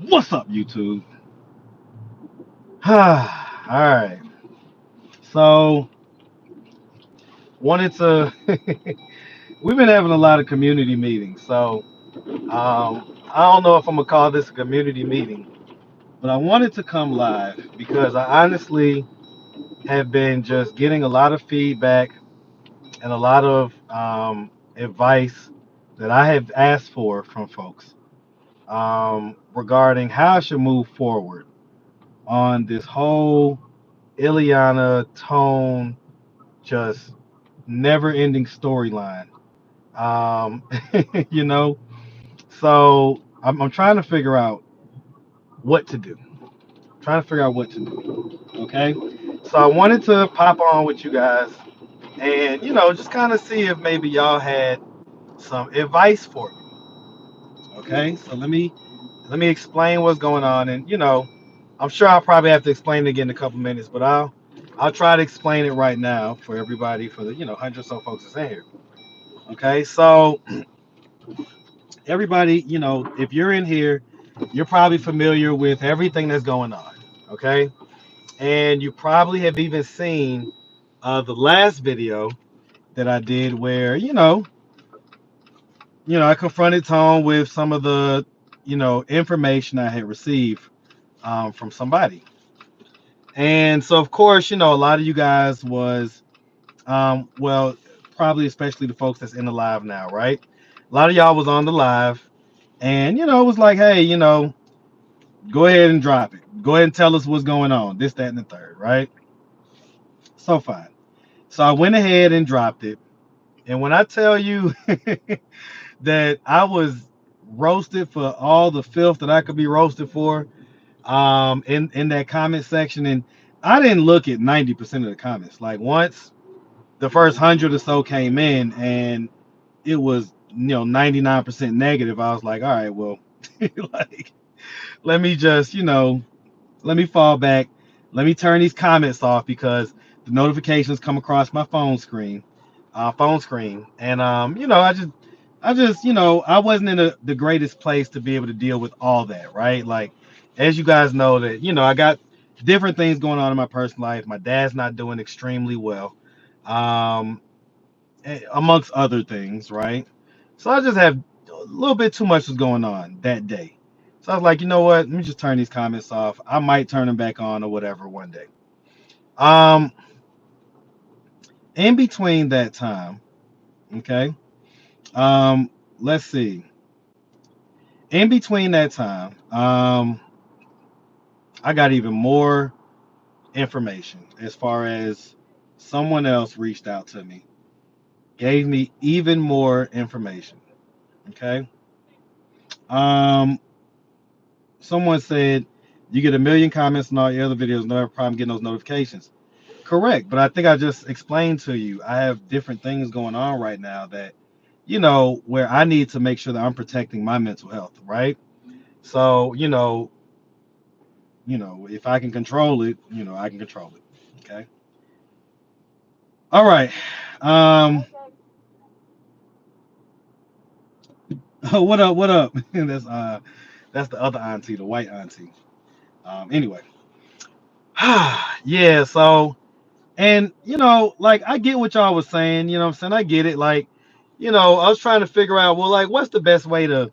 What's up, YouTube? All right. So, wanted to. We've been having a lot of community meetings. So, I don't know if I'm gonna call this a community meeting, but I wanted to come live because I honestly have been just getting a lot of feedback and a lot of advice that I have asked for from folks regarding how I should move forward on this whole Ileana tone, just never ending storyline. Um, you know, so I'm trying to figure out what to do. Trying to figure out what to do. Okay. So I wanted to pop on with you guys and, just kind of see if maybe y'all had some advice for me. Okay. So let me explain what's going on. And, I'm sure I'll probably have to explain it again in a couple minutes, but I'll try to explain it right now for everybody, for the, hundred or so folks that's in here. Okay. So everybody, if you're in here, you're probably familiar with everything that's going on. Okay. And you probably have even seen the last video that I did where, I confronted Tone with some of the, information I had received from somebody. And so, of course, a lot of you guys was, well, probably especially the folks that's in the live now, right? A lot of y'all was on the live and, it was like, hey, go ahead and drop it. Go ahead and tell us what's going on. This, that, and the third, right? So fine. So I went ahead and dropped it. And when I tell you that I was roasted for all the filth that I could be roasted for, in that comment section, and I didn't look at 90% of the comments. Like once the first 100 or so came in, and it was 99% negative, I was like, all right, well, like let me just let me fall back. Let me turn these comments off because the notifications come across my phone screen, and I just, I wasn't in the greatest place to be able to deal with all that, right? Like, as you guys know, that I got different things going on in my personal life. My dad's not doing extremely well, um, amongst other things, right? So I just have a little bit too much was going on that day. So I was like, you know what? Let me just turn these comments off. I might turn them back on or whatever one day. Um, in between that time, okay. Let's see. In between that time, I got even more information as far as someone else reached out to me, gave me even more information. Okay. Um, someone said you get a million comments on all your other videos, no problem getting those notifications. Correct, but I think I just explained to you. I have different things going on right now that, where I need to make sure that I'm protecting my mental health, right? So, if I can control it, I can control it. Okay. All right. Um, what up? What up? That's the other auntie, the white auntie. Anyway. Yeah, so and like I get what y'all was saying, you know what I'm saying? I get it. Like, I was trying to figure out, well, like, what's the best way to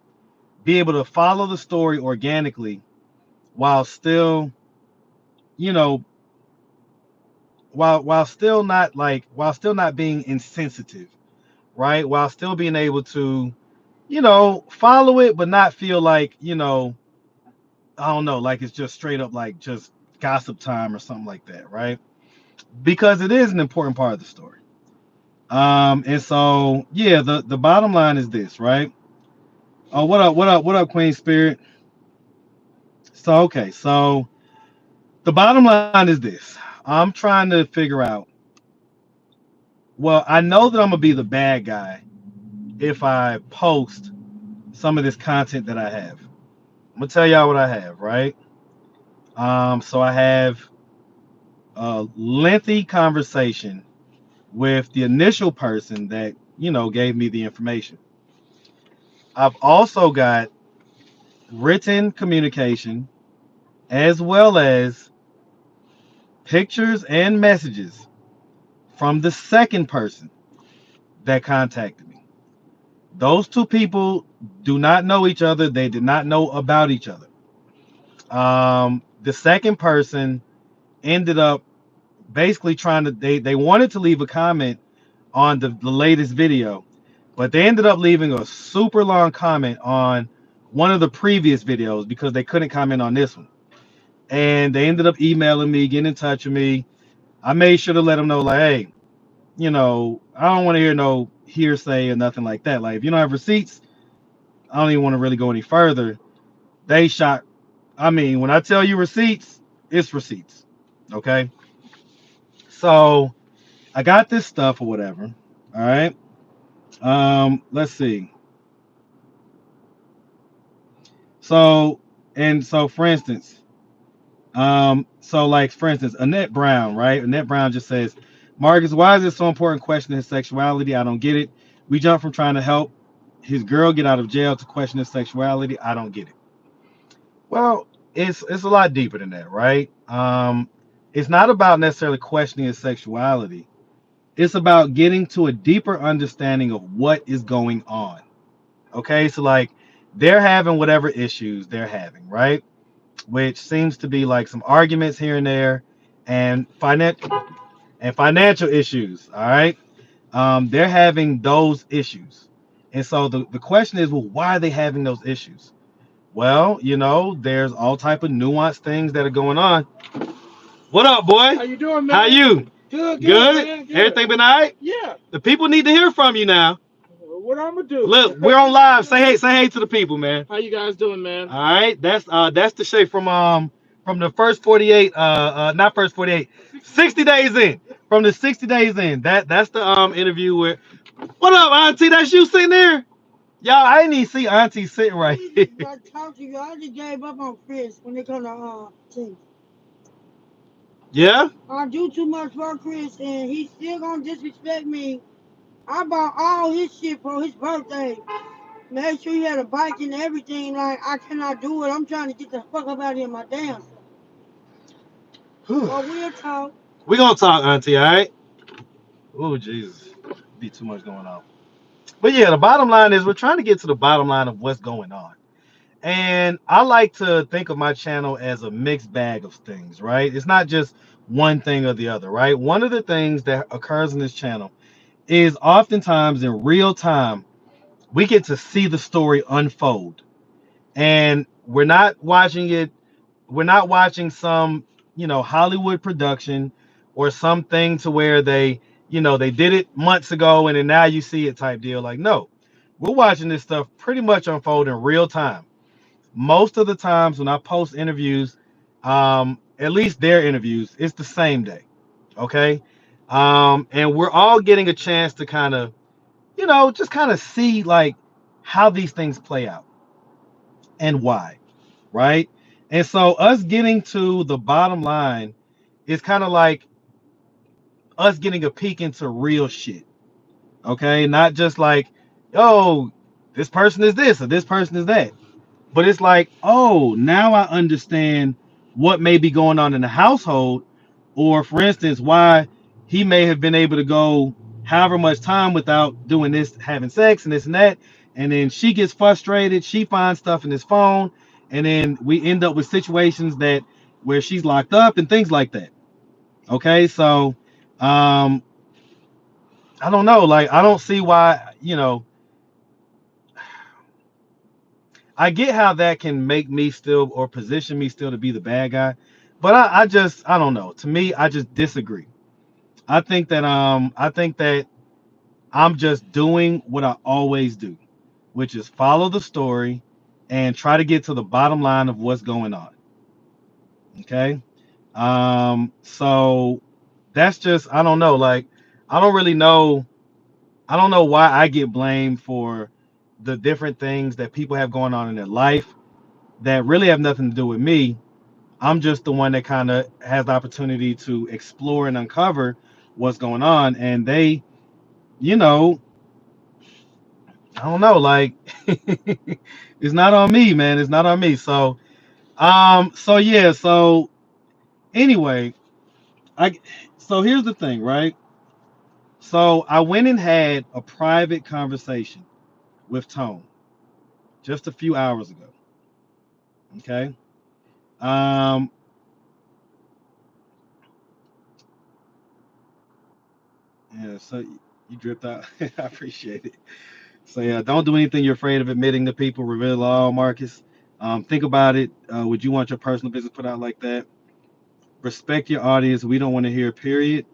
be able to follow the story organically while still, you know, while still not being insensitive, right? While still being able to, follow it, but not feel like, I don't know, like it's just straight up like just gossip time or something like that, right? Because it is an important part of the story. And so yeah, the bottom line is this, right? Oh, what up, what up, what up, Queen Spirit? So okay, so the bottom line is this. I'm trying to figure out, well, I know that I'm gonna be the bad guy if I post some of this content that I have. I'm gonna tell y'all what I have, right? So I have a lengthy conversation with the initial person that, gave me the information. I've also got written communication as well as pictures and messages from the second person that contacted me. Those two people do not know each other. They did not know about each other. The second person ended up basically trying to, they wanted to leave a comment on the latest video, but they ended up leaving a super long comment on one of the previous videos because they couldn't comment on this one. And they ended up emailing me, getting in touch with me. I made sure to let them know, like, hey, I don't want to hear no hearsay or nothing like that. Like, if you don't have receipts, I don't even want to really go any further. They shot. I mean, when I tell you receipts, it's receipts. Okay. So I got this stuff or whatever. All right. Let's see. So for instance, for instance, Annette Brown, right? Annette Brown just says, Marcus, why is it so important questioning his sexuality? I don't get it. We jump from trying to help his girl get out of jail to question his sexuality. I don't get it. Well, it's a lot deeper than that, right? It's not about necessarily questioning his sexuality. It's about getting to a deeper understanding of what is going on. Okay, so like they're having whatever issues they're having, right? Which seems to be like some arguments here and there, and financial issues. All right, they're having those issues, and so the question is, well, why are they having those issues? Well, there's all type of nuanced things that are going on. What up, boy? How you doing, man? How you? Good, Good? man. Good. Everything been all right? Yeah. The people need to hear from you now. What I'm gonna do? Look, we're on live. Say hey to the people, man. How you guys doing, man? All right, that's the shade from the first 48 not first 48, 60 days in. From the 60 days in. That's the interview with. What up, Auntie? That's you sitting there? Y'all, I didn't even see Auntie sitting right here. I talk to you. I just gave up on Chris when it come to team. Yeah? I do too much for Chris, and he's still gonna disrespect me. I bought all his shit for his birthday. Make sure he had a bike and everything. Like, I cannot do it. I'm trying to get the fuck up out of here, my damn self. But we'll talk. We gonna talk, Auntie, all right? Oh, Jesus. Be too much going on. But yeah, the bottom line is we're trying to get to the bottom line of what's going on. And I like to think of my channel as a mixed bag of things, right? It's not just one thing or the other, right? One of the things that occurs in this channel is oftentimes in real time, we get to see the story unfold. And we're not watching some, Hollywood production or something to where they did it months ago and then now you see it type deal. Like, no, we're watching this stuff pretty much unfold in real time. Most of the times when I post interviews, at least their interviews, it's the same day. Okay. And we're all getting a chance to kind of, just kind of see like how these things play out and why, right? And so us getting to the bottom line is kind of like us getting a peek into real shit. Okay. Not just like, oh, this person is this or this person is that. But it's like, oh, now I understand what may be going on in the household, or for instance, why he may have been able to go however much time without doing this, having sex and this and that. And then she gets frustrated, she finds stuff in his phone, and then we end up with situations that where she's locked up and things like that. Okay, so I don't know, like I don't see why, I get how that can make me still or position me still to be the bad guy, but I don't know. To me, I just disagree. I think that I'm just doing what I always do, which is follow the story and try to get to the bottom line of what's going on. Okay. So that's just I don't know. Like I don't really know. I don't know why I get blamed for the different things that people have going on in their life that really have nothing to do with me. I'm just the one that kind of has the opportunity to explore and uncover what's going on. And they, you know, I don't know, like it's not on me, man. It's not on me. So yeah, so anyway, I so here's the thing, right? So I went and had a private conversation with Tone just a few hours ago. Okay. Um yeah, so you dripped out. I appreciate it. So yeah, don't do anything you're afraid of admitting to people. Reveal all, Marcus. Think about it. Would you want your personal business put out like that? Respect your audience. We don't want to hear. Period.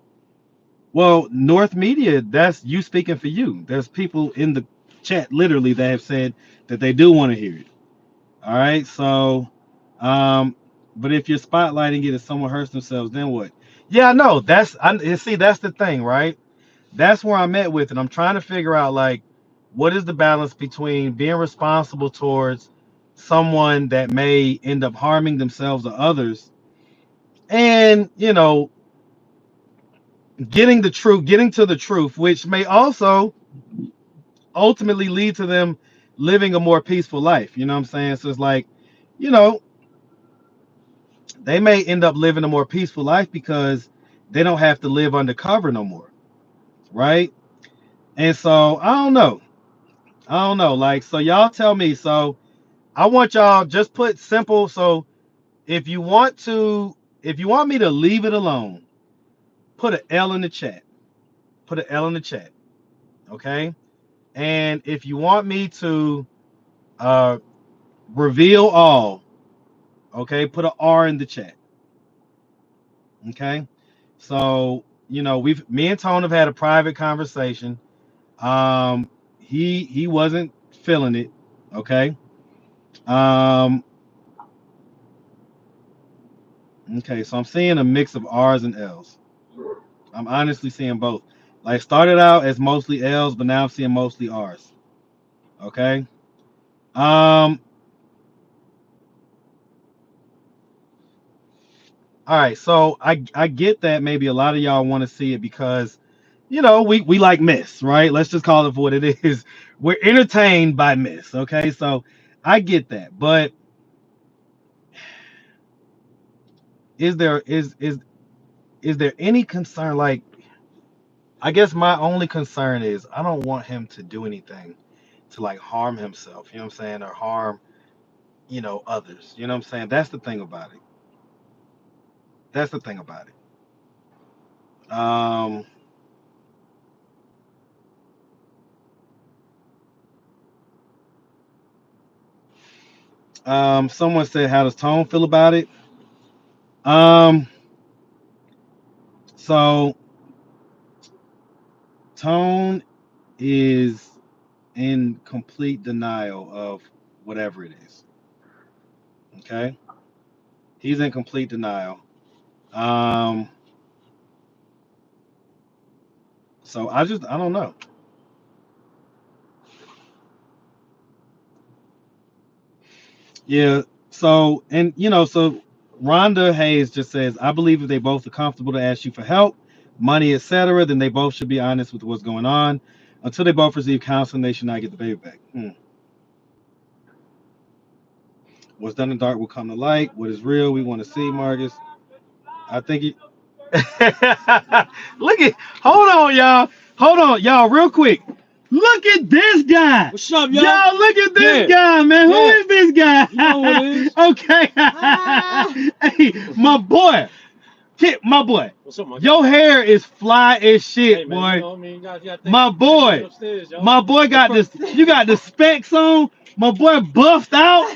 Well, North Media, that's you speaking for you. There's people in the chat literally that have said that they do want to hear it. All right. So, um, but if you're spotlighting it and someone hurts themselves, then what? Yeah, no, see, that's the thing, right? That's where I'm at with it. I'm trying to figure out like what is the balance between being responsible towards someone that may end up harming themselves or others, and getting to the truth, which may also ultimately lead to them living a more peaceful life. You know what I'm saying? So it's like, you know, they may end up living a more peaceful life because they don't have to live undercover no more, right? And so I don't know. I don't know. Like, so y'all tell me. So I want y'all just put simple. So if you want me to leave it alone, put an L in the chat. Put an L in the chat. Okay. And if you want me to uh, reveal all, okay, put an R in the chat. Okay. So, me and Tone have had a private conversation. He wasn't feeling it. Okay. Um, okay, so I'm seeing a mix of R's and L's. I'm honestly seeing both. Like started out as mostly L's, but now I'm seeing mostly R's. Okay. Um, all right, so I get that maybe a lot of y'all want to see it because we like mess, right? Let's just call it for what it is. We're entertained by mess, okay? So I get that, but is there any concern? Like, I guess my only concern is I don't want him to do anything to like harm himself, you know what I'm saying, or harm, others. You know what I'm saying? That's the thing about it. That's the thing about it. Someone said, how does Tone feel about it? Um, so Tone is in complete denial of whatever it is. Okay, he's in complete denial. Um, so I don't know. Yeah. So so Rhonda Hayes just says, I believe if they both are comfortable to ask you for help, money, etc., then they both should be honest with what's going on. Until they both receive counseling, they should not get the baby back. What's done in the dark will come to light. What is real, we want to see, Marcus. I think he. Look at. Hold on, y'all. Hold on, y'all, real quick. Look at this guy. What's up, y'all? Y'all, look at this guy, man. Who is this guy? You know who it is. Okay. Hey, my boy. My boy. What's up, man? Your hair is fly as shit, Hey, man, boy. you know what I mean? You gotta My boy. Upstairs, My boy got this. You got the specs on. My boy buffed out.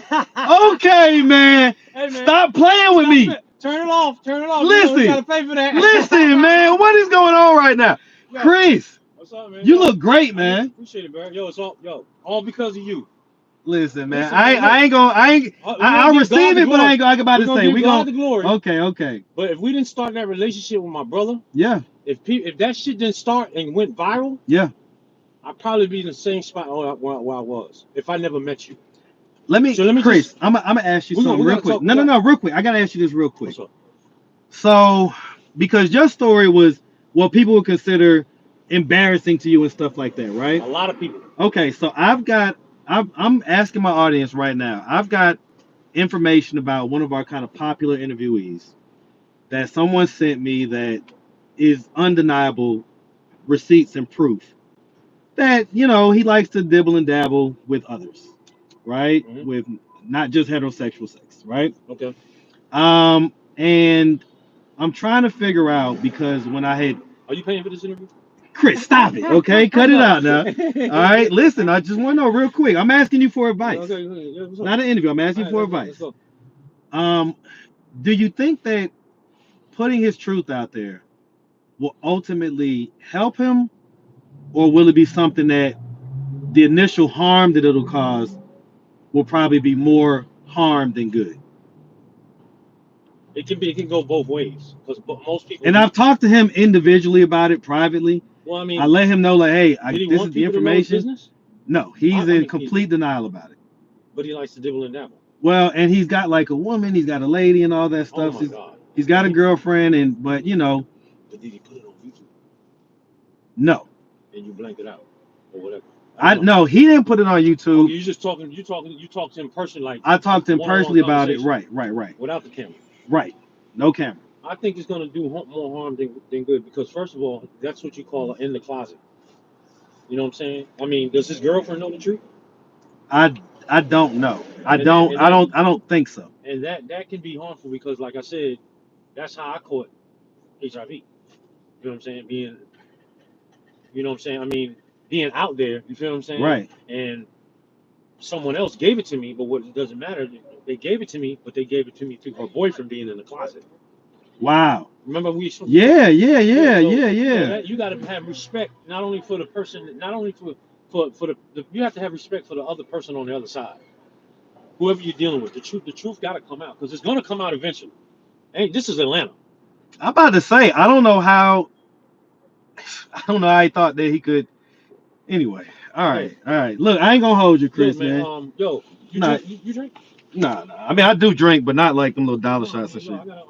Okay, man. Hey, man. Stop playing with me. Turn it off. Turn it off. Listen. You gotta pay for that. Listen, man. What is going on right now? Yo, Chris. What's up, man? You look great, man. Appreciate it, man. Yo, it's all because of you. Listen, man. Listen, I'll receive it, but I ain't about to say. We God the glory. Okay. But if we didn't start that relationship with my brother, yeah. If that shit didn't start and went viral, yeah, I'd probably be in the same spot where I was if I never met you. Let me Chris, I'm gonna ask you something real quick. No, real quick. I gotta ask you this real quick. So, because your story was what people would consider embarrassing to you and stuff like that, right? A lot of people. Okay, so I'm asking my audience right now. I've got information about one of our kind of popular interviewees that someone sent me that is undeniable receipts and proof that he likes to dibble and dabble with others, right? Hmm. With not just heterosexual sex, right? Okay. And I'm trying to figure out because when I had Are you paying for this interview? Chris, stop it, okay? Cut it out now. All right, listen, I just want to know real quick. I'm asking you for advice, Okay. Yeah, what's up? not an interview. I'm asking All you right, for let's advice. go. Um, do you think that putting his truth out there will ultimately help him, or will it be something that the initial harm that it'll cause will probably be more harm than good? It can go both ways because most people And do. I've talked to him individually about it privately. Well, I I mean, let him know, like, hey, did he this want is the people to know his information. business? No, he's I in mean, complete denial about it. but he likes to dibble and dabble. Well, and he's got like a woman, he's got a lady and all that Oh stuff. my God. He's got a girlfriend, but But did he put it on YouTube no. and you blanked it out or whatever? I don't know. no, he didn't put it on Okay, YouTube. you just talking. You talk to him personally, like I talked to him one-on-one personally about it. conversation Right. without the camera. Right. No camera. I think it's going to do more harm than good because first of all, that's what you call in the closet. You know what I'm saying? I mean, does his girlfriend know the truth? I don't know. I And that don't and I that don't I don't think so. and that can be harmful because, like I said, that's how I caught HIV. You know what I'm saying? You know what I'm saying? I mean, being out there. You feel what I'm saying? Right. And someone else gave it to me, but what it doesn't matter. They gave it to me, but they gave it to me through her boyfriend being in the closet. Wow. Remember Yeah. so that you got to have respect not only for the person, not only for the you have to have respect for the other person on the other side. Whoever you're dealing with, the truth got to come out because it's gonna come out eventually. Hey, this is Atlanta. I'm about to say, I don't know how he thought that he could. Anyway, all Hey, right, all right. Look, I ain't gonna hold you, yo, Chris, man. man. You Nah, drink? You drink? nah. I mean, I do drink, but not like them little dollar No, shots and yo, shit. I gotta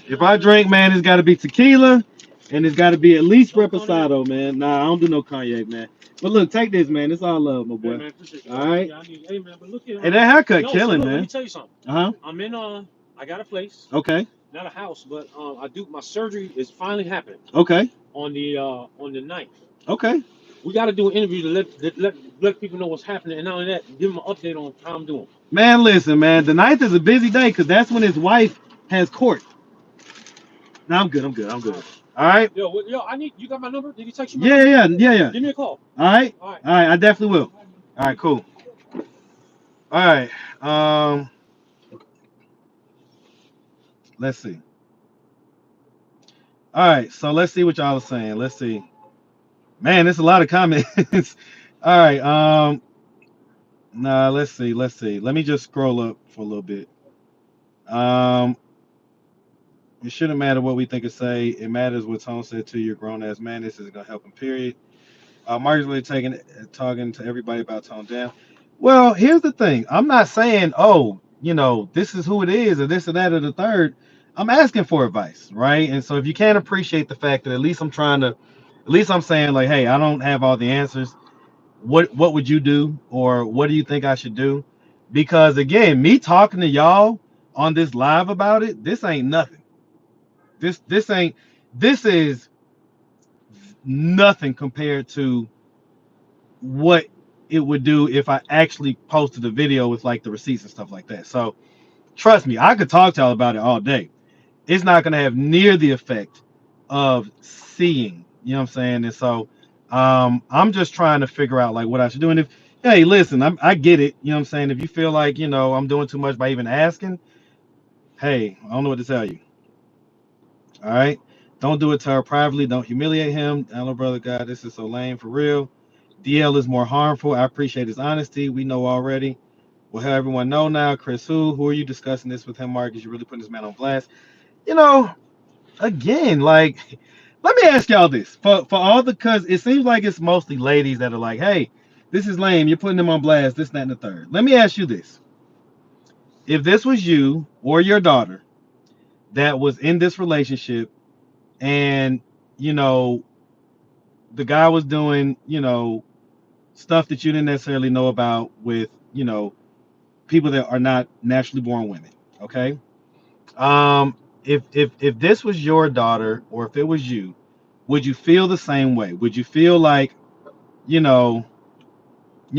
If I drink, man, it's got to be tequila, and it's got to be at least no cognac. reposado, man. Nah, I don't do no cognac, man. But look, take this, man. It's all love, my Hey, boy. man, appreciate you, All bro. right. Yeah, I need. Hey, man, but look here. Hey, that haircut No, so killing, look, let me man. tell you something. Uh huh. I'm in. I got a place, Okay. not a house, but I do. My surgery is finally happening Okay. on the 9th. Okay. We got to do an interview to let people know what's happening, and not only that, give them an update on how I'm doing. Man, listen, man. The 9th is a busy day because that's when his wife has court. No, I'm good. All right. All right. Yo, I need. You got my number? Did he text you my Yeah, number? yeah. Give me a call. All right. All right. All right. I definitely will. All right. Cool. All right. Let's see. All right. So let's see what y'all are saying. Let's see. Man, there's a lot of comments. All right. Nah. Let's see. Let me just scroll up for a little bit. Um. It shouldn't matter what we think or say. It matters what Tone said to your grown ass man. This is gonna help him. Period. Mark's really talking to everybody about Tone down. Well, here's the thing. I'm not saying, oh, this is who it is, or this or that or the third. I'm asking for advice, right? And so if you can't appreciate the fact that at least I'm saying like, hey, I don't have all the answers. What would you do, or what do you think I should do? Because again, me talking to y'all on this live about it, this ain't nothing. This is nothing compared to what it would do if I actually posted a video with like the receipts and stuff like that. So trust me, I could talk to y'all about it all day. It's not gonna have near the effect of seeing, you know what I'm saying? And so I'm just trying to figure out like what I should do. And if hey, listen, I get it, you know what I'm saying? If you feel like, I'm doing too much by even asking, hey, I don't know what to tell you. All right. Don't do it to her privately. Don't humiliate him. Hello, brother God. This is so lame for real. DL is more harmful. I appreciate his honesty. We know already. We'll have everyone know now. Chris, who are you discussing this with him, Marcus? You really putting this man on blast. Again, like, let me ask y'all this. For all the, cause it seems like it's mostly ladies that are like, hey, this is lame. You're putting him on blast, this, that, and the third. Let me ask you this. If this was you or your daughter that was in this relationship and, you know, the guy was doing, stuff that you didn't necessarily know about with, people that are not naturally born women. Okay. If this was your daughter or if it was you, would you feel the same way? Would you feel like, what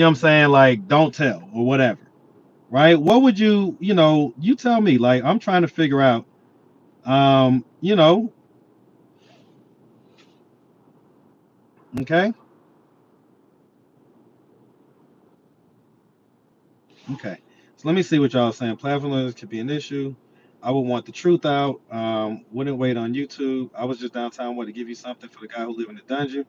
I'm saying, like don't tell or whatever, right? What would you tell me? Like I'm trying to figure out, um, you know, okay, okay. So let me see what y'all are saying. Platforms could be an issue. I would want the truth out. Wouldn't wait on YouTube. I was just downtown. Want to give you something for the guy who live in the dungeon.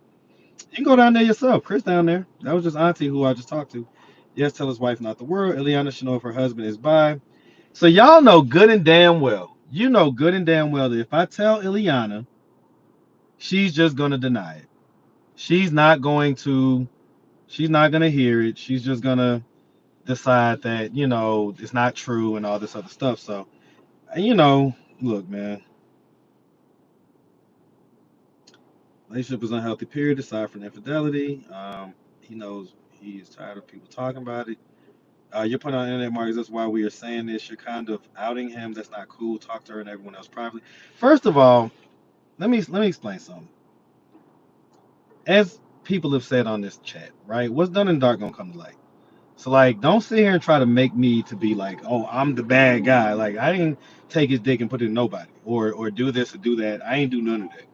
You can go down there yourself. Chris down there. That was just Auntie who I just talked to. Yes, tell his wife not the world. Ileana should know if her husband is bi. So y'all know good and damn well. You know good and damn well that if I tell Ileana, she's just gonna deny it. She's not going to. She's not gonna hear it. She's just gonna decide that it's not true and all this other stuff. So look, man, relationship is unhealthy. Period. Aside from infidelity, he knows he is tired of people talking about it. You're putting on internet markets. That's why we are saying this. You're kind of outing him. That's not cool. Talk to her and everyone else privately. First of all, let me explain something. As people have said on this chat, right? What's done in the dark gonna come to light. So like, don't sit here and try to make me to be like, oh, I'm the bad guy. Like I didn't take his dick and put it in nobody, or do this or do that. I ain't do none of that.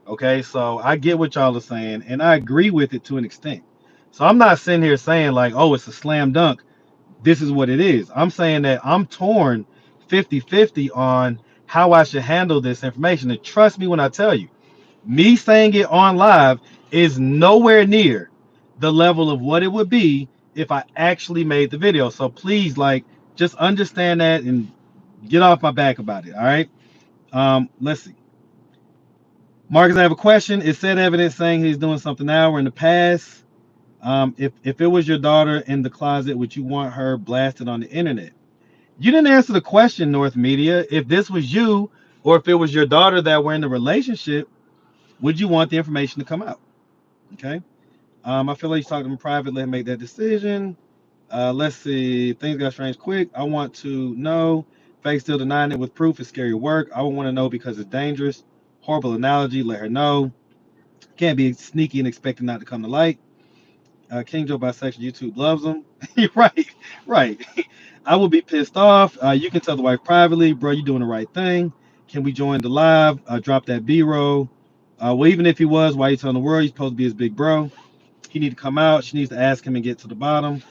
Okay, so I get what y'all are saying, and I agree with it to an extent. So I'm not sitting here saying like, oh, it's a slam dunk. This is what it is. I'm saying that I'm torn 50-50 on how I should handle this information. And trust me when I tell you, me saying it on live is nowhere near the level of what it would be if I actually made the video. So please, like, just understand that and get off my back about it. All right. Let's see. Marcus, I have a question. Is said evidence saying he's doing something now or in the past? If it was your daughter in the closet, would you want her blasted on the internet? You didn't answer the question, North Media. If this was you, or if it was your daughter that were in the relationship, would you want the information to come out? Okay. I feel like you talked to him private. Let him make that decision. Let's see. Things got strange quick. I want to know. Fake still denying it with proof is scary work. I would want to know because it's dangerous. Horrible analogy. Let her know. Can't be sneaky and expecting not to come to light. King Joe bisexual. YouTube loves him. Right, right. I would be pissed off. You can tell the wife privately, bro. You doing the right thing. Can we join the live? Drop that B-roll. Well, even if he was, why you telling the world? He's supposed to be his big bro. He need to come out. She needs to ask him and get to the bottom.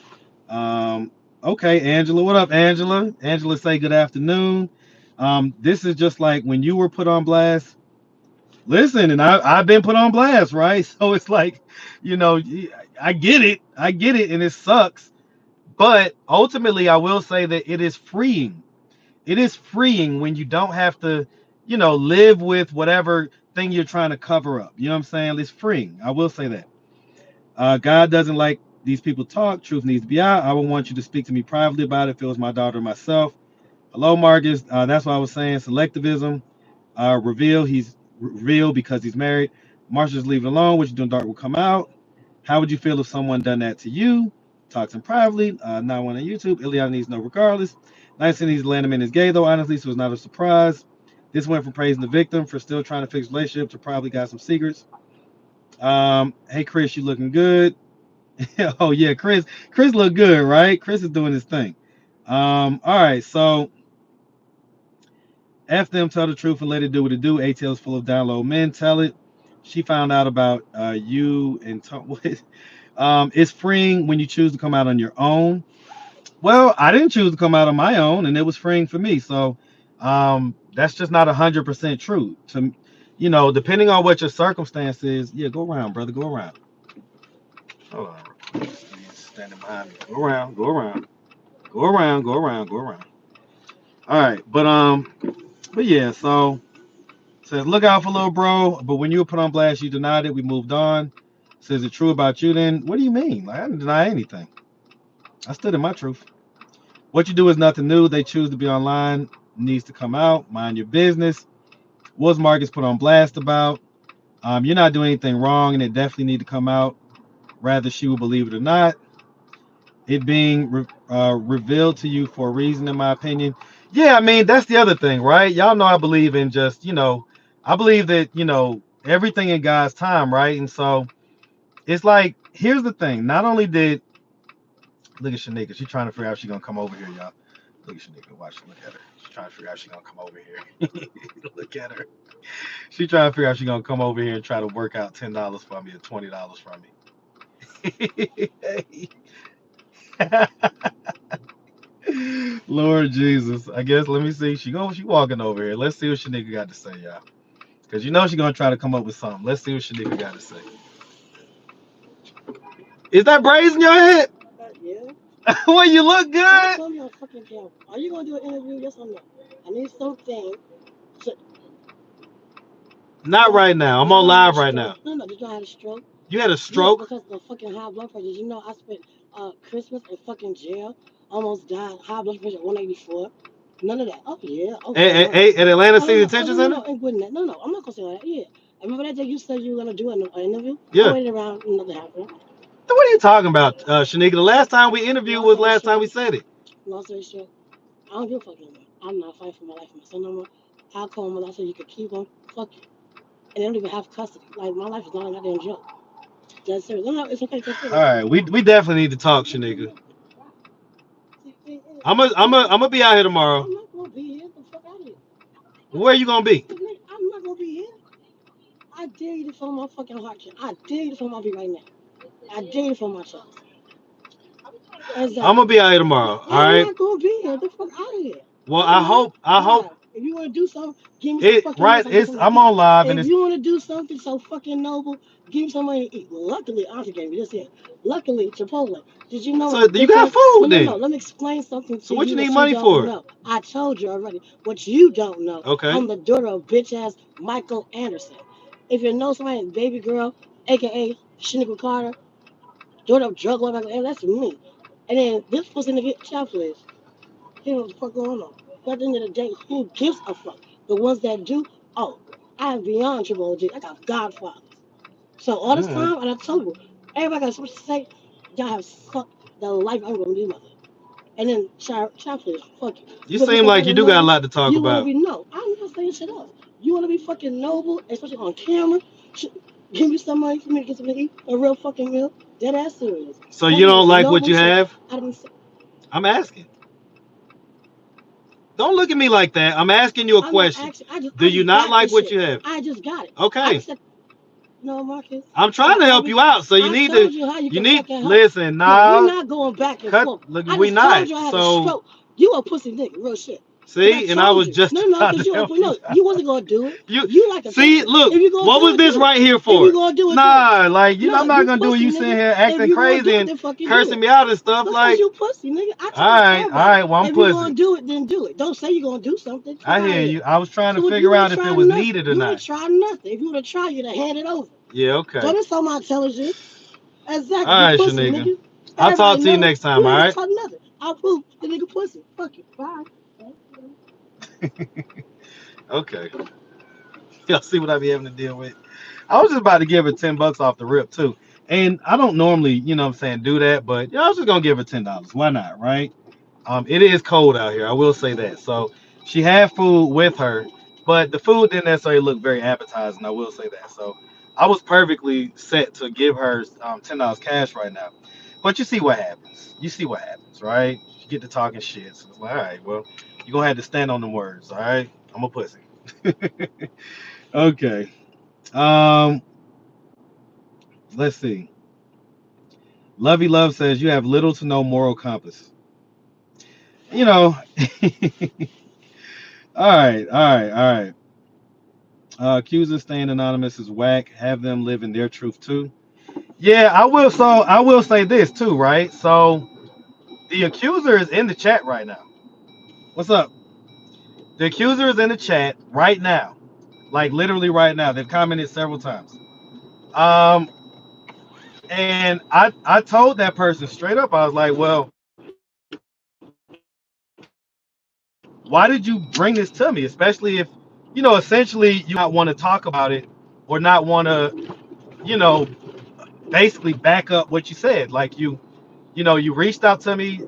Okay, Angela. What up, Angela? Angela say good afternoon. This is just like when you were put on blast. Listen, and I've been put on blast, right? So it's like, I get it. I get it, and it sucks. But ultimately, I will say that it is freeing. It is freeing when you don't have to, live with whatever thing you're trying to cover up. You know what I'm saying? It's freeing. I will say that. God doesn't like these people talk. Truth needs to be out. I would want you to speak to me privately about it if it was my daughter or myself. Hello, Marcus. That's what I was saying. Selectivism. Reveal. He's real because he's married. Marshall's leave it alone. What you doing, dark will come out. How would you feel if someone done that to you? Talk to him privately. Not one on YouTube. Ileana needs no regardless. Nice and he's Landerman is gay though, honestly, so it's not a surprise. This went from praising the victim for still trying to fix relationship to probably got some secrets. Hey Chris, you looking good. Oh yeah, Chris look good, right? Chris is doing his thing. All right, so F them, tell the truth and let it do what it do. ATL's full of download men, tell it. She found out about you and it's freeing when you choose to come out on your own. Well, I didn't choose to come out on my own, and it was freeing for me. So that's just not 100% true. To depending on what your circumstance is, yeah, go around, brother, go around. Hold on, he's standing behind me. Go around, go around, go around, go around, go around. All right, but yeah, so says look out for little bro. But when you were put on blast, you denied it. We moved on. Says it true about you? Then what do you mean? Like I didn't deny anything. I stood in my truth. What you do is nothing new. They choose to be online. Needs to come out. Mind your business. Was Marcus put on blast about? You're not doing anything wrong, and it definitely need to come out, whether she will believe it or not. It being revealed to you for a reason, in my opinion. Yeah, I mean that's the other thing, right? Y'all know I believe in just, I believe that everything in God's time, right? And so it's like, here's the thing. Not only did look at Shanika, she's trying to figure out if she's gonna come over here, y'all. Look at Shanika, watch, look at her. She's trying to figure out if she's gonna come over here. Look at her. She's trying to figure out if she's gonna come over here and try to work out $10 for me or $20 from me. Lord Jesus. I guess let me see. She walking over here. Let's see what Shanika got to say, y'all. Because she's gonna try to come up with something. Let's see what Shanika got to say. Is that braids in your head? Yeah. Well, you look I good. told you on fucking camera. Are you gonna do an interview? Yes or no? I need something. To, Not right now. I'm on live right now. No, did you have a stroke? You had a Yeah, stroke? because of the fucking high blood pressure. You know, I spent Christmas in fucking jail. Almost died. High blood pressure 184. None of that. Oh yeah. Oh yeah. At Atlanta Oh, City no, Detention no, Center? no, ain't good enough. No, I'm not gonna say all that. Yeah. Remember that day you said you were gonna do an interview? I Yeah. waited around, nothing happened. What are you talking about, Shanika? The last time we interviewed was last time we said it. Long story short, I don't give a fuck no more. I'm not fighting for my life for my son no more. I'll call him and I said you could keep him. Fuck you. And they don't even have custody. Like my life is not a goddamn joke. That's serious. No, it's okay. All right, we definitely need to talk, Shanika. I'm gonna be out here tomorrow. I'm not gonna be here. The fuck out of here. Where you gonna be? I'm not gonna be here. I dare you to phone my fucking heart. I dare you to phone my beat right now. I dare you to phone my chest. Exactly. I'm gonna be out here tomorrow. All right. I'm not gonna be here. The fuck out of here. Well, I hope. If you wanna do something, give me some fucking right. I'm on live, and if you wanna do something so fucking noble, give me some money to eat. Luckily, Auntie gave me this here. Luckily, Chipotle. Did you know? So you got food then? No. Let me explain something to you. So what you need that money don't for? Know. I told you already. What you don't know. Okay. I'm the daughter of bitch ass Michael Anderson. If you know somebody, baby girl, aka Shanika Carter, daughter of drug lord Michael Anderson, that's me. And then this pussy nigga, child please. He knows what the fuck going on. But at the end of the day, who gives a fuck? The ones that do, oh, I have beyond Triple OG. I got godfathers. So all this time, and I told you, everybody got something to say. Y'all have sucked the life I'm gonna do, mother. And then child please, fuck you. You seem like you do got a lot to talk You about. wanna be no? I'm not saying shit else. You wanna be fucking noble, especially on camera. Give me some money for me to get something to eat, a real fucking meal. Dead ass serious. So you don't like what you have? I'm asking. Don't look at me like that. I'm asking you a question. Do you not like what you have? I just got it. Okay. No, Marcus. I'm trying to help you out, so you need to. You need listen. Nah. We're not going back and forth. Look, we not. So you a pussy nigga, real shit. See, and I was just no, you wasn't gonna do it. You like a see, look, what was this right here for? You gonna do it? Nah, like I'm not gonna do it. You sitting here acting crazy and cursing me out and stuff. Like you pussy nigga. All right. Well, I'm pussy. If you gonna do it, then do it. Don't say you're gonna do something. I hear you. I was trying to figure out if it was needed or not. You would try nothing. If you would have tried, you'd have handed over. Yeah, okay. Don't insult my intelligence. Exactly. All right, Shanika. I'll talk to you next time, all right? I'll prove the nigga pussy. Fuck you. Bye. Okay. Y'all see what I be having to deal with? I was just about to give her $10 off the rip too. And I don't normally, do that, but I was just gonna give her $10. Why not, right? It is cold out here, I will say that. So she had food with her, but the food didn't necessarily look very appetizing, I will say that. So I was perfectly set to give her $10 cash right now. But you see what happens. Right? You get to talking shit. So it's like, all right, well, you're gonna have to stand on them words, all right? I'm a pussy. Okay. Let's see. Lovey Love says you have little to no moral compass. All right. Accuser staying anonymous is whack. Have them live in their truth too. Yeah, I will. So I will say this too, right? So the accuser is in the chat right now. What's up? The accuser is in the chat right now, like literally right now. They've commented several times. And I told that person straight up. I was like, well, why did you bring this to me? Especially if, essentially you not want to talk about it or not want to, you know, basically back up what you said. Like you reached out to me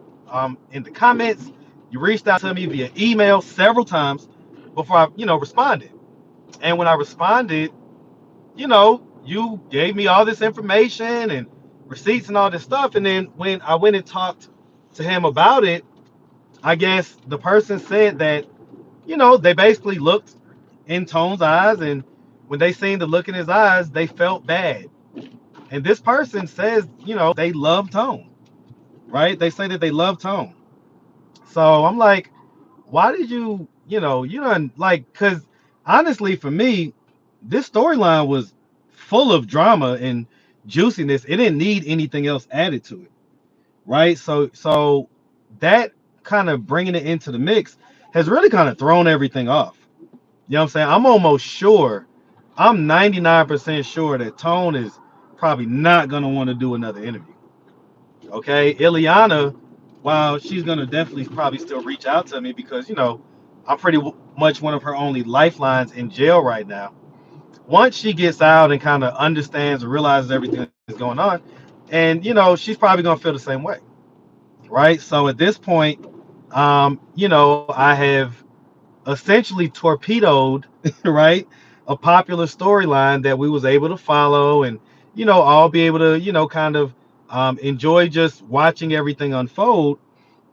in the comments. You reached out to me via email several times before I, responded. And when I responded, you gave me all this information and receipts and all this stuff. And then when I went and talked to him about it, I guess the person said that, they basically looked in Tone's eyes, and when they seen the look in his eyes, they felt bad. And this person says, they love Tone, right? They say that they love Tone. So I'm like, why did you done like, because honestly, for me, this storyline was full of drama and juiciness. It didn't need anything else added to it, right? So that kind of bringing it into the mix has really kind of thrown everything off. You know what I'm saying? I'm almost sure, I'm 99% sure that Tone is probably not gonna want to do another interview. Okay, Ileana, while she's gonna definitely probably still reach out to me because I'm pretty much one of her only lifelines in jail right now. Once she gets out and kind of understands and realizes everything that's going on, and she's probably gonna feel the same way, right? So at this point, I have essentially torpedoed, right, a popular storyline that we was able to follow, and all be able to kind of enjoy just watching everything unfold,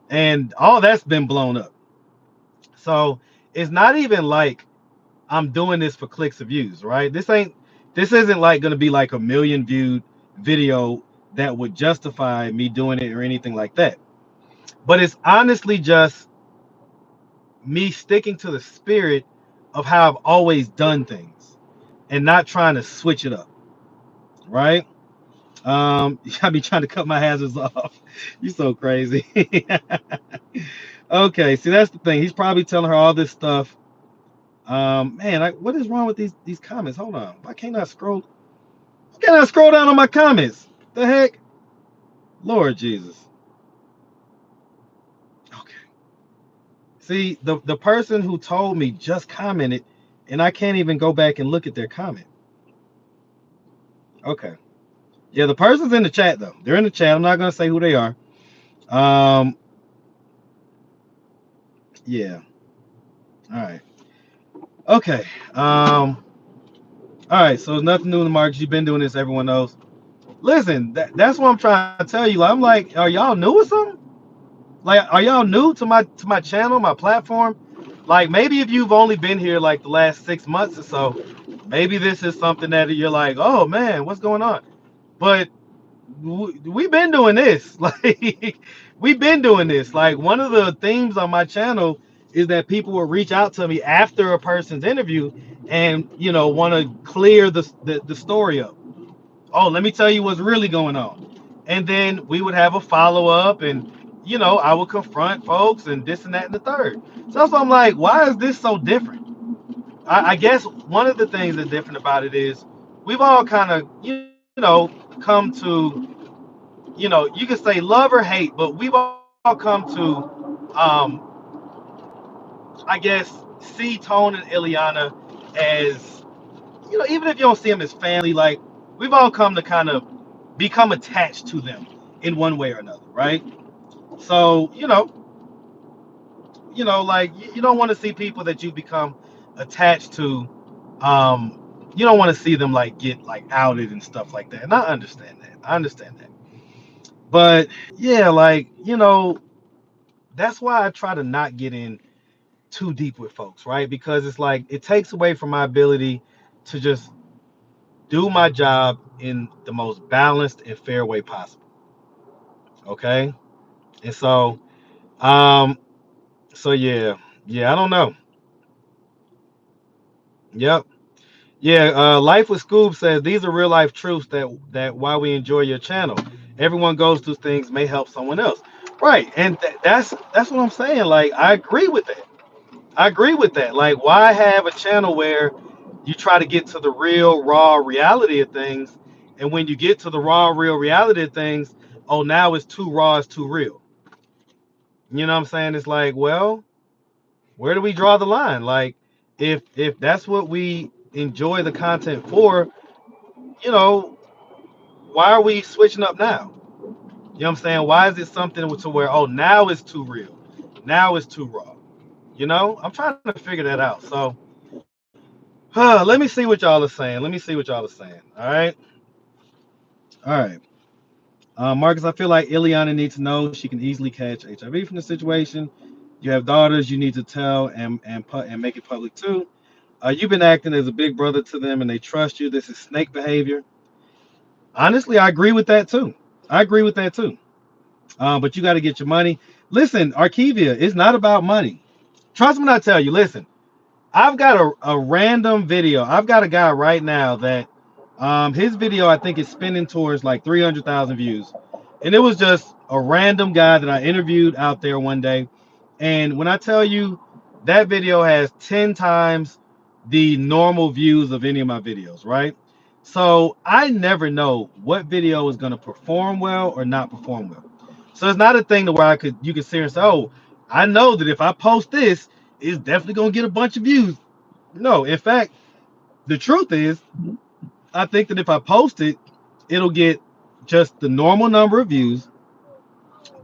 and all that's been blown up. So it's not even like I'm doing this for clicks or views, right? This isn't like gonna be like a million viewed video that would justify me doing it or anything like that. But it's honestly just me sticking to the spirit of how I've always done things and not trying to switch it up, right? I be trying to cut my hazards off. You so crazy. Okay, see that's the thing. He's probably telling her all this stuff. Man, what is wrong with these comments? Hold on. Why can't I scroll? Why can't I scroll down on my comments? The heck? Lord Jesus. Okay. See, the person who told me just commented, and I can't even go back and look at their comment. Okay. Yeah, the person's in the chat though. They're in the chat. I'm not gonna say who they are. Um, yeah. All right. Okay. All right. So it's nothing new in the market. You've been doing this. Everyone knows. Listen, that's what I'm trying to tell you. I'm like, are y'all new or something? Like, are y'all new to my channel, my platform? Like, maybe if you've only been here like the last 6 months or so, maybe this is something that you're like, oh man, what's going on? But we've been doing this. Like, we've been doing this. Like, one of the themes on my channel is that people will reach out to me after a person's interview and want to clear the story up. Oh, let me tell you what's really going on. And then we would have a follow-up, and I would confront folks and this and that and the third. So that's why I'm like, why is this so different? I guess one of the things that's different about it is we've all kind of come to, you can say love or hate, but we've all come to I guess see Tone and Ileana as, even if you don't see them as family, like we've all come to kind of become attached to them in one way or another, right? So, like you don't want to see people that you become attached to. You don't want to see them like get like outed and stuff like that. And I understand that. But yeah, like, that's why I try to not get in too deep with folks, right? Because it's like it takes away from my ability to just do my job in the most balanced and fair way possible. Okay. And um, so yeah, I don't know. Yep. Yeah, Life with Scoob says these are real life truths that why we enjoy your channel. Everyone goes through things may help someone else. Right. And that's what I'm saying. Like I agree with that. I agree with that. Like why have a channel where you try to get to the real raw reality of things, and when you get to the raw real reality of things, oh now it's too raw, it's too real. You know what I'm saying? It's like, well, where do we draw the line? Like if that's what we enjoy the content for, you know, why are we switching up now? You know what I'm saying? Why is it something to where, oh, now it's too real, now it's too raw? You know, I'm trying to figure that out. So, let me see what y'all are saying. Let me see what y'all are saying. All right, all right. Marcus, I feel like Ileana needs to know she can easily catch HIV from the situation. You have daughters, you need to tell and make it public too. You've been acting as a big brother to them, and they trust you. This is snake behavior. Honestly, I agree with that too. I agree with that too. But you got to get your money. Listen, Archivia, it's not about money. Trust me when I tell you. Listen, I've got a random video. I've got a guy right now that his video I think is spinning towards like 300,000 views, and it was just a random guy that I interviewed out there one day. And when I tell you that video has 10 times the normal views of any of my videos, right? So I never know what video is going to perform well or not perform well. So it's not a thing to where you could sit here and say, oh, I know that if I post this, it's definitely going to get a bunch of views. No, in fact, the truth is, I think that if I post it, it'll get just the normal number of views,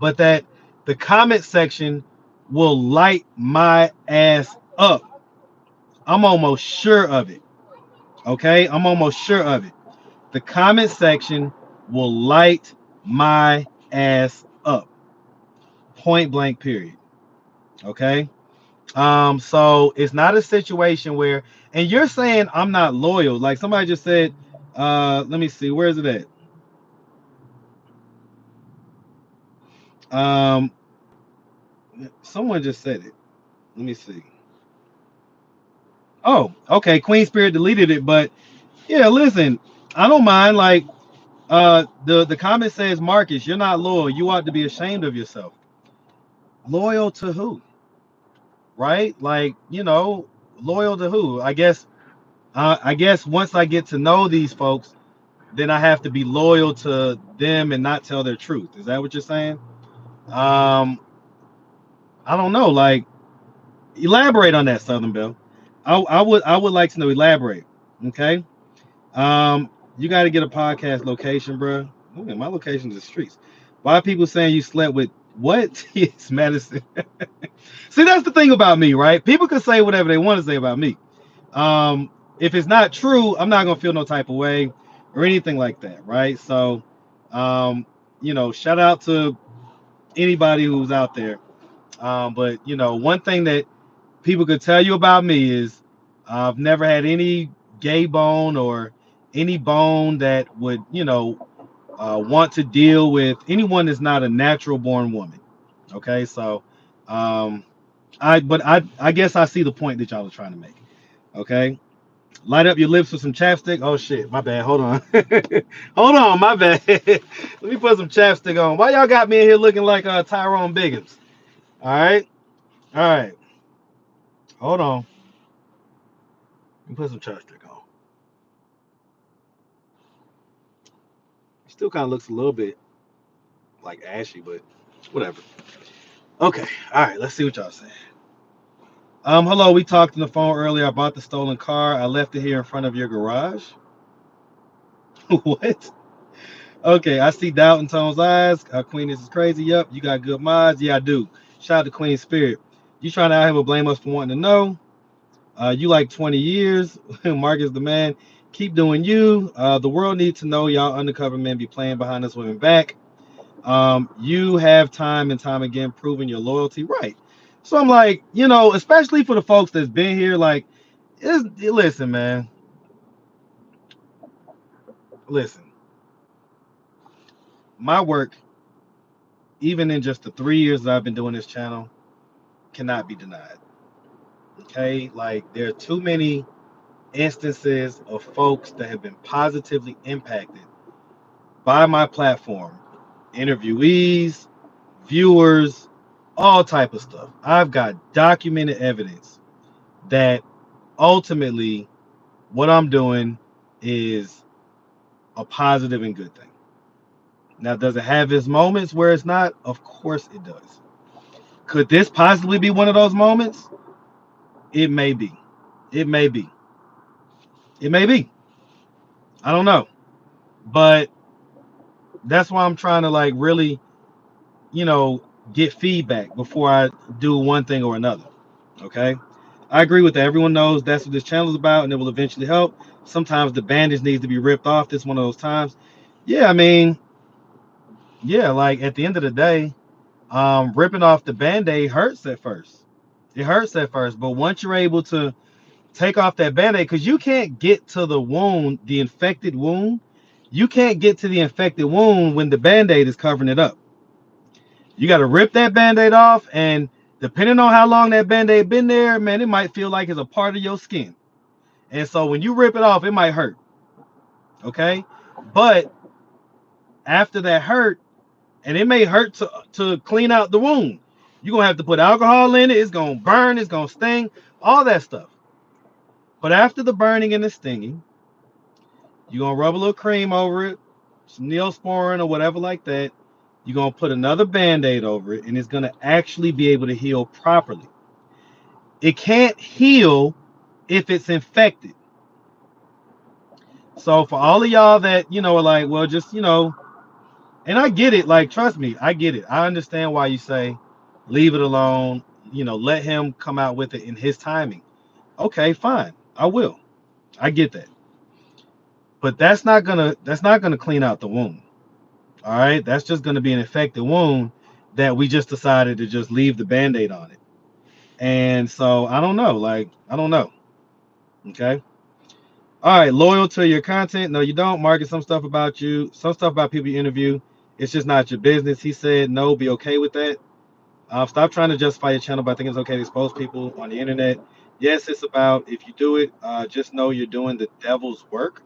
but that the comment section will light my ass up. I'm almost sure of it. Okay? I'm almost sure of it. The comment section will light my ass up. Point blank, period. Okay? So it's not a situation where, and you're saying I'm not loyal. Like somebody just said, let me see, where is it at? Someone just said it. Let me see. Oh, okay. Queen Spirit deleted it, but yeah, listen, I don't mind. Like, the comment says, Marcus, you're not loyal. You ought to be ashamed of yourself. Loyal to who? Right? Like, loyal to who? I guess once I get to know these folks, then I have to be loyal to them and not tell their truth. Is that what you're saying? I don't know. Like, elaborate on that, Southern Belle. I would like to know. Elaborate. Okay. You got to get a podcast location, bro. Ooh, my location is the streets. Why are people saying you slept with what? Yes, Madison. See, that's the thing about me, right? People can say whatever they want to say about me. If it's not true, I'm not gonna feel no type of way or anything like that, right? So, shout out to anybody who's out there. But one thing that people could tell you about me is I've never had any gay bone or any bone that would, want to deal with anyone that's not a natural born woman. Okay, so I guess I see the point that y'all are trying to make. Okay. Light up your lips with some chapstick. Oh shit, my bad. Hold on. Hold on, my bad. Let me put some chapstick on. Why y'all got me in here looking like Tyrone Biggins? All right. All right. Hold on. Let me put some chapstick on. Still kind of looks a little bit like ashy, but whatever. Okay. All right. Let's see what y'all saying. Hello. We talked on the phone earlier. I bought the stolen car. I left it here in front of your garage. What? Okay, I see doubt in Tone's eyes. Queen, this is crazy. Yep, you got good mods. Yeah, I do. Shout out to Queen Spirit. You trying to out here but blame us for wanting to know. You like 20 years. Mark is the man. Keep doing you. The world needs to know y'all undercover men be playing behind us women back. You have time and time again proven your loyalty. Right. So I'm like, especially for the folks that's been here, like, listen, man. Listen. My work, even in just the 3 years that I've been doing this channel, cannot be denied. Okay, like there are too many instances of folks that have been positively impacted by my platform, interviewees, viewers, all type of stuff. I've got documented evidence that ultimately what I'm doing is a positive and good thing. Now, does it have its moments where it's not? Of course it does. Could this possibly be one of those moments? It may be. It may be. It may be. I don't know. But that's why I'm trying to like really, you know, get feedback before I do one thing or another. Okay. I agree with that. Everyone knows that's what this channel is about, and it will eventually help. Sometimes the bandage needs to be ripped off. This is one of those times. Yeah, I mean, yeah, like at the end of the day, ripping off the band-aid hurts at first. It hurts at first, but once you're able to take off that band-aid, because you can't get to the wound, the infected wound, you can't get to the infected wound when the band-aid is covering it up. You got to rip that band-aid off, and depending on how long that band-aid been there, man, it might feel like it's a part of your skin. And so when you rip it off, it might hurt. Okay. But after that hurt, and it may hurt to clean out the wound, you're gonna have to put alcohol in it, it's gonna burn, it's gonna sting, all that stuff. But after the burning and the stinging, you're gonna rub a little cream over it, some Neosporin or whatever like that. You're gonna put another band-aid over it, and it's gonna actually be able to heal properly. It can't heal if it's infected. So for all of y'all that are like, well, just and I get it, like trust me, I get it. I understand why you say leave it alone, let him come out with it in his timing. Okay, fine. I will. I get that. But that's not gonna clean out the wound. All right. That's just gonna be an infected wound that we just decided to just leave the band-aid on it. And so I don't know. Like, I don't know. Okay. All right, loyal to your content. No, you don't. Market some stuff about you, some stuff about people you interview. It's just not your business. He said no, be okay with that. Stop trying to justify your channel by thinking it's okay to expose people on the internet. Yes, it's about if you do it, just know you're doing the devil's work.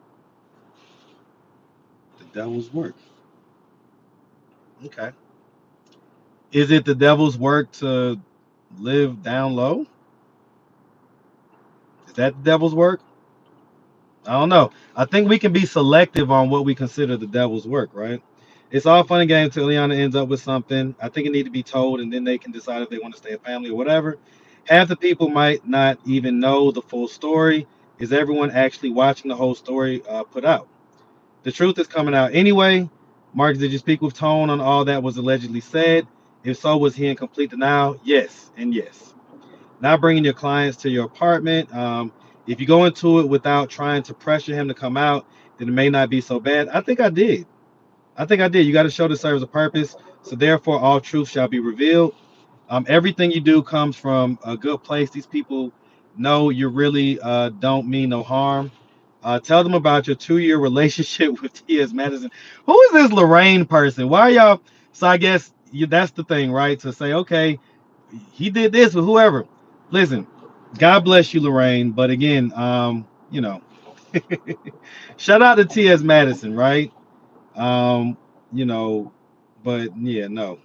The devil's work. Okay. Is it the devil's work to live down low? Is that the devil's work? I don't know. I think we can be selective on what we consider the devil's work, right? It's all fun and games until Liana ends up with something. I think it needs to be told, and then they can decide if they want to stay a family or whatever. Half the people might not even know the full story. Is everyone actually watching the whole story put out? The truth is coming out anyway. Marcus, did you speak with Tone on all that was allegedly said? If so, was he in complete denial? Yes, and yes. Not bringing your clients to your apartment. If you go into it without trying to pressure him to come out, then it may not be so bad. I think I did. I think I did. You got to show this serves a purpose. So therefore, all truth shall be revealed. Everything you do comes from a good place. These people know you really don't mean no harm. Tell them about your 2-year relationship with T.S. Madison. Who is this Lorraine person? Why are y'all? So I guess that's the thing, right? To say, okay, he did this with whoever. Listen, God bless you, Lorraine. But again, shout out to T.S. Madison, right? Um, you know, but yeah, no.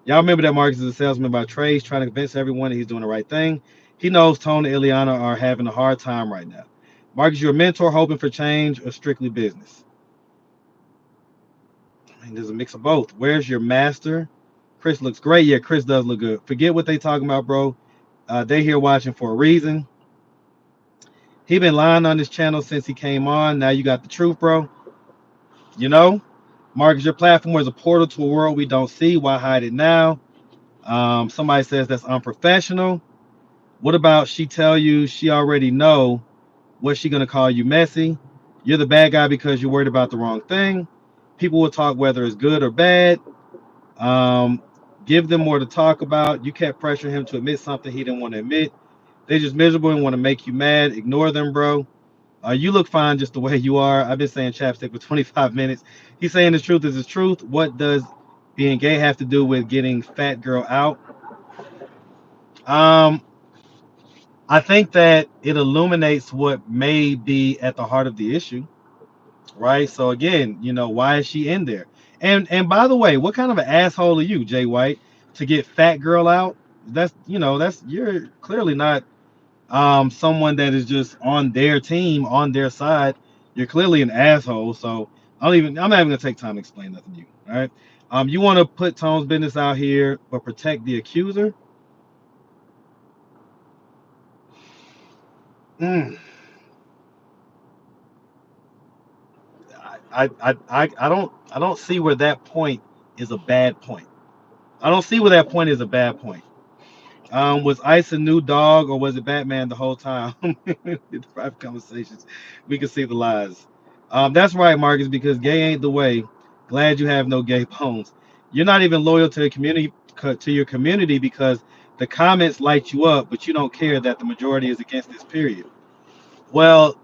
Y'all remember that Marcus is a salesman by trade. He's trying to convince everyone that he's doing the right thing. He knows Tone and Ileana are having a hard time right now. Marcus, you're a mentor hoping for change or strictly business? I mean, there's a mix of both. Where's your master? Chris looks great. Yeah, Chris does look good. Forget what they talking about, bro. They here watching for a reason. He been lying on this channel since he came on. Now you got the truth, bro. You know, Marcus, your platform is a portal to a world we don't see. Why hide it now? Somebody says that's unprofessional. What about she tell you she already know what she gonna call you messy? You're the bad guy because you're worried about the wrong thing. People will talk whether it's good or bad. Um, give them more to talk about. You kept pressuring him to admit something he didn't want to admit. They just miserable and want to make you mad. Ignore them, bro. You look fine just the way you are. I've been saying chapstick for 25 minutes. He's saying the truth is his truth. What does being gay have to do with getting fat girl out? Um, I think that it illuminates what may be at the heart of the issue, right? So again, why is she in there? And by the way, what kind of an asshole are you, Jay White, to get fat girl out? That's you're clearly not someone that is just on their team, on their side. You're clearly an asshole. So I'm not even gonna take time to explain nothing to you. All right. You want to put Tone's business out here, but protect the accuser. Mm. I don't see where that point is a bad point. I don't see where that point is a bad point. Was Ice a new dog or was it Batman the whole time? In the private conversations, we can see the lies. That's right, Marcus, because gay ain't the way. Glad you have no gay bones. You're not even loyal to your community because the comments light you up, but you don't care that the majority is against this period. Well,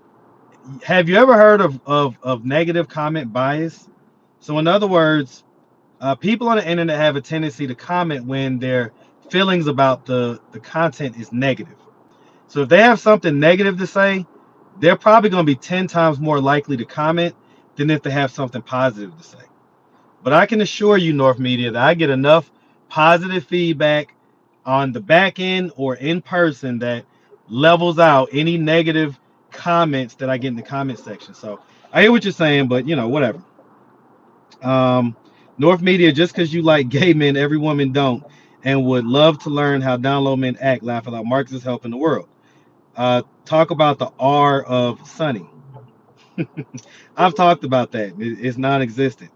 have you ever heard of negative comment bias? So in other words, people on the internet have a tendency to comment when their feelings about the content is negative. So if they have something negative to say, they're probably going to be 10 times more likely to comment than if they have something positive to say. But I can assure you, North Media, that I get enough positive feedback on the back end or in person that levels out any negative comments that I get in the comment section. So I hear what you're saying, but whatever. Um, North Media, just because you like gay men, every woman don't, and would love to learn how down low men act. Laugh out loud. Marcus is helping the world. Talk about the R of Sunny. I've talked about that. It's non-existent.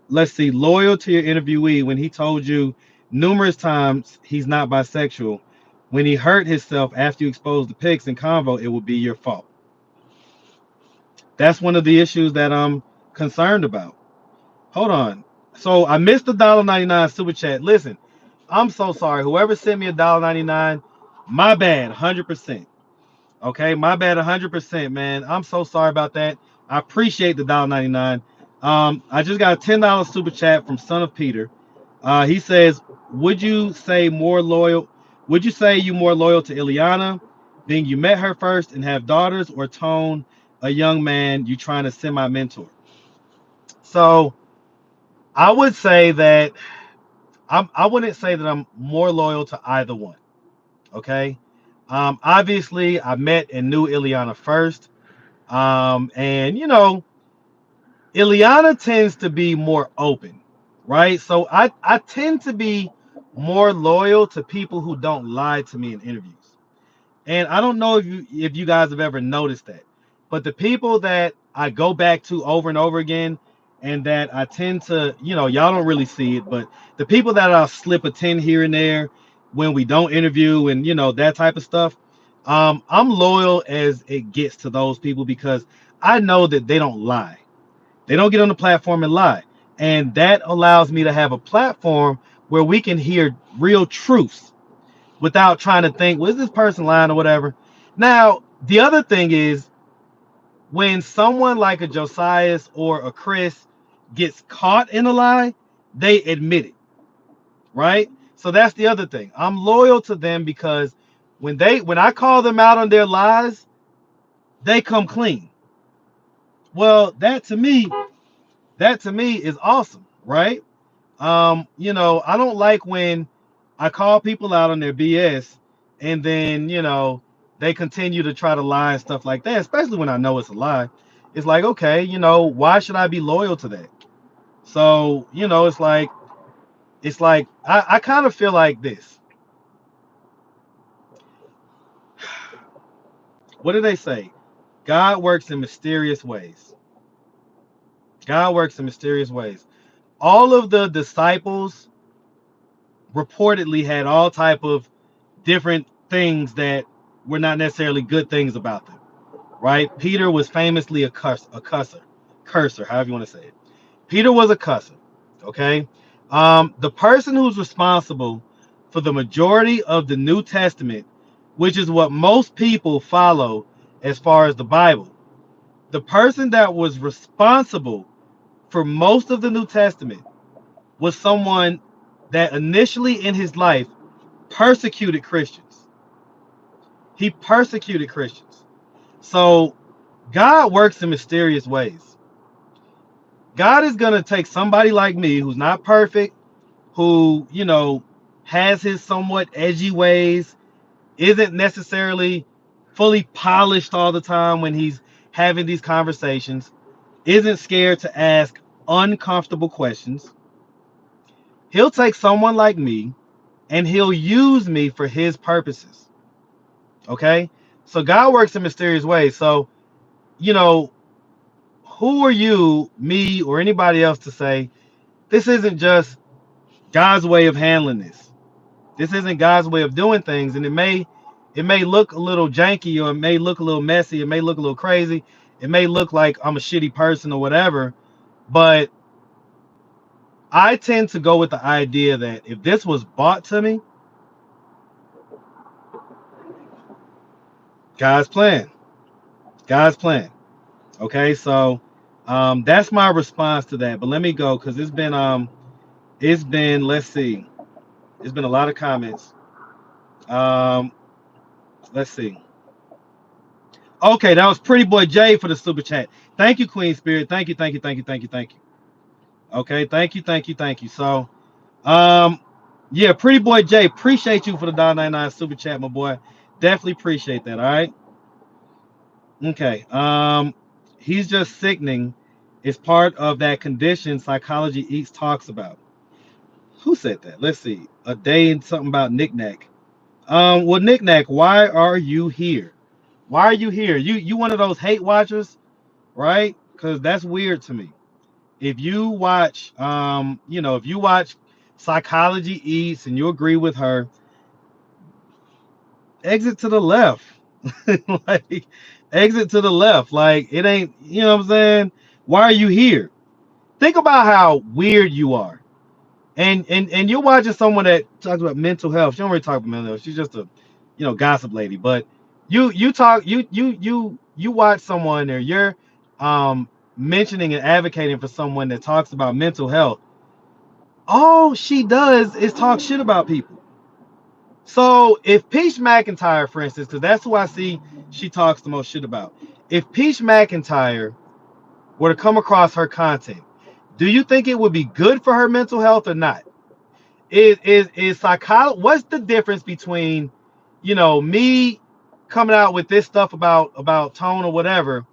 Let's see. Loyal to your interviewee when he told you numerous times he's not bisexual. When he hurt himself after you exposed the pics in convo, it would be your fault. That's one of the issues that I'm concerned about. Hold on. So I missed the $1.99 super chat. Listen, I'm so sorry. Whoever sent me $1.99, my bad, 100%. Okay, my bad, 100%, man. I'm so sorry about that. I appreciate the $1.99. I just got a $10 super chat from Son of Peter. He says, "Would you say more loyal? Would you say you more loyal to Ileana, being you met her first and have daughters, or Tone, a young man you trying to semi-mentor?" So I would say that I wouldn't say that I'm more loyal to either one. Okay. Obviously, I met and knew Ileana first. And Ileana tends to be more open, right? So I tend to be more loyal to people who don't lie to me in interviews. And I don't know if you guys have ever noticed that, but the people that I go back to over and over again, and that I tend to, y'all don't really see it, but the people that I'll slip a 10 here and there when we don't interview and that type of stuff, I'm loyal as it gets to those people because I know that they don't lie. They don't get on the platform and lie. And that allows me to have a platform where we can hear real truths without trying to think, was this person lying or whatever? Now, the other thing is when someone like a Josias or a Chris gets caught in a lie, they admit it, right? So that's the other thing. I'm loyal to them because when I call them out on their lies, they come clean. Well, that to me is awesome, right? I don't like when I call people out on their BS and then, they continue to try to lie and stuff like that, especially when I know it's a lie. It's like, okay, why should I be loyal to that? So, it's like I kind of feel like this. What do they say? God works in mysterious ways. God works in mysterious ways. All of the disciples reportedly had all type of different things that were not necessarily good things about them, right? Peter was famously a cursor, however you want to say it. Peter was a cusser, okay? The person who's responsible for the majority of the New Testament, which is what most people follow as far as the Bible, the person that was responsible for most of the New Testament was someone that initially in his life persecuted Christians. He persecuted Christians. So God works in mysterious ways. God is going to take somebody like me who's not perfect, who, has his somewhat edgy ways, isn't necessarily fully polished all the time when he's having these conversations, isn't scared to ask uncomfortable questions. He'll take someone like me and he'll use me for his purposes. Okay? So God works in mysterious ways. So, who are you, me, or anybody else to say this isn't just God's way of handling this? This isn't God's way of doing things, and it may look a little janky, or it may look a little messy, it may look a little crazy, it may look like I'm a shitty person or whatever, but I tend to go with the idea that if this was bought to me, God's plan. God's plan. Okay, so that's my response to that. But let me go because it's been let's see, it's been a lot of comments. Let's see. Okay, that was Pretty Boy Jay for the super chat. Thank you, Queen Spirit. Thank you, thank you, thank you, thank you, thank you. Okay, thank you, thank you, thank you. So, yeah, Pretty Boy Jay, appreciate you for the $1.99 super chat, my boy. Definitely appreciate that. All right. Okay. He's just sickening. It's part of that condition Psychology Eats talks about. Who said that? Let's see. A day and something about Knick-Knack. Well, Knick-Knack, why are you here? Why are you here? You one of those hate watchers, right? Because that's weird to me. If you watch, if you watch Psychology Eats and you agree with her, exit to the left. Like, exit to the left. Like, it ain't, you know what I'm saying? Why are you here? Think about how weird you are. And you're watching someone that talks about mental health. She don't really talk about mental health. She's just a, gossip lady. But you watch someone, or you're mentioning and advocating for someone that talks about mental health. All she does is talk shit about people. So if Peach McIntyre, for instance, because that's who I see she talks the most shit about. If Peach McIntyre were to come across her content, do you think it would be good for her mental health or not? Is psychology? What's the difference between, me coming out with this stuff about Tone or whatever,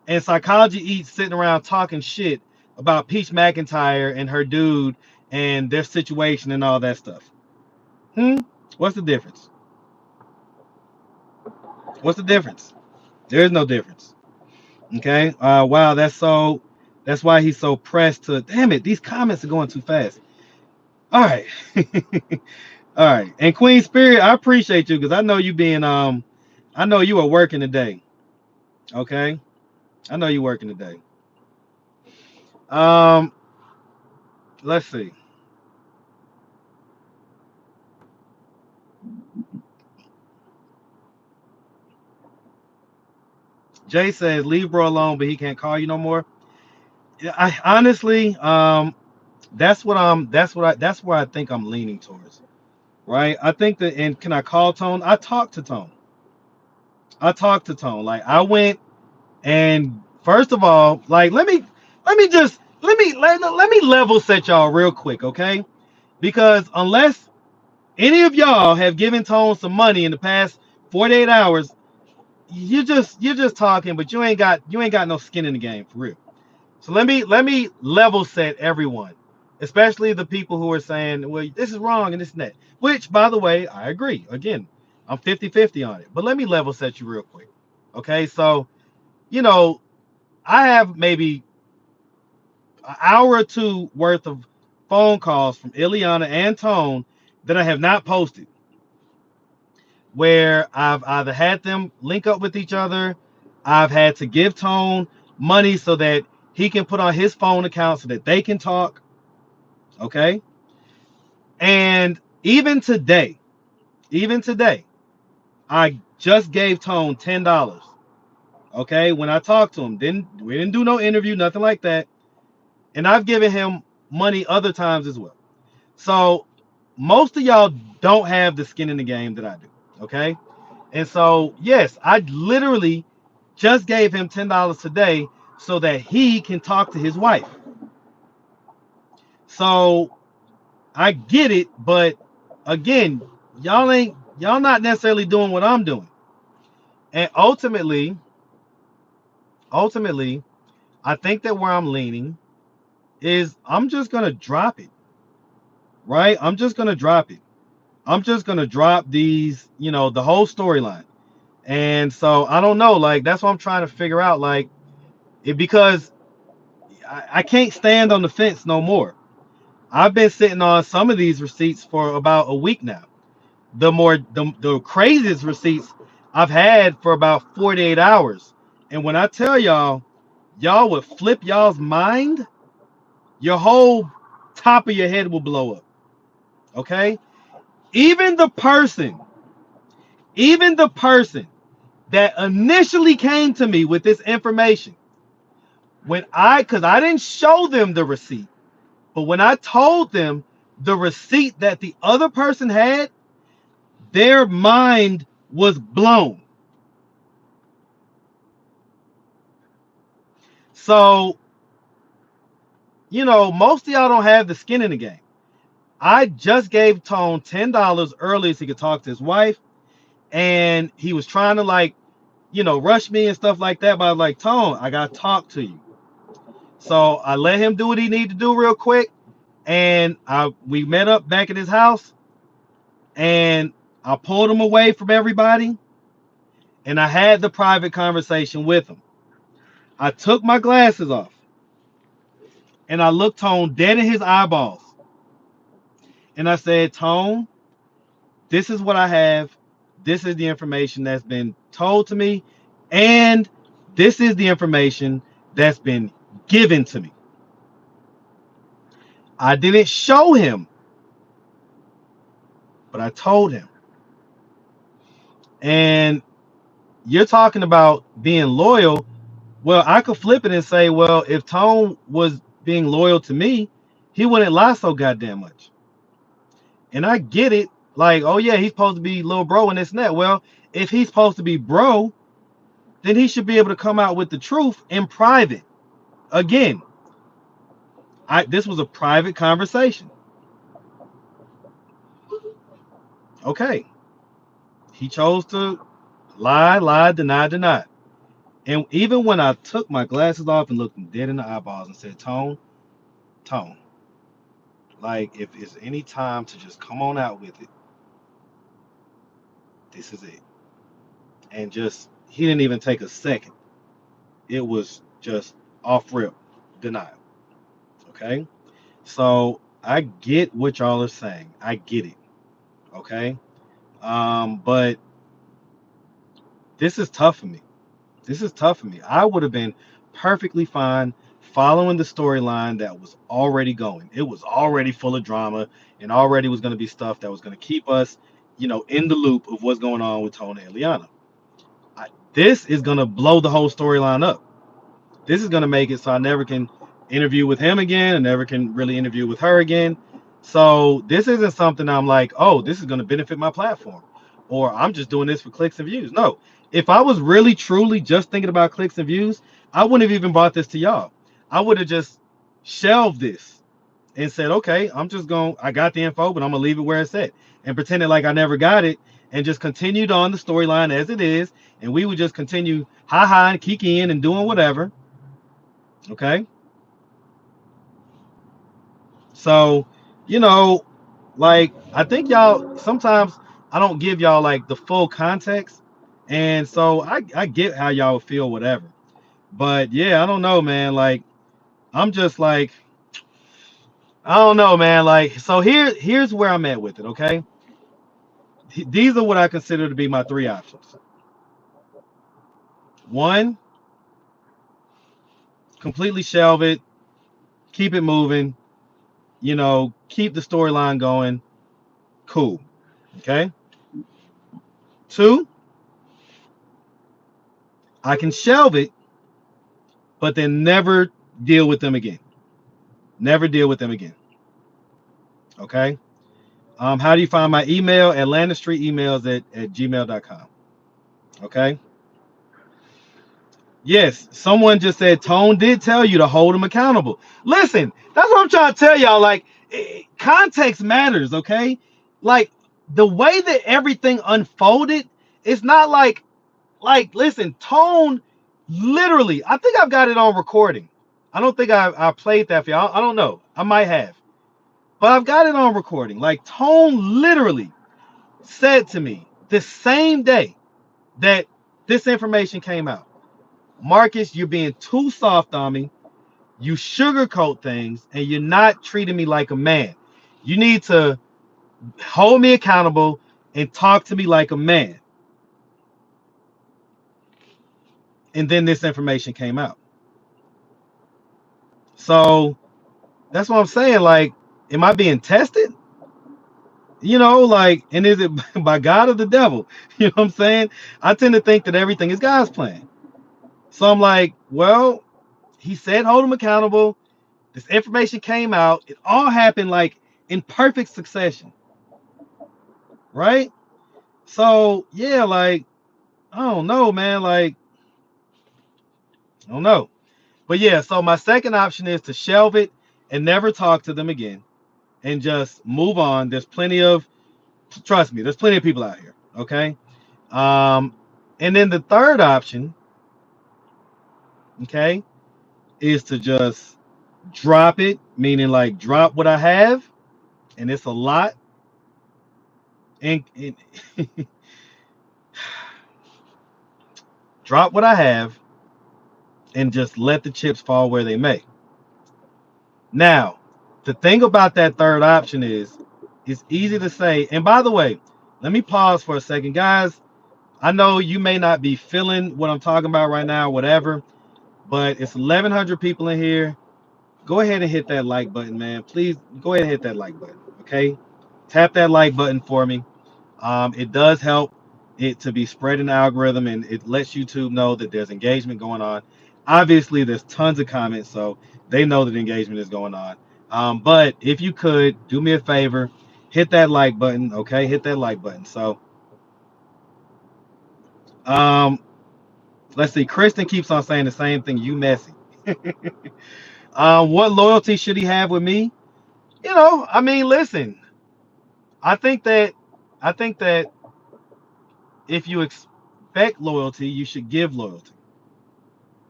and Psychology Eats sitting around talking shit about Peach McIntyre and her dude and their situation and all that stuff? What's the difference? What's the difference? There is no difference. Okay. Wow. That's why he's so pressed to. Damn it! These comments are going too fast. All right. All right. And Queen Spirit, I appreciate you because I know you being I know you are working today. Okay. I know you working today. Let's see. Jay says leave bro alone, but he can't call you no more. I honestly, that's where I think I'm leaning towards. Right. I think that, and can I call Tone? I talked to Tone. Like, I went, and first of all, like, let me level set y'all real quick, okay? Because unless any of y'all have given Tone some money in the past 48 hours, you're just talking, but you ain't got no skin in the game for real. So let me level set everyone, especially the people who are saying, well, this is wrong and this and that. Which, by the way, I agree. Again, I'm 50-50 on it. But let me level set you real quick. Okay, so I have maybe an hour or two worth of phone calls from Ileana and Tone that I have not posted, where I've either had them link up with each other, I've had to give Tone money so that he can put on his phone account so that they can talk. Okay. And even today, I just gave Tone $10. Okay. When I talked to him, we didn't do no interview, nothing like that. And I've given him money other times as well. So most of y'all don't have the skin in the game that I do. Okay. And so, yes, I literally just gave him $10 today so that he can talk to his wife. So I get it, but again, y'all not necessarily doing what I'm doing. And ultimately, I think that where I'm leaning is I'm just gonna drop it. Right? I'm just gonna drop it. I'm just gonna drop these, the whole storyline. And so I don't know, like, that's what I'm trying to figure out. Like, because I can't stand on the fence no more. I've been sitting on some of these receipts for about a week now. The craziest receipts I've had for about 48 hours. And when I tell y'all would flip y'all's mind, your whole top of your head will blow up. Okay? Even the person that initially came to me with this information, because I didn't show them the receipt, but when I told them the receipt that the other person had, their mind was blown. So, most of y'all don't have the skin in the game. I just gave Tone $10 earlier so he could talk to his wife, and he was trying to rush me and stuff like that. But I was like, Tone, I gotta talk to you. So I let him do what he needed to do real quick, and we met up back at his house, and I pulled him away from everybody, and I had the private conversation with him. I took my glasses off, and I looked Tone dead in his eyeballs, and I said, Tone, this is what I have. This is the information that's been told to me, and this is the information that's been given to me. I didn't show him, but I told him. And you're talking about being loyal. Well, I could flip it and say, well, if Tone was being loyal to me, he wouldn't lie so goddamn much. And I get it. Like, oh yeah, he's supposed to be little bro and this and that. Well, if he's supposed to be bro, then he should be able to come out with the truth in private. Again, this was a private conversation. Okay. He chose to lie, deny. And even when I took my glasses off and looked him dead in the eyeballs and said, Tone, like, if it's any time to just come on out with it, this is it. And he didn't even take a second. It was just off rip denial. Okay? So I get what y'all are saying. I get it. Okay? But this is tough for me. I would have been perfectly fine following the storyline that was already going. It was already full of drama and already was going to be stuff that was going to keep us, in the loop of what's going on with Tony and Liana. This is going to blow the whole storyline up. This is going to make it so I never can interview with him again and never can really interview with her again. So this isn't something I'm like, oh, this is going to benefit my platform, or I'm just doing this for clicks and views. No, if I was really truly just thinking about clicks and views, I wouldn't have even brought this to y'all. I would have just shelved this and said, okay, I got the info, but I'm gonna leave it where it's at and pretended like I never got it and just continued on the storyline as it is. And we would just continue ha and kikiing and doing whatever. Okay. So, I think y'all sometimes I don't give y'all like the full context. And so I get how y'all feel, whatever. But yeah, I don't know, man. Like, I'm just like, I don't know, man. Like, so here's where I'm at with it, okay? These are what I consider to be my three options. One, completely shelve it, keep it moving, keep the storyline going. Cool. Okay. Two, I can shelve it, but then never deal with them again. Never deal with them again. Okay. How do you find my email? Atlanta Street Emails at gmail.com. Okay. Yes, someone just said Tone did tell you to hold him accountable. Listen, that's what I'm trying to tell y'all. Like, context matters, okay? Like, the way that everything unfolded, it's not like, listen, Tone literally, I think I've got it on recording. I don't think I played that for y'all. I don't know. I might have. But I've got it on recording. Like, Tone literally said to me the same day that this information came out, Marcus, you're being too soft on me. You sugarcoat things and you're not treating me like a man. You need to hold me accountable and talk to me like a man. And then this information came out. So that's what I'm saying. Like, am I being tested? You know, like, and is it by God or the devil? You know what I'm saying? I tend to think that everything is God's plan. So I'm like, well, he said hold him accountable. This information came out. It all happened like in perfect succession, right? So yeah, like, I don't know, man. Like, I don't know. But yeah, so my second option is to shelve it and never talk to them again and just move on. There's plenty of, trust me, there's plenty of people out here. Okay. Um, and then the third option, okay, is to just drop it, meaning like drop what I have, and it's a lot. And drop what I have and just let the chips fall where they may. Now, the thing about that third option is it's easy to say. And by the way, let me pause for a second, guys. I know you may not be feeling what I'm talking about right now, whatever, but it's 1,100 people in here. Go ahead and hit that like button, man. Please go ahead and hit that like button, okay? Tap that like button for me. It does help it to be spread in the algorithm, and it lets YouTube know that there's engagement going on. Obviously, there's tons of comments, so they know that engagement is going on. But if you could do me a favor, hit that like button, okay? Hit that like button. So, um, let's see. Kristen keeps on saying the same thing. You messy. What loyalty should he have with me? You know, I mean, listen. I think that I think that if you expect loyalty, you should give loyalty.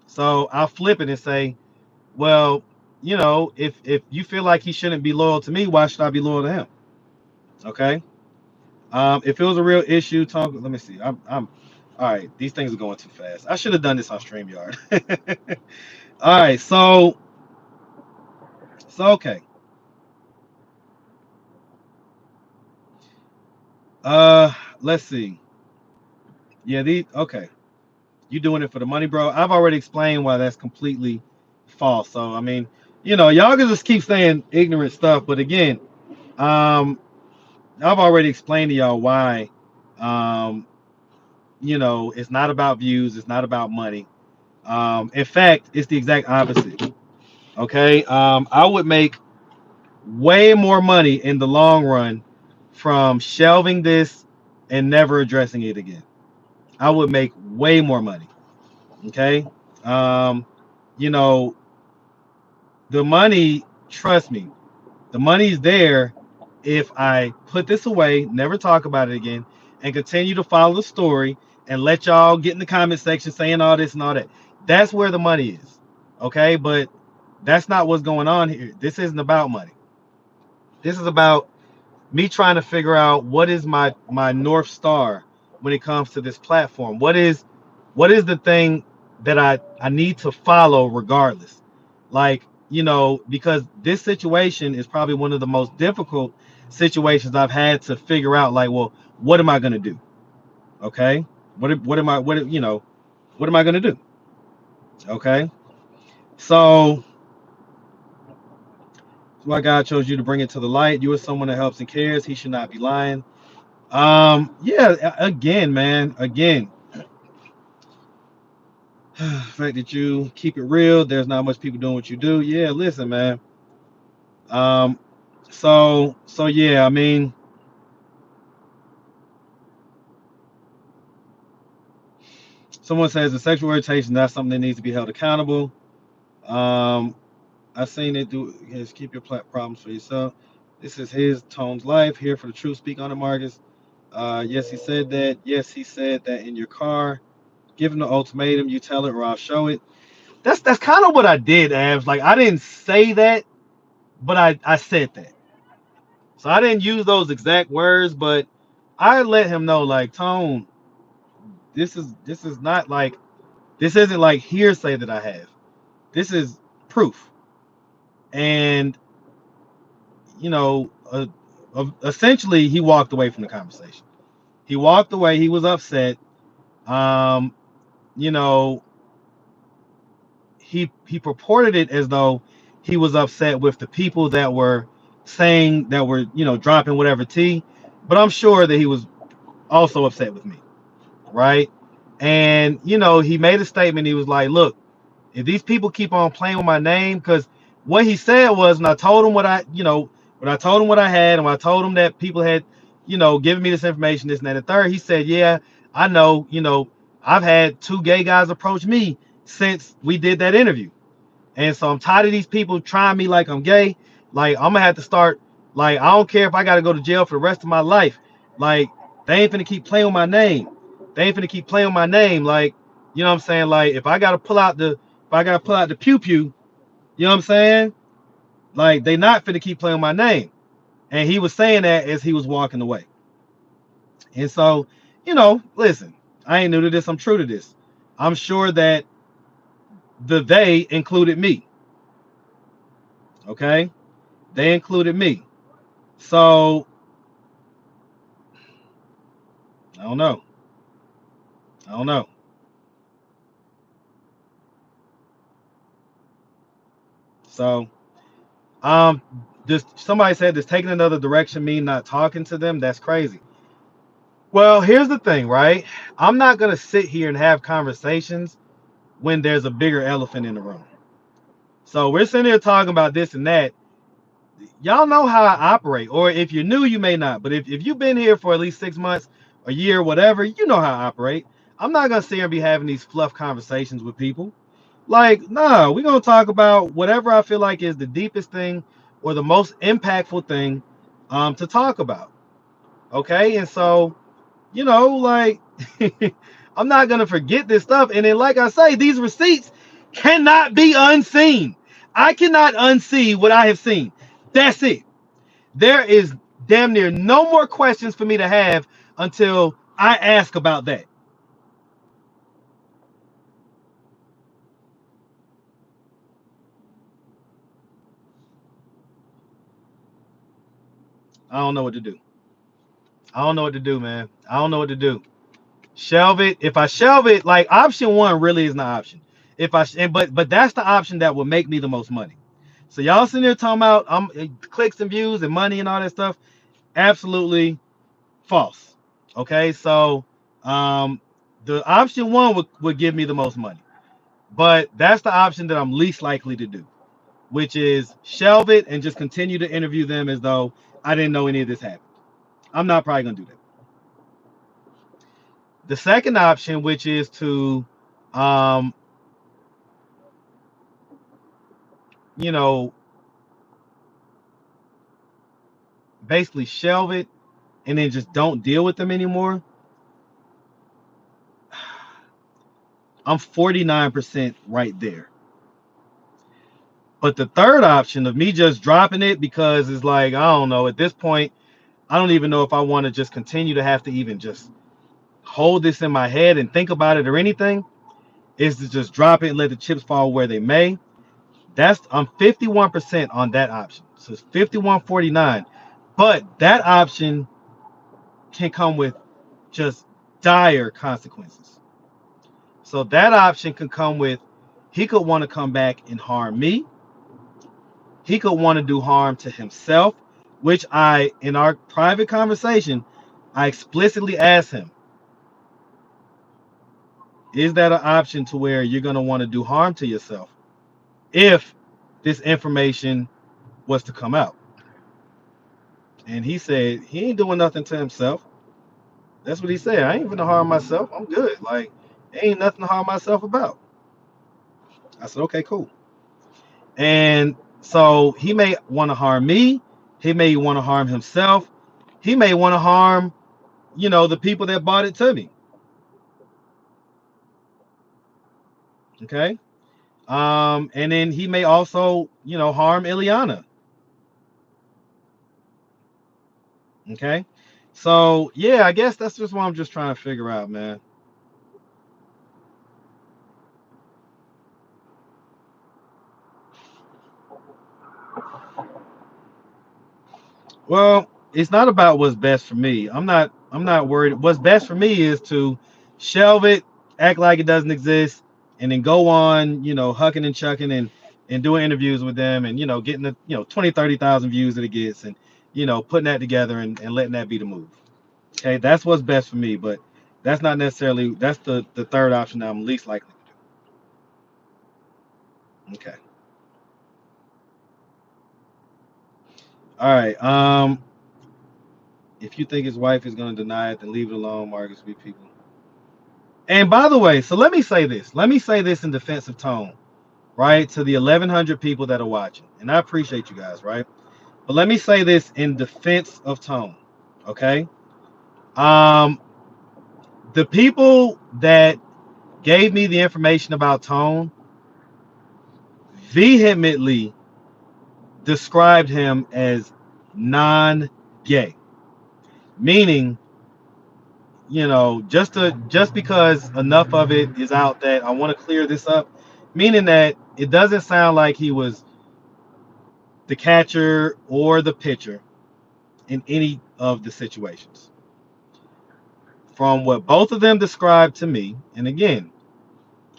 So I'll flip it and say, well, you know, if you feel like he shouldn't be loyal to me, why should I be loyal to him? Okay. If it was a real issue, talk. Let me see. I'm all right. These things are going too fast. I should have done this on StreamYard. All right. So okay. Let's see. Yeah. Okay. You doing it for the money, bro? I've already explained why that's completely false. So I mean, you know, y'all can just keep saying ignorant stuff, but again, um, I've already explained to y'all why. Um, you know, it's not about views, it's not about money. In fact, it's the exact opposite. Okay. I would make way more money in the long run from shelving this and never addressing it again. I would make way more money. Okay. Um, you know, the money, trust me, the money's there if I put this away, never talk about it again, and continue to follow the story and let y'all get in the comment section saying all this and all that. That's where the money is. Okay, but that's not what's going on here. This isn't about money. This is about me trying to figure out what is my North Star when it comes to this platform. What is the thing that I need to follow regardless? Like, you know, because this situation is probably one of the most difficult situations I've had to figure out, like, well, what am I gonna do? Okay. What am I gonna do? Okay. So that's why God chose you to bring it to the light. You are someone that helps and cares. He should not be lying. Yeah, again, man, again, the fact that you keep it real, there's not much people doing what you do. Yeah, listen, man. Um, so yeah, I mean, someone says the sexual orientation, that's something that needs to be held accountable. Um, I've seen it do is keep your problems for yourself. This is his Tone's life here for the truth. Speak on it, Marcus. Yes, he said that. Yes, he said that in your car. Give him the ultimatum. You tell it or I'll show it. That's kind of what I did, Abs. Like I didn't say that, but I said that. So I didn't use those exact words, but I let him know, like, Tone, this is not like this isn't like hearsay that I have. This is proof. And you know, essentially, he walked away from the conversation. He walked away. He was upset. Um, you know, he purported it as though he was upset with the people that were saying that were dropping whatever tea, but I'm sure that he was also upset with me, right? And he made a statement. He was like, "Look, if these people keep on playing with my name, because what he said was, and I told him when I told him what I had, and when I told him that people had, given me this information, this and that, and the third, he said, yeah, I know, I've had 2 gay guys approach me since we did that interview. And so I'm tired of these people trying me like I'm gay. Like, I'm gonna have to start, like, I don't care if I gotta go to jail for the rest of my life. Like, they ain't finna keep playing with my name. They ain't finna keep playing with my name. Like, you know what I'm saying? Like, if I gotta pull out the pew pew, you know what I'm saying? Like, they not finna keep playing with my name. And he was saying that as he was walking away. And so, listen, I ain't new to this. I'm true to this. I'm sure that they included me. Okay? They included me. So I don't know. I don't know. So um this somebody said this taking another direction mean not talking to them. That's crazy. Well, here's the thing, right? I'm not gonna sit here and have conversations when there's a bigger elephant in the room. So we're sitting here talking about this and that. Y'all know how I operate, or if you're new, you may not. But if you've been here for at least 6 months, a year, whatever, you know how I operate. I'm not gonna sit here and be having these fluff conversations with people. Like, no, we're gonna talk about whatever I feel like is the deepest thing or the most impactful thing to talk about. Okay, and so like I'm not gonna forget this stuff. And then, like I say, these receipts cannot be unseen. I cannot unsee what I have seen. That's it. There is damn near no more questions for me to have until I ask about that. I don't know what to do. I don't know what to do, man. I don't know what to do. Shelve it. If I shelve it, like option one really is an option. If I but that's the option that will make me the most money. So y'all sitting there talking about clicks and views and money and all that stuff. Absolutely false. Okay, so the option one would give me the most money, but that's the option that I'm least likely to do, which is shelve it and just continue to interview them as though I didn't know any of this happened. I'm not probably gonna do that. The second option, which is to um, you know, basically shelve it and then just don't deal with them anymore. I'm 49% right there. But the third option of me just dropping it because it's like, I don't know, at this point, I don't even know if I want to just continue to have to even just hold this in my head and think about it or anything, is to just drop it and let the chips fall where they may. I'm 51% on that option. So it's 51-49. But that option can come with just dire consequences. So that option can come with he could want to come back and harm me. He could want to do harm to himself, which in our private conversation, I explicitly asked him, is that an option to where you're going to want to do harm to yourself if this information was to come out? And he said he ain't doing nothing to himself. That's what he said. I ain't gonna harm myself. I'm good. Like, ain't nothing to harm myself about. I said, okay, cool. And so he may want to harm me. He may want to harm himself. He may want to harm, the people that bought it to me. Okay. And then he may also, harm Ileana. Okay. So yeah, I guess that's just what I'm just trying to figure out, man. Well, it's not about what's best for me. I'm not worried. What's best for me is to shelve it, act like it doesn't exist, and then go on, hucking and chucking and doing interviews with them and getting the 20, 30,000 views that it gets and putting that together and letting that be the move. Okay, that's what's best for me, but that's not necessarily that's the third option that I'm least likely to do. Okay. All right. If you think his wife is gonna deny it, then leave it alone, Marcus. We people. And by the way, so let me say this. Let me say this in defense of Tone, right? To the 1,100 people that are watching, and I appreciate you guys, right? But let me say this in defense of Tone, okay? Um, the people that gave me the information about Tone vehemently described him as non-gay, meaning, just because enough of it is out that I want to clear this up, meaning that it doesn't sound like he was the catcher or the pitcher in any of the situations. From what both of them described to me, and again,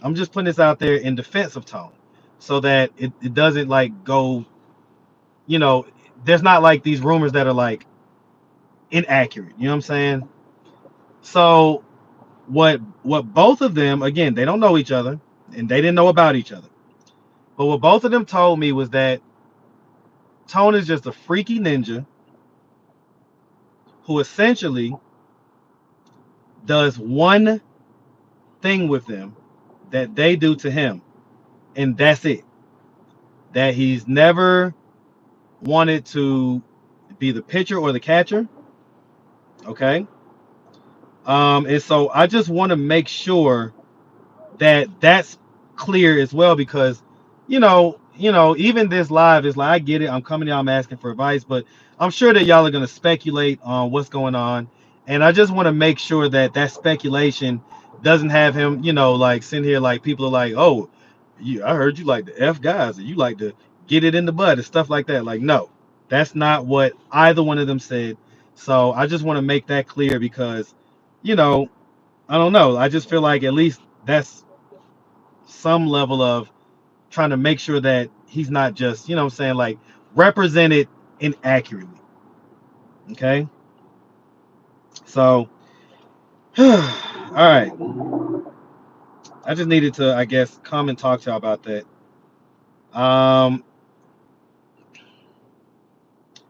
I'm just putting this out there in defense of Tone, so that it doesn't like go, you know, there's not like these rumors that are like inaccurate. You know what I'm saying? So what both of them, again, they don't know each other and they didn't know about each other. But what both of them told me was that Tone is just a freaky ninja who essentially does one thing with them that they do to him, and that's it. That he's never wanted to be the pitcher or the catcher. Okay. And so I just want to make sure that that's clear as well, because even this live is like, I get it, I'm coming to y'all, I'm asking for advice, but I'm sure that y'all are going to speculate on what's going on, and I just want to make sure that that speculation doesn't have him like sitting here like people are like, oh, I heard you like the F guys and you like to get it in the bud and stuff like that. Like, no, that's not what either one of them said. So I just want to make that clear, because you know I don't know, I just feel like at least that's some level of trying to make sure that he's not just, what I'm saying, like represented inaccurately. Okay. So, all right. I just needed to, I guess, come and talk to y'all about that.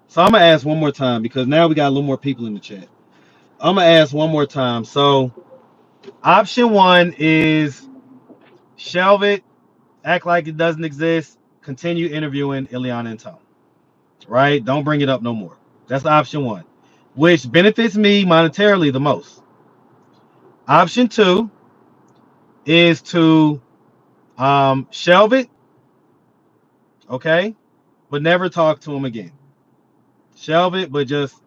So I'm gonna ask one more time, because now we got a little more people in the chat. I'm gonna ask one more time. So, option one is shelve it, act like it doesn't exist, continue interviewing Ileana and Tom. Right? Don't bring it up no more. That's option one, which benefits me monetarily the most. Option two is to shelve it, okay, but never talk to him again. Shelve it, but just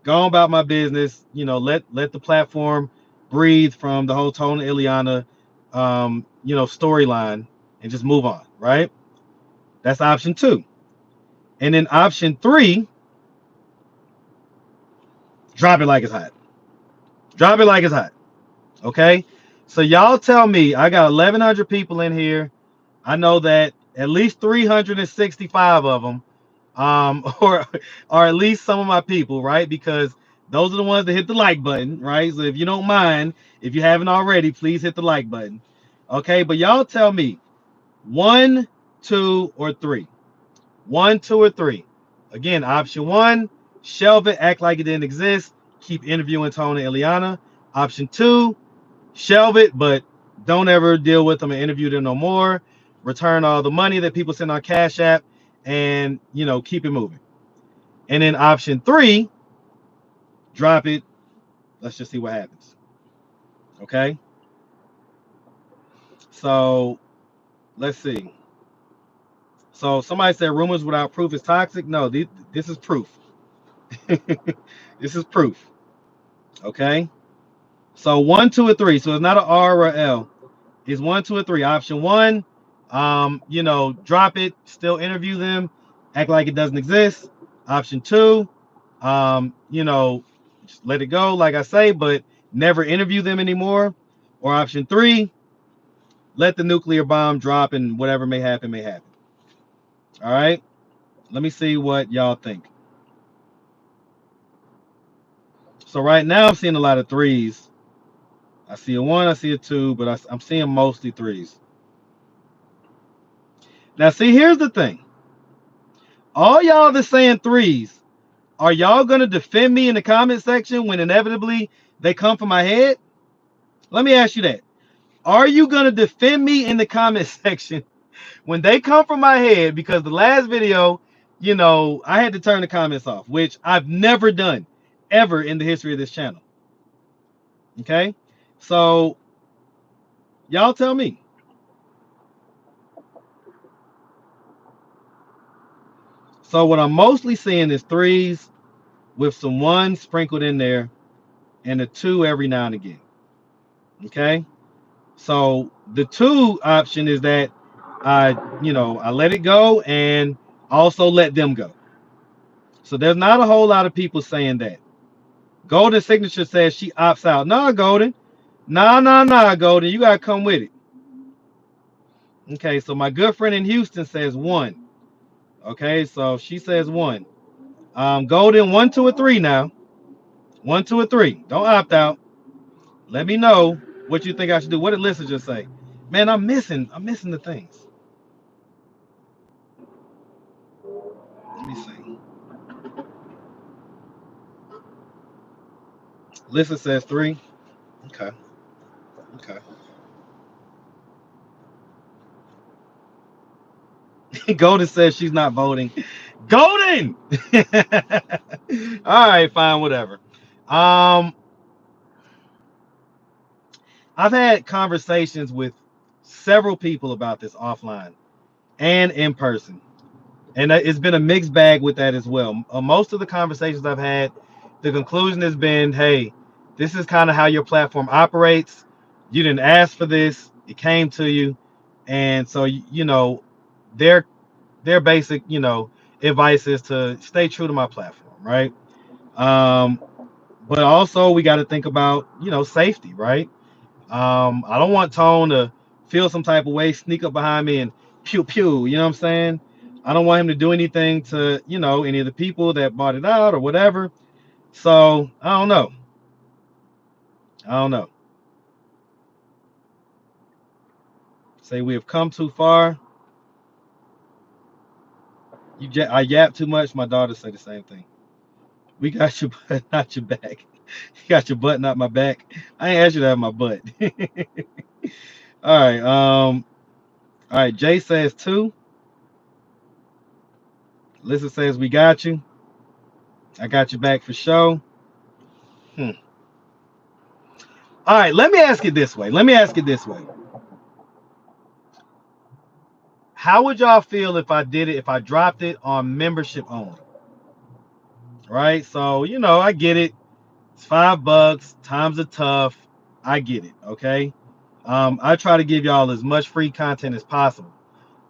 go on about my business. Let the platform breathe from the whole Tone and Ileana, storyline, and just move on. Right? That's option two. And then option three, drop it like it's hot. Drop it like it's hot. Okay? So y'all tell me, I got 1,100 people in here. I know that at least 365 of them or at least some of my people, right? Because those are the ones that hit the like button, right? So if you don't mind, if you haven't already, please hit the like button. Okay, but y'all tell me 1, 2, or 3. 1, 2, or 3. Again, option one, shelve it, act like it didn't exist, keep interviewing Tony and Ileana. Option two, shelve it, but don't ever deal with them and interview them no more. Return all the money that people send on Cash App, and keep it moving. And then option three, drop it. Let's just see what happens. Okay. So let's see. So somebody said rumors without proof is toxic. No, this is proof. This is proof. Okay. So 1, 2, or 3. So it's not an R or L. It's 1, 2, or 3. Option one, drop it, still interview them, act like it doesn't exist. Option two, You know, just let it go, like I say, but never interview them anymore. Or option 3, let the nuclear bomb drop and whatever may happen, may happen. All right. Let me see what y'all think. So right now I'm seeing a lot of 3s. I see a 1, I see a 2, but I'm seeing mostly 3s. Now, see, here's the thing. All y'all that's saying 3s, are y'all going to defend me in the comment section when inevitably they come for my head? Let me ask you that. Are you going to defend me in the comment section when they come for my head? Because the last video, you know, I had to turn the comments off, which I've never done ever in the history of this channel. Okay? So, y'all tell me. So, what I'm mostly seeing is 3s with some 1s sprinkled in there and a 2 every now and again. Okay? So, the 2 option is that I let it go and also let them go. So there's not a whole lot of people saying that. Golden Signature says she opts out. Nah, Golden. Nah, Golden. You gotta come with it. Okay, so my good friend in Houston says 1. Okay, so she says 1. Golden, 1, 2, or 3 now. 1, 2, or 3. Don't opt out. Let me know what you think I should do. What did Lissa just say? Man, I'm missing the things. Let me see. Lissa says 3. Okay. Golden says she's not voting. Golden! All right, fine, whatever. I've had conversations with several people about this offline and in person, and it's been a mixed bag with that as well. Most of the conversations I've had, the conclusion has been, hey, this is kind of how your platform operates. You didn't ask for this, it came to you, and so their basic advice is to stay true to my platform, right? But also we got to think about safety, right? I don't want Tone to feel some type of way, sneak up behind me and pew pew. You know what I'm saying? I don't want him to do anything to any of the people that bought it out or whatever. So I don't know. Say we have come too far. I yap too much. My daughter say the same thing. We got your butt, not your back. You got your butt, not my back. I ain't asked you to have my butt. All right. All right. Jay says 2. Lisa says we got you. I got your back for sure. All right. Let me ask it this way. How would y'all feel if I dropped it on membership only? Right. So I get it. It's $5. Times are tough. I get it. Okay. I try to give y'all as much free content as possible.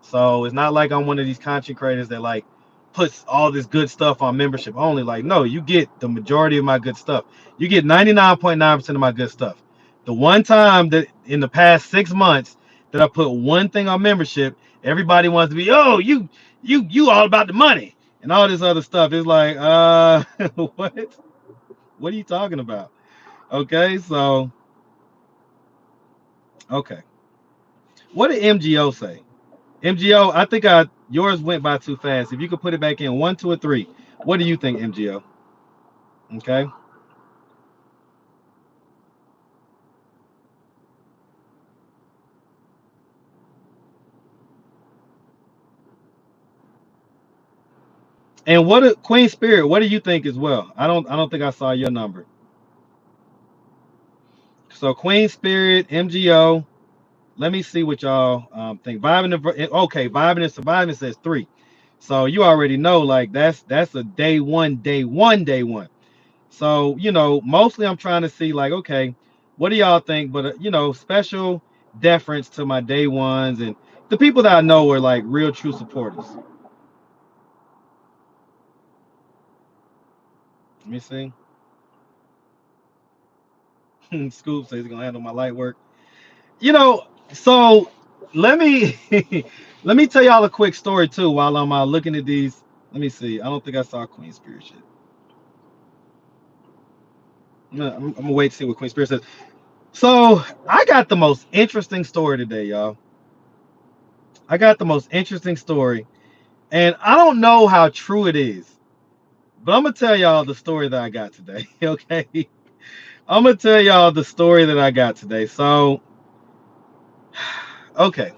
So it's not like I'm one of these content creators that like puts all this good stuff on membership only. Like, no, you get the majority of my good stuff. You get 99.9% of my good stuff. The one time that in the past 6 months that I put one thing on membership, everybody wants to be, oh, you all about the money and all this other stuff. It's like, what are you talking about? Okay, so okay. What did MGO say? MGO, I think yours went by too fast. If you could put it back in 1, 2, or 3, what do you think, MGO? Okay. And Queen Spirit, what do you think as well? I don't think I saw your number. So Queen Spirit, MGO. Let me see what y'all think. Vibing and Surviving says 3. So you already know, like that's a day one. So mostly I'm trying to see like, okay, what do y'all think? But special deference to my day ones and the people that I know are like real true supporters. Let me see. Scoop says he's gonna handle my light work. You know, so let me let me tell y'all a quick story too while I'm looking at these. Let me see. I don't think I saw Queen Spirit shit. I'm gonna wait to see what Queen Spirit says. So I got the most interesting story today, y'all. I got the most interesting story, and I don't know how true it is, but I'm gonna tell y'all the story that I got today. Okay, I'm gonna tell y'all the story that I got today. So, okay.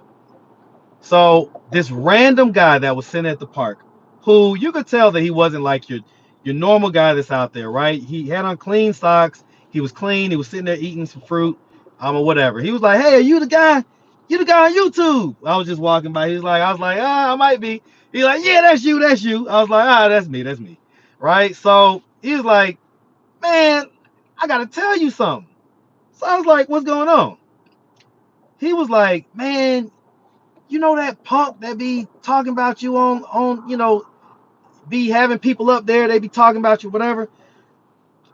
So this random guy that was sitting at the park, who you could tell that he wasn't like your normal guy that's out there, right? He had on clean socks. He was clean. He was sitting there eating some fruit, or whatever. He was like, "Hey, are you the guy? You the guy on YouTube?" I was just walking by. He was like, I was like, "Ah, I might be." He's like, "Yeah, that's you, that's you." I was like, "Ah, that's me, right?" So he was like, "Man, I gotta tell you something." So I was like, "What's going on?" He was like, "Man, you know that punk that be talking about you on be having people up there, they be talking about you, whatever."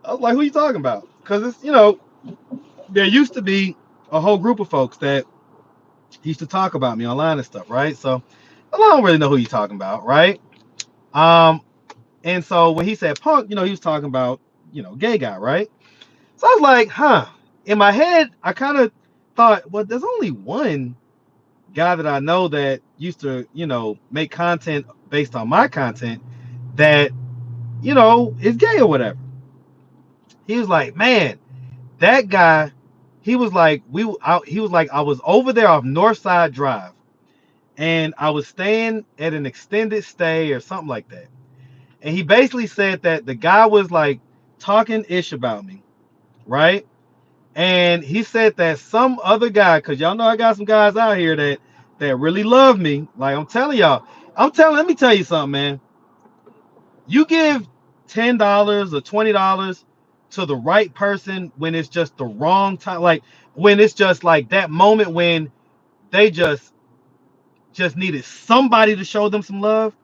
I was like, "Who you talking about?" Because it's there used to be a whole group of folks that used to talk about me online and stuff, right? So I don't really know who you talking about, right? um and so when he said punk, he was talking about gay guy, right? So I was like, huh. In my head I kind of thought, well, there's only one guy that I know that used to, make content based on my content that, is gay or whatever. He was like, man, that guy, he was like, he was like, I was over there off Northside Drive and I was staying at an extended stay or something like that. And he basically said that the guy was like talking ish about me, right? And he said that some other guy, because y'all know I got some guys out here that really love me. Like I'm telling y'all, let me tell you something, man. You give $10 or $20 to the right person when it's just the wrong time, like when it's just like that moment when they just needed somebody to show them some love,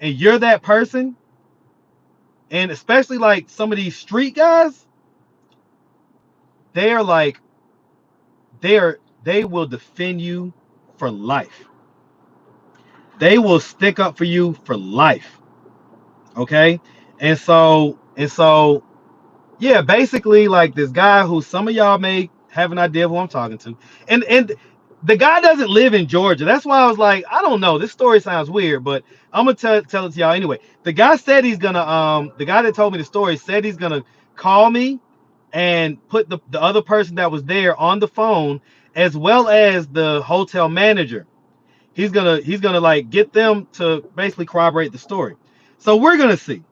and you're that person. And especially like some of these street guys, they are like they will defend you for life. They will stick up for you for life. Okay. And so yeah, basically like this guy who some of y'all may have an idea of who I'm talking to. And the guy doesn't live in Georgia. That's why I was like, I don't know. This story sounds weird, but I'm gonna tell it to y'all anyway. The guy said he's gonna the guy that told me the story said he's gonna call me and put the other person that was there on the phone, as well as the hotel manager. He's gonna like get them to basically corroborate the story. So we're gonna see.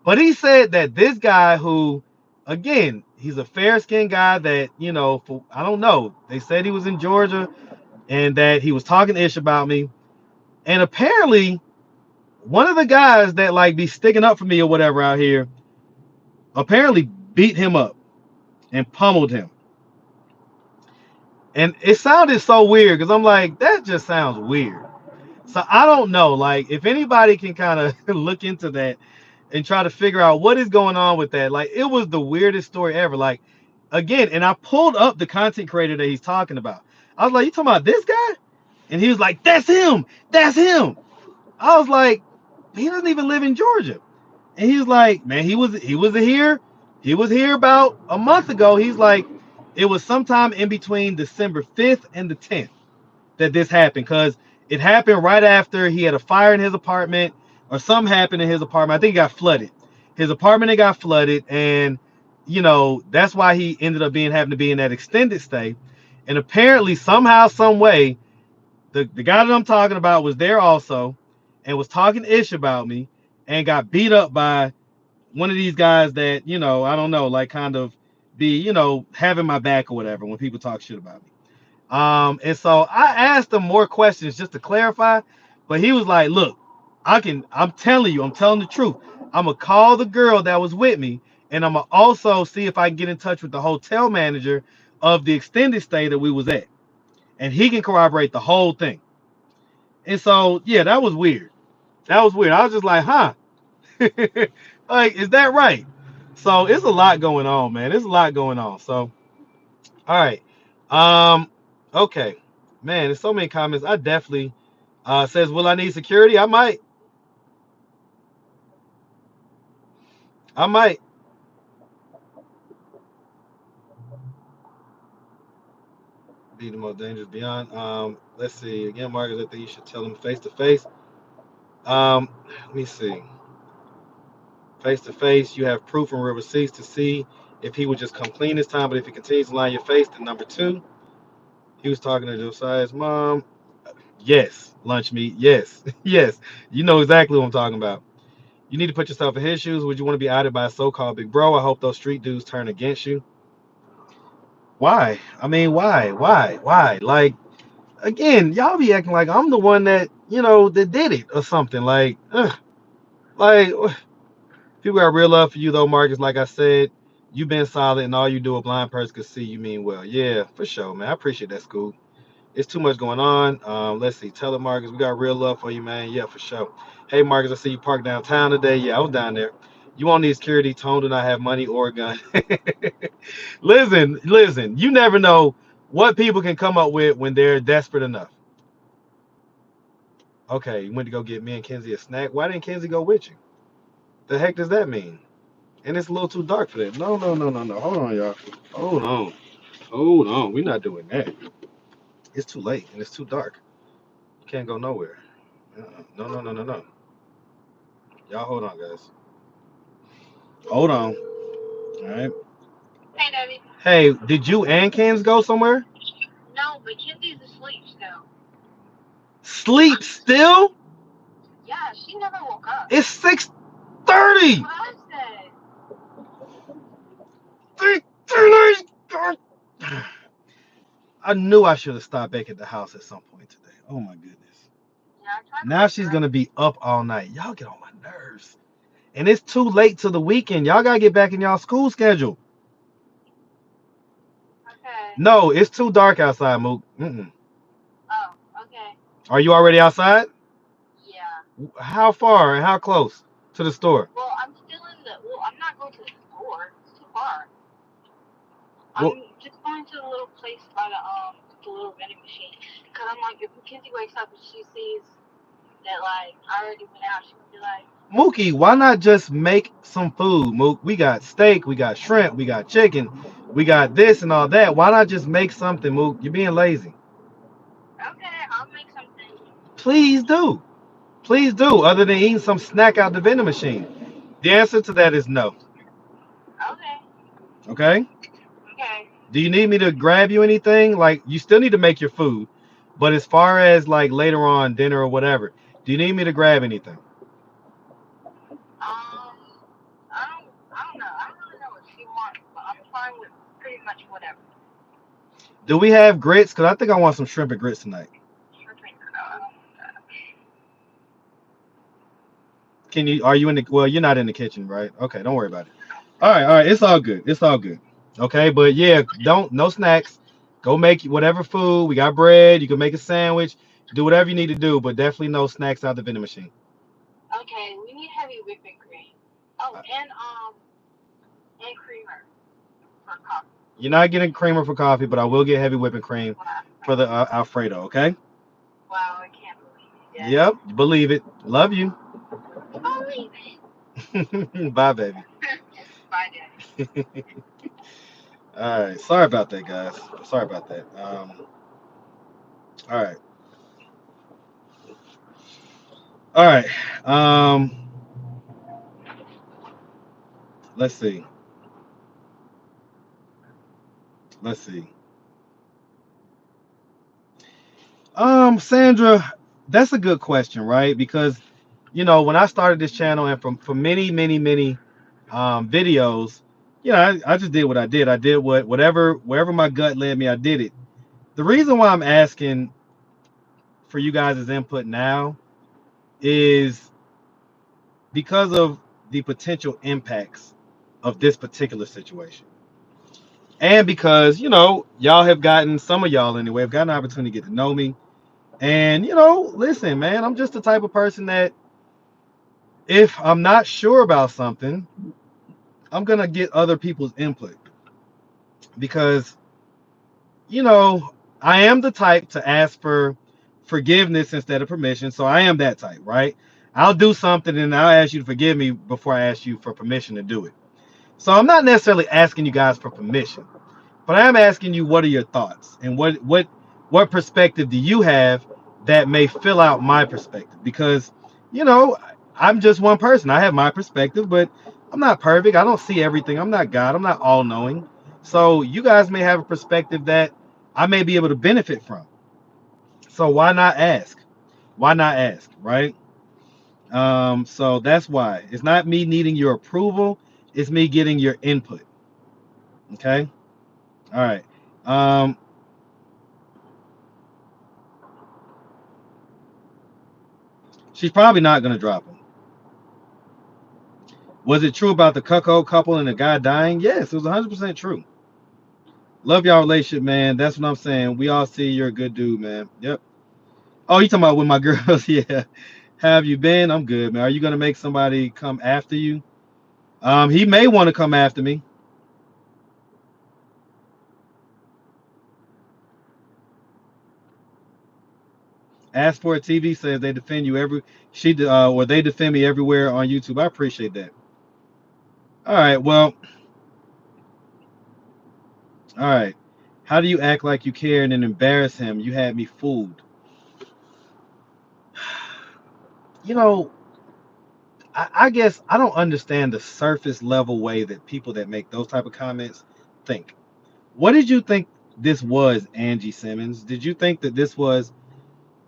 But he said that this guy who, again, he's a fair-skinned guy that, I don't know. They said he was in Georgia and that he was talking ish about me. And apparently, one of the guys that like be sticking up for me or whatever out here apparently beat him up and pummeled him. And it sounded so weird because I'm like, that just sounds weird. So I don't know. Like, if anybody can kind of look into that and try to figure out what is going on with that. Like, it was the weirdest story ever. Like, again, and I pulled up the content creator that he's talking about. I was like, you talking about this guy? And he was like, that's him. That's him. I was like, he doesn't even live in Georgia. And he was like, man, he was here. He was here about a month ago. He's like, it was sometime in between December 5th and the 10th that this happened, because it happened right after he had a fire in his apartment, or something happened in his apartment. I think he got flooded. His apartment got flooded, and that's why he ended up having to be in that extended stay. And apparently, somehow, some way, the guy that I'm talking about was there also, and was talking ish about me, and got beat up by one of these guys that I don't know, like kind of be having my back or whatever when people talk shit about me. And so I asked him more questions just to clarify, but he was like, look, I'm telling the truth. I'm gonna call the girl that was with me, and I'm gonna also see if I can get in touch with the hotel manager of the extended stay that we was at, and he can corroborate the whole thing. And so, yeah, that was weird. I was just like, huh? Like, is that right? So it's a lot going on, man. There's a lot going on. So all right. Okay. Man, there's so many comments. I definitely says, will I need security? I might. I might. Be the most dangerous beyond. Let's see. Again, Marcus, I think you should tell him face to face. Let me see. Face to face, you have proof and real receipts to see if he would just come clean this time. But if he continues to lie in your face, then number two, he was talking to Josiah's mom. Yes, lunch meat. Yes, yes. You know exactly what I'm talking about. You need to put yourself in his shoes. Would you want to be outed by a so-called big bro? I hope those street dudes turn against you. Why? I mean, why? Why? Like, again, y'all be acting like I'm the one that, that did it or something. Like, like, people got real love for you though, Marcus. Like I said, you've been solid, and all you do a blind person can see you mean well. Yeah, for sure, man. I appreciate that, Scoop. It's too much going on. Let's see. Tell it, Marcus. We got real love for you, man. Yeah, for sure. Hey, Marcus, I see you parked downtown today. Yeah, I was down there. You won't need security. Tone do not have money or a gun. Listen. You never know what people can come up with when they're desperate enough. Okay, you went to go get me and Kenzie a snack. Why didn't Kenzie go with you? The heck does that mean? And it's a little too dark for that. No. Hold on, y'all. Hold on. We're not doing that. It's too late and it's too dark. You can't go nowhere. No. Y'all hold on, guys. Hold on. All right. Hey, Debbie. Hey, did you and Kens go somewhere? No, but Kenzie's asleep still. Sleep still? Yeah, she never woke up. It's 6:30. That's what I said. I knew I should have stopped back at the house at some point today. Oh my goodness. Yeah, I'm trying to Now wake she's her gonna up. be up all night. Y'all get on my nerves. And it's too late to the weekend. Y'all gotta get back in y'all school schedule. Okay. No, it's too dark outside, Mook. Oh, okay. Are you already outside? Yeah. How far and how close to the store? Well, I'm still in the. Well, I'm not going to the store. It's too far. Well, I'm just going to the little place by the little vending machine. Cause I'm like, if Kenzie wakes up and she sees that like I already went out, she's gonna be like, Mookie, why not just make some food, Mook? We got steak, we got shrimp, we got chicken, we got this and all that. Why not just make something, Mook? You're being lazy. okay, I'll make something. Please do. Please do, other than eating some snack out the vending machine. The answer to that is no. Okay. Okay? Okay. Do you need me to grab you anything? Like, you still need to make your food. But as far as like later on, dinner or whatever, do you need me to grab anything? I don't know. I don't really know what she wants, but I'm fine with pretty much whatever. Do we have grits? Because I think I want some shrimp and grits tonight. Are you in the, well, you're not in the kitchen, right? Okay, don't worry about it. All right. It's all good. Okay, but yeah, no snacks. Go make whatever food. We got bread. You can make a sandwich. Do whatever you need to do, but definitely no snacks out the vending machine. Okay, we need heavy whipping cream. Oh, and creamer for coffee. You're not getting creamer for coffee, but I will get heavy whipping cream for the Alfredo, okay? Wow, I can't believe it. Yep, believe it. Love you. Believe it. Bye, baby. Bye, Daddy. All right. Sorry about that, guys. Sorry about that. All right. All right. Let's see. Sandra, that's a good question, right? Because when I started this channel and for many, many, many videos, I just did what I did. I did wherever my gut led me, I did it. The reason why I'm asking for you guys' input now is because of the potential impacts of this particular situation. And because, y'all have gotten, some of y'all anyway, have gotten an opportunity to get to know me. And, listen, man, I'm just the type of person that if I'm not sure about something, I'm gonna get other people's input because, you know, I am the type to ask for forgiveness instead of permission. So I am that type, right? I'll do something and I'll ask you to forgive me before I ask you for permission to do it. So I'm not necessarily asking you guys for permission, but I am asking you what are your thoughts and what perspective do you have that may fill out my perspective? Because, you know, I'm just one person. I have my perspective, but I'm not perfect. I don't see everything. I'm not God. I'm not all knowing. So you guys may have a perspective that I may be able to benefit from. So why not ask? Why not ask, right? So that's why. It's not me needing your approval, it's me getting your input. Okay? All right. Um, she's probably not gonna drop him. Was it true about the cuckold couple and the guy dying? Yes, it was 100% true. Love y'all relationship, man. That's what I'm saying. We all see you're a good dude, man. Yep. Oh, you talking about with my girls? Yeah. Have you been? I'm good, man. Are you gonna make somebody come after you? He may want to come after me. Ask for a TV says they defend you or they defend me everywhere on YouTube. I appreciate that. All right, well, all right. How do you act like you care and then embarrass him? You had me fooled. You know, I guess I don't understand the surface level way that people that make those type of comments think. What did you think this was, Angie Simmons? Did you think that this was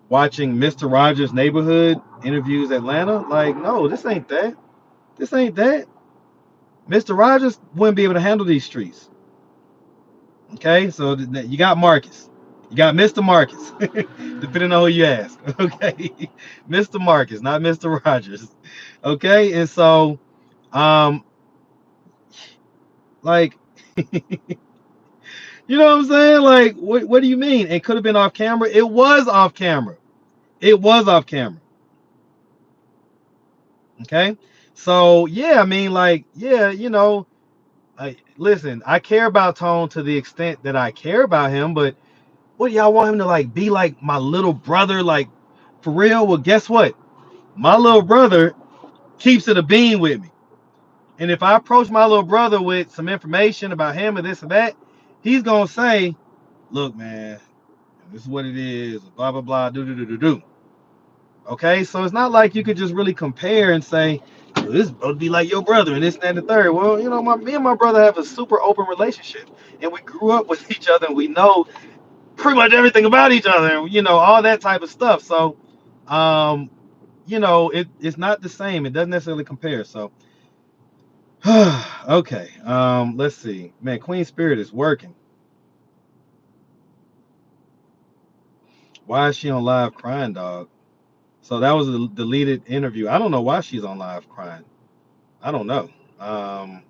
watching Mr. Rogers' Neighborhood Interviews Atlanta? Like, no, this ain't that. This ain't that. Mr. Rogers wouldn't be able to handle these streets. Okay, so you got Marcus. You got Mr. Marcus, depending on who you ask. Okay, Mr. Marcus, not Mr. Rogers. Okay, and so, um, like, you know what I'm saying? Like, what do you mean? It could have been off camera. It was off camera. It was off camera. Okay, so yeah, I mean, like, yeah, you know, listen, I care about Tone to the extent that I care about him, but what do y'all want him to like be like my little brother, like for real? Well, guess what? My little brother keeps it a bean with me. And if I approach my little brother with some information about him and this and that, he's gonna say, look, man, this is what it is, blah blah blah, do. Okay, so it's not like you could just really compare and say, well, this is supposed to be like your brother and this and that and the third. Well, you know, me and my brother have a super open relationship, and we grew up with each other, and we know pretty much everything about each other, and you know, all that type of stuff. So, um, you know, it's not the same. It doesn't necessarily compare. So, okay, let's see. Man, Queen Spirit is working. Why is she on live crying, dog? So that was a deleted interview. I don't know why she's on live crying. I don't know. Um,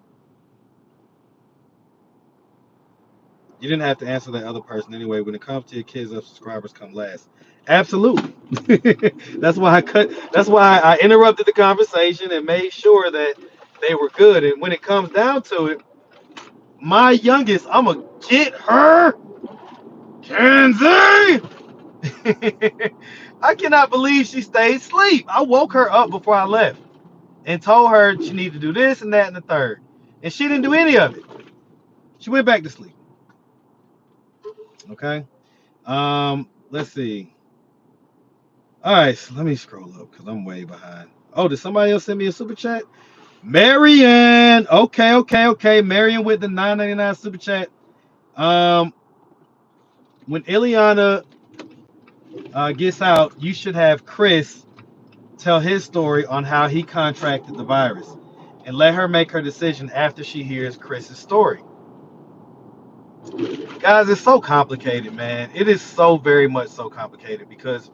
you didn't have to answer that other person anyway. When it comes to your kids, up subscribers come last. Absolutely. That's why I cut. That's why I interrupted the conversation and made sure that they were good. And when it comes down to it, my youngest, I'm gonna get her, Kenzie. I cannot believe she stayed asleep. I woke her up before I left and told her she needed to do this and that and the third, and she didn't do any of it. She went back to sleep. Okay. Let's see. All right, so let me scroll up because I'm way behind. Oh, did somebody else send me a super chat? Marion. Okay. Marion with the $9.99 super chat. When Ileana gets out, you should have Chris tell his story on how he contracted the virus, and let her make her decision after she hears Chris's story. Guys, it's so complicated, man. It is so very much so complicated because,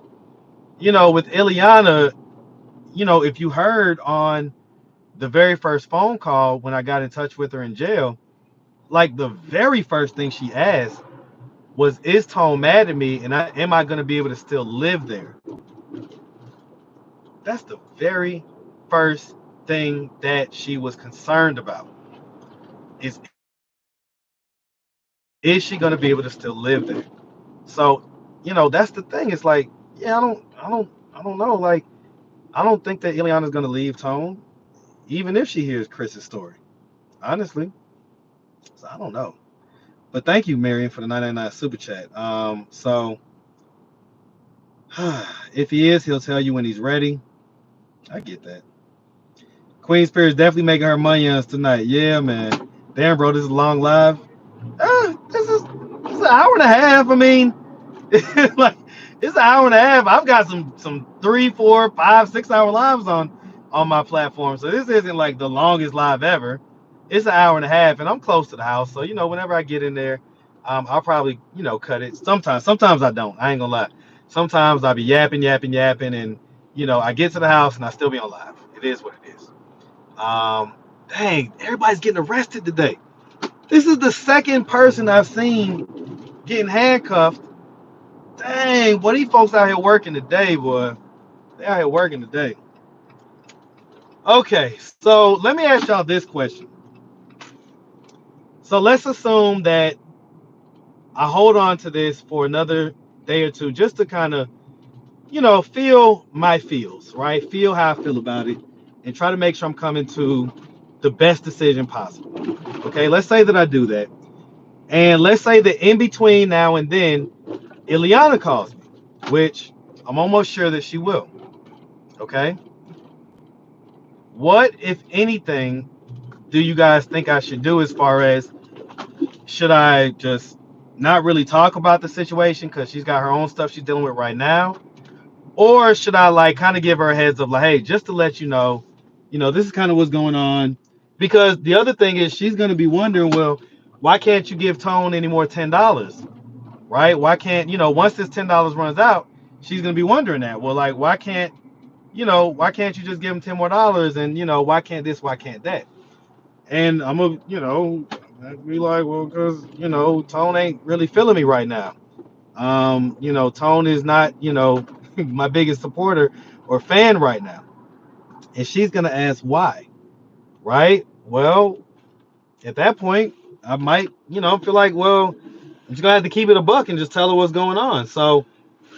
you know, with Ileana, you know, if you heard on the very first phone call when I got in touch with her in jail, like the very first thing she asked was, is Tone mad at me, and am I going to be able to still live there? That's the very first thing that she was concerned about. is she going to be able to still live there? So, that's the thing. It's like, yeah, I don't know. Like, I don't think that Ileana's going to leave Tone, even if she hears Chris's story. Honestly, so I don't know. But thank you, Marion, for the 999 super chat. So if he is, he'll tell you when he's ready. I get that. Queen Spirit's definitely making her money on us tonight. Yeah, man. Damn, bro, this is a long live. This is an hour and a half. I mean, like it's an hour and a half. I've got some 3, 4, 5, 6 hour lives on my platform. So this isn't like the longest live ever. It's an hour and a half, and I'm close to the house. So whenever I get in there, I'll probably cut it. Sometimes I don't. I ain't gonna lie. Sometimes I'll be yapping, and I get to the house and I still be on live. It is what it is. Dang, everybody's getting arrested today. This is the second person I've seen getting handcuffed. Dang, boy, these folks out here working today, boy. They out here working today. Okay, so let me ask y'all this question. So let's assume that I hold on to this for another day or two just to kind of, feel my feels, right? Feel how I feel about it and try to make sure I'm coming to the best decision possible. Okay, let's say that I do that. And let's say that in between now and then, Ileana calls me, which I'm almost sure that she will. Okay. What, if anything, do you guys think I should do as far as should I just not really talk about the situation because she's got her own stuff she's dealing with right now? Or should I like kind of give her a heads up, like, hey, just to let you know, this is kind of what's going on? Because the other thing is she's going to be wondering, well, why can't you give Tone any more $10? Right? Why can't, once this $10 runs out, she's going to be wondering that. Well, like, why can't you just give him 10 more dollars? And, why can't this, why can't that? And I'm going to, I'd be like, well, because, Tone ain't really feeling me right now. Tone is not, my biggest supporter or fan right now. And she's going to ask why, right? Well, at that point, I might, feel like, well, I'm just going to have to keep it a buck and just tell her what's going on. So,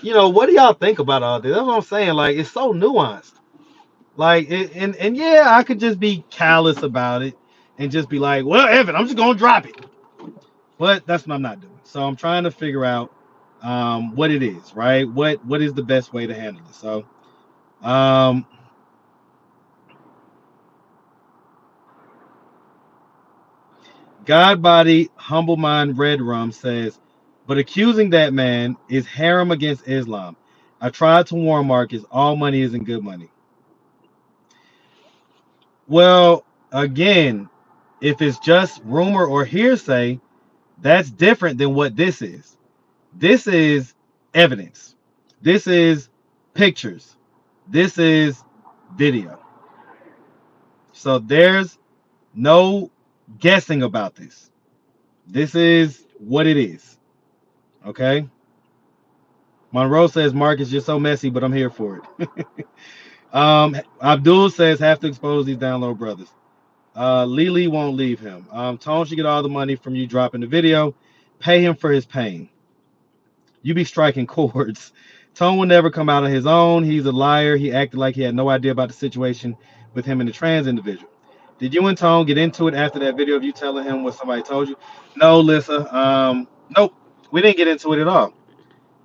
what do y'all think about all this? That's what I'm saying. Like, it's so nuanced. Like, and yeah, I could just be callous about it and just be like, well, Evan, I'm just going to drop it. But that's what I'm not doing. So I'm trying to figure out what it is, right? What is the best way to handle it? So, Godbody, Humble Mind, Red Rum says, but accusing that man is haram against Islam. I tried to warn Marcus, all money isn't good money. Well, again, if it's just rumor or hearsay, that's different than what this is. This is evidence. This is pictures. This is video. So there's no guessing about this. This is what it is. Okay? Monroe says, Marcus, you're so messy, but I'm here for it. Abdul says, have to expose these download brothers. Lily won't leave him. Tone should get all the money from you dropping the video. Pay him for his pain. You be striking chords. Tone will never come out on his own. He's a liar. He acted like he had no idea about the situation with him and the trans individual. Did you and Tone get into it after that video of you telling him what somebody told you? No, Lissa. Nope. We didn't get into it at all.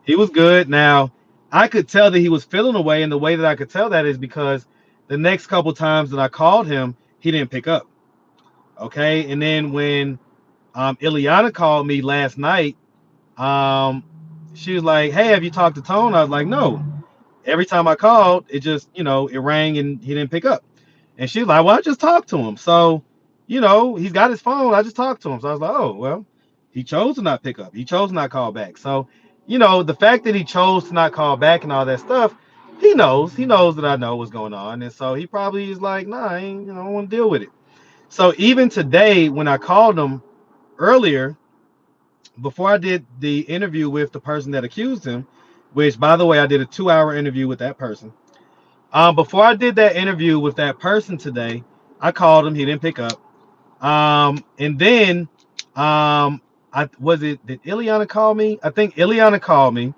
He was good. Now, I could tell that he was feeling away, and the way that I could tell that is because the next couple times that I called him, he didn't pick up. Okay, and then when Ileana called me last night, she was like, hey, have you talked to Tone? I was like, no. Every time I called, it just, it rang and he didn't pick up. And she was like, well, I just talked to him. So, he's got his phone. I just talked to him. So I was like, oh, well, he chose to not pick up. He chose to not call back. So, the fact that he chose to not call back and all that stuff, he knows that I know what's going on. And so he probably is like, nah, I ain't, I don't want to deal with it. So even today, when I called him earlier, before I did the interview with the person that accused him, which, by the way, I did a 2-hour interview with that person. Before I did that interview with that person today, I called him. He didn't pick up. And then did Ileana call me? I think Ileana called me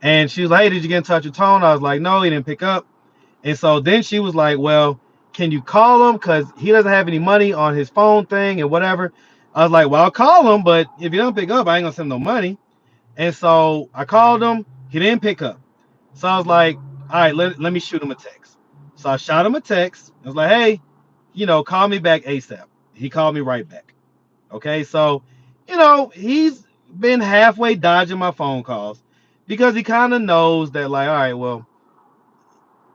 and she was like, hey, did you get in touch with Tone? I was like, no, he didn't pick up. And so then she was like, well, can you call him? Because he doesn't have any money on his phone thing and whatever. I was like, well, I'll call him, but if he don't pick up, I ain't gonna send him no money. And so I called him, he didn't pick up. So I was like, all right, let me shoot him a text. So I shot him a text. I was like, hey, call me back ASAP. He called me right back. Okay, so he's been halfway dodging my phone calls because he kind of knows that, like, all right, well,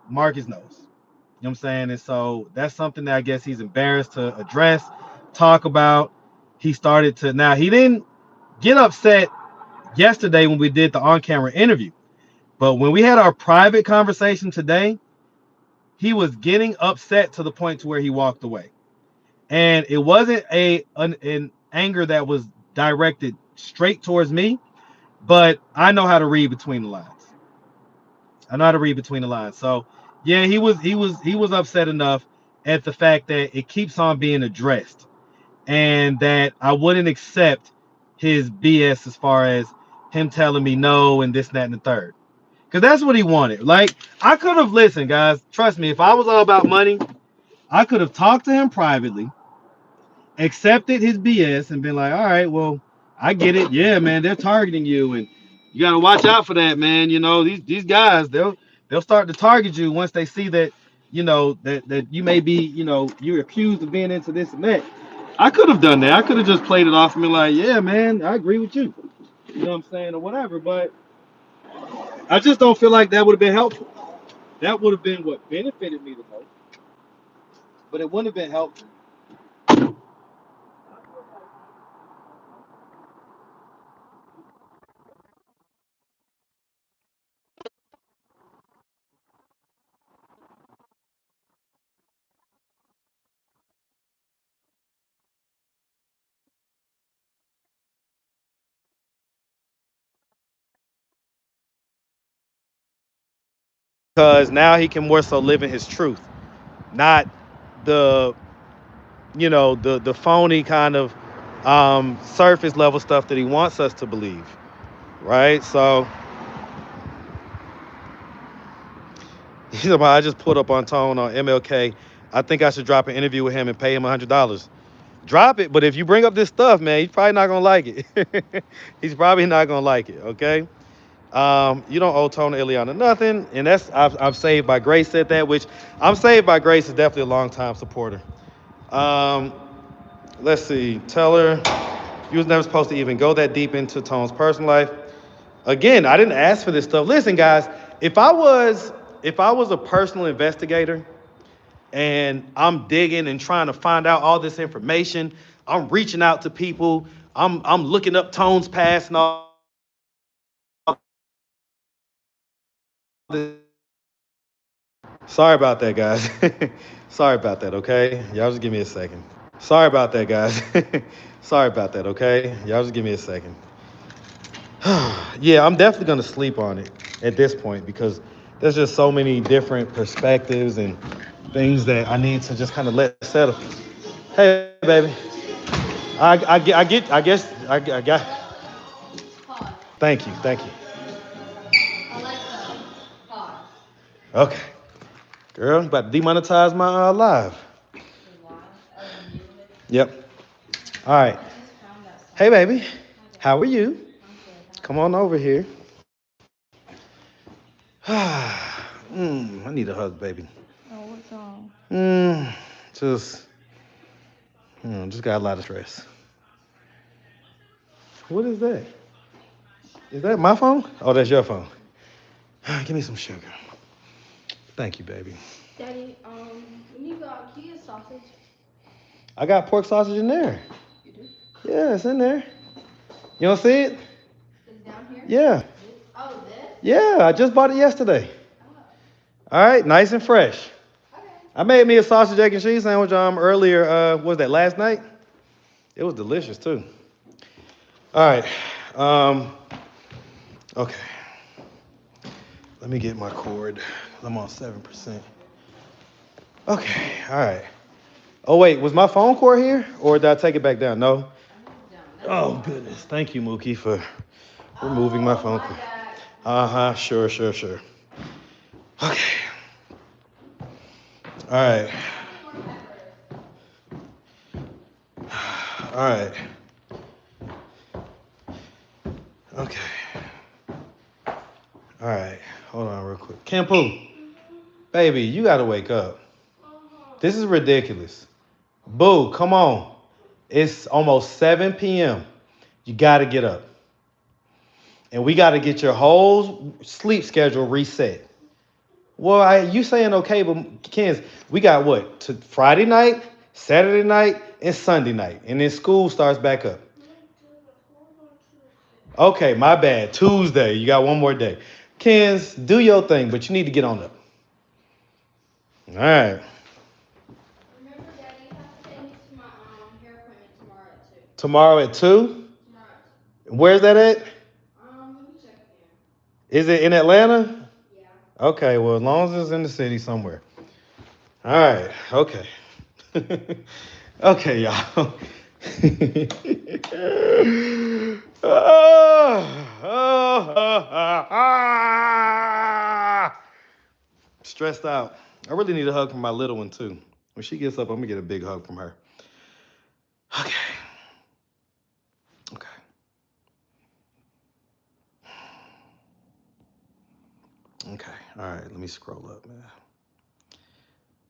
Marcus knows. You know what I'm saying? And so that's something that I guess he's embarrassed to address, talk about. He started to now he didn't get upset yesterday when we did the on-camera interview. But when we had our private conversation today, he was getting upset to the point to where he walked away. And it wasn't an anger that was directed straight towards me, but I know how to read between the lines. I know how to read between the lines. So yeah, he was upset enough at the fact that it keeps on being addressed and that I wouldn't accept his BS as far as him telling me no and this, that, and the third. Because that's what he wanted. Like, I could have listened, guys. Trust me, if I was all about money, I could have talked to him privately, accepted his BS, and been like, all right, well, I get it. Yeah, man, they're targeting you, and you gotta watch out for that, man. These guys, they'll start to target you once they see that, that you may be, you're accused of being into this and that. I could have done that. I could have just played it off and been like, yeah, man, I agree with you. You know what I'm saying, or whatever. But I just don't feel like that would have been helpful. That would have been what benefited me the most, but it wouldn't have been helpful. Because now he can more so live in his truth, not the the phony kind of surface level stuff that he wants us to believe, right? So he's about, I just put up on Tone on MLK. I think I should drop an interview with him and pay him $100. Drop it, but if you bring up this stuff, man, he's probably not gonna like it. He's probably not gonna like it. Okay. You don't owe Tony Ileana nothing, and that's I'm saved by grace said that, which I'm saved by grace is definitely a long time supporter. Um, let's see, tell her you was never supposed to even go that deep into Tone's personal life. Again, I didn't ask for this stuff. Listen, guys, if I was a personal investigator and I'm digging and trying to find out all this information, I'm reaching out to people, I'm looking up Tone's past and all this. Sorry about that, guys. Sorry about that, okay? Y'all just give me a second. Sorry about that, guys. Sorry about that, okay? Y'all just give me a second. Yeah, I'm definitely gonna sleep on it at this point because there's just so many different perspectives and things that I need to just kind of let settle. Hey, baby. I got. Thank you. Okay, girl, about to demonetize my live. Yep. All right. Hey, baby. How are you? Come on over here. I need a hug, baby. Oh, what's wrong? Just, just got a lot of stress. What is that? Is that my phone? Oh, that's your phone. Give me some sugar. Thank you, baby. Daddy, when you got Kia sausage, I got pork sausage in there. you do? Yeah, it's in there. You don't see it? It's down here? Yeah. Oh, this? Yeah, I just bought it yesterday. Oh, All right, nice and fresh. okay. I made me a sausage, egg, and cheese sandwich earlier. What was that, last night? It was delicious, too. All right. Okay. Let me get my cord. I'm on 7%. Okay, all right. Oh wait, was my phone cord here, or did I take it back down? No. I have it down. That's Oh fine. goodness, thank you, Mookie, for removing my Oh, phone my cord. bad. Uh-huh, sure. Okay. All right. How many more peppers? All right. Okay. All right. Hold on real quick. Campu, baby, you gotta wake up. This is ridiculous. Boo, come on. It's almost 7 p.m. You gotta get up. And we gotta get your whole sleep schedule reset. Well, you saying okay, but Kens, we got what? To Friday night, Saturday night, and Sunday night. And then school starts back up. Okay, my bad. Tuesday. You got one more day. Kens, do your thing, but you need to get on up. All right. Remember, Daddy, you have to take me to my hair appointment tomorrow at 2. Tomorrow at 2? Tomorrow at 2. Where's that at? Let me check again. Is it in Atlanta? Yeah. Okay, well, as long as it's in the city somewhere. All right, okay. Okay, y'all. Stressed out. I really need a hug from my little one, too. When she gets up, I'm going to get a big hug from her. Okay. Okay. Okay. All right. Let me scroll up, man.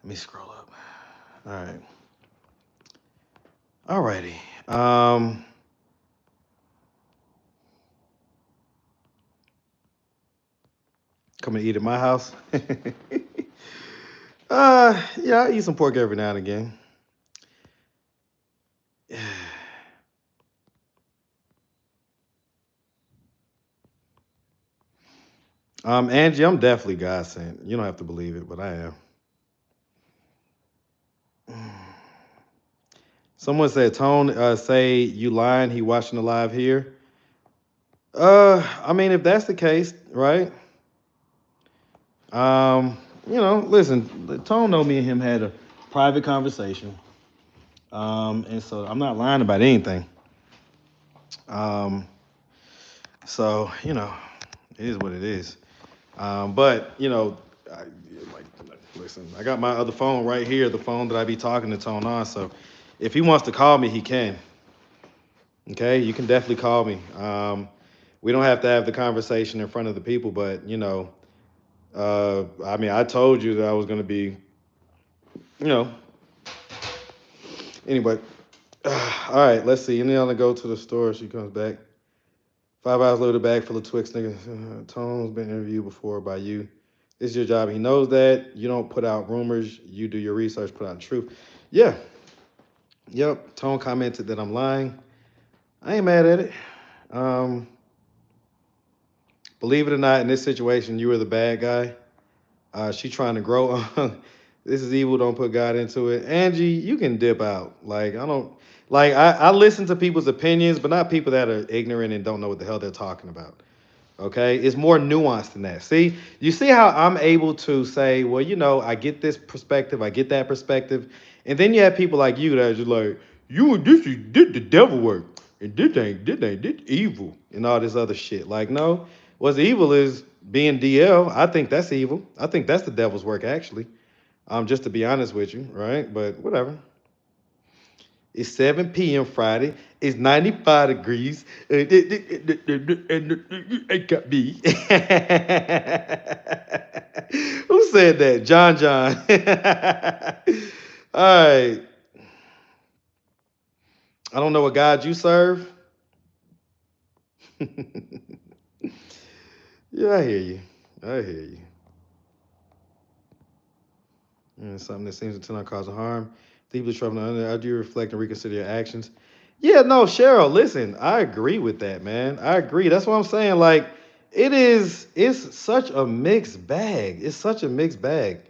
Let me scroll up. All right. All righty. Come and eat at my house. Yeah, I eat some pork every now and again. Angie, I'm definitely God sent. You don't have to believe it, but I am. Someone said, Tone, say you lying, he watching the live here. I mean, if that's the case, right? Listen, Tone know me and him had a private conversation. And so I'm not lying about anything. Um, so, it is what it is. But, listen, I got my other phone right here, the phone that I be talking to Tone on. So if he wants to call me, he can. Okay, you can definitely call me. We don't have to have the conversation in front of the people, but I mean, I told you that I was gonna be, you know. Anyway, all right. Let's see. Indiana go to the store. She comes back. 5 hours later, bag full of Twix. Nigga, Tone's been interviewed before by you. This is your job. He knows that. You don't put out rumors. You do your research. Put out truth. Yeah. Yep. Tone commented that I'm lying. I ain't mad at it. Um, Believe it or not, in this situation, you were the bad guy. She trying to grow. This is evil. Don't put God into it. Angie, you can dip out. Like I don't like. I listen to people's opinions, but not people that are ignorant and don't know what the hell they're talking about. Okay, it's more nuanced than that. See, you see how I'm able to say, well, I get this perspective, I get that perspective, and then you have people like you that are just like, you and this is did the devil work, and this evil, and all this other shit. Like, no, what's evil is being DL. I think that's evil. I think that's the devil's work, actually. Just to be honest with you, right? But whatever. It's 7 p.m. Friday. It's 95 degrees. It got me. Who said that? John John. All right. I don't know what God you serve. Yeah, I hear you. I hear you. Something that seems to not cause harm. Deeply troubling. I do reflect and reconsider your actions. Yeah, no, Cheryl, listen, I agree with that, man. I agree. That's what I'm saying. Like, it's such a mixed bag. It's such a mixed bag.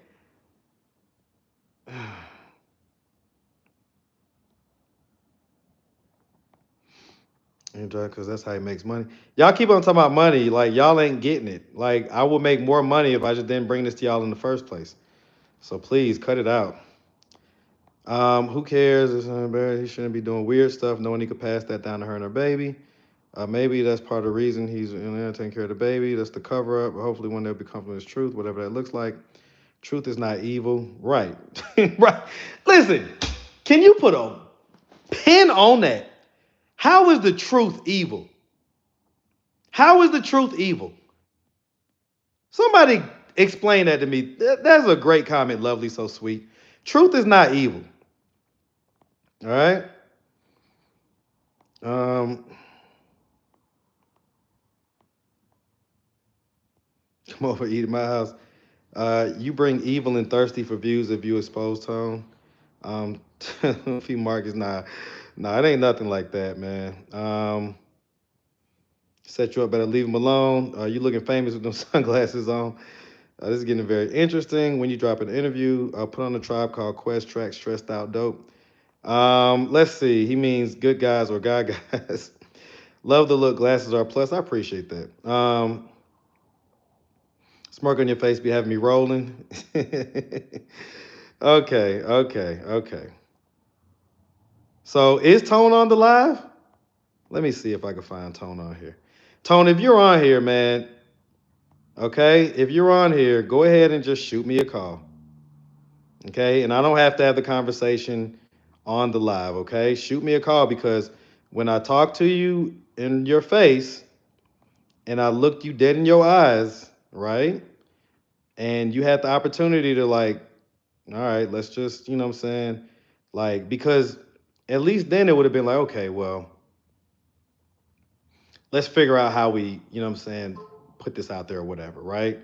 Enjoy, because that's how he makes money. Y'all keep on talking about money. Like, y'all ain't getting it. Like, I would make more money if I just didn't bring this to y'all in the first place. So please cut it out. Who cares? It's not embarrassing. He shouldn't be doing weird stuff, knowing he could pass that down to her and her baby. Maybe that's part of the reason he's taking care of the baby. That's the cover up. Hopefully, one day will be comfortable with his truth, whatever that looks like. Truth is not evil. Right. Right. Listen, can you put a pin on that? How is the truth evil? How is the truth evil? Somebody explain that to me. That's a great comment, lovely, so sweet. Truth is not evil. All right. Um, come over, eat at my house. You bring evil and thirsty for views if you expose Tone. Fee Marcus, nah, it ain't nothing like that, man. Set you up, better leave him alone. You looking famous with them sunglasses on. This is getting very interesting. When you drop an interview, put on a Tribe Called Quest track, stressed out dope. Let's see. He means good guys or guy guys. Love the look. Glasses are a plus. I appreciate that. Smirk on your face be having me rolling. Okay. So is Tone on the live? Let me see if I can find Tone on here. Tone, if you're on here, man, okay, if you're on here, go ahead and just shoot me a call. Okay, and I don't have to have the conversation on the live. Okay, shoot me a call because when I talk to you in your face and I looked you dead in your eyes, right? And you had the opportunity to like, all right, let's just, you know what I'm saying? Like, because at least then it would have been like, okay, well, let's figure out how we, you know what I'm saying, put this out there or whatever, right?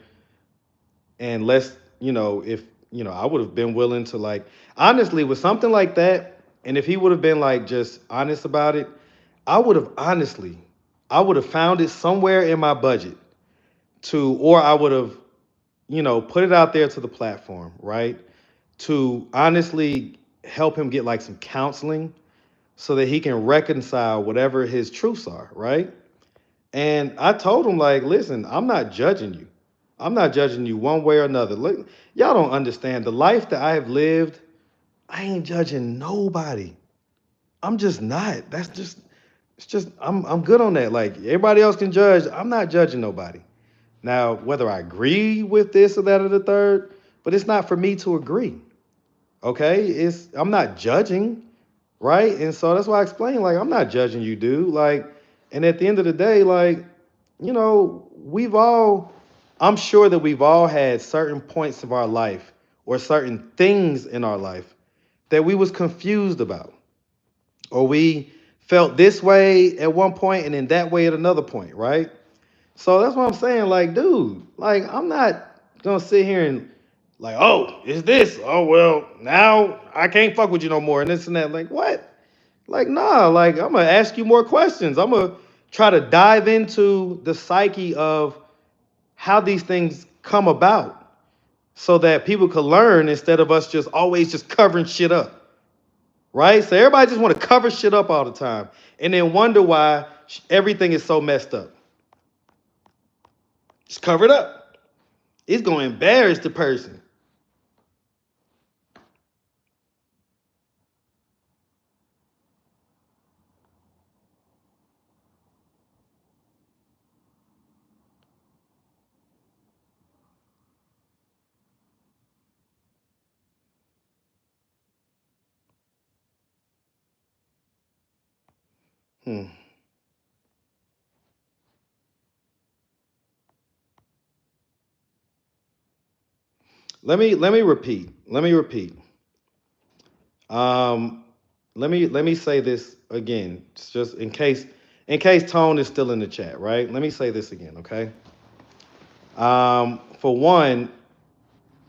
And let's, if, I would have been willing to like, honestly, with something like that, and if he would have been like just honest about it, I would have honestly, I would have found it somewhere in my budget or I would have, put it out there to the platform, right? To honestly help him get like some counseling so that he can reconcile whatever his truths are, right? And I told him, like, listen, I'm not judging you. I'm not judging you one way or another. Look, y'all don't understand the life that I have lived. I ain't judging nobody. I'm just not. It's just I'm good on that. Like everybody else can judge. I'm not judging nobody. Now, whether I agree with this or that or the third, but it's not for me to agree. Okay? I'm not judging, right? And so that's why I explain, like, I'm not judging you, dude. Like, and at the end of the day, like, I'm sure that we've all had certain points of our life or certain things in our life that we was confused about. Or we felt this way at one point and then that way at another point, right? So that's what I'm saying. Like, dude, like, I'm not gonna sit here and like, oh, it's this. Oh well, now I can't fuck with you no more, and this and that. Like, what? Like, nah, like I'm gonna ask you more questions. I'm gonna try to dive into the psyche of how these things come about so that people could learn instead of us just always just covering shit up. Right? So everybody just want to cover shit up all the time and then wonder why everything is so messed up. Just cover it up. It's going to embarrass the person. Hmm. Let me repeat. Let me repeat. Um, let me say this again, just in case Tone is still in the chat, right? Let me say this again, okay? For one,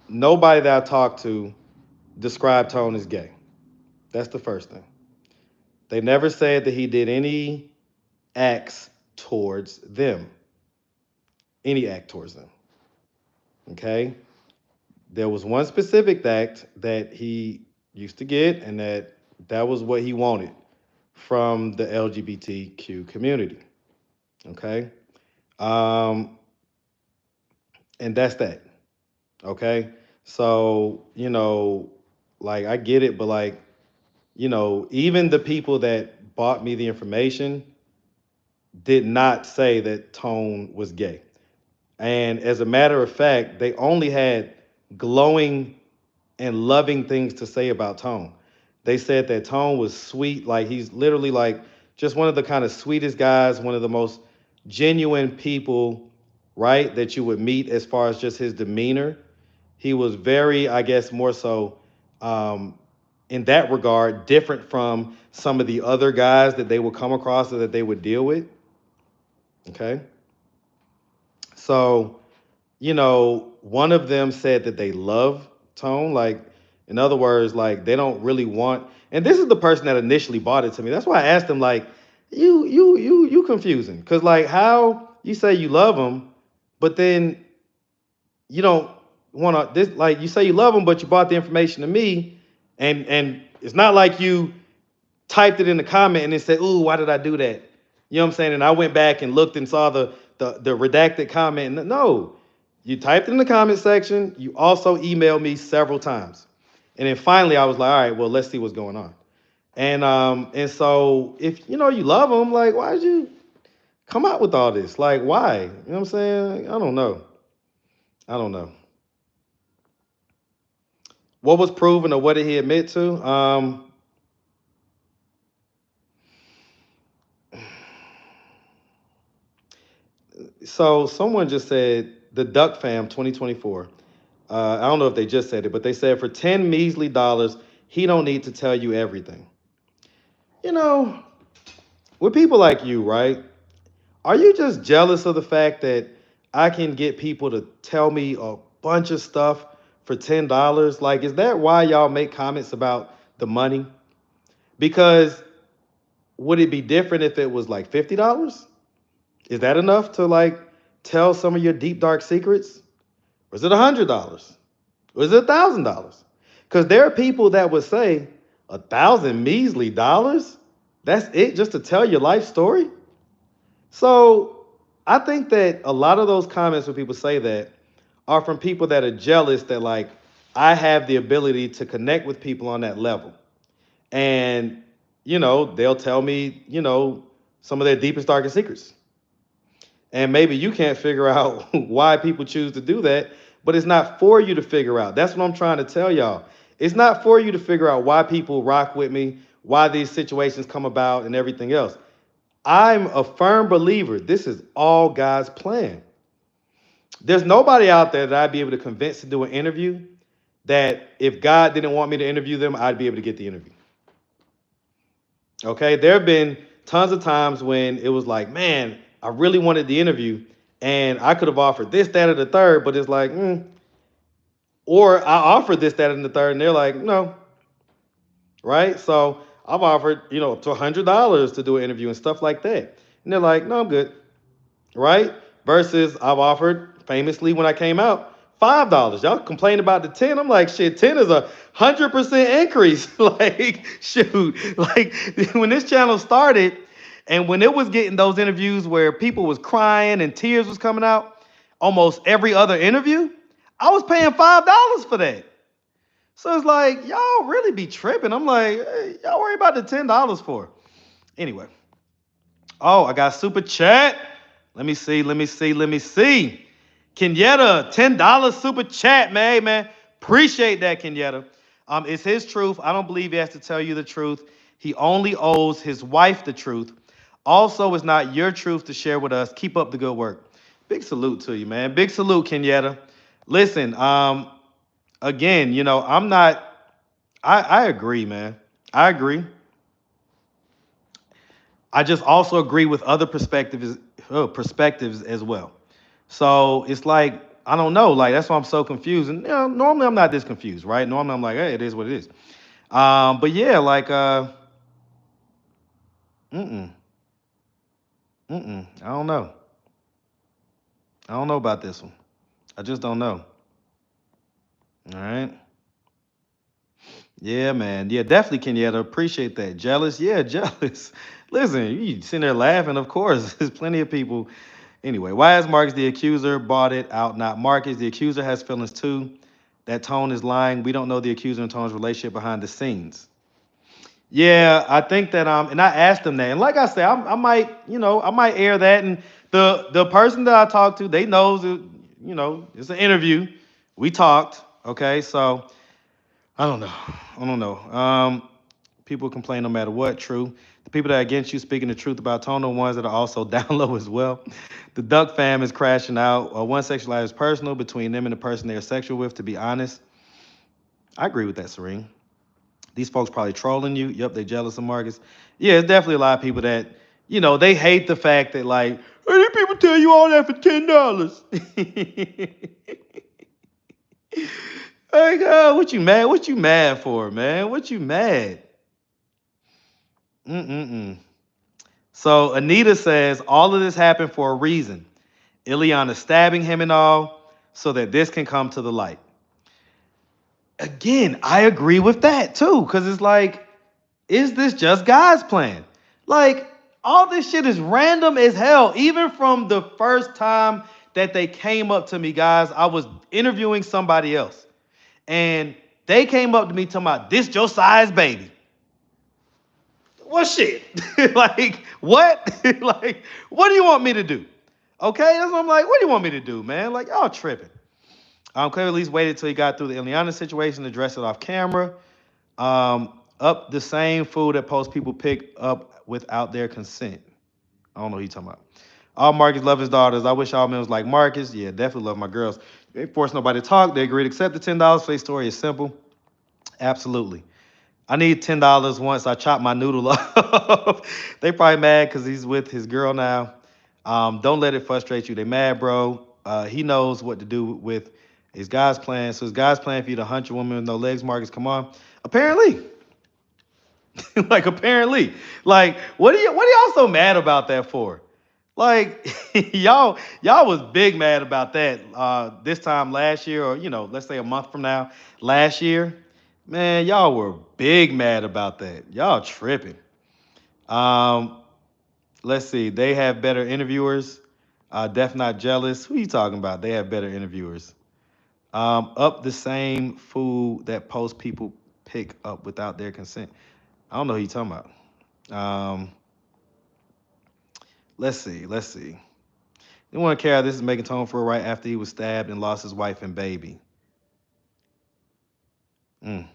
nobody that I talked to described Tone as gay. That's the first thing. They never said that he did any acts towards them, any act towards them. Okay? There was one specific act that he used to get, and that was what he wanted from the LGBTQ community. Okay? Um, and that's that. Okay? So, like I get it, but like even the people that bought me the information did not say that Tone was gay. And as a matter of fact, they only had glowing and loving things to say about Tone. They said that Tone was sweet, like he's literally like just one of the kind of sweetest guys, one of the most genuine people, right, that you would meet as far as just his demeanor. He was very, I guess, more so um, in that regard, different from some of the other guys that they would come across or that they would deal with. Okay. So, one of them said that they love Tone. Like, in other words, like they don't really want. And this is the person that initially bought it to me. That's why I asked him, like, you confusing, because like how you say you love him, but then you don't want to. This like you say you love him, but you bought the information to me, and it's not like you typed it in the comment and then said, "Ooh, why did I do that?" You know what I'm saying? And I went back and looked and saw the redacted comment. No, you typed it in the comment section. You also emailed me several times, and then finally I was like, "All right, well, let's see what's going on." And so if you love them, like, why did you come out with all this? Like, why? You know what I'm saying? I don't know. I don't know. What was proven or what did he admit to? So someone just said the Duck Fam 2024. I don't know if they just said it, but they said for 10 measly dollars, he don't need to tell you everything. You know, with people like you, right? Are you just jealous of the fact that I can get people to tell me a bunch of stuff for $10? Like, is that why y'all make comments about the money? Because would it be different if it was like $50? Is that enough to like tell some of your deep dark secrets? Or is it $100? Or is it $1,000? Because there are people that would say 1,000 measly dollars. That's it, just to tell your life story. So I think that a lot of those comments when people say that are from people that are jealous that like I have the ability to connect with people on that level. And they'll tell me, some of their deepest, darkest secrets. And maybe you can't figure out why people choose to do that, but it's not for you to figure out. That's what I'm trying to tell y'all. It's not for you to figure out why people rock with me, why these situations come about, and everything else. I'm a firm believer this is all God's plan. There's nobody out there that I'd be able to convince to do an interview that if God didn't want me to interview them, I'd be able to get the interview. Okay, there have been tons of times when it was like, man, I really wanted the interview, and I could have offered this, that, or the third, but it's like, or I offered this, that, and the third, and they're like, no, right? So I've offered, up to $100 to do an interview and stuff like that, and they're like, no, I'm good, right? Versus I've offered famously when I came out $5. Y'all complain about the 10. I'm like, shit, 10 is 100% increase. Like, shoot, like when this channel started and when it was getting those interviews where people was crying and tears was coming out, almost every other interview, I was paying $5 for that. So it's like, y'all really be tripping. I'm like, hey, y'all worry about the $10 for. Anyway. Oh, I got super chat. Let me see. Kenyetta, $10 super chat, man. Hey, man. Appreciate that, Kenyetta. It's his truth. I don't believe he has to tell you the truth. He only owes his wife the truth. Also, it's not your truth to share with us. Keep up the good work. Big salute to you, man. Big salute, Kenyetta. Listen, again, I'm not, I agree, man. I agree. I just also agree with other perspectives as well. So it's like I don't know, like that's why I'm so confused. And normally I'm not this confused, right? Normally I'm like, hey, it is what it is. But yeah, like mm-mm, I don't know. I don't know about this one. I just don't know. All right. Yeah, man. Yeah, definitely, Kenyatta. Appreciate that. Jealous? Yeah, jealous. Listen, you sitting there laughing, of course. There's plenty of people. Anyway, why is Marcus the accuser bought it out? Not Marcus. The accuser has feelings too. That Tone is lying. We don't know the accuser and Tone's relationship behind the scenes. Yeah, I think that and I asked them that, and like I said, I might, I might air that, and the person that I talked to, they knows, it's an interview. We talked, okay, so I don't know, I don't know. People complain no matter what. True, the people that are against you speaking the truth about Tone are ones that are also down low as well. The Duck fam is crashing out. One sexual life is personal between them and the person they're sexual with. To be honest, I agree with that, Serene. These folks probably trolling you. Yep, they jealous of Marcus. Yeah, it's definitely a lot of people that, they hate the fact that like, hey, these people tell you all that for $10. Like, what you mad? What you mad for, man? What you mad? Mm-mm-mm. So Anita says all of this happened for a reason. Ileana stabbing him and all, so that this can come to the light. Again, I agree with that too, because it's like, is this just God's plan? Like, all this shit is random as hell. Even from the first time that they came up to me, guys, I was interviewing somebody else. And they came up to me talking about this Josiah's baby. What shit? Like, what? Like, what do you want me to do? Okay, that's what I'm like. What do you want me to do, man? Like, y'all tripping. Claire at least waited till he got through the Ileana situation to address it off camera. Up the same food that post people pick up without their consent. I don't know what he's talking about. All Marcus love his daughters. I wish all men was like Marcus. Yeah, definitely love my girls. They force nobody to talk. They agree to accept the $10. Face story is simple. Absolutely. I need $10 once I chop my noodle off. They probably mad because he's with his girl now. Don't let it frustrate you. They mad, bro. He knows what to do with his God's plan. So his God's plan for you to hunt your woman with no legs, Marcus. Come on. Apparently. Like apparently. Like, what are y'all so mad about that for? Like y'all was big mad about that this time last year, or let's say a month from now, last year. Man, y'all were big mad about that. Y'all tripping. Um, let's see. They have better interviewers. Def not jealous. Who you talking about? They have better interviewers. Up the same food that post people pick up without their consent. I don't know who you talking about. Um, let's see. Let's see. They want to care. This is making Tone for right after he was stabbed and lost his wife and baby. Mm.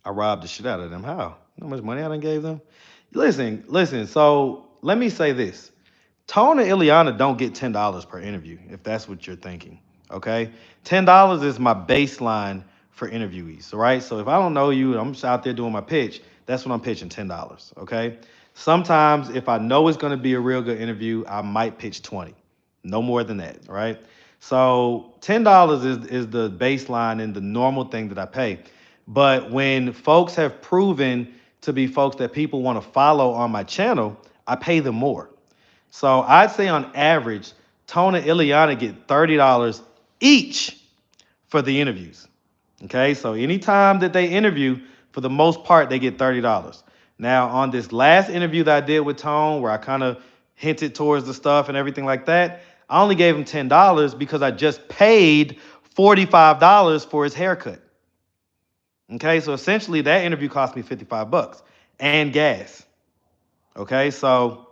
I robbed the shit out of them. How? You know how much money I done gave them? Listen. So let me say this. Tone and Ileana don't get $10 per interview, if that's what you're thinking. Okay? $10 is my baseline for interviewees. All right. So if I don't know you and I'm just out there doing my pitch, that's what I'm pitching $10. Okay. Sometimes if I know it's going to be a real good interview, I might pitch 20. No more than that. All right. So $10 is the baseline and the normal thing that I pay. But when folks have proven to be folks that people want to follow on my channel, I pay them more. So I'd say on average, Tone and Ileana get $30 each for the interviews. Okay, so anytime that they interview, for the most part, they get $30. Now, on this last interview that I did with Tone, where I kind of hinted towards the stuff and everything like that, I only gave him $10 because I just paid $45 for his haircut. Okay, so essentially that interview cost me $55 and gas. Okay, so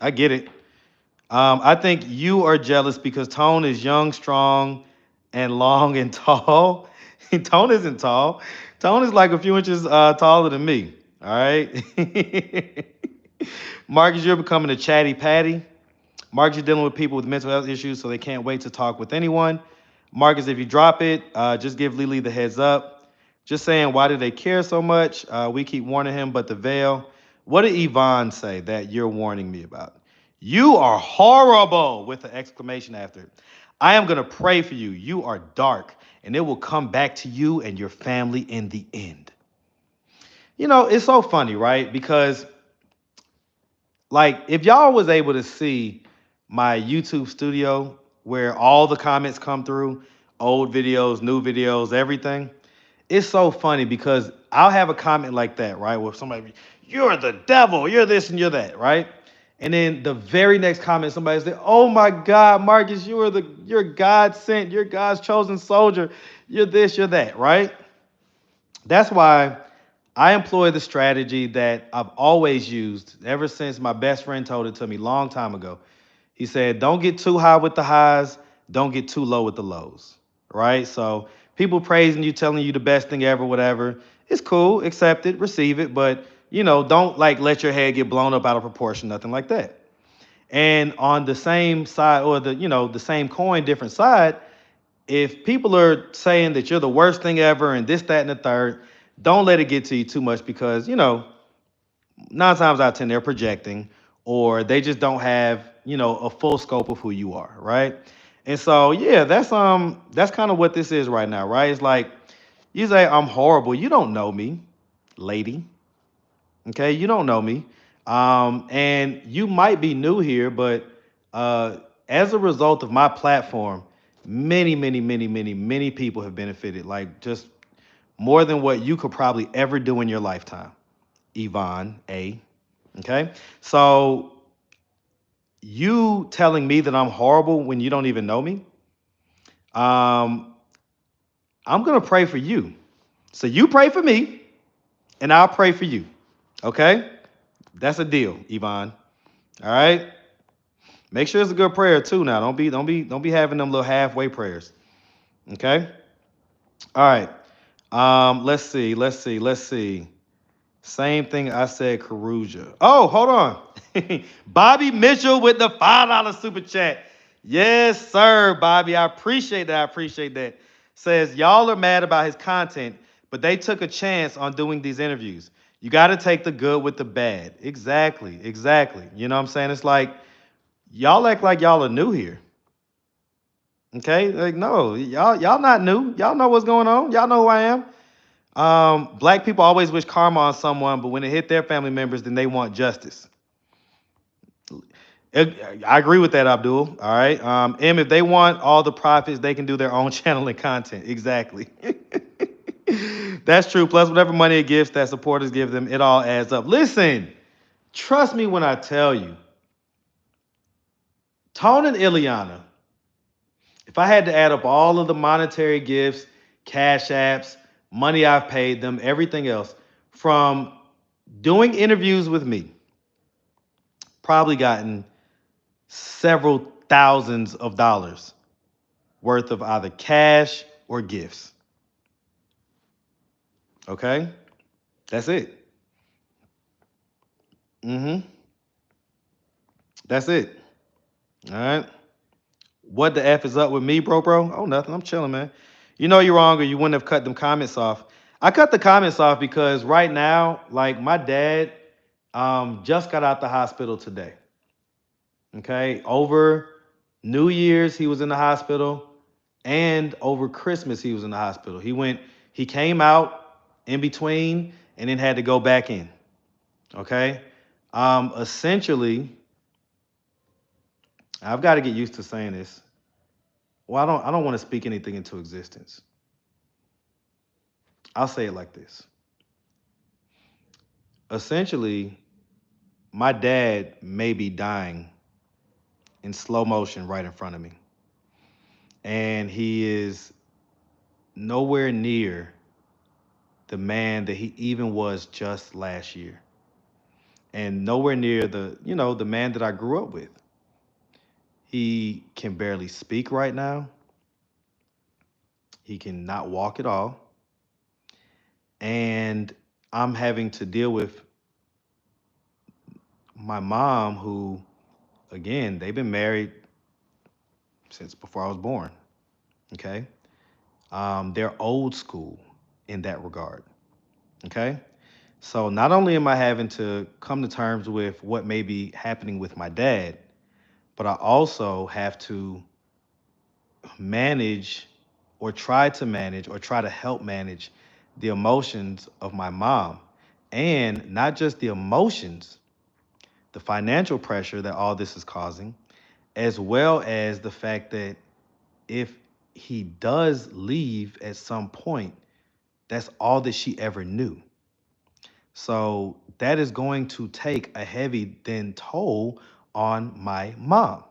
I get it. I think you are jealous because Tone is young, strong, and long and tall. Tone isn't tall. Tone is like a few inches taller than me. All right. Marcus, you're becoming a chatty patty. Marcus, you're dealing with people with mental health issues, so they can't wait to talk with anyone. Marcus, if you drop it, just give Lily the heads up. Just saying, why do they care so much? We keep warning him, but the veil. What did Yvonne say that you're warning me about? You are horrible with an exclamation after it. I am going to pray for you. You are dark, and it will come back to you and your family in the end. It's so funny, right? Because, like, if y'all was able to see my YouTube studio where all the comments come through, old videos, new videos, everything, it's so funny because I'll have a comment like that, right? Where somebody, you're the devil, you're this and you're that, right? And then the very next comment, somebody say, oh my God, Marcus, you're God sent, you're God's chosen soldier, you're this, you're that, right? That's why I employ the strategy that I've always used ever since my best friend told it to me long time ago. He said, don't get too high with the highs, don't get too low with the lows. Right? So people praising you, telling you the best thing ever, whatever. It's cool, accept it, receive it, but don't like let your head get blown up out of proportion, nothing like that. And on the same side, or the same coin, different side, if people are saying that you're the worst thing ever and this, that, and the third, don't let it get to you too much because, 9 times out of 10, they're projecting or they just don't have, a full scope of who you are, right? And so, yeah, that's kind of what this is right now, right? It's like you say, I'm horrible. You don't know me, lady. Okay, you don't know me. And you might be new here, but uh, as a result of my platform, many, many, many, many, many people have benefited, like just more than what you could probably ever do in your lifetime. Yvonne A. Okay, so you telling me that I'm horrible when you don't even know me, um, I'm gonna pray for you. So you pray for me, and I'll pray for you. Okay, that's a deal, Yvonne. All right. Make sure it's a good prayer too. Now, don't be having them little halfway prayers. Okay. All right. Let's see. Same thing I said, Caruja. Oh, hold on. Bobby Mitchell with the $5 super chat. Yes, sir, Bobby. I appreciate that. I appreciate that. Says y'all are mad about his content, but they took a chance on doing these interviews. You got to take the good with the bad. Exactly. Exactly. You know what I'm saying? It's like y'all act like y'all are new here. Okay? Like, no, y'all not new. Y'all know what's going on. Y'all know who I am. Black people always wish karma on someone, but when it hit their family members, then they want justice. I agree with that, Abdul. All right. If they want all the profits, they can do their own channel and content. Exactly. That's true. Plus, whatever money it gives that supporters give them, it all adds up. Listen, trust me when I tell you, Tone and Ileana, if I had to add up all of the monetary gifts, cash apps, money I've paid them, everything else, from doing interviews with me, probably gotten several thousands of dollars worth of either cash or gifts. Okay? That's it. Mm-hmm. That's it. All right. What the F is up with me, bro? Oh, nothing. I'm chilling, man. You know you're wrong or you wouldn't have cut them comments off. I cut the comments off because right now, like my dad just got out the hospital today. Okay. Over New Year's, he was in the hospital. And over Christmas, he was in the hospital. He came out in between and then had to go back in. Okay. Essentially, I've got to get used to saying this. Well, I don't want to speak anything into existence. I'll say it like this. Essentially, my dad may be dying in slow motion right in front of me. And he is nowhere near the man that he even was just last year. And nowhere near the man that I grew up with. He can barely speak right now. He cannot walk at all. And I'm having to deal with my mom, who, again, they've been married since before I was born. Okay. They're old school in that regard. Okay. So not only am I having to come to terms with what may be happening with my dad, but I also have to manage or try to manage or try to help manage the emotions of my mom. And not just the emotions, the financial pressure that all this is causing, as well as the fact that if he does leave at some point, that's all that she ever knew. So that is going to take a heavy then toll on my mom.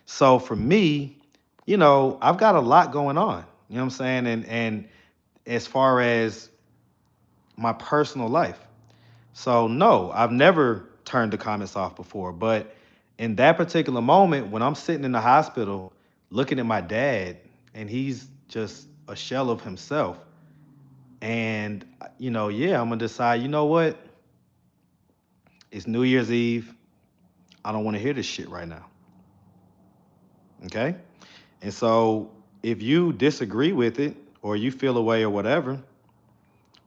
So for me, I've got a lot going on. You know what I'm saying? And as far as my personal life. So no, I've never turned the comments off before. But in that particular moment, when I'm sitting in the hospital looking at my dad and he's just a shell of himself, and yeah, I'm gonna decide, you know what? It's New Year's Eve. I don't want to hear this shit right now. Okay? And so if you disagree with it or you feel a way or whatever,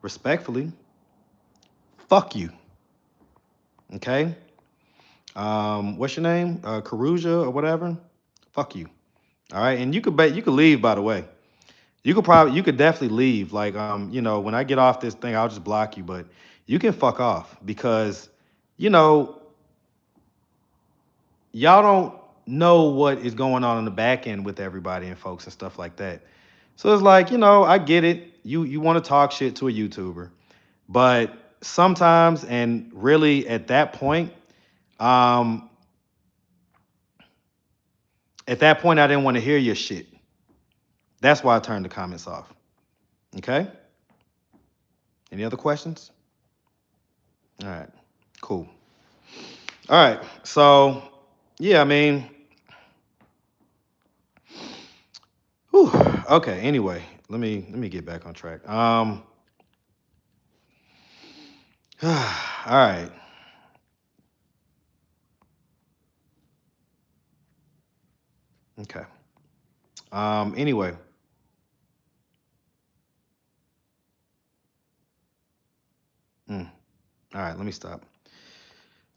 respectfully, fuck you. Okay? What's your name? Karuja or whatever? Fuck you. All right. And you could leave, by the way. You could definitely leave. Like, when I get off this thing, I'll just block you, but you can fuck off because, you know, y'all don't know what is going on in the back end with everybody and folks and stuff like that. So it's like, I get it. You want to talk shit to a YouTuber, but sometimes, and really um, at that point, I didn't want to hear your shit. That's why I turned the comments off. Okay. Any other questions? All right. Cool. All right. So, yeah, I mean, whew, okay. Anyway, let me get back on track. All right. Okay. Anyway. Mm, all right, let me stop.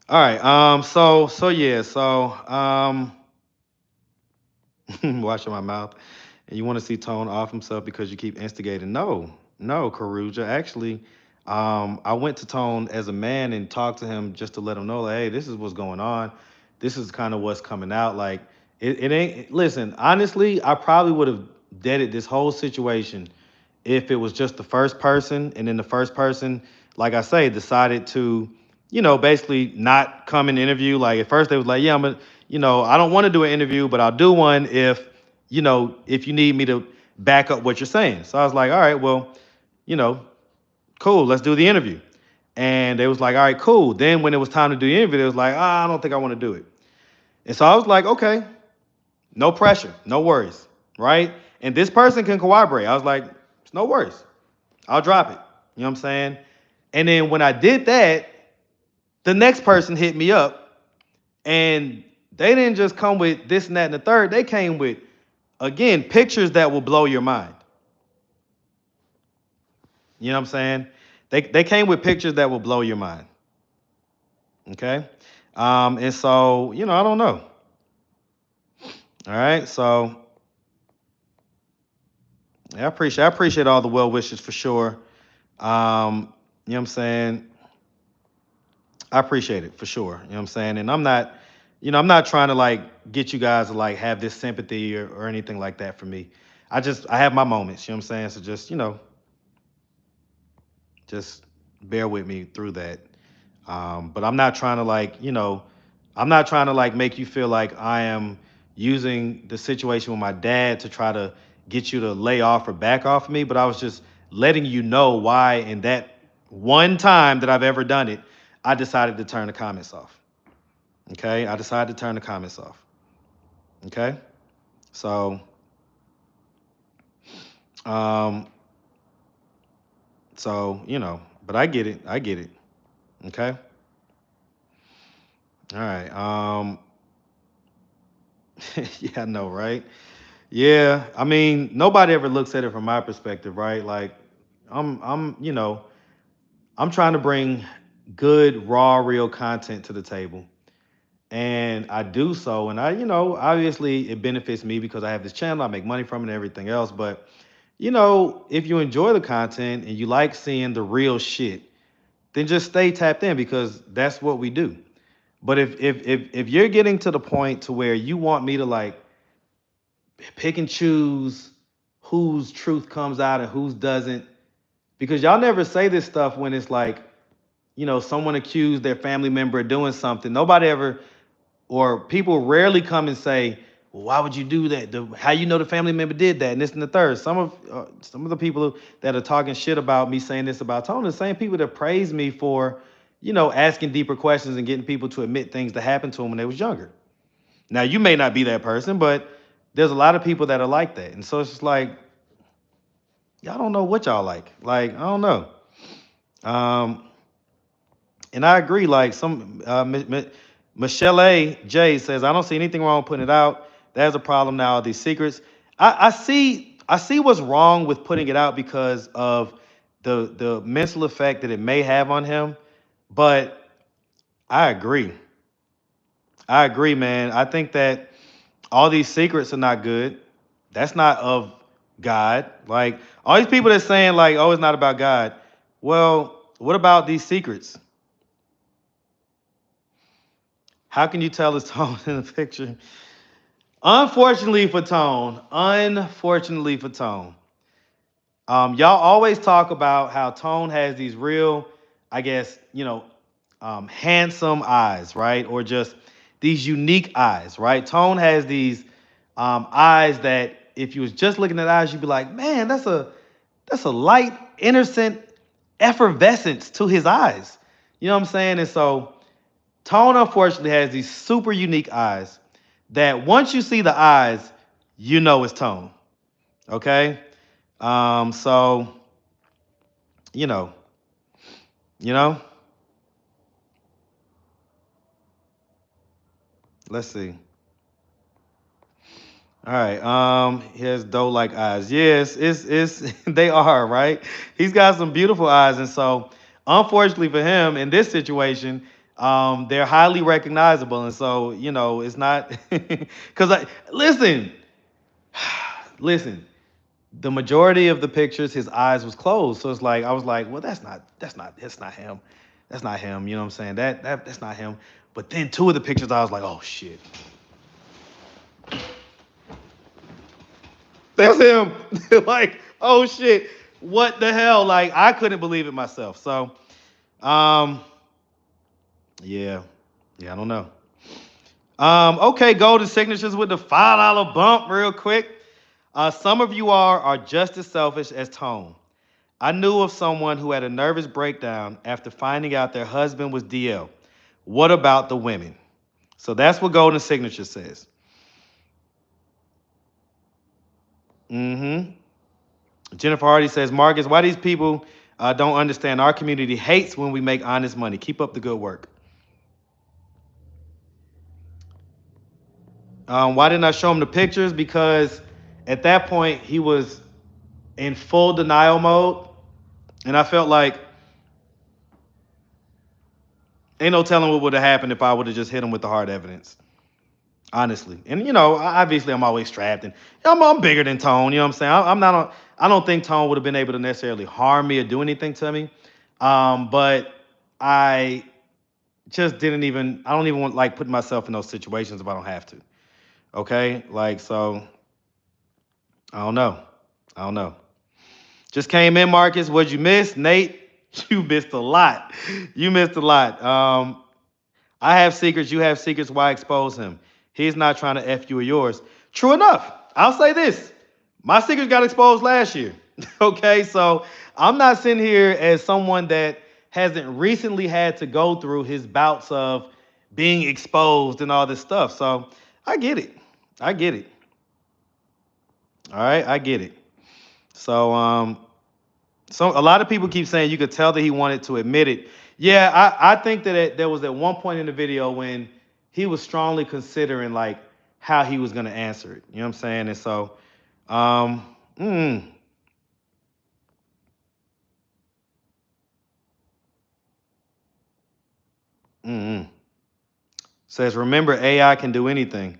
All right. So yeah, washing my mouth. And you want to see Tone off himself because you keep instigating. No, no, Karuja. Actually, I went to Tone as a man and talked to him just to let him know, like, hey, this is what's going on. This is kind of what's coming out. Like, it ain't. Listen, honestly, I probably would have deaded this whole situation if it was just the first person, and then the first person, like I say, decided to, basically not come and interview. Like at first they was like, yeah, I don't want to do an interview, but I'll do one if you need me to back up what you're saying. So I was like, all right, well, you know, cool, let's do the interview. And they was like, all right, cool. Then when it was time to do the interview, they was like, I don't think I want to do it. And so I was like, okay, no pressure, no worries, right? And this person can corroborate. I was like, it's no worries. I'll drop it. You know what I'm saying? And then when I did that, the next person hit me up and they didn't just come with this and that and the third. They came with, again, pictures that will blow your mind. You know what I'm saying? They came with pictures that will blow your mind. Okay? And so, I don't know. All right. So yeah, I appreciate all the well wishes for sure. You know what I'm saying? I appreciate it for sure. You know what I'm saying? And I'm not trying to like get you guys to like have this sympathy or anything like that for me. I have my moments, you know what I'm saying? So just, just bear with me through that. But I'm not trying to like, I'm not trying to like make you feel like I am using the situation with my dad to try to get you to lay off or back off of me. But I was just letting you know why in that one time that I've ever done it, I decided to turn the comments off. Okay. I decided to turn the comments off. Okay. So, um, but I get it. I get it. Okay. All right. Yeah, I know, right? Yeah, I mean, nobody ever looks at it from my perspective, right? Like, I'm trying to bring good, raw, real content to the table, and I do so, and obviously, it benefits me because I have this channel, I make money from it, and everything else. But if you enjoy the content and you like seeing the real shit, then just stay tapped in because that's what we do. But if you're getting to the point to where you want me to like pick and choose whose truth comes out and whose doesn't, because y'all never say this stuff when it's like, someone accused their family member of doing something. Nobody ever, or people rarely come and say, well, why would you do that? How you know the family member did that? And this and the third. Some of the people that are talking shit about me saying this about Tone, the same people that praise me for, asking deeper questions and getting people to admit things that happened to them when they was younger. Now, you may not be that person, but there's a lot of people that are like that. And so it's just like, y'all don't know what y'all like. Like, I don't know. Um, and I agree. Like Michelle A. J says, I don't see anything wrong with putting it out. There's a problem now. These secrets. I see what's wrong with putting it out because of the mental effect that it may have on him. But I agree. I agree, man. I think that all these secrets are not good. That's not of God. Like all these people that saying like, oh, it's not about God. Well, what about these secrets? How can you tell it's Tone in the picture? Unfortunately for Tone, y'all always talk about how Tone has these real, I guess, handsome eyes, right? Or just these unique eyes, right? Tone has these eyes that if you was just looking at eyes, you'd be like, man, that's a light, innocent effervescence to his eyes. You know what I'm saying? And so Tone unfortunately has these super unique eyes that once you see the eyes, you know it's Tone. Okay? So, you know, you know, let's see. All right. He has doe-like eyes. Yes, it's they are, right? He's got some beautiful eyes, and so unfortunately for him, in this situation, they're highly recognizable, and so it's not because listen, listen. The majority of the pictures, his eyes was closed, so it's like I was like, well, that's not him, that's not him. You know what I'm saying? That's not him. But then two of the pictures, I was like, oh shit, that's him. Like, oh shit, what the hell? Like, I couldn't believe it myself. So, um, yeah, I don't know. Okay, golden signatures with the $5 bump, real quick. Some of you are just as selfish as Tone. I knew of someone who had a nervous breakdown after finding out their husband was DL. What about the women? So that's what golden signature says. Mm-hmm. Jennifer Hardy says, Marcus, why these people don't understand? Our community hates when we make honest money. Keep up the good work. Why didn't I show him the pictures? Because at that point, he was in full denial mode. And I felt like ain't no telling what would have happened if I would have just hit him with the hard evidence. Honestly. And, obviously I'm always strapped. And I'm bigger than Tone. You know what I'm saying? I don't think Tone would have been able to necessarily harm me or do anything to me. But I just I don't even want like putting myself in those situations if I don't have to. Okay? Like, so I don't know. Just came in, Marcus. What'd you miss? Nate, you missed a lot. You missed a lot. I have secrets. You have secrets. Why expose him? He's not trying to F you or yours. True enough. I'll say this. My secrets got exposed last year. Okay, so I'm not sitting here as someone that hasn't recently had to go through his bouts of being exposed and all this stuff. So I get it. I get it. All right, I get it. So a lot of people keep saying you could tell that he wanted to admit it. Yeah, I think that there was at one point in the video when he was strongly considering like how he was gonna answer it. You know what I'm saying? And so, um, mm, mm, says remember AI can do anything.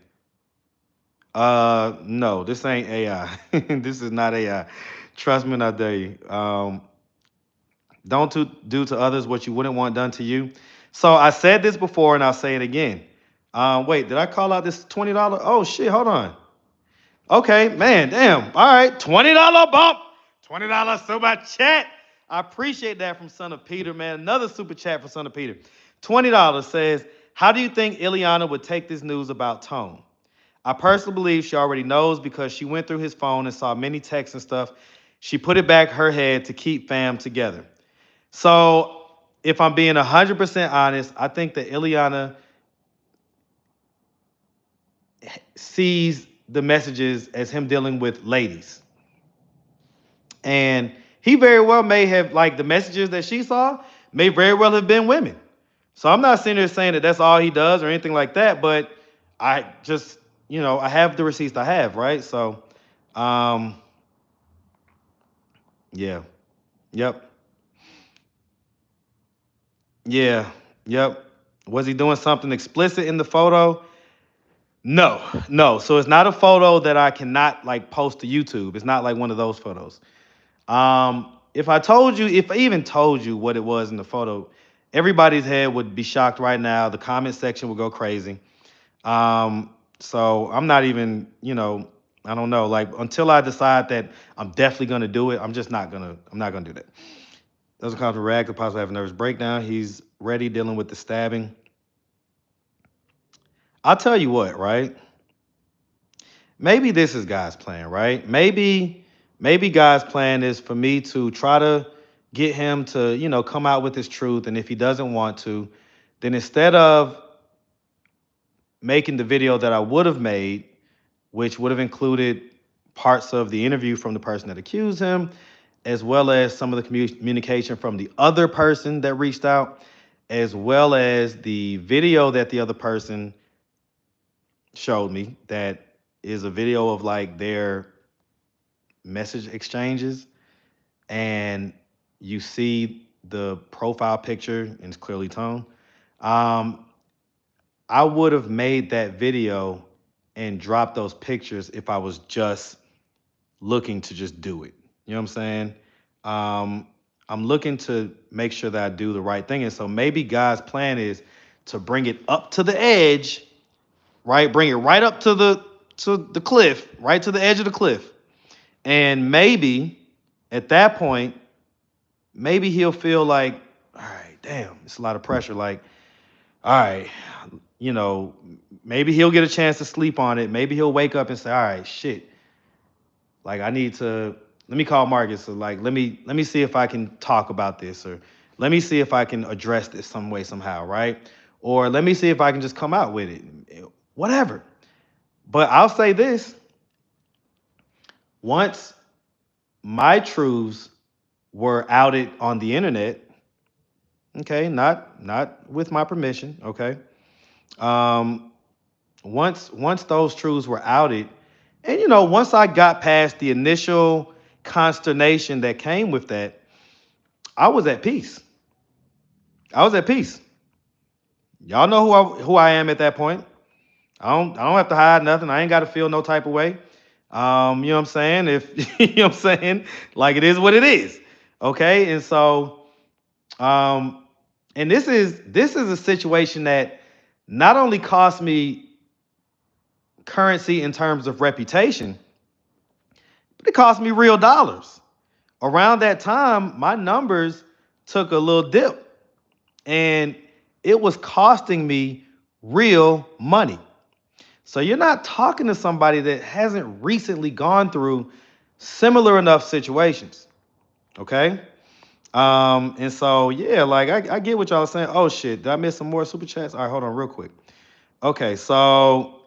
No, this ain't AI. This is not AI. Trust me when I tell you. Don't do to others what you wouldn't want done to you. So I said this before and I'll say it again. Wait, did I call out this $20? Oh shit, hold on. Okay, man, damn. All right, $20 bump, $20 super chat. I appreciate that from Son of Peter, man. Another super chat for Son of Peter. $20 says, how do you think Ileana would take this news about Tone? I personally believe she already knows because she went through his phone and saw many texts and stuff. She put it back her head to keep fam together. So if I'm being 100% honest, I think that Ileana sees the messages as him dealing with ladies. And he very well may have, like, the messages that she saw may very well have been women. So I'm not sitting there saying that that's all he does or anything like that, but I just, I have the receipts I have, right? So, um, yeah, yep, yeah, yep. Was he doing something explicit in the photo? No, no. So it's not a photo that I cannot like post to YouTube. It's not like one of those photos. If I even told you what it was in the photo, everybody's head would be shocked right now. The comment section would go crazy. So I'm not even, I don't know. Like until I decide that I'm definitely gonna do it, I'm not gonna do that. Doesn't come to react to possibly have a nervous breakdown. He's ready dealing with the stabbing. I'll tell you what, right? Maybe this is God's plan, right? Maybe God's plan is for me to try to get him to, come out with his truth. And if he doesn't want to, then instead of making the video that I would have made, which would have included parts of the interview from the person that accused him, as well as some of the communication from the other person that reached out, as well as the video that the other person showed me that is a video of like their message exchanges, and you see the profile picture and it's clearly Tone. Um, I would have made that video and dropped those pictures if I was just looking to just do it. You know what I'm saying? Um, I'm looking to make sure that I do the right thing. And so maybe God's plan is to bring it up to the edge, right? Bring it right up to the cliff, right to the edge of the cliff. And maybe at that point, maybe he'll feel like, all right, damn, it's a lot of pressure. Like, all right, you know, maybe he'll get a chance to sleep on it. Maybe he'll wake up and say, all right, shit. Like I need to let me call Marcus. So like let me see if I can talk about this, or let me see if I can address this some way, somehow, right? Or let me see if I can just come out with it. Whatever. But I'll say this. Once my truths were outed on the internet, okay, not with my permission, okay. Um, once those truths were outed, and once I got past the initial consternation that came with that, I was at peace. I was at peace. Y'all know who I am at that point. I don't have to hide nothing. I ain't got to feel no type of way. You know what I'm saying? If you know what I'm saying, like it is what it is. Okay, and so and this is a situation that not only cost me currency in terms of reputation, but it cost me real dollars. Around that time, my numbers took a little dip, and it was costing me real money. So you're not talking to somebody that hasn't recently gone through similar enough situations. Okay. And so yeah, like I get what y'all are saying. Oh shit, did I miss some more super chats? All right, hold on real quick. Okay, so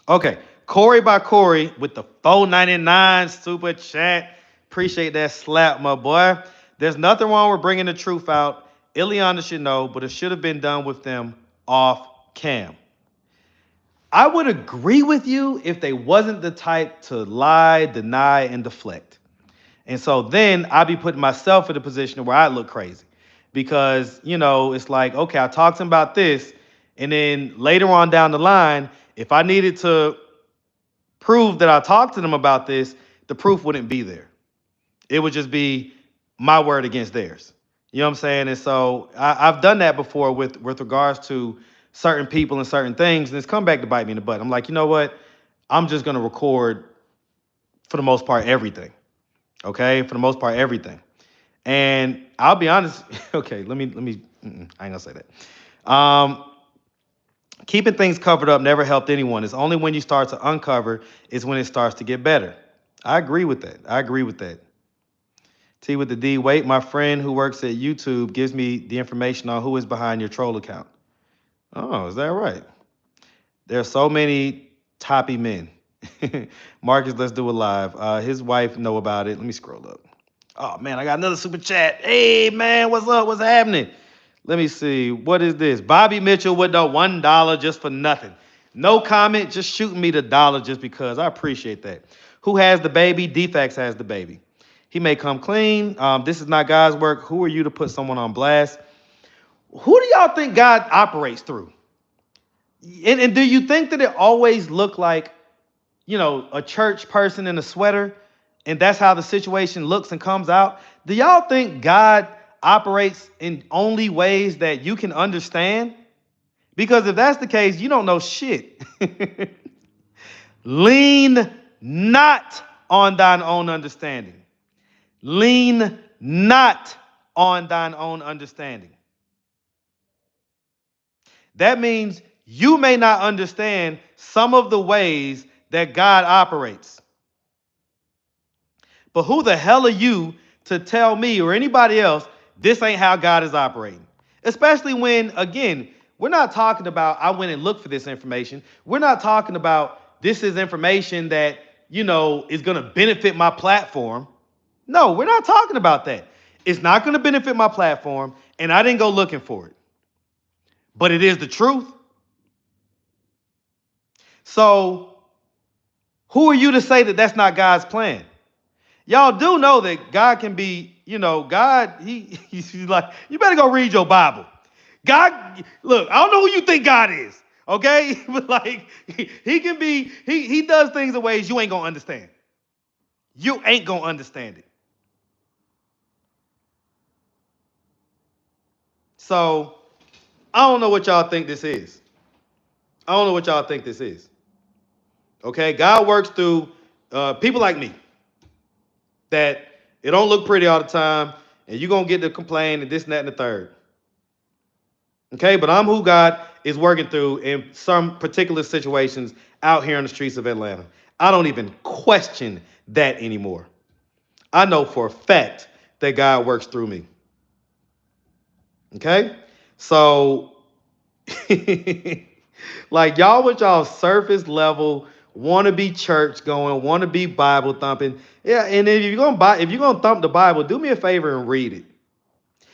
okay, Corey by Corey with the 4.99 super chat. Appreciate that slap, my boy. There's nothing wrong with bringing the truth out. Ileana should know, but it should have been done with them off cam. I would agree with you if they wasn't the type to lie, deny, and deflect. And so then I'd be putting myself in a position where I look crazy. Because, it's like, okay, I talked to him about this. And then later on down the line, if I needed to prove that I talked to them about this, the proof wouldn't be there. It would just be my word against theirs. You know what I'm saying? And so I've done that before with regards to certain people and certain things, and it's come back to bite me in the butt. I'm like, you know what? I'm just gonna record for the most part everything. Okay, for the most part everything. And I'll be honest. Okay, let me. I ain't gonna say that. Keeping things covered up never helped anyone. It's only when you start to uncover is when it starts to get better. I agree with that. I agree with that. T with the D. Wait, my friend who works at YouTube gives me the information on who is behind your troll account. Oh, is that right? There are so many toppy men. Marcus, let's do it live. His wife know about it. Let me scroll up. Oh man, I got another super chat. Hey man, what's up? What's happening? Let me see. What is this? Bobby Mitchell with the $1 just for nothing. No comment, just shooting me the dollar just because. I appreciate that. Who has the baby? Defects has the baby. He may come clean. This is not God's work. Who are you to put someone on blast? Who do y'all think God operates through? And do you think that it always looked like, a church person in a sweater, and that's how the situation looks and comes out? Do y'all think God operates in only ways that you can understand? Because if that's the case, you don't know shit. Lean not on thine own understanding. Lean not on thine own understanding. That means you may not understand some of the ways that God operates. But who the hell are you to tell me or anybody else this ain't how God is operating? Especially when, again, we're not talking about I went and looked for this information. We're not talking about this is information that, is going to benefit my platform. No, we're not talking about that. It's not going to benefit my platform, and I didn't go looking for it. But it is the truth. So who are you to say that that's not God's plan? Y'all do know that God can be, God, he's like, you better go read your Bible. God, look, I don't know who you think God is, okay? But like, he can be, he does things in ways you ain't gonna understand. You ain't gonna understand it. So, I don't know what y'all think this is. I don't know what y'all think this is. Okay, God works through people like me that it don't look pretty all the time, and you're gonna get to complain and this and that and the third. Okay, but I'm who God is working through in some particular situations out here on the streets of Atlanta. I don't even question that anymore. I know for a fact that God works through me. Okay, so like y'all with y'all surface level want to be church going, want to be Bible thumping. Yeah, and if you're gonna thump the Bible, do me a favor and read it.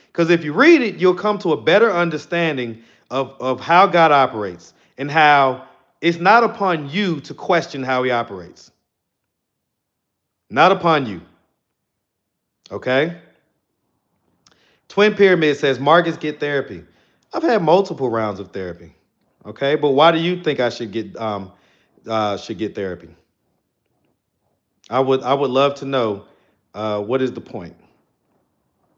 Because if you read it, you'll come to a better understanding of how God operates and how it's not upon you to question how he operates. Not upon you. Okay? Twin Pyramid says, Marcus, get therapy. I've had multiple rounds of therapy. Okay, but why do you think I should get therapy? I would love to know what is the point.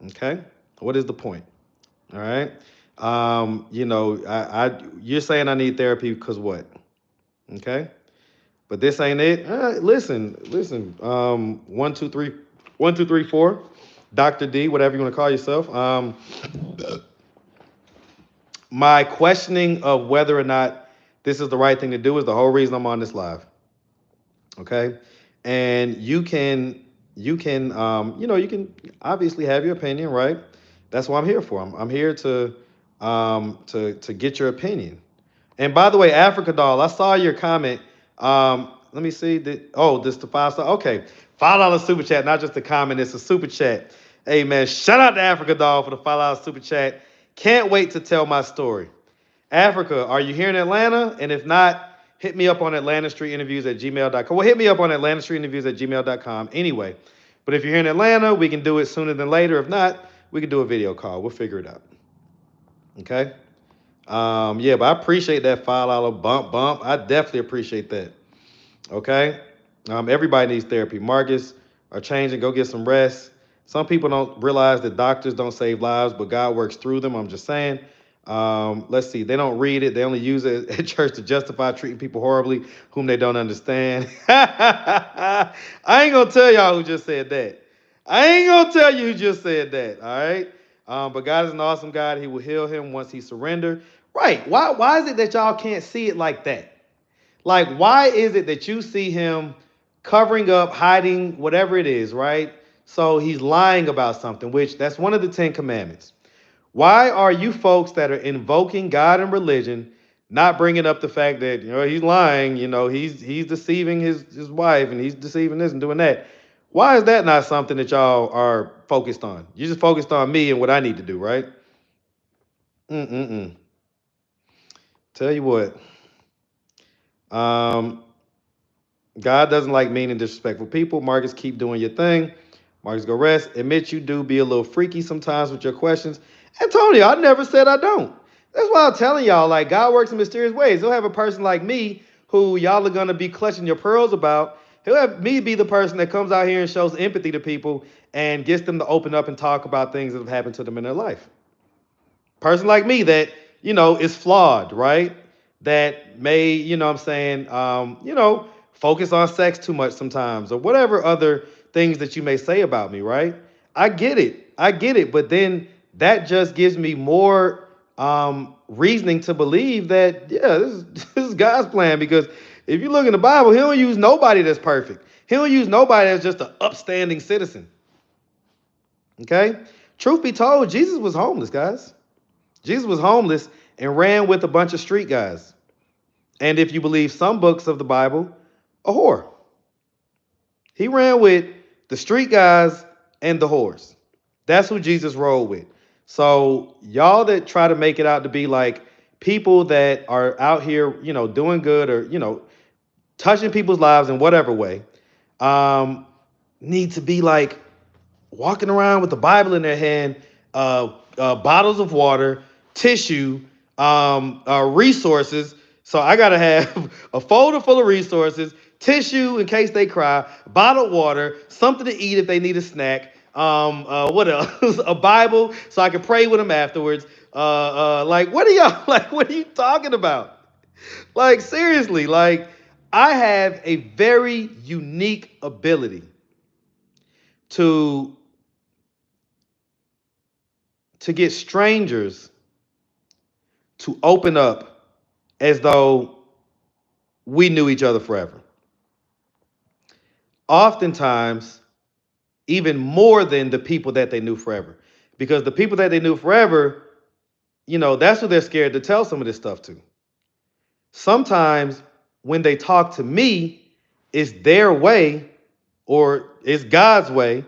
Okay? What is the point? All right. You're saying I need therapy because what? Okay. But this ain't it. Listen. 1, 2, 3, 4. Dr. D, whatever you want to call yourself. My questioning of whether or not this is the right thing to do is the whole reason I'm on this live. Okay. And you can obviously have your opinion, right? That's what I'm here for. I'm here to get your opinion. And by the way, Africa Doll, I saw your comment. Let me see. This the 5-star. Okay, $5 super chat, not just a comment. It's a super chat. Hey man, shout out to Africa Doll for the $5 super chat. Can't wait to tell my story. Africa, are you here in Atlanta? And if not, hit me up on AtlantaStreetInterviews@gmail.com. Well, hit me up on AtlantaStreetInterviews@gmail.com anyway. But if you're here in Atlanta, we can do it sooner than later. If not, we can do a video call. We'll figure it out. Okay? But I appreciate that $5 bump. I definitely appreciate that. Okay? Everybody needs therapy. Marcus, are changing. Go get some rest. Some people don't realize that doctors don't save lives, but God works through them. I'm just saying. Let's see. They don't read it. They only use it at church to justify treating people horribly whom they don't understand. I ain't going to tell y'all who just said that. I ain't going to tell you who just said that. All right? But God is an awesome God. He will heal him once he surrenders. Right. Why is it that y'all can't see it like that? Like, why is it that you see him covering up, hiding, whatever it is, right? So he's lying about something, which that's one of the 10 commandments. Why are you folks that are invoking God and religion not bringing up the fact that, he's lying, he's deceiving his wife and he's deceiving this and doing that? Why is that not something that y'all are focused on? You're just focused on me and what I need to do, right? Mm-mm-mm. Tell you what, um, God doesn't like mean and disrespectful people. Marcus, keep doing your thing. Marcus, go rest. Admit you do be a little freaky sometimes with your questions. Antonio, I never said I don't. That's why I'm telling y'all, like, God works in mysterious ways. He'll have a person like me who y'all are going to be clutching your pearls about. He'll have me be the person that comes out here and shows empathy to people and gets them to open up and talk about things that have happened to them in their life. Person like me that, is flawed, right? That may, what I'm saying, focus on sex too much sometimes or whatever other things that you may say about me, right? I get it. I get it. But then that just gives me more reasoning to believe that, yeah, this is God's plan. Because if you look in the Bible, he don't use nobody that's perfect. He don't use nobody that's just an upstanding citizen. Okay? Truth be told, Jesus was homeless, guys. Jesus was homeless and ran with a bunch of street guys. And if you believe some books of the Bible, a whore. He ran with the street guys and the whores. That's who Jesus rolled with. So y'all that try to make it out to be like people that are out here, doing good or, touching people's lives in whatever way, need to be like walking around with the Bible in their hand, bottles of water, tissue, resources. So I gotta have a folder full of resources, tissue in case they cry, bottled water, something to eat if they need a snack. What else? A Bible so I can pray with them afterwards. Like what are y'all like? What are you talking about? Like seriously, like I have a very unique ability to get strangers to open up as though we knew each other forever. Oftentimes, even more than the people that they knew forever. Because the people that they knew forever, that's who they're scared to tell some of this stuff to. Sometimes when they talk to me, it's their way or it's God's way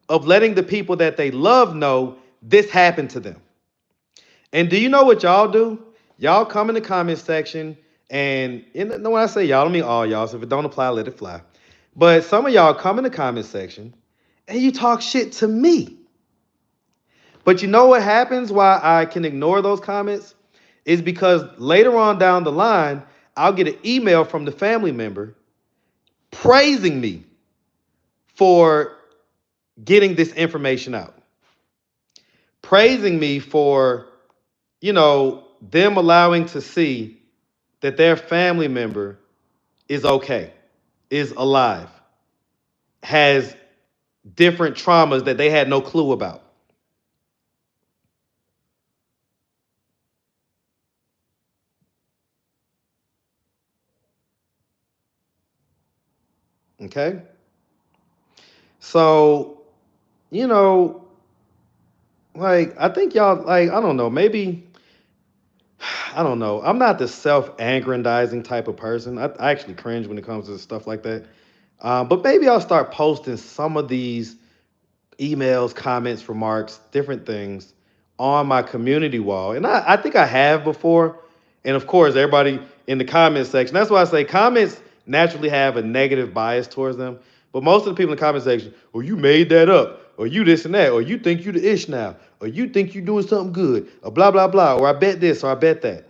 of letting the people that they love know this happened to them. And do you know what y'all do? Y'all come in the comment section, and when I say y'all, I don't mean all y'all. So if it don't apply, let it fly. But some of y'all come in the comment section and you talk shit to me. But you know what happens why I can ignore those comments? Is because later on down the line, I'll get an email from the family member praising me for getting this information out. Praising me for, them allowing to see that their family member is okay, is alive, has different traumas that they had no clue about. Okay? So, like, I think y'all, like, I don't know, maybe, I don't know. I'm not the self-aggrandizing type of person. I actually cringe when it comes to stuff like that. But maybe I'll start posting some of these emails, comments, remarks, different things on my community wall. And I think I have before. And of course, everybody in the comment section, that's why I say comments naturally have a negative bias towards them. But most of the people in the comment section, or you made that up, or you this and that, or you think you the ish now, or you think you doing something good, or blah, blah, blah, or I bet this, or I bet that.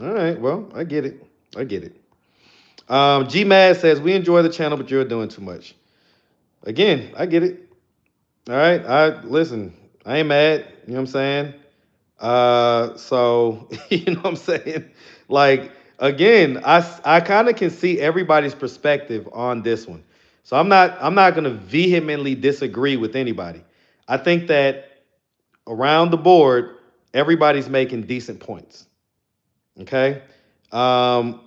All right, well, I get it. I get it. G-Mad says, we enjoy the channel, but you're doing too much. Again, I get it. All right. Listen, I ain't mad. You know what I'm saying? So you know what I'm saying? Like, again, I kind of can see everybody's perspective on this one. So I'm not gonna vehemently disagree with anybody. I think that around the board, everybody's making decent points. Okay. Um,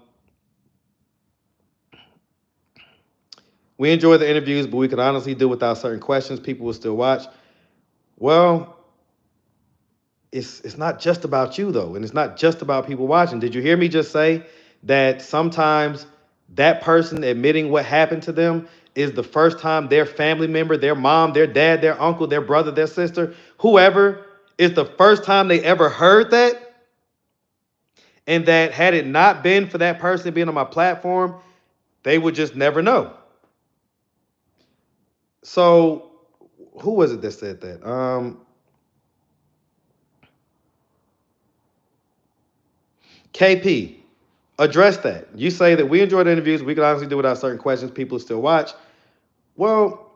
we enjoy the interviews, but we could honestly do without certain questions. People will still watch. Well, it's not just about you though, and it's not just about people watching. Did you hear me just say that sometimes that person admitting what happened to them is the first time their family member, their mom, their dad, their uncle, their brother, their sister, whoever, is the first time they ever heard that? And that had it not been for that person being on my platform, they would just never know. So, who was it that said that? KP, address that. You say that we enjoy the interviews. We can honestly do without certain questions. People still watch. Well,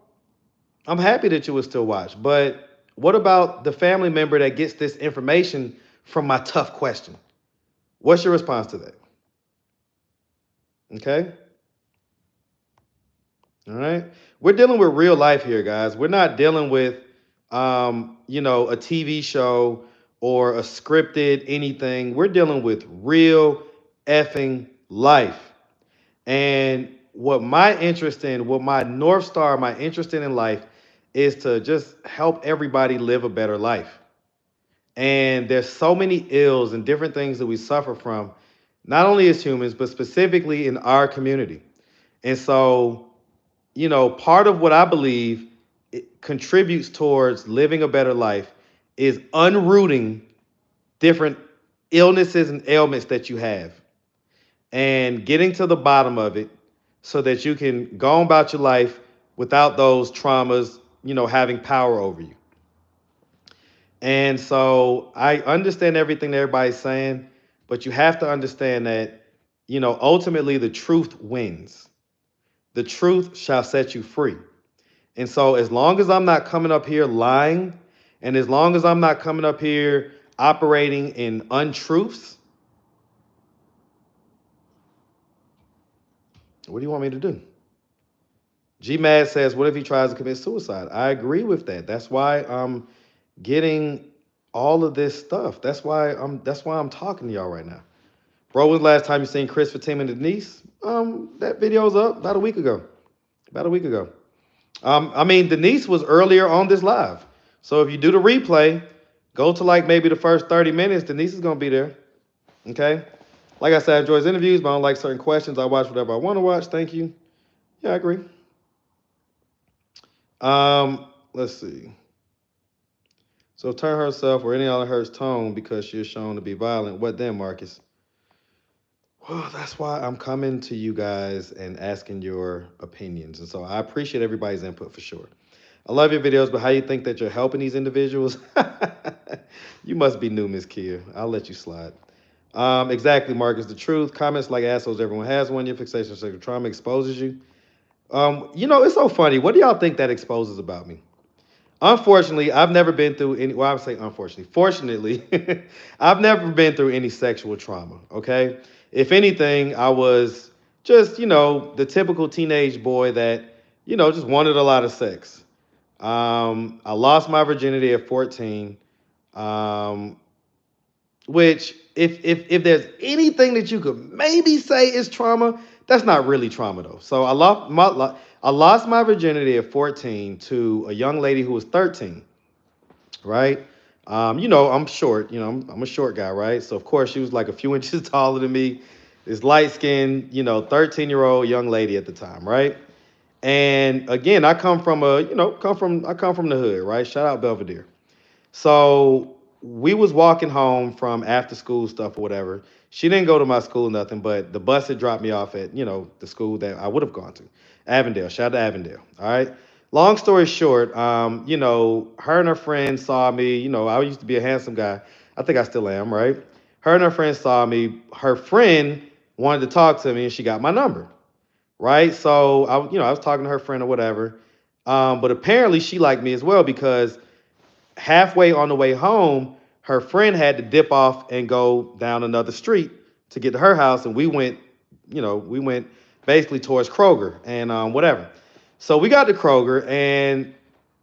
I'm happy that you would still watch. But what about the family member that gets this information from my tough question? What's your response to that? Okay. All right. We're dealing with real life here, guys. We're not dealing with, a TV show or a scripted anything. We're dealing with real effing life. And what my North Star, my interest in life is to just help everybody live a better life. And there's so many ills and different things that we suffer from, not only as humans, but specifically in our community. And so, part of what I believe it contributes towards living a better life is unrooting different illnesses and ailments that you have and getting to the bottom of it so that you can go on about your life without those traumas, having power over you. And so I understand everything that everybody's saying, but you have to understand that, ultimately the truth wins. The truth shall set you free. And so as long as I'm not coming up here lying, and as long as I'm not coming up here operating in untruths, what do you want me to do? GMAD says, what if he tries to commit suicide? I agree with that. That's why I'm getting all of this stuff. That's why I'm talking to y'all right now. Bro, when's the last time you seen Chris, Fatima, and Denise? That video's up about a week ago. About a week ago. Denise was earlier on this live. So if you do the replay, go to like maybe the first 30 minutes, Denise is gonna be there. Okay? Like I said, I enjoy his interviews, but I don't like certain questions. I watch whatever I want to watch. Thank you. Yeah, I agree. Let's see. So turn herself or any other hurts tone because she is shown to be violent. What then, Marcus? Well, that's why I'm coming to you guys and asking your opinions. And so I appreciate everybody's input for sure. I love your videos, but how you think that you're helping these individuals? You must be new, Miss Kia. I'll let you slide. Exactly, Marcus. The truth. Comments like assholes. Everyone has one. Your fixation on sexual trauma exposes you. It's so funny. What do y'all think that exposes about me? Unfortunately, I've never been through any. Well, I would say unfortunately. Fortunately, I've never been through any sexual trauma. Okay. If anything, I was just, the typical teenage boy that, just wanted a lot of sex. I lost my virginity at 14. Um, which if there's anything that you could maybe say is trauma, that's not really trauma though. So I lost my virginity at 14 to a young lady who was 13, right? I'm short, I'm a short guy, right? So of course she was like a few inches taller than me, this light-skinned, 13-year-old young lady at the time, right? And again, I come from the hood, right? Shout out Belvedere. So we was walking home from after school stuff or whatever. She didn't go to my school, nothing, but the bus had dropped me off at, the school that I would have gone to. Avondale. Shout out to Avondale. All right. Long story short, her and her friend saw me. I used to be a handsome guy. I think I still am, right? Her and her friend saw me. Her friend wanted to talk to me and she got my number. Right. So I was talking to her friend or whatever. But apparently she liked me as well because halfway on the way home, her friend had to dip off and go down another street to get to her house, and we went basically towards Kroger and whatever. So we got to Kroger, and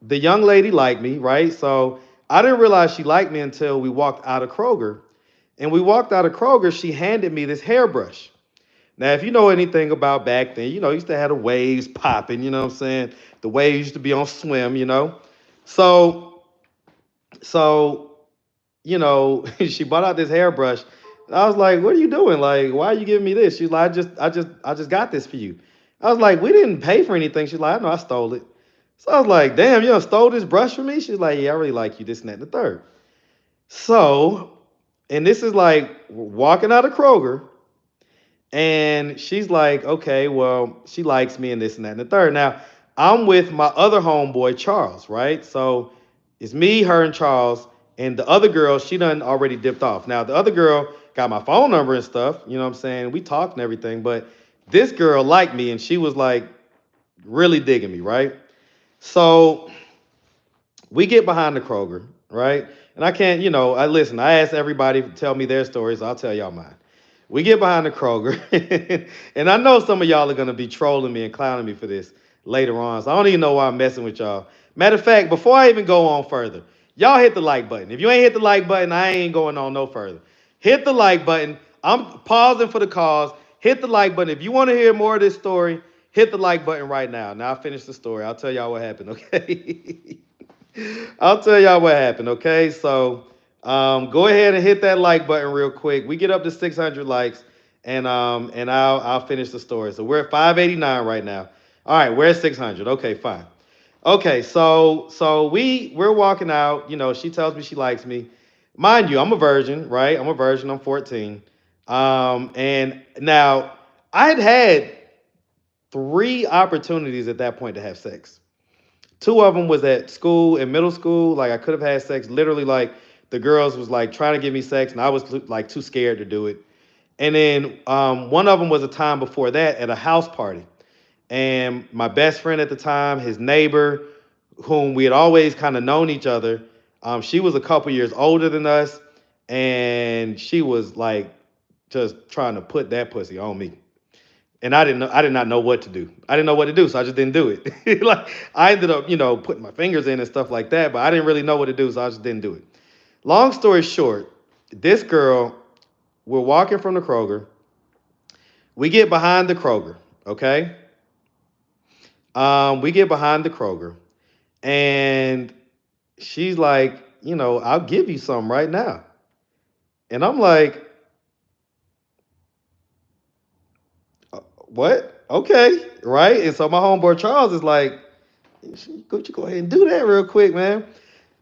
the young lady liked me, right? So I didn't realize she liked me until we walked out of Kroger. And we walked out of Kroger, she handed me this hairbrush. Now, if you know anything about back then, you used to have the waves popping, you know what I'm saying? The waves used to be on swim. So, so, she bought out this hairbrush. And I was like, what are you doing? Like, why are you giving me this? She's like, I just got this for you. I was like, we didn't pay for anything. She's like, I know I stole it. So I was like, damn, you done stole this brush from me? She's like, yeah, I really like you, this and that and the third. So, and this is like walking out of Kroger, and she's like, okay, well, she likes me and this and that and the third. Now, I'm with my other homeboy, Charles, right? So it's me, her, and Charles. And the other girl, she done already dipped off. Now, the other girl got my phone number and stuff, you know what I'm saying? We talked and everything, but this girl liked me and she was like really digging me, right? So we get behind the Kroger, right? And I can't, I listen, I asked everybody to tell me their stories. I'll tell y'all mine. We get behind the Kroger, and I know some of y'all are gonna be trolling me and clowning me for this later on. So I don't even know why I'm messing with y'all. Matter of fact, before I even go on further, y'all hit the like button. If you ain't hit the like button, I ain't going on no further. Hit the like button. I'm pausing for the cause. Hit the like button. If you want to hear more of this story, hit the like button right now. Now I finish the story. I'll tell y'all what happened, okay? I'll tell y'all what happened, okay? So go ahead and hit that like button real quick. We get up to 600 likes, and I'll finish the story. So we're at 589 right now. All right, we're at 600. Okay, fine. Okay, so we're walking out. She tells me she likes me. Mind you, I'm a virgin, right? I'm a virgin. I'm 14. And now I had three opportunities at that point to have sex. Two of them was at school, in middle school. Like I could have had sex. Literally, like the girls was like trying to give me sex, and I was like too scared to do it. And then one of them was a time before that at a house party. And my best friend at the time, his neighbor, whom we had always kind of known each other, she was a couple years older than us, and she was like just trying to put that pussy on me. And I did not know what to do. I didn't know what to do, so I just didn't do it. Like I ended up, putting my fingers in and stuff like that, but I didn't really know what to do, so I just didn't do it. Long story short, this girl, we're walking from the Kroger. We get behind the Kroger, okay? We get behind the Kroger, and she's like, I'll give you some right now. And I'm like, what? Okay, right? And so my homeboy Charles is like, you go ahead and do that real quick, man.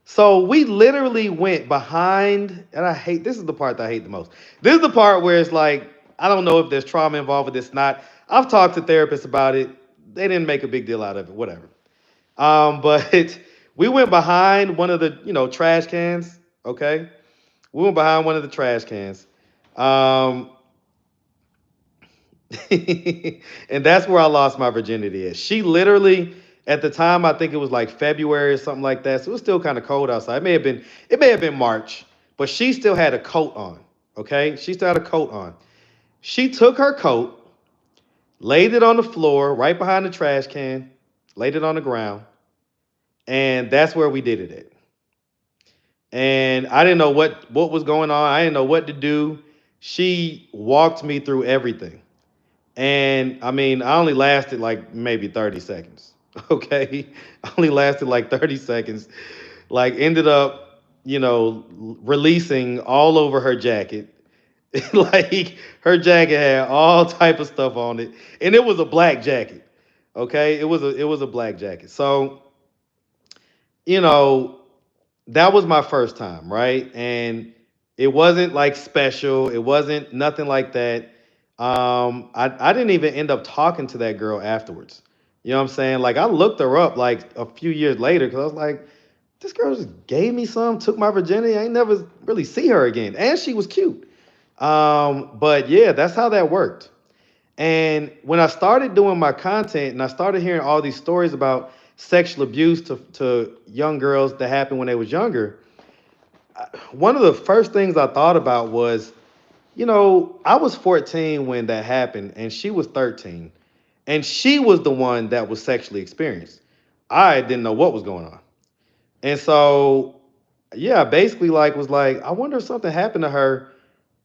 So we literally went behind, and this is the part that I hate the most. This is the part where it's like, I don't know if there's trauma involved with this or not. I've talked to therapists about it. They didn't make a big deal out of it, whatever. But we went behind one of the, trash cans, okay? We went behind one of the trash cans. Um, and that's where I lost my virginity at. She literally, at the time, I think it was like February or something like that. So it was still kind of cold outside. It may have been March, but she still had a coat on. Okay. She still had a coat on. She took her coat, laid it on the floor right behind the trash can, laid it on the ground, and that's where we did it at. And I didn't know what was going on. I didn't know what to do. She walked me through everything. And I mean, I only lasted like maybe 30 seconds. Okay. I only lasted like 30 seconds. Like ended up, releasing all over her jacket. Like her jacket had all type of stuff on it. And it was a black jacket. Okay. It was a black jacket. So, you know, that was my first time, right? And it wasn't like special. It wasn't nothing like that. I didn't even end up talking to that girl afterwards. You know what I'm saying? Like I looked her up like a few years later because I was like, this girl just gave me some, took my virginity. I ain't never really see her again, and she was cute. But yeah, that's how that worked. And when I started doing my content and I started hearing all these stories about sexual abuse to young girls that happened when they was younger, one of the first things I thought about was, I was 14 when that happened, and she was 13. And she was the one that was sexually experienced. I didn't know what was going on. And so yeah, basically like was like, I wonder if something happened to her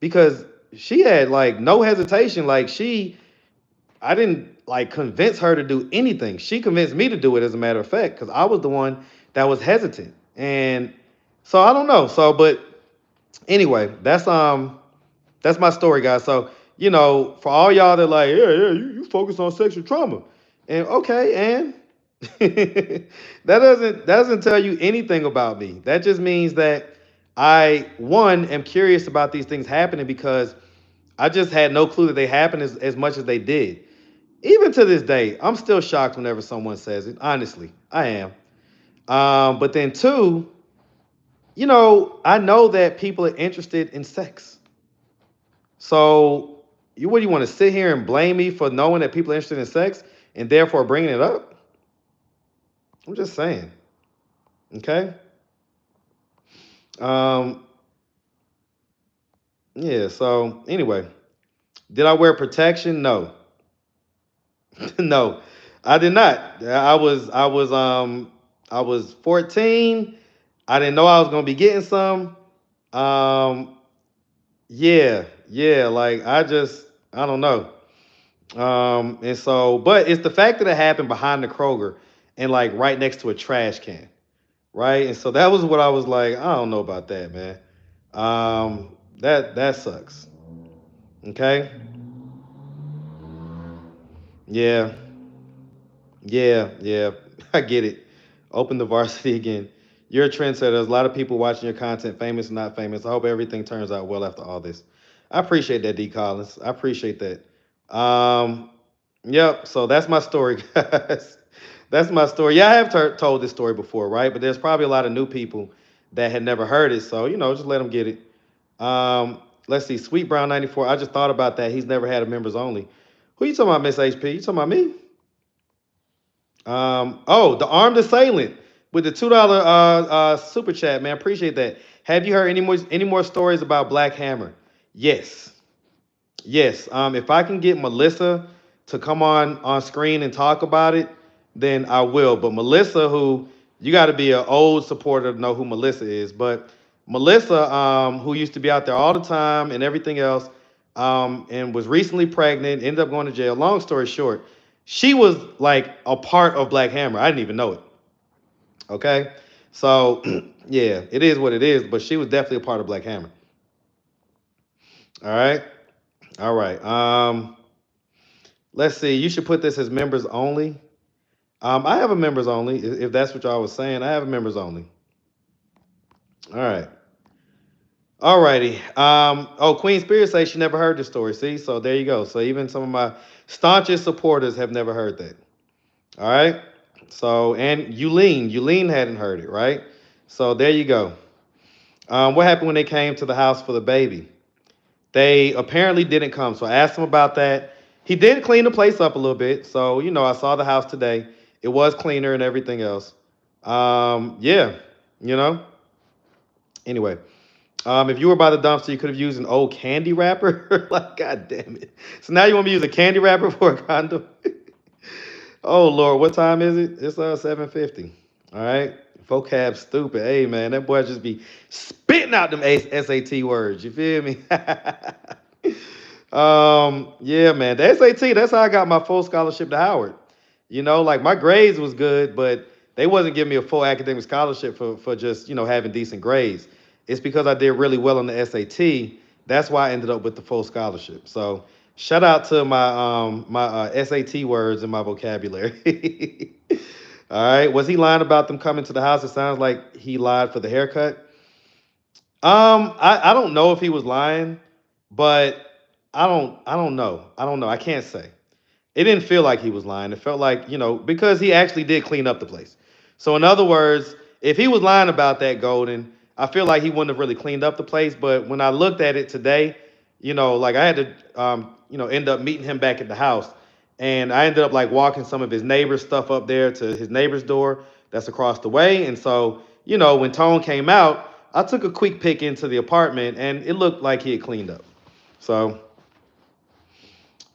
because she had like no hesitation. Like I didn't like convince her to do anything. She convinced me to do it, as a matter of fact, because I was the one that was hesitant. And so I don't know. So, but anyway, that's my story, guys. So, for all y'all that like, yeah, you focus on sexual trauma. And okay, and that doesn't tell you anything about me. That just means that I one am curious about these things happening because I just had no clue that they happened as much as they did. Even to this day, I'm still shocked whenever someone says it. Honestly, I am. But then two, I know that people are interested in sex. So what do you want to sit here and blame me for knowing that people are interested in sex and therefore bringing it up? I'm just saying. Okay. Um, yeah. So anyway, did I wear protection? No, no, I did not. I was 14. I didn't know I was gonna be getting some. Um, yeah, yeah. Like I don't know. And so, but it's the fact that it happened behind the Kroger and like right next to a trash can, right? And so that was what I was like, I don't know about that, man. That sucks. Okay. Yeah, yeah. I get it. Open the varsity again. You're a trendsetter. There's a lot of people watching your content, famous and not famous. I hope everything turns out well after all this. I appreciate that, D Collins. I appreciate that. Um, yep. So that's my story, guys. That's my story. Yeah, I have told this story before, right? But there's probably a lot of new people that had never heard it. So just let them get it. Let's see. Sweet Brown 94. I just thought about that. He's never had a members only. Who you talking about, Miss HP? You talking about me? Oh, the armed assailant with the $2 super chat, man. Appreciate that. Have you heard any more stories about Black Hammer? Yes. Yes. If I can get Melissa to come on screen and talk about it, then I will. But Melissa, who you got to be an old supporter to know who Melissa is, but Melissa, who used to be out there all the time and everything else, and was recently pregnant, ended up going to jail. Long story short, she was like a part of Black Hammer. I didn't even know it. Okay, so yeah, it is what it is. But she was definitely a part of Black Hammer. All right, all right. Let's see. You should put this as members only. I have a members only. If that's what y'all was saying, I have a members only. All right. All righty. Oh, Queen Spirit says she never heard the story. See, so there you go. So even some of my staunchest supporters have never heard that. All right. So and Yulene hadn't heard it, right? So there you go. What happened when they came to the house for the baby? They apparently didn't come. So I asked him about that. He did clean the place up a little bit. So, I saw the house today. It was cleaner and everything else. Yeah, you know. Anyway, if you were by the dumpster, you could have used an old candy wrapper. Like, god damn it. So now you want me to use a candy wrapper for a condom? Oh Lord, what time is it? It's 7:50. All right. Vocab stupid. Hey man, that boy just be spitting out them SAT words. You feel me? Yeah, man. The SAT, that's how I got my full scholarship to Howard. Like my grades was good, but they wasn't giving me a full academic scholarship for just, having decent grades. It's because I did really well on the SAT. That's why I ended up with the full scholarship. So shout out to my SAT words in my vocabulary. All right. Was he lying about them coming to the house? It sounds like he lied for the haircut. I don't know if he was lying, but I don't know. I don't know. I can't say. It didn't feel like he was lying. It felt like, because he actually did clean up the place. So in other words, if he was lying about that, Golden, I feel like he wouldn't have really cleaned up the place. But when I looked at it today, like I had to end up meeting him back at the house. And I ended up like walking some of his neighbor's stuff up there to his neighbor's door that's across the way. And so, when Tone came out, I took a quick pick into the apartment and it looked like he had cleaned up. So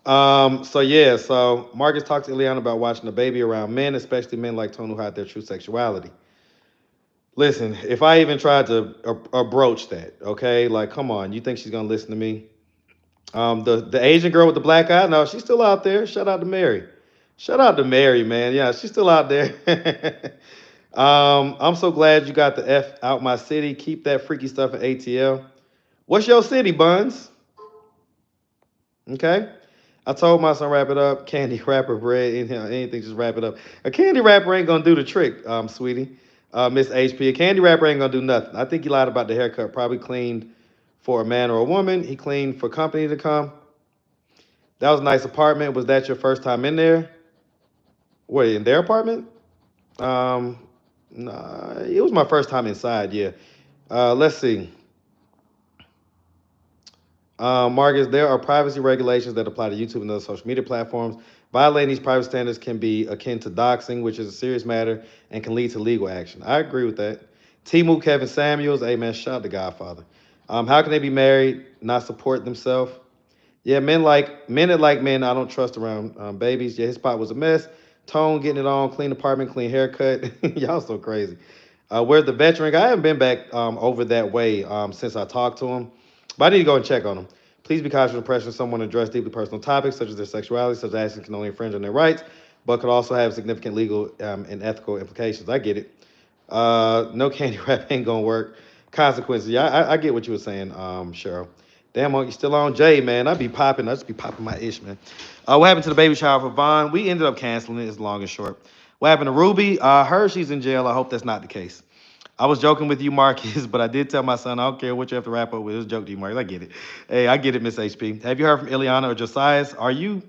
so yeah, so Marcus talks to Ileana about watching the baby around men, especially men like Tone who hide their true sexuality. Listen, if I even tried to broach that, okay, like, come on, you think she's gonna listen to me? The Asian girl with the black eye, no, she's still out there. Shout out to Mary. Shout out to Mary, man. Yeah, she's still out there. I'm so glad you got the F out my city. Keep that freaky stuff in ATL. What's your city, Buns? Okay. I told my son wrap it up. Candy wrapper, bread, anything, just wrap it up. A candy wrapper ain't gonna do the trick, sweetie. Miss HP. A candy wrapper ain't gonna do nothing. I think he lied about the haircut. Probably cleaned for a man or a woman. He cleaned for company to come. That was a nice apartment. Was that your first time in there? Wait, in their apartment? Um, nah, it was my first time inside. Yeah. Let's see. Marcus, there are privacy regulations that apply to YouTube and other social media platforms. Violating these privacy standards can be akin to doxing, which is a serious matter and can lead to legal action. I agree with that. Timu Kevin Samuels, amen. Shout out to Godfather. How can they be married, not support themselves? Yeah, men that like men. I don't trust around babies. Yeah, his spot was a mess. Tone getting it on, clean apartment, clean haircut. Y'all so crazy. Where's the veteran? I haven't been back over that way since I talked to him, but I need to go and check on him. Please be cautious of pressuring someone to address deeply personal topics such as their sexuality. Such actions can only infringe on their rights, but could also have significant legal and ethical implications. I get it. No candy wrap ain't gonna work. Consequences. Yeah, I get what you were saying, Cheryl. Damn, you still on Jay, man. I just be popping my ish, man. What happened to the baby shower for Vaughn? We ended up canceling it, it's long and short. What happened to Ruby? Heard she's in jail. I hope that's not the case. I was joking with you, Marcus, but I did tell my son, I don't care what you have to wrap up with. It was a joke to you, Marcus. I get it. Hey, I get it, Miss HP. Have you heard from Ileana or Josias? Are you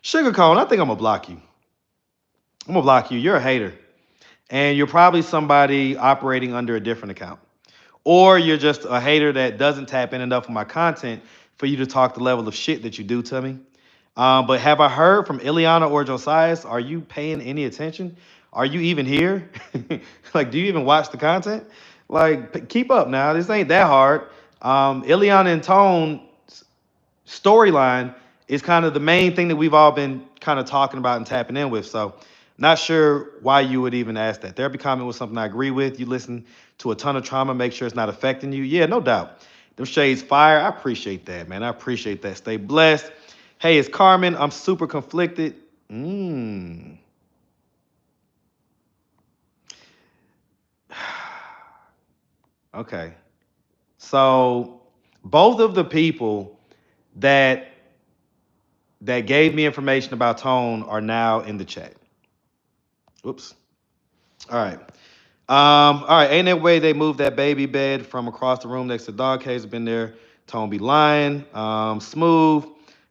sugarcone? I think I'm gonna block you. I'm gonna block you. You're a hater. And you're probably somebody operating under a different account. Or you're just a hater that doesn't tap in enough of my content for you to talk the level of shit that you do to me. But have I heard from Ileana or Josias? Are you paying any attention? Are you even here? Like, do you even watch the content? Like, keep up now. This ain't that hard. Ileana and Tone's storyline is kind of the main thing that we've all been kind of talking about and tapping in with. So, not sure why you would even ask that. Therapy comment was something I agree with. You listen to a ton of trauma, make sure it's not affecting you. Yeah, no doubt. Them shades fire. I appreciate that, man. I appreciate that. Stay blessed. Hey, it's Carmen. I'm super conflicted. Okay. So both of the people that gave me information about Tone are now in the chat. Oops. All right. All right. Ain't that way they moved that baby bed from across the room next to dog cage? Have been there. Tone be lying. Smooth.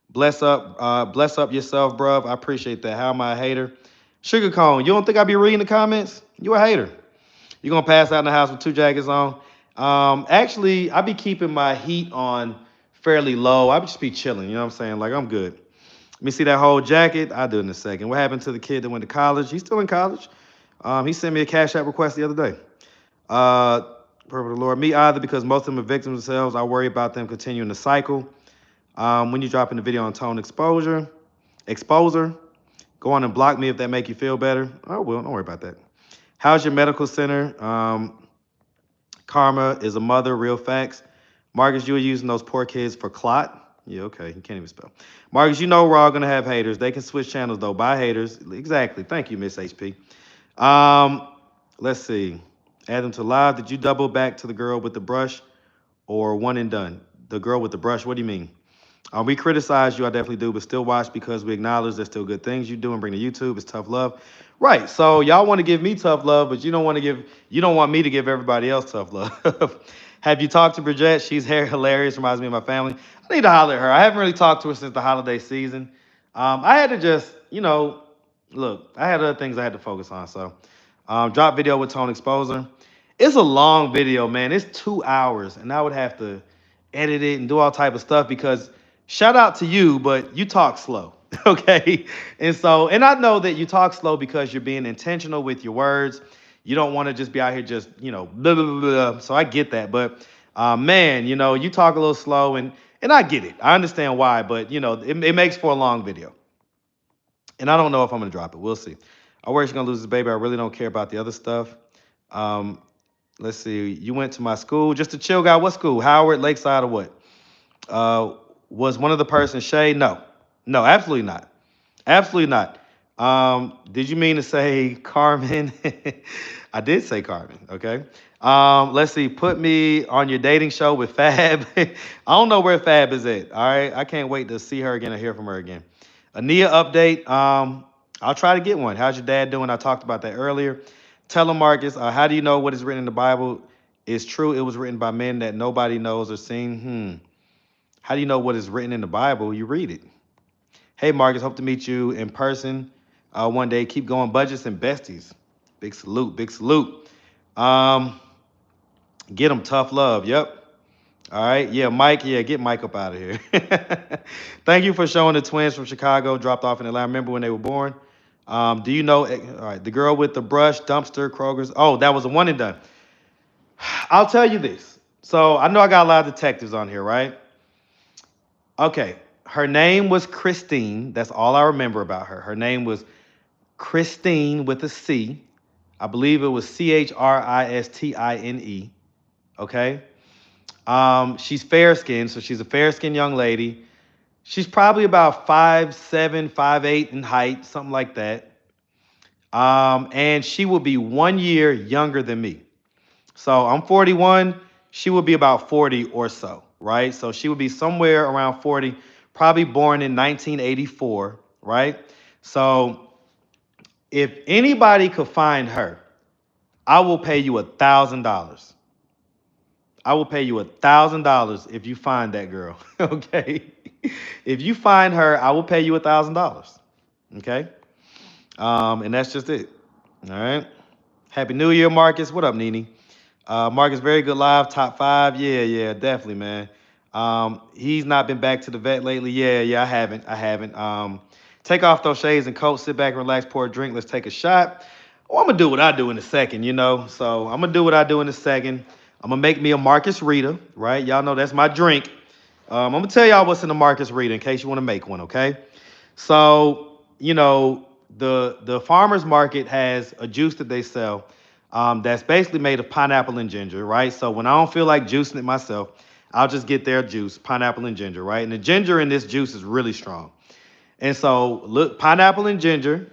Bless up yourself, bruv. I appreciate that. How am I a hater? Sugar cone. You don't think I be reading the comments? You a hater. You gonna pass out in the house with 2 jackets on? Actually, I be keeping my heat on fairly low. I just be chilling. You know what I'm saying? Like, I'm good. Let me see that whole jacket. I'll do it in a second. What happened to the kid that went to college? He's still in college. He sent me a Cash App request the other day. Purple the Lord. Me either, because most of them are victims themselves. I worry about them continuing the cycle. When you dropping the video on Tone Exposer, go on and block me if that make you feel better. I will. Don't worry about that. How's your medical center? Karma is a mother, real facts. Marcus, you were using those poor kids for clot. Yeah, okay, you can't even spell. Marcus, you know we're all gonna have haters. They can switch channels though. Bye, haters. Exactly. Thank you, Miss HP. Let's see. Add them to live. Did you double back to the girl with the brush or one and done? The girl with the brush, what do you mean? We criticize you, I definitely do, but still watch because we acknowledge there's still good things you do and bring to YouTube. It's tough love. Right. So y'all want to give me tough love, but you don't want me to give everybody else tough love. Have you talked to Bridget? She's hilarious, reminds me of my family. I need to holler at her. I haven't really talked to her since the holiday season. I had to just, look, I had other things I had to focus on. So drop video with Tone Exposer. It's a long video, man. It's 2 hours, and I would have to edit it and do all type of stuff because shout out to you, but you talk slow, okay? And I know that you talk slow because you're being intentional with your words. You don't want to just be out here just, blah, blah, blah, blah. So I get that. But, man, you talk a little slow, and I get it. I understand why, but, it makes for a long video. And I don't know if I'm going to drop it. We'll see. I worry she's going to lose this baby. I really don't care about the other stuff. Let's see. You went to my school. Just a chill guy. What school? Howard, Lakeside, or what? Uh, was one of the persons Shay? No. No, absolutely not. Absolutely not. Did you mean to say Carmen? I did say Carmen, okay? Let's see. Put me on your dating show with Fab. I don't know where Fab is at. All right. I can't wait to see her again or hear from her again. Ania update. I'll try to get one. How's your dad doing? I talked about that earlier. Tell him, Marcus, how do you know what is written in the Bible is true? It was written by men that nobody knows or seen. How do you know what is written in the Bible? You read it. Hey, Marcus, hope to meet you in person one day. Keep going, budgets and besties. Big salute, big salute. Get them tough love. Yep. All right. Yeah, Mike. Yeah, get Mike up out of here. Thank you for showing the twins from Chicago dropped off in Atlanta. Remember when they were born? Do you know? All right, the girl with the brush, dumpster, Kroger's. Oh, that was a one and done. I'll tell you this. So I know I got a lot of detectives on here, right? Okay. Her name was Christine. That's all I remember about her. Her name was Christine with a C. I believe it was Christine. Okay. She's fair skinned, so she's a fair skinned young lady. She's probably about 5'7", 5'8" in height, something like that. And she will be 1 year younger than me. So I'm 41. She will be about 40 or so, right? So she would be somewhere around 40, probably born in 1984, right? So if anybody could find her, I will pay you $1,000. I will pay you $1,000 if you find that girl. Okay. If you find her, I will pay you $1,000. Okay. And that's just it. All right. Happy New Year, Marcus. What up, Nene? Marcus, very good live, top 5. Yeah, definitely, man. He's not been back to the vet lately. Yeah, I haven't. Take off those shades and coat, sit back, relax, pour a drink. Let's take a shot. Oh, I'm gonna do what I do in a second, you know. So I'm gonna do what I do in a second. I'm gonna make me a Marcus Rita, right? Y'all know that's my drink. I'm gonna tell y'all what's in the Marcus Rita in case you want to make one, okay? So, you know, the farmers market has a juice that they sell that's basically made of pineapple and ginger, right? So when I don't feel like juicing it myself, I'll just get their juice, pineapple and ginger, right? And the ginger in this juice is really strong. And so look, pineapple and ginger,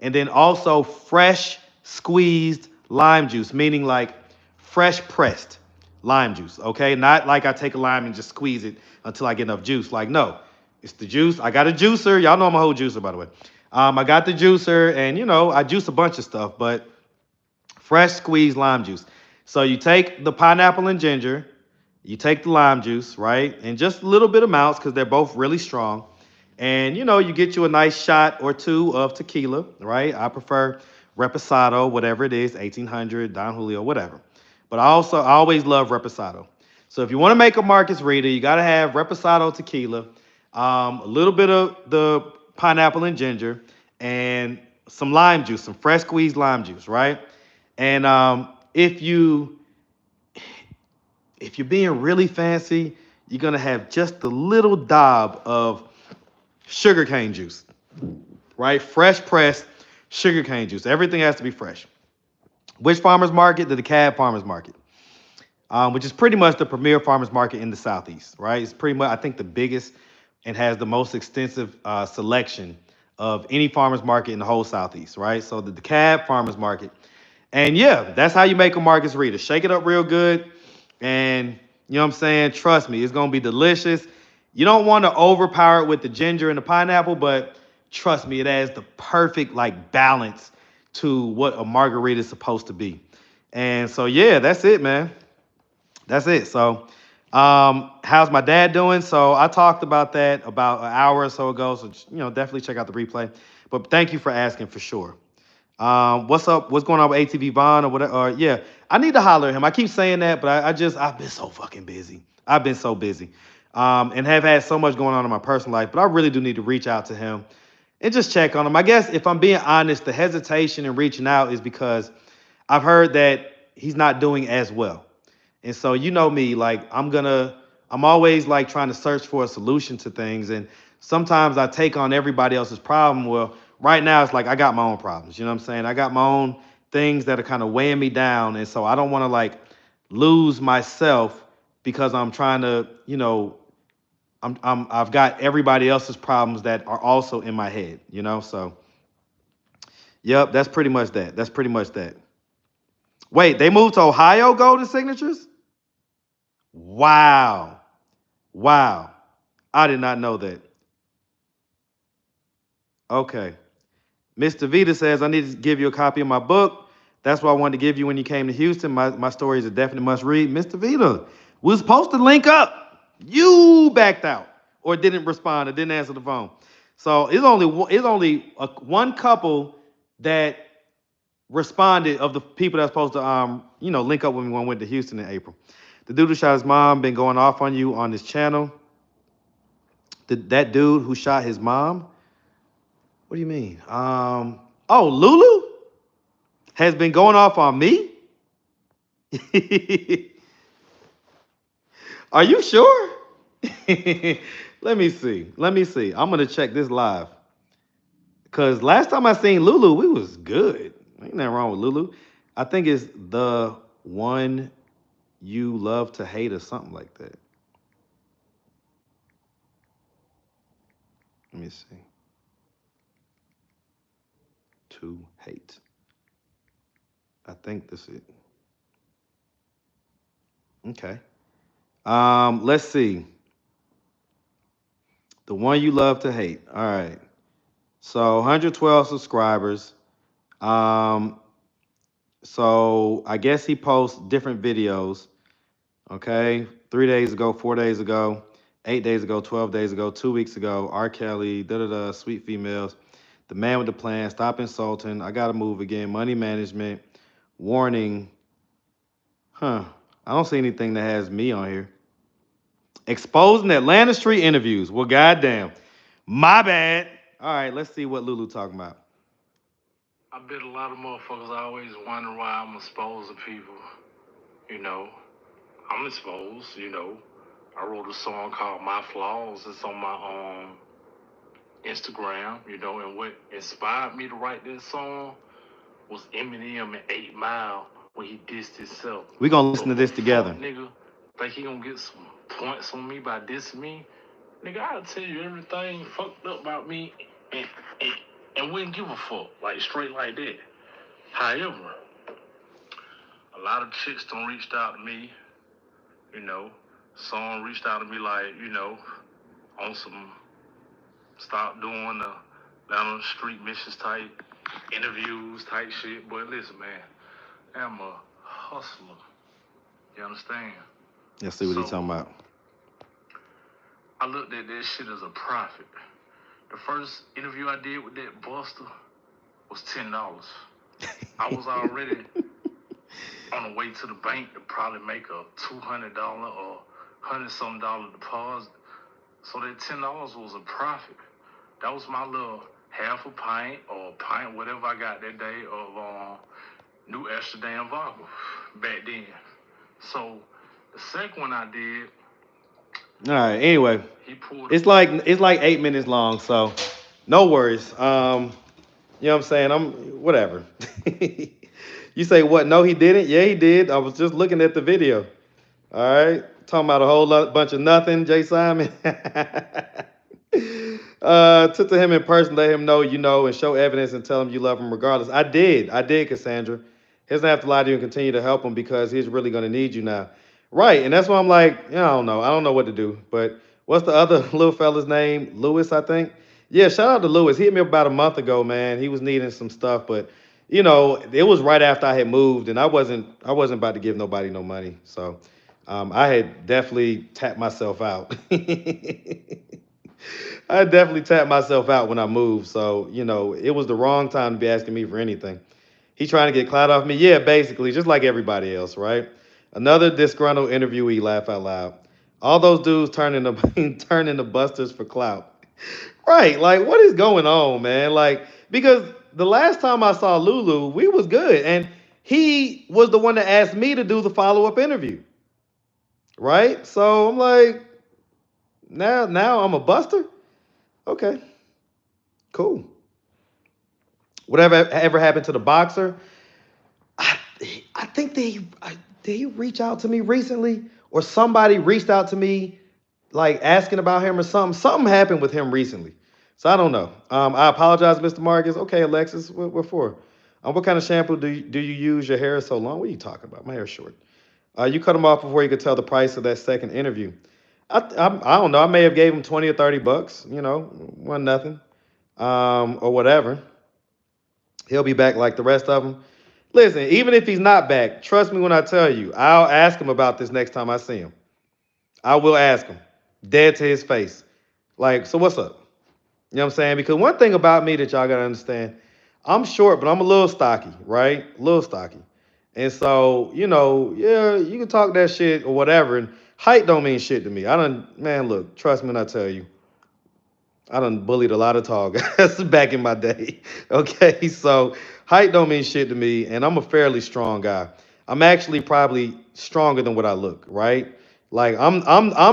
and then also fresh squeezed lime juice, meaning like fresh pressed lime juice, okay? Not like I take a lime and just squeeze it until I get enough juice. Like, no, it's the juice. I got a juicer. Y'all know I'm a whole juicer, by the way. I got the juicer, and, you know, I juice a bunch of stuff, but fresh squeezed lime juice. So you take the pineapple and ginger, you take the lime juice, right? And just a little bit amounts because they're both really strong. And, you know, you get you a nice shot or two of tequila, right? I prefer Reposado, whatever it is, 1800, Don Julio, whatever. But I always love Reposado. So if you want to make a Marcus Rita, you got to have Reposado tequila, a little bit of the pineapple and ginger, and some lime juice, some fresh squeezed lime juice, right? And if you're being really fancy, you're gonna have just a little dob of sugarcane juice, right? Fresh pressed sugarcane juice. Everything has to be fresh. Which farmers market? The DeKalb Farmers Market, which is pretty much the premier farmers market in the Southeast, right? It's pretty much, I think, the biggest and has the most extensive selection of any farmers market in the whole Southeast, right? So the DeKalb Farmers Market. And yeah, that's how you make a Marcus Rita. Shake it up real good. And you know what I'm saying? Trust me, it's going to be delicious. You don't want to overpower it with the ginger and the pineapple, but trust me, it adds the perfect like balance to what a margarita is supposed to be. And so, yeah, that's it, man. That's it. So, how's my dad doing? So I talked about that about an hour or so ago. So, you know, definitely check out the replay. But thank you for asking for sure. What's up? What's going on with ATV Vaughn or whatever? Yeah, I need to holler at him. I keep saying that, but I've been so fucking busy. I've been so busy, and have had so much going on in my personal life. But I really do need to reach out to him and just check on him. I guess if I'm being honest, the hesitation in reaching out is because I've heard that he's not doing as well. And so, you know me, like I'm always like trying to search for a solution to things. And sometimes I take on everybody else's problem. Well, right now it's like I got my own problems. You know what I'm saying? I got my own things that are kind of weighing me down. And so I don't want to like lose myself because I'm trying to, you know, I've got everybody else's problems that are also in my head, you know? So, yep, that's pretty much that. That's pretty much that. Wait, they moved to Ohio Golden Signatures? Wow. Wow. I did not know that. Okay. Mr. Vita says, I need to give you a copy of my book. That's what I wanted to give you when you came to Houston. My story is a definite must read. Mr. Vita, we were supposed to link up. You backed out or didn't respond or didn't answer the phone. So it's only one couple that responded of the people that's supposed to link up when we went to Houston in April. The dude who shot his mom been going off on you on this channel. That dude who shot his mom? What do you mean? Oh, Lulu has been going off on me? Are you sure? Let me see. I'm gonna check this live. Cause last time I seen Lulu, we was good. Ain't nothing wrong with Lulu. I think it's the one you love to hate or something like that. Let me see. To hate. I think this is it. Okay. Let's see. The one you love to hate. All right. So 112 subscribers. So I guess he posts different videos. Okay. 3 days ago, 4 days ago, 8 days ago, 12 days ago, 2 weeks ago, R. Kelly, sweet females, the man with the plan, stop insulting, I gotta move again, money management, warning. I don't see anything that has me on here. Exposing Atlanta street interviews. Well, goddamn. My bad. All right, let's see what Lulu talking about. I bet a lot of motherfuckers always wonder why I'm exposed to people. You know, I'm exposed, you know. I wrote a song called My Flaws. It's on my Instagram, you know, and what inspired me to write this song was Eminem in 8 Mile when he dissed himself. We're gonna listen to this together. Nigga, think he gonna get some points on me by dissing me? Nigga, I'll tell you everything fucked up about me and wouldn't give a fuck, like straight like that. However, a lot of chicks done reached out to me, you know. Some reached out to me like, you know, on some stop doing the down the street missions type interviews type shit. But listen, man, I'm a hustler. You understand? Let's see what he's talking about. I looked at that shit as a profit. The first interview I did with that Buster was $10. I was already on the way to the bank to probably make a $200 or $100-something deposit. So that $10 was a profit. That was my little half a pint or a pint, whatever I got that day of New Amsterdam vodka back then. So the second one I did. All right. Anyway, it's like 8 minutes long, so no worries. You know what I'm saying? Whatever. You say what? No, he didn't. Yeah, he did. I was just looking at the video. All right, talking about a whole bunch of nothing. Jay Simon. Took to him in person, let him know you know, and show evidence and tell him you love him regardless. I did, Cassandra. He doesn't have to lie to you and continue to help him because he's really going to need you now. Right, and that's why I'm like, I don't know what to do. But what's the other little fella's name? Lewis, I think. Yeah, shout out to Lewis. He hit me about a month ago, man. He was needing some stuff, but you know, it was right after I had moved, and I wasn't about to give nobody no money. So I had definitely tapped myself out. I definitely tapped myself out when I moved. So, you know, it was the wrong time to be asking me for anything. He trying to get clout off me? Yeah, basically, just like everybody else, right? Another disgruntled interviewee, laugh out loud. All those dudes turning into busters for clout. Right, like what is going on, man? Like, because the last time I saw Lulu, we was good. And he was the one that asked me to do the follow-up interview. Right? So I'm like, now I'm a buster? Okay, cool. Whatever ever happened to the boxer? I think did he reach out to me recently? Or somebody reached out to me, like asking about him or something. Something happened with him recently. So I don't know. I apologize, Mr. Marcus. Okay, Alexis, what for? What kind of shampoo do you use? Your hair is so long. What are you talking about? My hair's short. You cut him off before you could tell the price of that second interview. I don't know. I may have gave him 20 or 30 bucks. You know, one nothing, or whatever. He'll be back like the rest of them. Listen, even if he's not back, trust me when I tell you, I'll ask him about this next time I see him. I will ask him, dead to his face. Like, so what's up? You know what I'm saying? Because one thing about me that y'all gotta understand, I'm short, but I'm a little stocky, right? A little stocky. And so, you know, yeah, you can talk that shit or whatever. And height don't mean shit to me. Man, look, trust me when I tell you, I done bullied a lot of tall guys back in my day. Okay, so height don't mean shit to me, and I'm a fairly strong guy. I'm actually probably stronger than what I look, right? Like I'm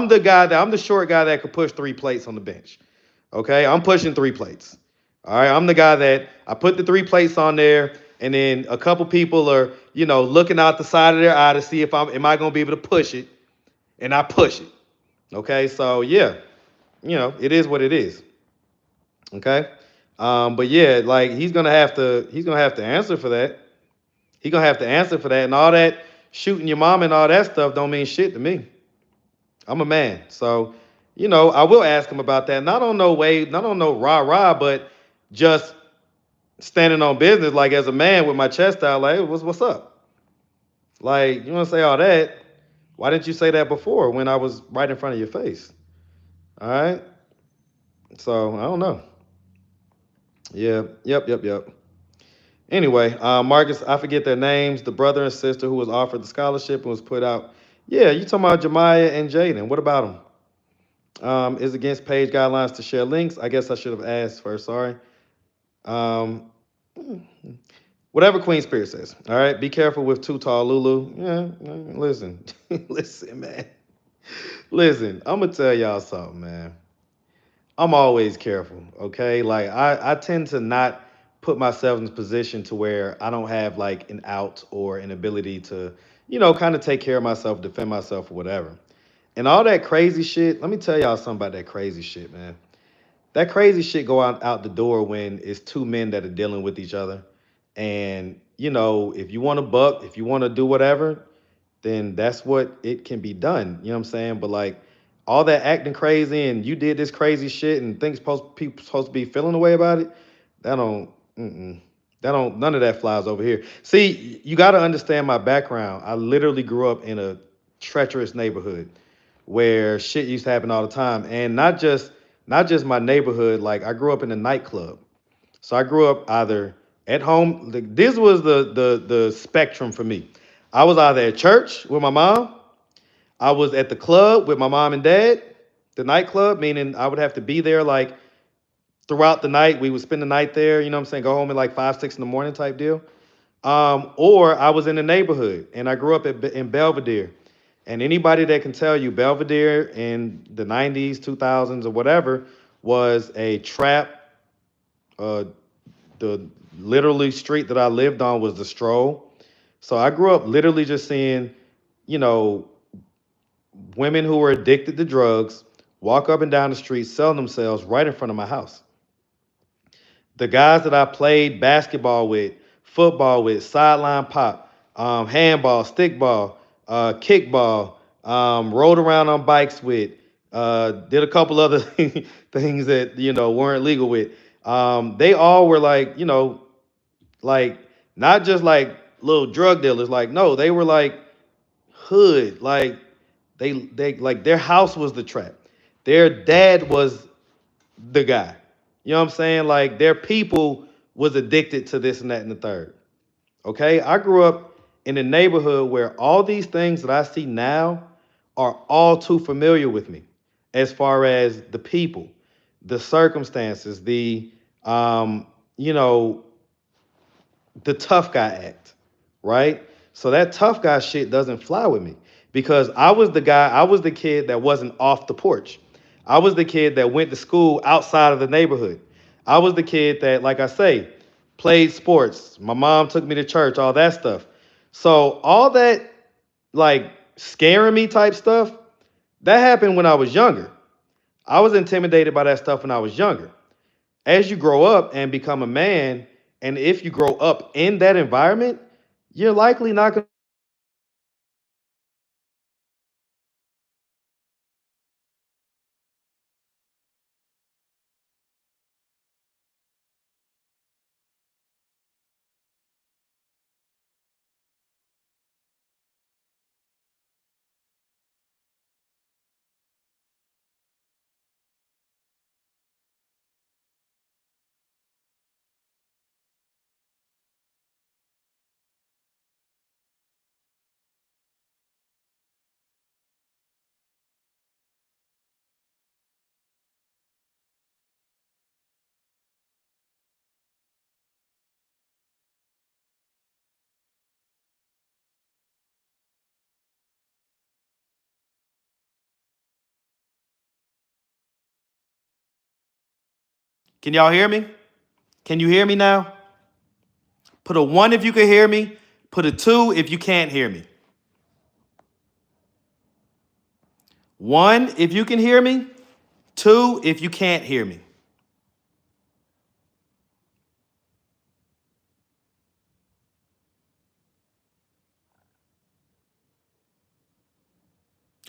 the short guy that could push 3 plates on the bench. Okay, I'm pushing 3 plates. All right, I'm the guy that I put the 3 plates on there, and then a couple people are, you know, looking out the side of their eye to see if am I gonna be able to push it, and I push it. Okay, so yeah, you know, it is what it is. Okay. But yeah, like he's gonna have to answer for that. He's gonna have to answer for that. And all that shooting your mom and all that stuff don't mean shit to me. I'm a man. So, you know, I will ask him about that. Not on no way, not on no rah-rah, but just standing on business, like as a man with my chest out, like, hey, what's up? Like, you wanna say all that? Why didn't you say that before when I was right in front of your face? All right. So I don't know. Yeah, yep. Anyway, Marcus, I forget their names. The brother and sister who was offered the scholarship and was put out. Yeah, you talking about Jemiah and Jaden? What about them? Is against page guidelines to share links. I guess I should have asked first. Sorry. Um, whatever Queen Spirit says. All right. Be careful with too tall Lulu. Yeah. Listen, listen, man. Listen, I'm gonna tell y'all something, man. I'm always careful, okay? Like I tend to not put myself in a position to where I don't have like an out or an ability to, you know, kind of take care of myself, defend myself or whatever. And all that crazy shit, let me tell y'all something about that crazy shit, man. That crazy shit go out the door when it's two men that are dealing with each other. And, you know, if you want to buck, if you want to do whatever, then that's what it can be done. You know what I'm saying? But like all that acting crazy and you did this crazy shit and things people supposed to be feeling the way about it, that don't, that don't, none of that flies over here. See, you got to understand my background. I literally grew up in a treacherous neighborhood where shit used to happen all the time, and not just my neighborhood. Like I grew up in a nightclub, so I grew up either at home. This was the spectrum for me. I was either at church with my mom, I was at the club with my mom and dad, the nightclub, meaning I would have to be there like throughout the night. We would spend the night there, you know what I'm saying, go home at like 5, 6 in the morning type deal. Or I was in the neighborhood and I grew up in Belvedere. And anybody that can tell you Belvedere in the 90s, 2000s, or whatever was a trap. The literally street that I lived on was the Stroll. So I grew up literally just seeing, you know, women who were addicted to drugs walk up and down the street selling themselves right in front of my house. The guys that I played basketball with, football with, sideline pop, handball, stickball, kickball, rode around on bikes with, did a couple other things that you know weren't legal with. They all were like, you know, like not just like little drug dealers. Like no, they were like hood. Like they like their house was the trap. Their dad was the guy. You know what I'm saying? Like their people was addicted to this and that and the third. Okay? I grew up in a neighborhood where all these things that I see now are all too familiar with me as far as the people, the circumstances, you know, the tough guy act, right? So that tough guy shit doesn't fly with me because I was the kid that wasn't off the porch. I was the kid that went to school outside of the neighborhood. I was the kid that, like I say, played sports. My mom took me to church, all that stuff. So all that like scaring me type stuff, that happened when I was younger. I was intimidated by that stuff when I was younger. As you grow up and become a man, and if you grow up in that environment, you're likely not going. Can y'all hear me? Can you hear me now? Put a 1 if you can hear me. Put a 2 if you can't hear me. 1 if you can hear me. 2 if you can't hear me.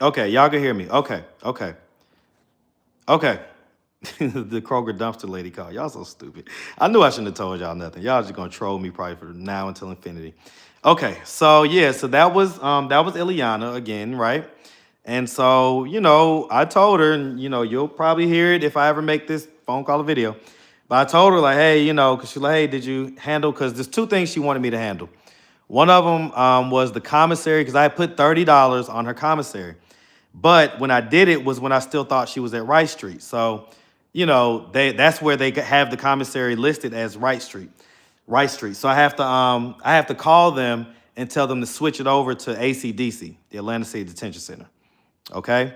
Okay, y'all can hear me. Okay. The Kroger dumpster lady called. Y'all so stupid. I knew I shouldn't have told y'all nothing. Y'all just gonna troll me probably for now until infinity. Okay, so yeah, so that was Ileana again, right? And so, I told her, and you'll probably hear it if I ever make this phone call or video. But I told her, like, hey, because she's like, hey, did you handle? Because there's 2 things she wanted me to handle. One of them was the commissary, because I put $30 on her commissary. But when I did it was when I still thought she was at Wright Street. So, that's where they have the commissary listed as Wright Street. So I have to call them and tell them to switch it over to ACDC, the Atlanta City Detention Center. Okay.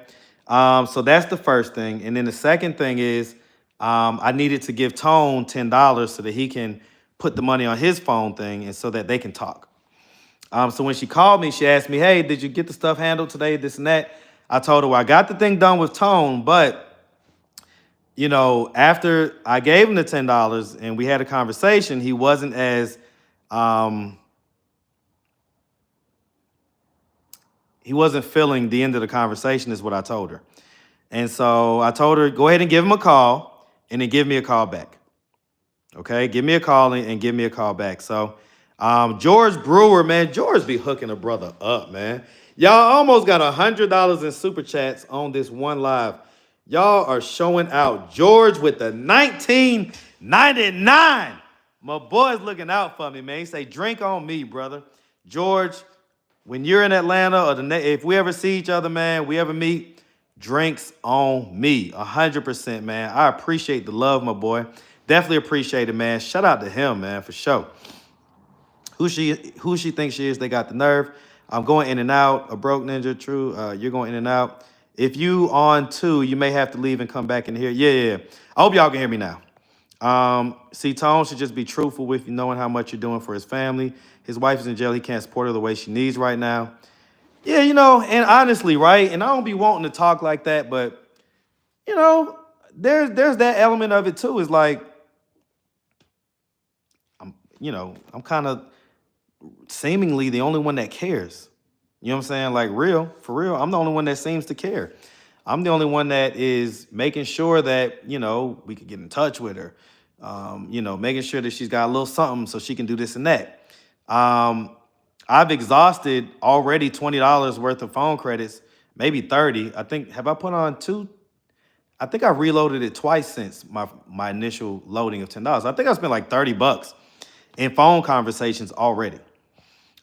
So that's the first thing. And then the second thing is I needed to give Tone $10 so that he can put the money on his phone thing and so that they can talk. So when she called me, she asked me, hey, did you get the stuff handled today, this and that? I told her, well, I got the thing done with Tone, but, after I gave him the $10 and we had a conversation, he wasn't as, he wasn't feeling the end of the conversation is what I told her. And so I told her, go ahead and give him a call and then give me a call back. Okay, give me a call and give me a call back. So George Brewer, man, George be hooking a brother up, man. Y'all almost got $100 in super chats on this one live. Y'all are showing out. George with the $19.99. My boy's looking out for me, man. He say, drink on me, brother. George, when you're in Atlanta or if we ever see each other, man, we ever meet, drinks on me, 100%, man. I appreciate the love, my boy. Definitely appreciate it, man. Shout out to him, man, for sure. Who she thinks she is, they got the nerve. I'm going in and out. A broke ninja, true. You're going in and out. If you on 2, you may have to leave and come back in here. Yeah. I hope y'all can hear me now. See, Tone should just be truthful with you, knowing how much you're doing for his family. His wife is in jail. He can't support her the way she needs right now. Yeah, and honestly, right? And I don't be wanting to talk like that, but, there's that element of it too. Is like, I'm kind of seemingly the only one that cares. You know what I'm saying? Like, for real, I'm the only one that seems to care. I'm the only one that is making sure that, we could get in touch with her. Making sure that she's got a little something so she can do this and that. I've exhausted already $20 worth of phone credits, maybe 30. I think, have I put on 2? I think I reloaded it twice since my initial loading of $10. I think I spent like $30 in phone conversations already.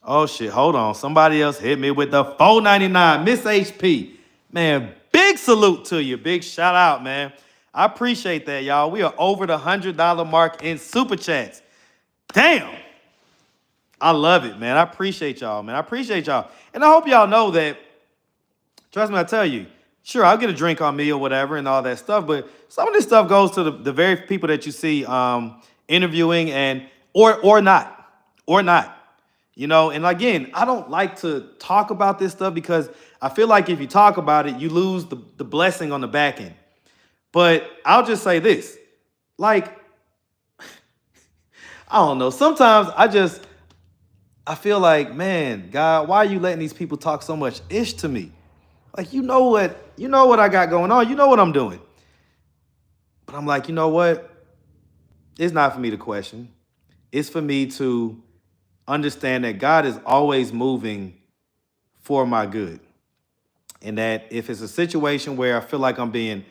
Oh shit, hold on. Somebody else hit me with the $4.99. Miss HP. Man, big salute to you. Big shout out, man. I appreciate that, y'all. We are over the $100 mark in super chats. Damn. I love it, man. I appreciate y'all, man. I appreciate y'all. And I hope y'all know that, trust me, I tell you, sure, I'll get a drink on me or whatever and all that stuff, but some of this stuff goes to the very people that you see interviewing or not. You know, and again, I don't like to talk about this stuff because I feel like if you talk about it, you lose the blessing on the back end. But I'll just say this, like, I don't know. Sometimes I feel like, man, God, why are you letting these people talk so much ish to me? Like, you know what I got going on. You know what I'm doing. But I'm like, you know what? It's not for me to question. It's for me to understand that God is always moving for my good. And that if it's a situation where I feel like I'm being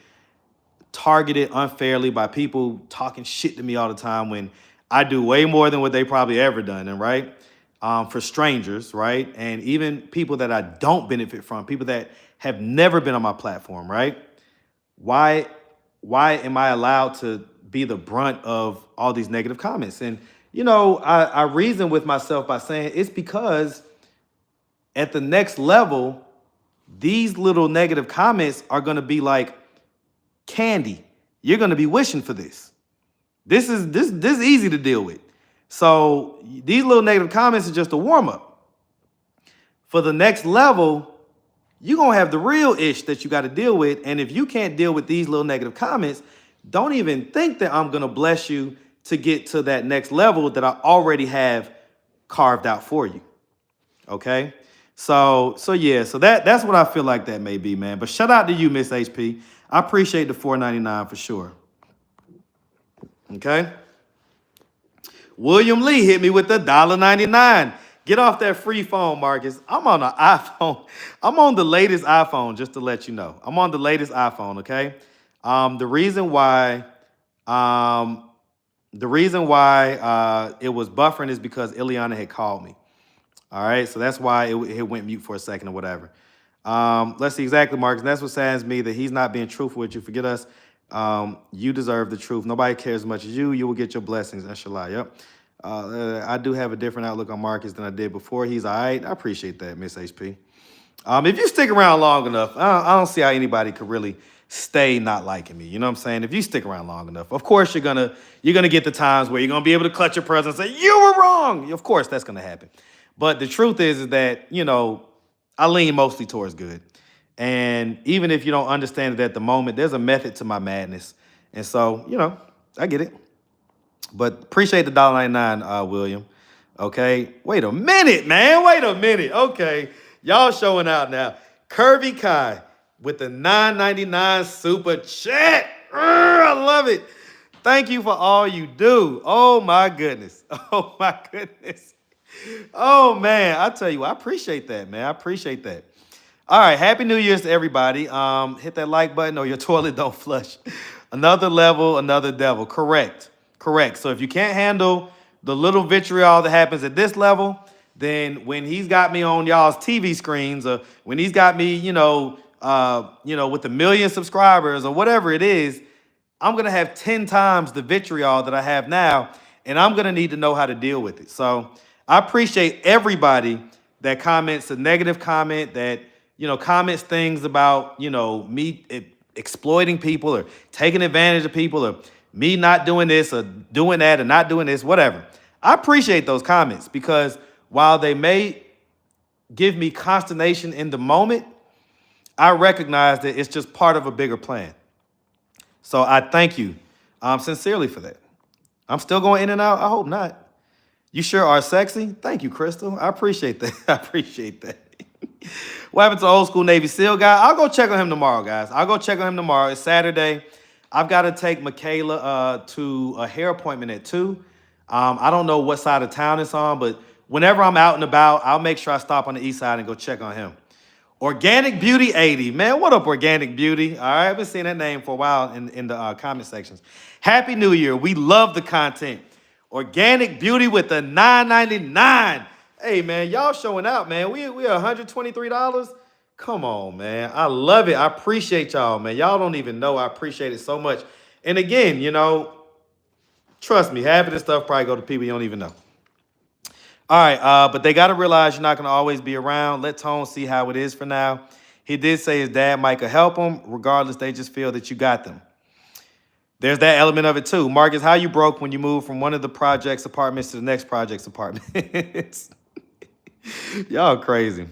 targeted unfairly by people talking shit to me all the time when I do way more than what they probably ever done, and right? For strangers, right? And even people that I don't benefit from, people that have never been on my platform, right? Why am I allowed to be the brunt of all these negative comments? And you know, I reason with myself by saying it's because at the next level, these little negative comments are going to be like candy. You're going to be wishing for this. This is easy to deal with. So these little negative comments are just a warm up. For the next level, you're going to have the real ish that you got to deal with. And if you can't deal with these little negative comments, don't even think that I'm going to bless you to get to that next level that I already have carved out for you. Okay? So yeah, so that's what I feel like that may be, man. But shout out to you, Miss HP. I appreciate the $4.99 for sure. Okay? William Lee hit me with the $1.99. Get off that free phone, Marcus. I'm on an iPhone. I'm on the latest iPhone, just to let you know. I'm on the latest iPhone, okay? The reason why it was buffering is because Ileana had called me. All right, so that's why it went mute for a second or whatever. Let's see exactly, Marcus. And that's what saddens me, that he's not being truthful with you. Forget us. You deserve the truth. Nobody cares as much as you. You will get your blessings. Inshallah. Yep. I do have a different outlook on Marcus than I did before. He's all right. I appreciate that, Miss HP. If you stick around long enough, I don't see how anybody could really stay not liking me. You know what I'm saying? If you stick around long enough, of course you're gonna get the times where you're gonna be able to clutch your pearls and say you were wrong. Of course that's gonna happen. But the truth is that, you know, I lean mostly towards good. And even if you don't understand it at the moment, there's a method to my madness. And so, you know, I get it. But appreciate the $1.99, William. Okay. Wait a minute, man. Wait a minute. Okay. Y'all showing out now. Kirby Kai with the $9.99 super chat. I love it. Thank you for all you do. Oh, my goodness. Oh, my goodness. Oh, man. I tell you, I appreciate that, man. I appreciate that. All right. Happy New Year's to everybody. Hit that like button or your toilet don't flush. Another level, another devil. Correct. So if you can't handle the little vitriol that happens at this level, then when he's got me on y'all's TV screens, or when he's got me, with 1 million subscribers or whatever it is, I'm going to have 10 times the vitriol that I have now, and I'm going to need to know how to deal with it. So I appreciate everybody that comments a negative comment, that, comments things about, me exploiting people or taking advantage of people, or me not doing this or doing that or not doing this, whatever. I appreciate those comments, because while they may give me consternation in the moment, I recognize that it's just part of a bigger plan. So I thank you sincerely for that. I'm still going in and out? I hope not. You sure are sexy. Thank you, Crystal. I appreciate that. I appreciate that. What happened to old school Navy SEAL guy? I'll go check on him tomorrow, guys. I'll go check on him tomorrow. It's Saturday. I've got to take Michaela to a hair appointment at 2. I don't know what side of town it's on, but whenever I'm out and about, I'll make sure I stop on the east side and go check on him. Organic Beauty 80. Man, what up, Organic Beauty? All right, I've been seeing that name for a while in the comment sections. Happy New Year. We love the content. Organic Beauty with the $9.99. Hey, man, y'all showing out, man. We are $123. Come on, man. I love it. I appreciate y'all, man. Y'all don't even know. I appreciate it so much. And again, trust me, half of this stuff probably go to people you don't even know. All right, but they got to realize you're not going to always be around. Let Tone see how it is for now. He did say his dad might could help him. Regardless, they just feel that you got them. There's that element of it, too. Marcus, how you broke when you moved from one of the projects apartments to the next project's apartment? Y'all crazy.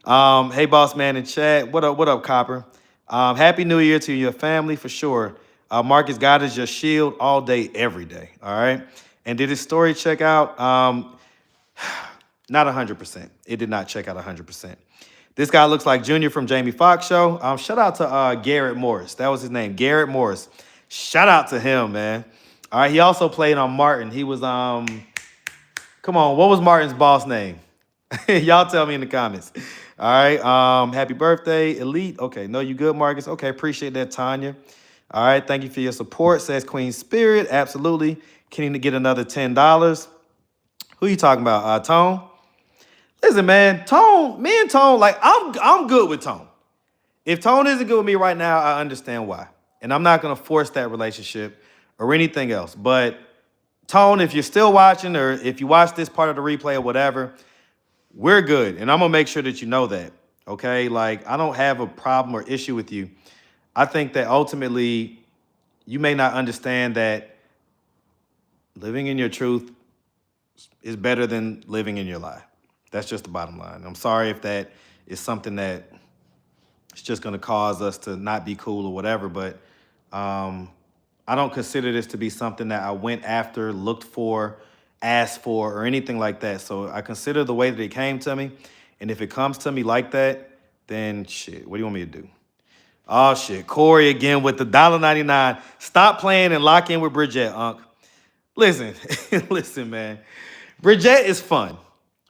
Hey, boss man in chat. What up, Copper? Happy New Year to your family for sure. Marcus, God is your shield all day, every day. All right. And did his story check out? Not 100%. It did not check out 100%. This guy looks like Junior from Jamie Foxx show. Shout out to Garrett Morris. That was his name, Garrett Morris. Shout out to him, man. All right. He also played on Martin. He was come on, what was Martin's boss name? Y'all tell me in the comments. All right. Happy birthday, Elite. Okay, no, you good, Marcus. Okay, appreciate that, Tanya. All right, thank you for your support, says Queen Spirit. Absolutely. Can you get another $10? Who you talking about? Tone? Listen, man, Tone, me and Tone, like, I'm good with Tone. If Tone isn't good with me right now, I understand why. And I'm not gonna force that relationship or anything else. But Tone, if you're still watching or if you watch this part of the replay or whatever, we're good. And I'm going to make sure that you know that, okay? Like, I don't have a problem or issue with you. I think that ultimately you may not understand that living in your truth is better than living in your lie. That's just the bottom line. I'm sorry if that is something that is just going to cause us to not be cool or whatever, but I don't consider this to be something that I went after, looked for, asked for, or anything like that. So I consider the way that it came to me. And if it comes to me like that, then shit, what do you want me to do? Oh shit, Corey again with the $1.99. Stop playing and lock in with Bridget, Unc. Listen, listen, man. Bridget is fun.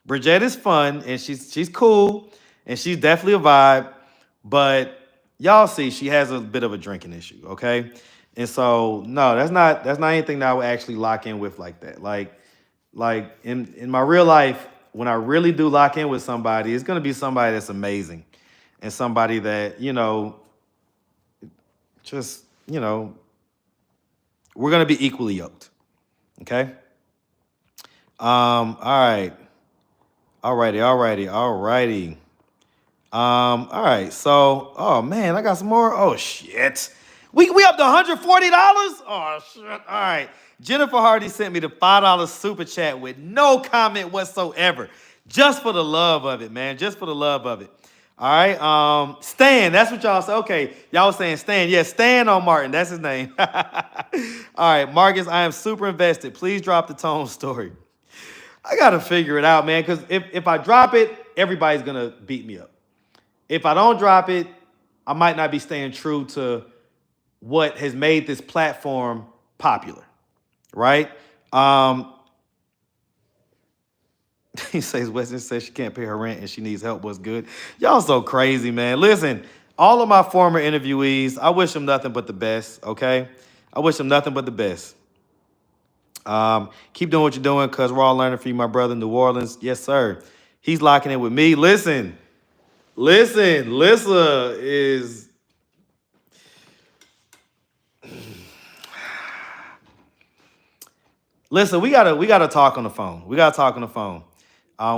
Bridget is fun, and she's cool, and she's definitely a vibe. But y'all see, she has a bit of a drinking issue, okay? And so, no, that's not anything that I would actually lock in with like that. Like in my real life, when I really do lock in with somebody, it's gonna be somebody that's amazing, and somebody that just we're gonna be equally yoked. Okay. All right. Alrighty. All right. So, oh man, I got some more. Oh shit. We up to $140? Oh shit. All right. Jennifer Hardy sent me the $5 super chat with no comment whatsoever. Just for the love of it, man. Just for the love of it. All right. Stan, that's what y'all say. Okay. Y'all was saying Stan. Yeah, Stan on Martin. That's his name. All right, Marcus, I am super invested. Please drop the Tone story. I got to figure it out, man, because if I drop it, everybody's going to beat me up. If I don't drop it, I might not be staying true to what has made this platform popular, right? He says, Weston says she can't pay her rent and she needs help. What's good? Y'all so crazy, man. Listen, all of my former interviewees, I wish them nothing but the best, okay? I wish them nothing but the best. Keep doing what you're doing because we're all learning from you, my brother in New Orleans. Yes, sir. He's locking in with me. Listen, Lissa is... Listen, we gotta talk on the phone. We gotta talk on the phone.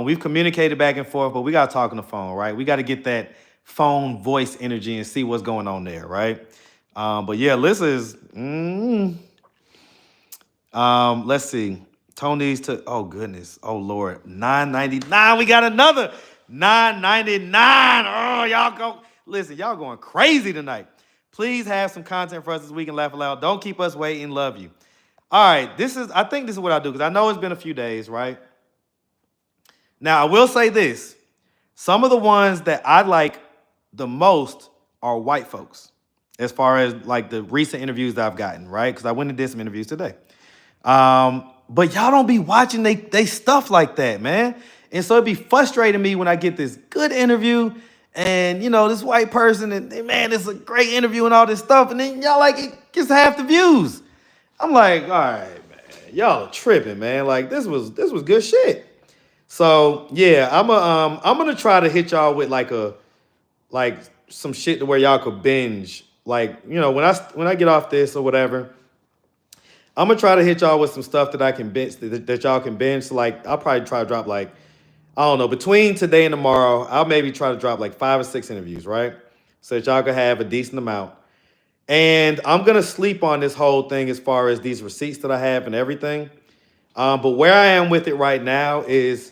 We've communicated back and forth, but we gotta talk on the phone, right? We gotta get that phone voice energy and see what's going on there, right? But yeah, Lissa is... let's see. Tony's to, oh goodness, oh Lord, $9.99. We got another $9.99. Oh, y'all go. Listen, y'all going crazy tonight. Please have some content for us this week and laugh aloud. Don't keep us waiting. Love you. All right, I think this is what I do because I know it's been a few days, right? Now I will say this: some of the ones that I like the most are white folks, as far as like the recent interviews that I've gotten, right? Because I went and did some interviews today. But y'all don't be watching they stuff like that, man. And so it'd be frustrating me when I get this good interview and, this white person and, man, it's a great interview and all this stuff. And then y'all like, it gets half the views. I'm like, all right, man, y'all are tripping, man. Like this was good shit. So yeah, I'm gonna try to hit y'all with like some shit to where y'all could binge. Like, when I get off this or whatever, I'm gonna try to hit y'all with some stuff that I can binge, that y'all can binge. So like, I'll probably try to drop like, I don't know, between today and tomorrow, I'll maybe try to drop like 5 or 6 interviews, right? So that y'all can have a decent amount. And I'm gonna sleep on this whole thing as far as these receipts that I have and everything. But where I am with it right now is,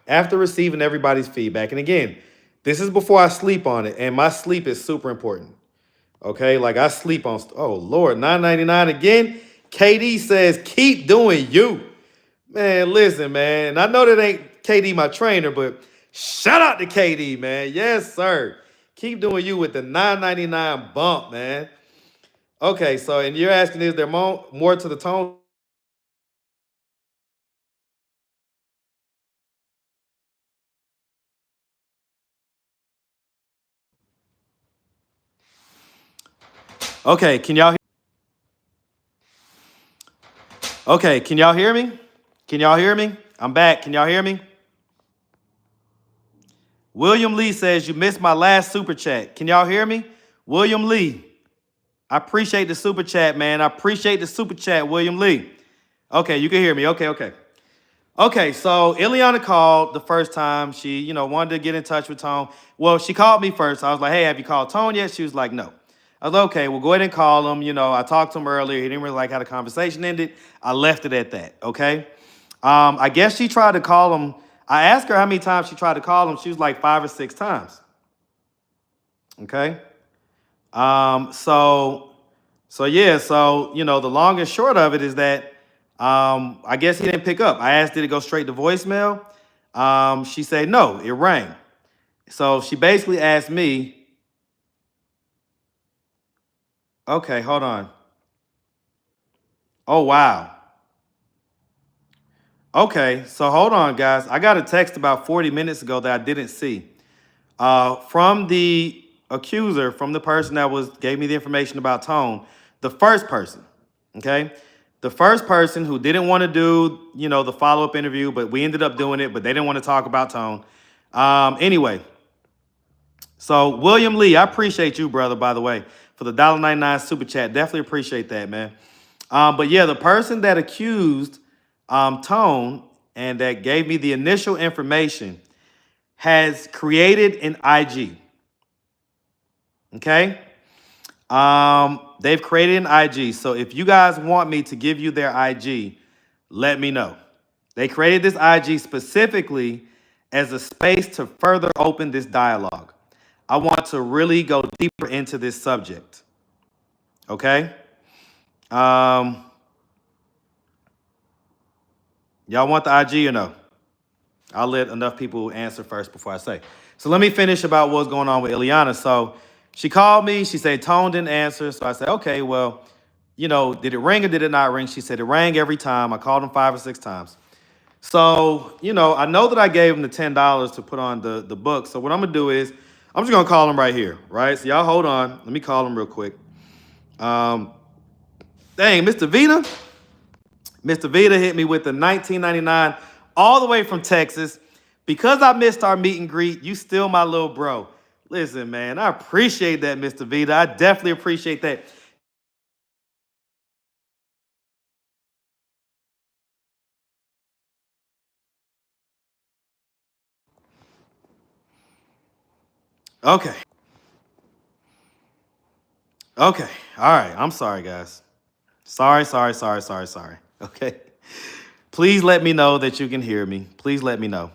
after receiving everybody's feedback, and again, this is before I sleep on it, and my sleep is super important. Okay, like I sleep on. Oh Lord, $9.99 again. KD says keep doing you, man. Listen, man. I know that ain't KD my trainer, but shout out to KD, man. Yes, sir. Keep doing you with the $9.99 bump, man. Okay, so and you're asking, is there more to the tone? Okay, can y'all? Okay, can y'all hear me? Can y'all hear me? I'm back. Can y'all hear me? William Lee says you missed my last super chat. Can y'all hear me? William Lee. I appreciate the super chat, man. I appreciate the super chat, William Lee. Okay, you can hear me. Okay. Okay, so Ileana called the first time. She, wanted to get in touch with Tone. Well, she called me first. I was like, hey, have you called Tone yet? She was like, no. I was like, okay, well, go ahead and call him. I talked to him earlier. He didn't really like how the conversation ended. I left it at that, okay? I guess she tried to call him. I asked her how many times she tried to call him. She was like 5 or 6 times, okay? Yeah, the long and short of it is that I guess he didn't pick up. I asked, did it go straight to voicemail? She said no, it rang. So she basically asked me, okay, hold on. Oh, wow. Okay, so hold on, guys. I got a text about 40 minutes ago that I didn't see. From the accuser, from the person that gave me the information about Tone, the first person, okay? The first person who didn't want to do, the follow-up interview, but we ended up doing it, but they didn't want to talk about Tone. Anyway, so William Lee, I appreciate you, brother, by the way, for the $1.99 super chat. Definitely appreciate that, man. But yeah, the person that accused Tone and that gave me the initial information has created an IG. Okay? They've created an IG. So if you guys want me to give you their IG, let me know. They created this IG specifically as a space to further open this dialogue. I want to really go deeper into this subject. Okay? Y'all want the IG or no? I'll let enough people answer first before I say. So let me finish about what's going on with Ileana. So she called me. She said Tone didn't answer. So I said, okay, well, did it ring or did it not ring? She said it rang every time. I called him 5 or 6 times. So, I know that I gave him the $10 to put on the book. So what I'm going to do is I'm just going to call him right here, right? So y'all hold on. Let me call him real quick. Dang, Mr. Vita. Mr. Vita hit me with the $19.99 all the way from Texas. Because I missed our meet and greet, you still my little bro. Listen, man, I appreciate that, Mr. Vita. I definitely appreciate that. Okay. Okay. All right. I'm sorry, guys. Sorry. Okay. Please let me know that you can hear me. Please let me know.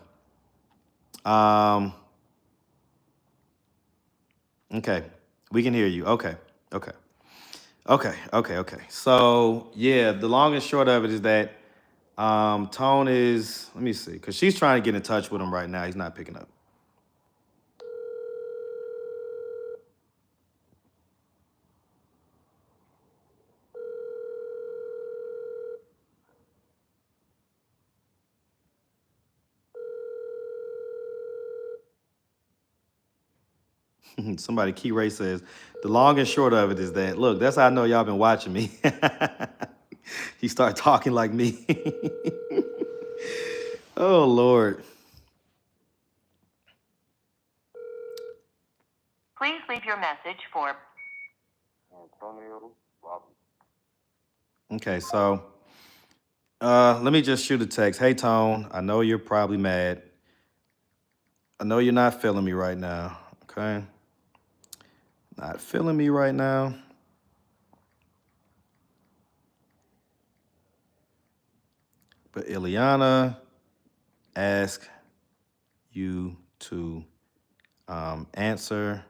Okay. We can hear you. Okay. So, yeah, the long and short of it is that Tone is, let me see, because she's trying to get in touch with him right now. He's not picking up. Somebody, Key Ray says, the long and short of it is that, look, that's how I know y'all been watching me. He started talking like me. Oh, Lord. Please leave your message for Okay, so let me just shoot a text. Hey, Tone, I know you're probably mad. I know you're not feeling me right now, okay? Not feeling me right now. But Ileana asked you to answer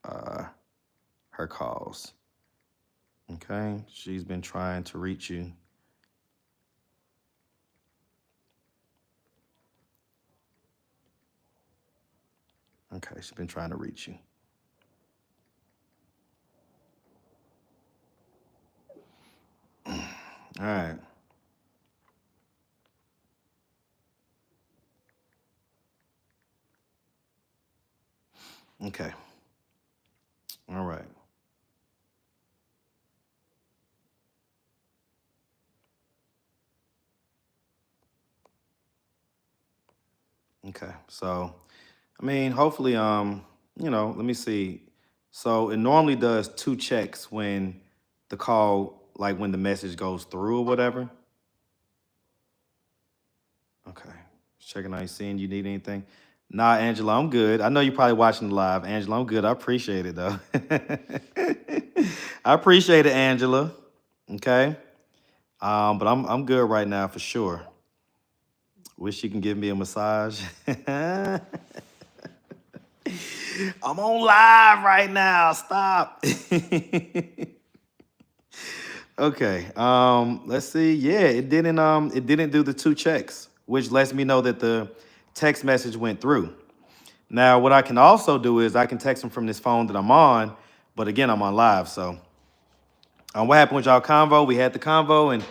her calls. Okay, she's been trying to reach you. Okay, she's been trying to reach you. All right. Okay. All right. Okay. So, I mean, hopefully, let me see. So it normally does 2 checks when the call, like when the message goes through or whatever. Okay. Checking out you seeing you need anything. Nah, Angela, I'm good. I know you're probably watching the live. Angela, I'm good. I appreciate it though. I appreciate it, Angela. Okay. But I'm good right now for sure. Wish you can give me a massage. I'm on live right now. Stop. Okay. Let's see. Yeah, it didn't do the 2 checks, which lets me know that the text message went through. Now, what I can also do is I can text them from this phone that I'm on, but again, I'm on live. So what happened with y'all convo? We had the convo and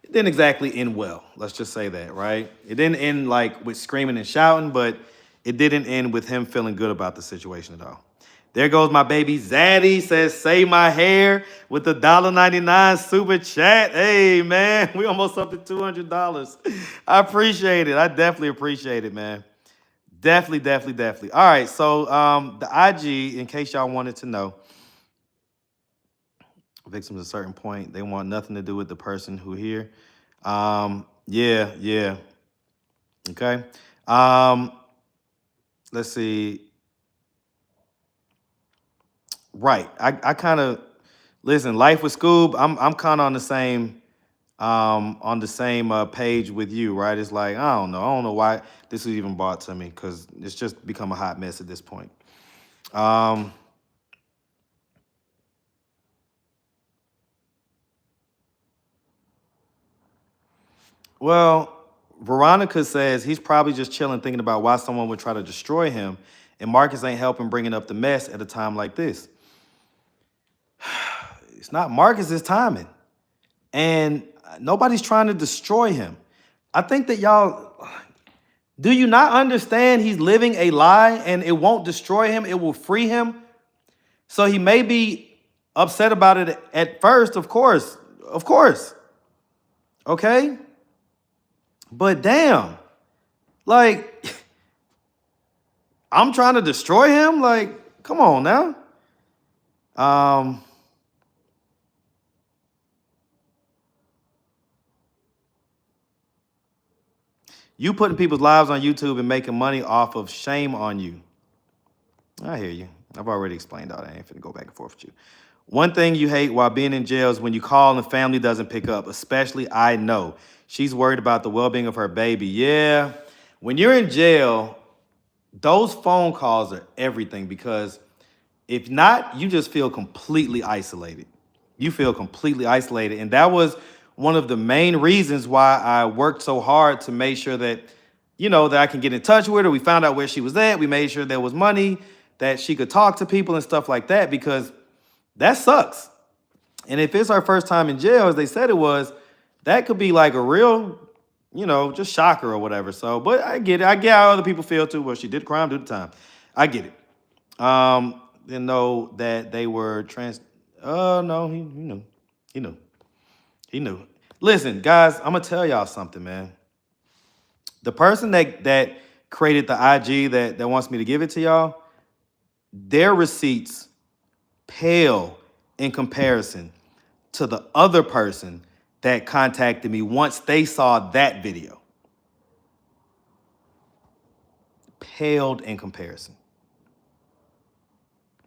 it didn't exactly end well. Let's just say that, right? It didn't end like with screaming and shouting, but it didn't end with him feeling good about the situation at all. There goes my baby Zaddy, says, save my hair with the $1.99 super chat. Hey, man, we almost up to $200. I appreciate it. I definitely appreciate it, man. Definitely. All right, so the IG, in case y'all wanted to know, victims at a certain point, they want nothing to do with the person who here. Yeah. Okay. Let's see. Right. I kind of listen, Life with Scoob, I'm kind of on the same page with you, right? It's like, I don't know why this was even brought to me, because it's just become a hot mess at this point. Well, Veronica says he's probably just chilling, thinking about why someone would try to destroy him, and Marcus ain't helping bringing up the mess at a time like this. It's not Marcus's timing, and nobody's trying to destroy him. I think that y'all, do you not understand he's living a lie and it won't destroy him, it will free him? So he may be upset about it at first, of course. Okay? But damn, like, I'm trying to destroy him? Like, come on now. You putting people's lives on YouTube and making money off of shame on you. I hear you. I've already explained all that. I ain't finna go back and forth with you. One thing you hate while being in jail is when you call and the family doesn't pick up, especially I know. She's worried about the well-being of her baby. Yeah, when you're in jail, those phone calls are everything, because if not, you just feel completely isolated. You feel completely isolated. And that was one of the main reasons why I worked so hard to make sure that, that I can get in touch with her. We found out where she was at. We made sure there was money, that she could talk to people and stuff like that, because that sucks. And if it's her first time in jail, as they said it was, that could be like a real, just shocker or whatever. So, but I get it. I get how other people feel too. Well, she did crime, do the time. I get it. Didn't know that they were no, he knew. He knew. Listen, guys, I'm gonna tell y'all something, man. The person that created the IG that wants me to give it to y'all, their receipts pale in comparison to the other person that contacted me once they saw that video. Paled in comparison.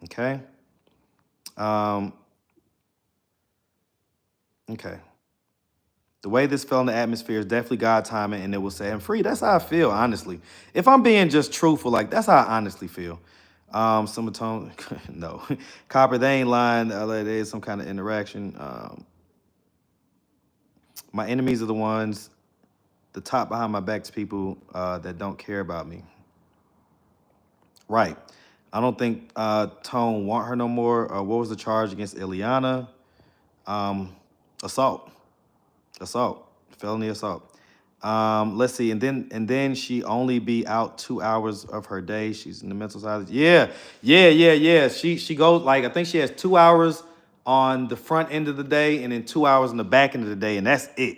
Okay. Okay. The way this fell in the atmosphere is definitely God timing, and it will set him free. That's how I feel, honestly. If I'm being just truthful, like that's how I honestly feel. Some tone, no, Copper, they ain't lying. There is some kind of interaction. My enemies are the ones, the top behind my back to people that don't care about me. Right. I don't think Tone want her no more. What was the charge against Ileana? Assault, felony assault. Let's see, and then she only be out 2 hours of her day. She's in the mental side. Yeah. She goes like I think she has 2 hours on the front end of the day and then 2 hours on the back end of the day, and that's it.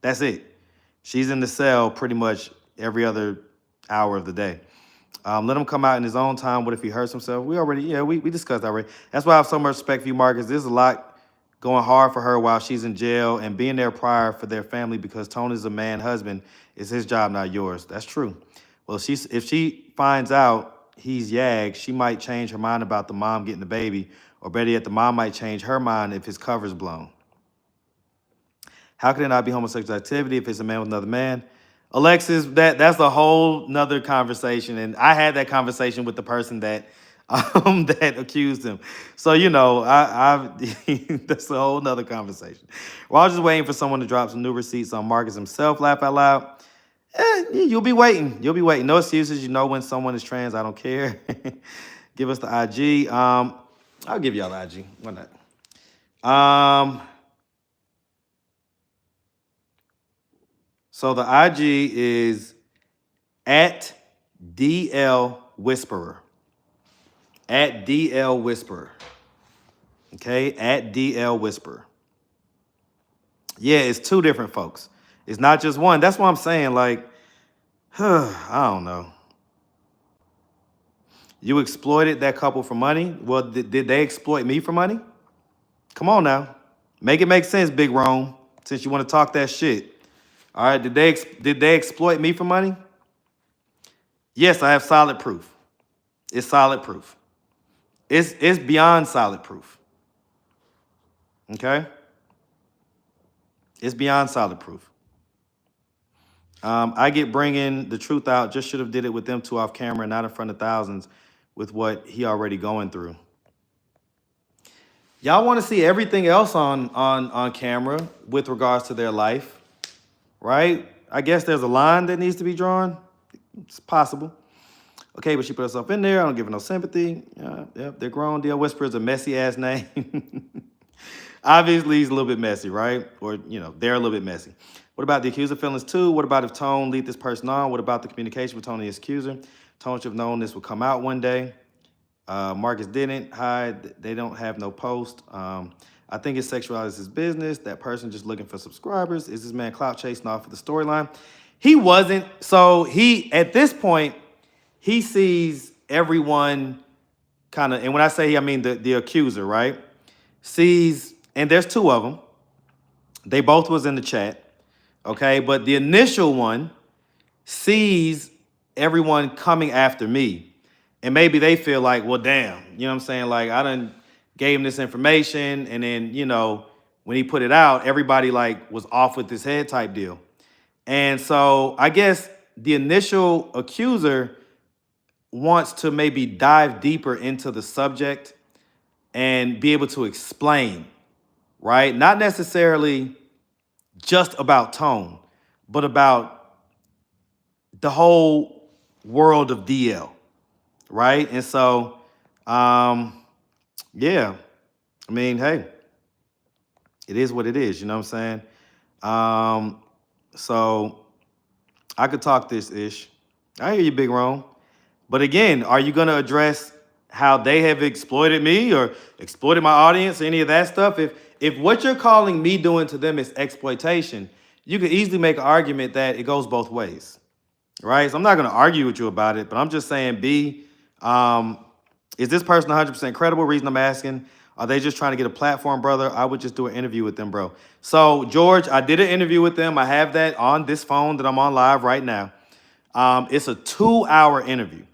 That's it. She's in the cell pretty much every other hour of the day. Let him come out in his own time. What if he hurts himself? We discussed that already. That's why I have so much respect for you, Marcus. There's a lot going hard for her while she's in jail and being there prior for their family because Tony is a man husband. It's his job, not yours. That's true. Well, if she finds out he's Yag, she might change her mind about the mom getting the baby, or better yet, the mom might change her mind if his cover's blown. How can it not be homosexual activity if it's a man with another man? Alexis, that's a whole nother conversation, and I had that conversation with the person that that accused him. So I that's a whole nother conversation. While I was just waiting for someone to drop some new receipts on Marcus himself, laugh out loud. You'll be waiting. No excuses. You know when someone is trans. I don't care. Give us the IG. I'll give y'all the IG. Why not? So the IG is at DL Whisperer. At DL Whisperer. Okay, at DL Whisperer. Yeah, it's two different folks. It's not just one. That's what I'm saying. Like, I don't know. You exploited that couple for money? Well, did they exploit me for money? Come on now. Make it make sense, Big Rome, since you want to talk that shit. All right, did they exploit me for money? Yes, I have solid proof. It's solid proof. It's beyond solid proof. Okay? It's beyond solid proof. I get bringing the truth out. Just should have did it with them two off camera, not in front of thousands with what he already going through. Y'all want to see everything else on camera with regards to their life, right? I guess there's a line that needs to be drawn. It's possible. Okay, but she put herself in there. I don't give her no sympathy. Yep, they're grown. DL Whisperer is a messy-ass name. Obviously, he's a little bit messy, right? Or, they're a little bit messy. What about the accuser feelings too? What about if Tone lead this person on? What about the communication with Tone and his accuser? Tone should have known this would come out one day. Marcus didn't hide. They don't have no post. I think his sexuality is his business. That person just looking for subscribers. Is this man clout chasing off for the storyline? He wasn't. So at this point, he sees everyone kind of, and when I say he, I mean the accuser, right? Sees, and there's two of them. They both was in the chat, okay? But the initial one sees everyone coming after me. And maybe they feel like, well, damn, you know what I'm saying? Like, I done gave him this information, and then, when he put it out, everybody, was off with his head type deal. And so I guess the initial accuser wants to maybe dive deeper into the subject and be able to explain, right? Not necessarily just about Tone, but about the whole world of DL, right? And so, yeah, I mean, hey, it is what it is, you know what I'm saying? So I could talk this ish. I hear you, Big Rome. But again, are you going to address how they have exploited me or exploited my audience, or any of that stuff? If what you're calling me doing to them is exploitation, you could easily make an argument that it goes both ways, right? So I'm not going to argue with you about it, but I'm just saying, is this person 100% credible? Reason I'm asking, are they just trying to get a platform, brother? I would just do an interview with them, bro. So, George, I did an interview with them. I have that on this phone that I'm on live right now. It's a 2-hour interview.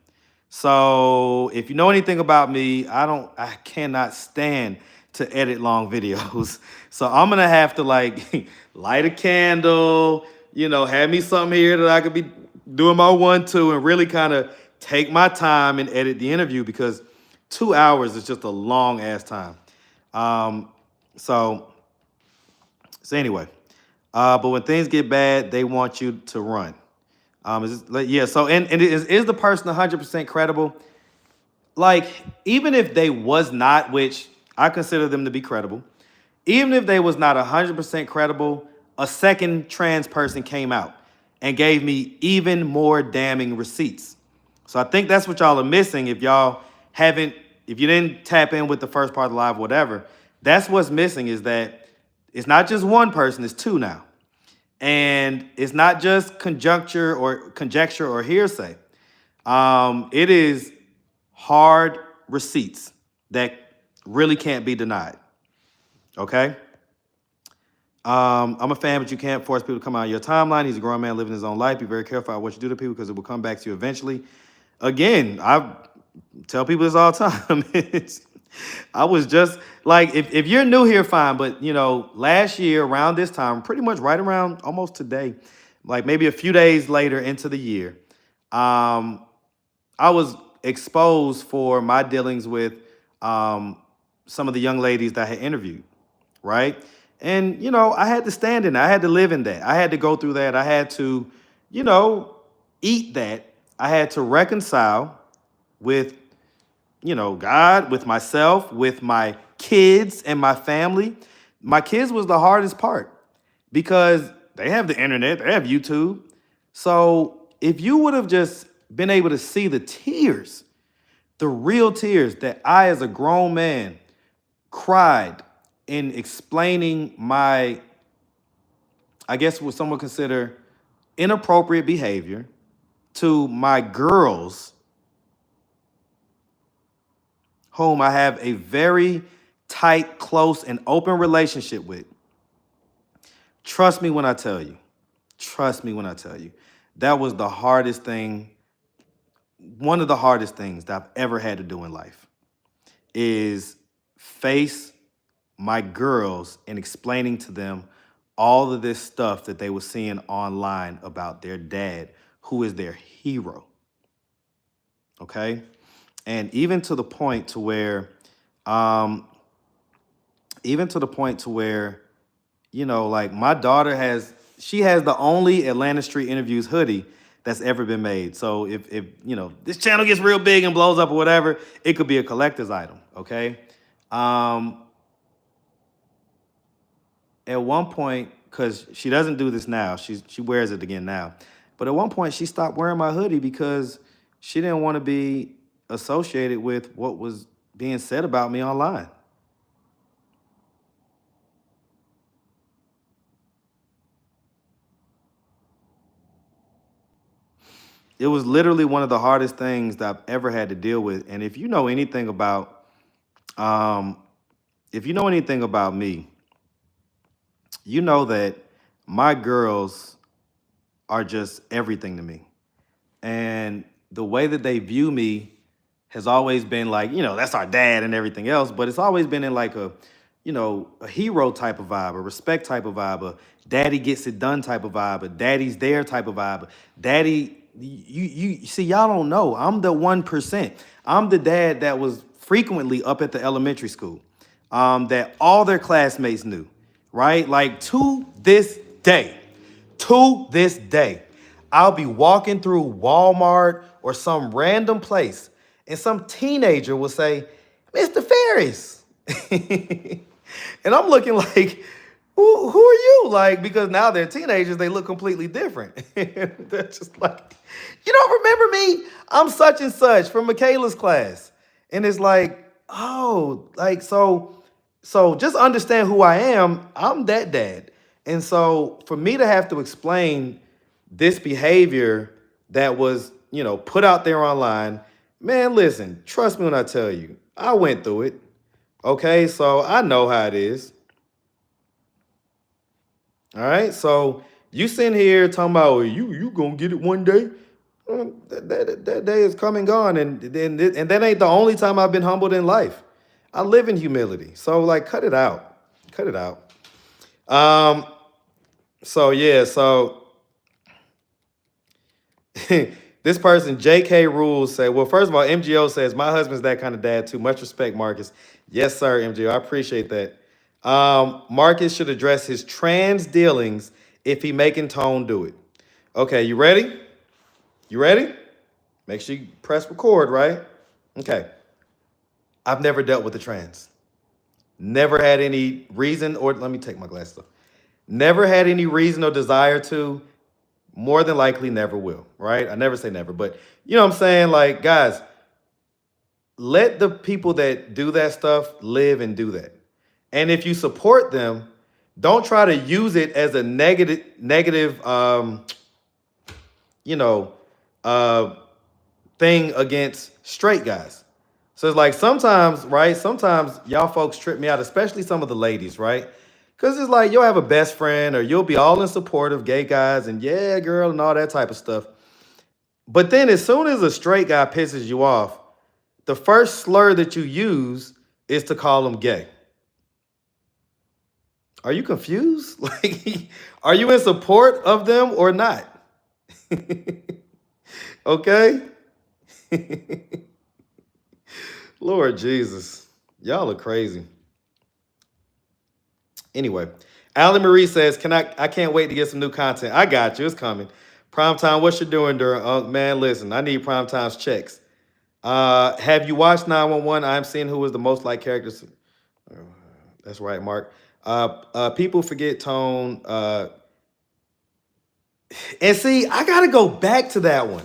So if you know anything about me, I cannot stand to edit long videos. So I'm gonna have to like light a candle, have me something here that I could be doing my 1-2 and really kind of take my time and edit the interview, because 2 hours is just a long ass time. So anyway, but when things get bad, they want you to run. So is the person 100% credible? Like, even if they was not, which I consider them to be credible, even if they was not 100% credible, a second trans person came out and gave me even more damning receipts. So I think that's what y'all are missing if you didn't tap in with the first part of the live, whatever. That's what's missing, is that it's not just one person, it's two now. And it's not just conjecture or hearsay. It is hard receipts that really can't be denied. Okay? I'm a fan, but you can't force people to come out of your timeline. He's a grown man living his own life. Be very careful about what you do to people, because it will come back to you eventually. Again, I tell people this all the time. I was just like, if you're new here, fine. But, last year around this time, pretty much right around almost today, like maybe a few days later into the year, I was exposed for my dealings with some of the young ladies that I had interviewed, right? And, I had to stand in that. I had to live in that. I had to go through that. I had to, eat that. I had to reconcile with, God, with myself, with my kids and my family. My kids was the hardest part, because they have the internet, they have YouTube. So if you would have just been able to see the tears, the real tears that I, as a grown man, cried in explaining my, I guess what some would consider inappropriate behavior to my girls, whom I have a very tight, close, and open relationship with. Trust me when I tell you. Trust me when I tell you. That was the hardest thing, one of the hardest things that I've ever had to do in life, is face my girls and explaining to them all of this stuff that they were seeing online about their dad, who is their hero. Okay? And even to the point to where, like my daughter has the only Atlanta Street Interviews hoodie that's ever been made. So if this channel gets real big and blows up or whatever, it could be a collector's item, okay? At one point, because she doesn't do this now, she wears it again now. But at one point, she stopped wearing my hoodie because she didn't want to be associated with what was being said about me online. It was literally one of the hardest things that I've ever had to deal with. And if you know anything about, me, you know that my girls are just everything to me. And the way that they view me has always been like, that's our dad and everything else, but it's always been in like a hero type of vibe, a respect type of vibe, a daddy gets it done type of vibe, a daddy's there type of vibe. Daddy, you see, y'all don't know. I'm the 1%. I'm the dad that was frequently up at the elementary school, that all their classmates knew, right? Like to this day, I'll be walking through Walmart or some random place, and some teenager will say, "Mr. Ferris." And I'm looking like, who are you? Like, because now they're teenagers, they look completely different. They're just like, "You don't remember me? I'm such and such from Michaela's class." And it's like, oh, like, so just understand who I am. I'm that dad. And so for me to have to explain this behavior that was, put out there online, man, listen, trust me when I tell you, I went through it. Okay, so I know how it is. All right, so you sitting here talking about, well, you gonna get it one day. That day is come and gone, and that ain't the only time I've been humbled in life. I live in humility. So like, cut it out. Cut it out. So yeah, so this person, JK Rules, say, well, first of all, MGO says, my husband's that kind of dad too. Much respect, Marcus. Yes, sir, MGO. I appreciate that. Marcus should address his trans dealings if he making Tone do it. Okay, you ready? You ready? Make sure you press record, right? Okay. I've never dealt with a trans. Never had any reason, or let me take my glasses off. Never had any reason or desire to. More than likely never will, right? I never say never, but you know what I'm saying? Like, guys, let the people that do that stuff live and do that. And if you support them, don't try to use it as a negative, thing against straight guys. So it's like sometimes, right? Sometimes y'all folks trip me out, especially some of the ladies, right? Because it's like you'll have a best friend or you'll be all in support of gay guys and yeah, girl, and all that type of stuff. But then as soon as a straight guy pisses you off, the first slur that you use is to call him gay. Are you confused? Like, are you in support of them or not? Okay? Lord Jesus. Y'all are crazy. Anyway, Allie Marie says, I can't wait to get some new content. I got you. It's coming. Primetime, what you doing during? Man, listen, I need Primetime's checks. Have you watched 911? I'm seeing who was the most like characters. That's right, Mark. People forget Tone. And see, I got to go back to that one.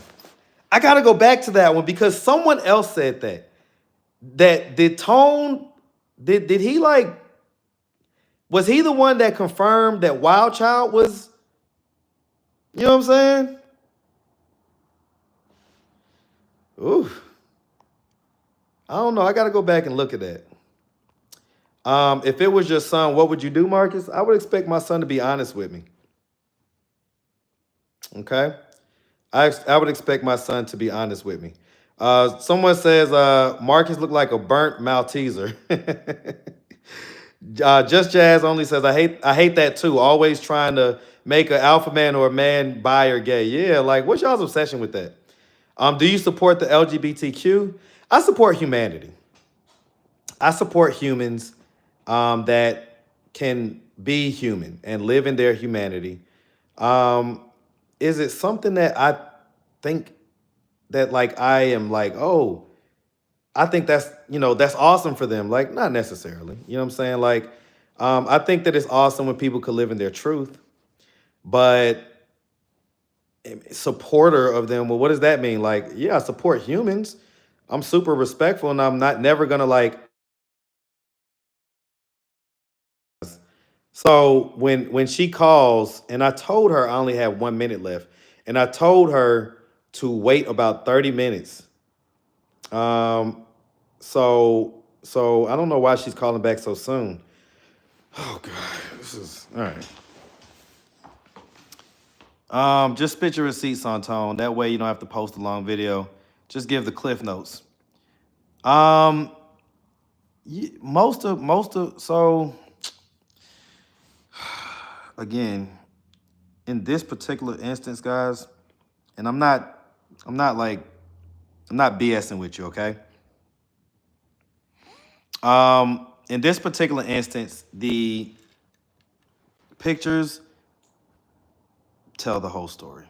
Because someone else said that. That did Tone, did he like, was he the one that confirmed that Wild Child was, you know what I'm saying? Ooh. I don't know. I got to go back and look at that. If it was your son, what would you do, Marcus? I would expect my son to be honest with me. Okay? I would expect my son to be honest with me. Someone says Marcus looked like a burnt Malteser. Just Jazz only says, I hate that too. Always trying to make an alpha man or a man bi or gay. Yeah, like what's y'all's obsession with that? Do you support the LGBTQ? I support humanity. I support humans that can be human and live in their humanity. Is it something that I think that like I am like, oh, I think that's, that's awesome for them. Like, not necessarily. You know what I'm saying? Like, I think that it's awesome when people could live in their truth. But supporter of them, well, what does that mean? Like, yeah, I support humans. I'm super respectful and I'm never gonna like. So when she calls, and I told her I only had 1 minute left, and I told her to wait about 30 minutes. So I don't know why she's calling back so soon. Oh God, this is all right. Just spit your receipts on Tone. That way you don't have to post a long video. Just give the cliff notes. So again, in this particular instance, guys, and I'm not BSing with you, okay? In this particular instance, the pictures tell the whole story.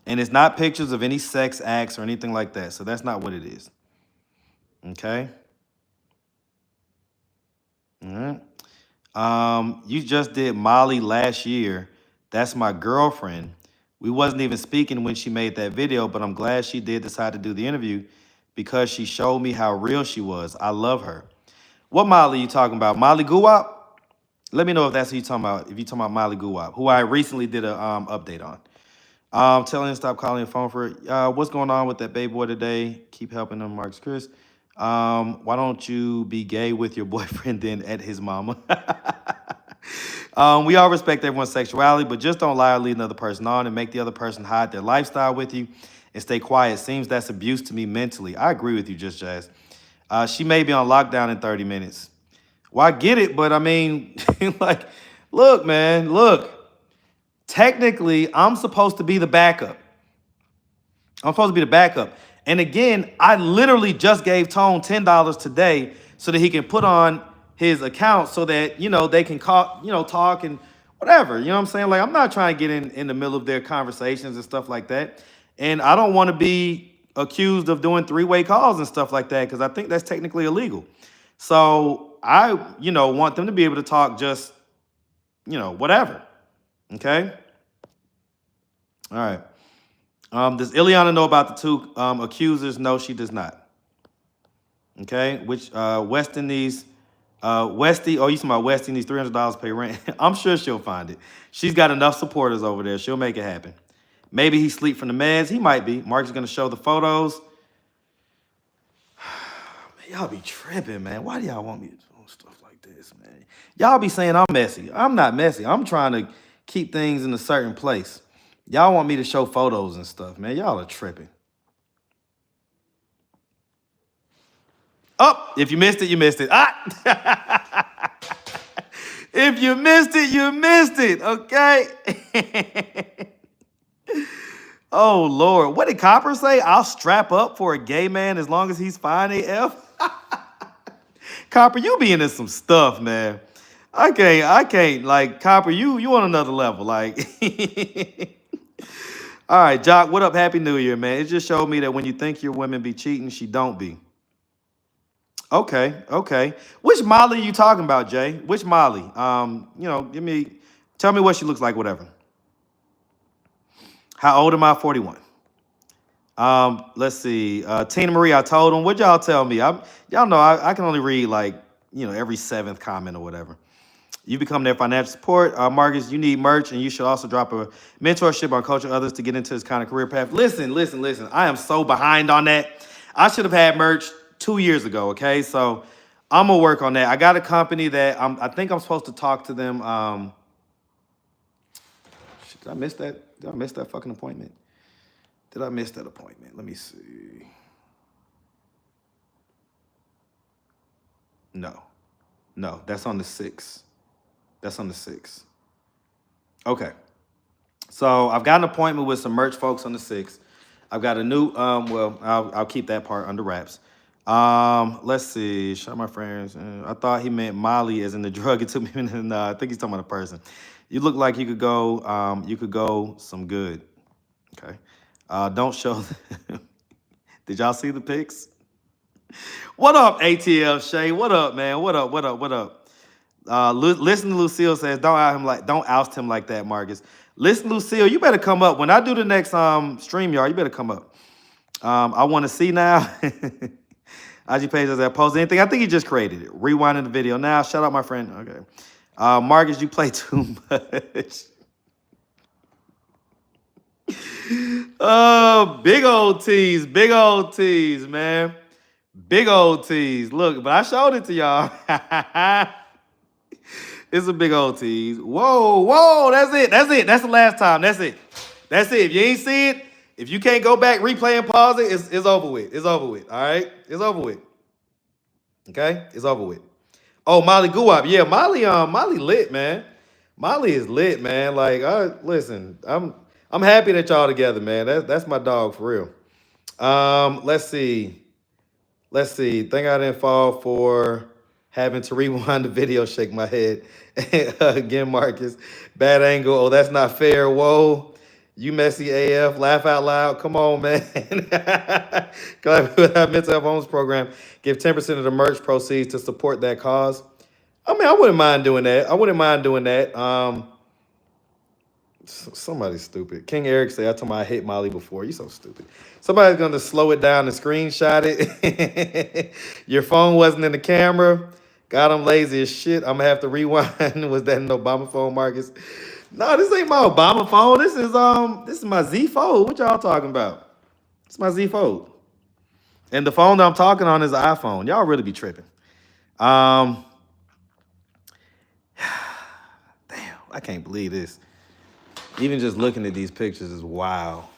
And it's not pictures of any sex acts or anything like that. So that's not what it is. Okay? All right. You just did Molly last year. That's my girlfriend. We wasn't even speaking when she made that video, but I'm glad she did decide to do the interview because she showed me how real she was. I love her. What Molly are you talking about? Molly Guwap? Let me know if that's who you're talking about. If you're talking about Molly Guwap, who I recently did a update on. Telling him to stop calling your phone for it. What's going on with that baby boy today? Keep helping him, Marcus Chris. Why don't you be gay with your boyfriend then at his mama? We all respect everyone's sexuality, but just don't lie or lead another person on and make the other person hide their lifestyle with you and stay quiet. Seems that's abuse to me mentally. I agree with you, Just Jazz. She may be on lockdown in 30 minutes. Well, I get it, but I mean, like, look, man, look. Technically, I'm supposed to be the backup. I'm supposed to be the backup. And again, I literally just gave Tone $10 today so that he can put on his account so that, you know, they can call, you know, talk and whatever. You know what I'm saying? Like, I'm not trying to get in the middle of their conversations and stuff like that. And I don't want to be accused of doing three-way calls and stuff like that because I think that's technically illegal. So I, you know, want them to be able to talk just, you know, whatever. Okay? All right. Does Ileana know about the two accusers? No, she does not. Okay, which Weston needs, Westy, oh, you talking about Westy needs $300 to pay rent. I'm sure she'll find it. She's got enough supporters over there. She'll make it happen. Maybe he sleep from the meds. He might be. Mark is going to show the photos. Man, y'all be tripping, man. Why do y'all want me to do stuff like this, man? Y'all be saying I'm messy. I'm not messy. I'm trying to keep things in a certain place. Y'all want me to show photos and stuff, man. Y'all are tripping. Oh, if you missed it, you missed it. Ah! If you missed it, you missed it, okay? Oh, Lord. What did Copper say? I'll strap up for a gay man as long as he's fine AF? Copper, you be into some stuff, man. I can't. Like, Copper, you on another level. Like... All right, Jock, what up? Happy New Year, man. It just showed me that when you think your women be cheating, she don't be. Okay. Which Molly are you talking about, Jay? Which Molly? You know, tell me what she looks like, whatever. How old am I? 41. Let's see. Tina Marie, I told him. What'd y'all tell me? Y'all know I can only read like, you know, every 7th comment or whatever. You become their financial support. Marcus, you need merch, and you should also drop a mentorship on coaching others to get into this kind of career path. Listen. I am so behind on that. I should have had merch 2 years ago, okay? So I'm going to work on that. I got a company that I think I'm supposed to talk to them. Did I miss that? Did I miss that fucking appointment? Did I miss that appointment? Let me see. No, that's on the 6th. That's on the 6th. Okay. So I've got an appointment with some merch folks on the 6th. I've got a new, well, I'll keep that part under wraps. Let's see. Shout out my friends. I thought he meant Molly as in the drug. It took me a minute. No, I think he's talking about a person. You look like you could go some good. Okay. Don't show. Did y'all see the pics? What up, ATL Shay? What up, man? What up? Listen to Lucille says, don't oust him like that, Marcus. Listen, Lucille, you better come up. When I do the next StreamYard, you better come up. I want to see now. IG page does that post anything. I think he just created it. Rewinding the video now. Shout out my friend. Okay. Marcus, you play too much. Oh, big old tease, man. Big old tease. Look, but I showed it to y'all. It's a big old tease. Whoa, that's it. That's the last time. That's it. If you ain't see it, if you can't go back, replay and pause it, it's over with. All right? It's over with. Okay? It's over with. Oh, Molly Guwap. Yeah, Molly lit, man. Molly is lit, man. Like, listen, I'm happy that y'all together, man. That's my dog for real. Let's see. Think I didn't fall for having to rewind the video, shake my head. Again, Marcus. Bad angle. Oh, that's not fair. Whoa. You messy AF. Laugh out loud. Come on, man. Glad we have mental health homes program. Give 10% of the merch proceeds to support that cause. I mean, I wouldn't mind doing that. Somebody's stupid. King Eric said, I told me I hit Molly before. You so stupid. Somebody's going to slow it down and screenshot it. Your phone wasn't in the camera. God, I'm lazy as shit. I'm going to have to rewind. Was that an Obama phone, Marcus? No, this ain't my Obama phone. This is my Z Fold. What y'all talking about? It's my Z Fold. And the phone that I'm talking on is an iPhone. Y'all really be tripping. Damn, I can't believe this. Even just looking at these pictures is wow.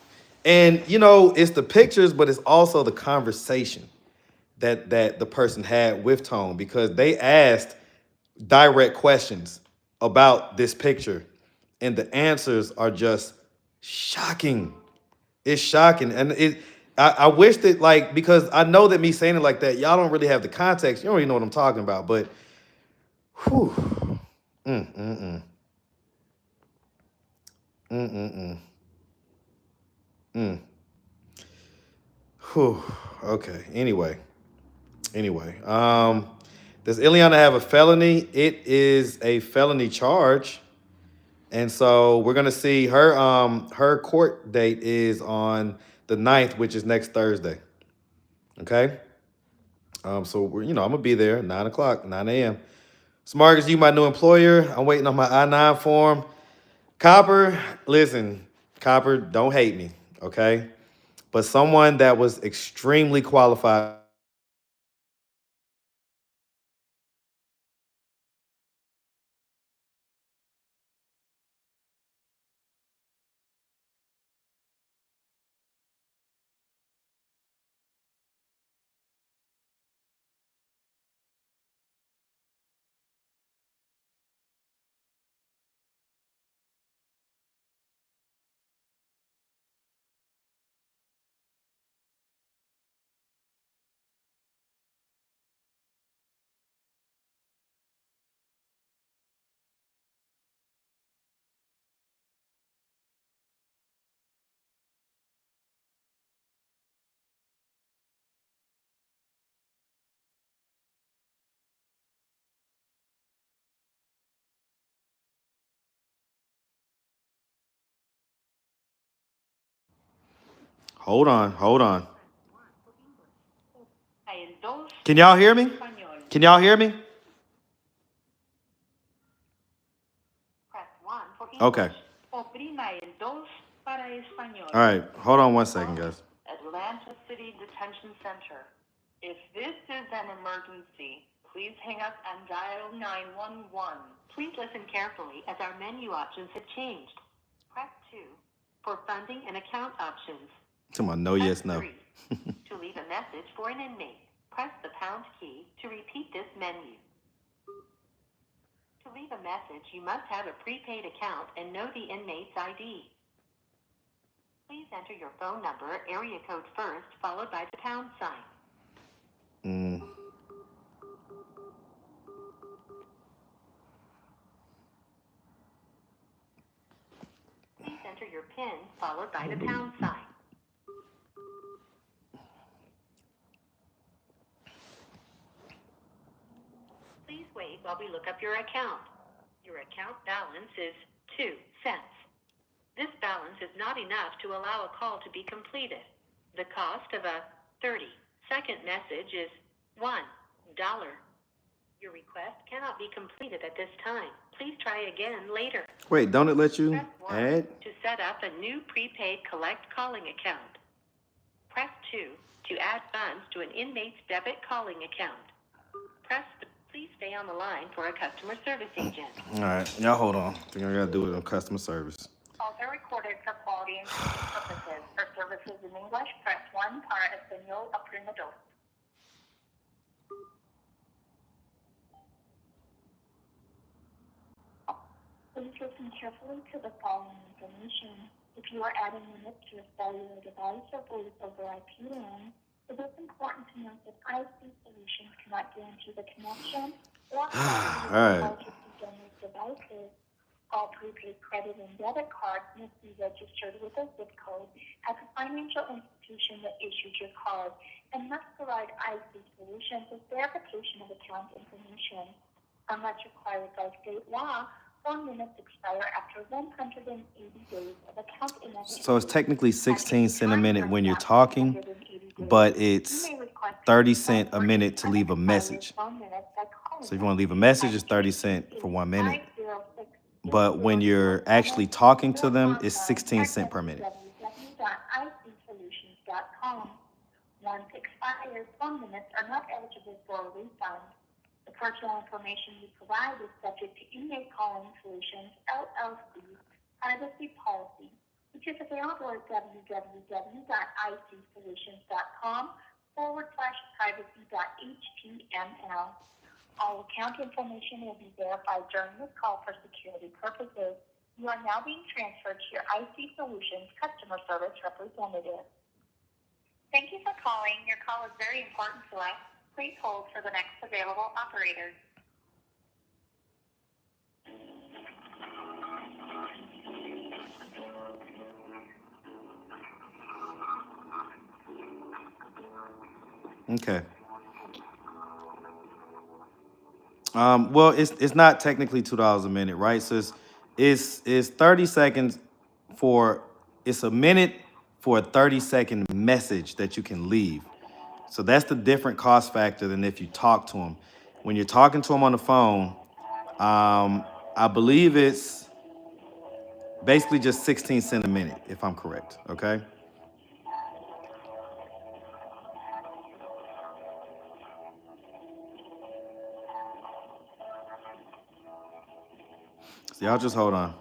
And, you know, it's the pictures, but it's also the conversation. that the person had with Tone, because they asked direct questions about this picture, and the answers are just shocking. It's shocking, and I wish that, like, because I know that me saying it like that, y'all don't really have the context. You don't really know what I'm talking about, but whew. Mm, mm, mm. Mm, mm, mm. Mm. Whew. Okay. Anyway. Does Ileana have a felony? It is a felony charge. And so we're gonna see her her court date is on the 9th, which is next Thursday. Okay. So we're, I'm gonna be there 9 o'clock, 9 a.m. Smargus, you my new employer. I'm waiting on my I-9 form. Copper, listen, Copper, don't hate me, okay? But someone that was extremely qualified. Hold on. Can y'all hear me? Can y'all hear me? Okay. All right, hold on 1 second, guys. Atlanta City Detention Center. If this is an emergency, please hang up and dial 911. Please listen carefully as our menu options have changed. Press 2 for funding and account options. To my no, yes, no. 3 to leave a message for an inmate. Press the pound key to repeat this menu. To leave a message, you must have a prepaid account and know the inmate's ID. Please enter your phone number, area code first, followed by the pound sign. Please enter your PIN, followed by the pound sign. Please wait while we look up your account. Your account balance is 2 cents. This balance is not enough to allow a call to be completed. The cost of a 30-second message is $1. Your request cannot be completed at this time. Please try again later. Wait, don't it let you Press 1 add? to set up a new prepaid collect calling account. Press 2 to add funds to an inmate's debit calling account. Please stay on the line for a customer service agent. All right, y'all hold on. I think I gotta do it on customer service. Calls are recorded for quality and training purposes. For services in English, press 1 para español oprima dos. Please listen carefully to the following information. If you are adding minutes to a cellular device or voice over IP line, it is important to note that IC Solutions cannot guarantee the connection or All right. these devices. All prepaid credit and debit cards must be registered with a zip code at the financial institution that issued your card and must provide IC Solutions with verification of account information. Unless required by state law, 4 minutes expire after 180 days of account inactivity. So it's technically 16 cents a minute when you're talking, but it's 30 cents a minute to leave a message. So if you want to leave a message, it's 30 cents for 1 minute. But when you're actually talking to them, it's 16 cents per minute. www.icsolutions.com. Once expired, 4 minutes are not eligible for a refund. The personal information you provide is subject to Inmate Calling Solutions, LLC, privacy policy, which is available at www.icsolutions.com /privacy.html. All account information will be verified during this call for security purposes. You are now being transferred to your IT Solutions customer service representative. Thank you for calling. Your call is very important to us. Please hold for the next available operator. Okay. Well, it's not technically $2 a minute, right? So it's 30 seconds for it's a minute for a 30-second message that you can leave. So that's the different cost factor than if you talk to them. When you're talking to them on the phone, I believe it's basically just 16 cents a minute, if I'm correct. Okay. So y'all just hold on.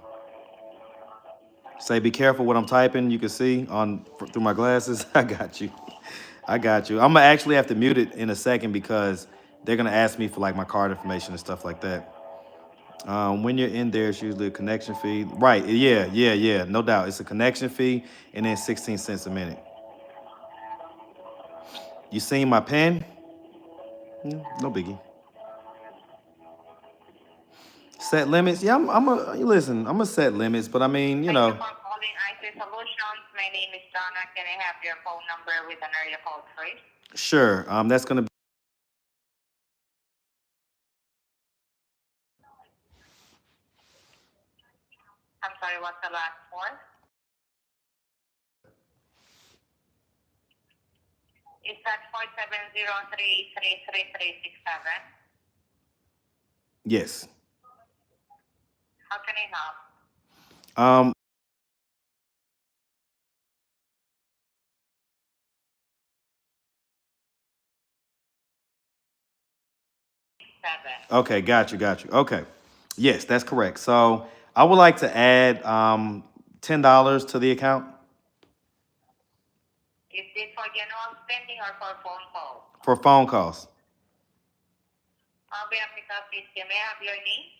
Say, be careful what I'm typing. You can see through my glasses. I got you. I got you. I'm gonna actually have to mute it in a second because they're gonna ask me for like my card information and stuff like that. When you're in there, it's usually a connection fee. Right? Yeah. No doubt, it's a connection fee and then 16 cents a minute. You seen my pen? No biggie. Set limits? Yeah, listen. I'm gonna set limits, but I mean, you know. Thank you for calling IT Solutions. My name is Donna. Can I have your phone number with an area code, please? Sure. That's gonna be. I'm sorry, what's the last four? Is that 4703333367? Yes. How can I help? Okay, got you. Okay. Yes, that's correct. So I would like to add $10 to the account. Is this for general spending or for phone calls? For phone calls. I'll be happy to assist you. May I have your name?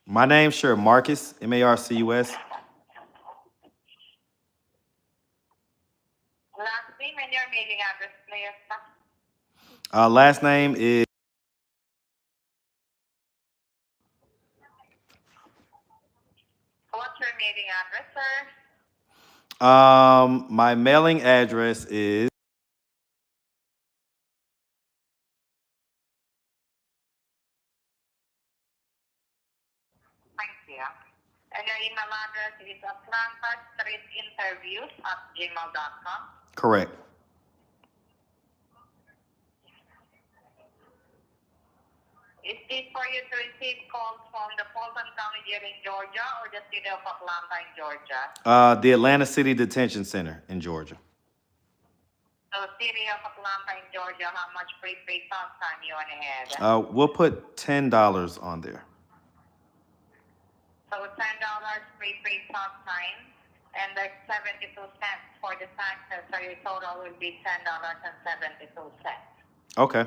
My name, sure, Marcus, Marcus. Last name and your mailing address, please. Last name is. What's your mailing address, sir? My mailing address is. Thank you. And your email address is atlantastreetinterviews@gmail.com. Correct. Is this for you to receive calls from the Fulton County Jail in Georgia or the city of Atlanta in Georgia? The Atlanta City Detention Center in Georgia. So city of Atlanta in Georgia, how much prepaid talk time you want to have? We'll put $10 on there. So $10 prepaid talk time, and that's 72 cents for the taxes, so your total will be $10.72. Okay.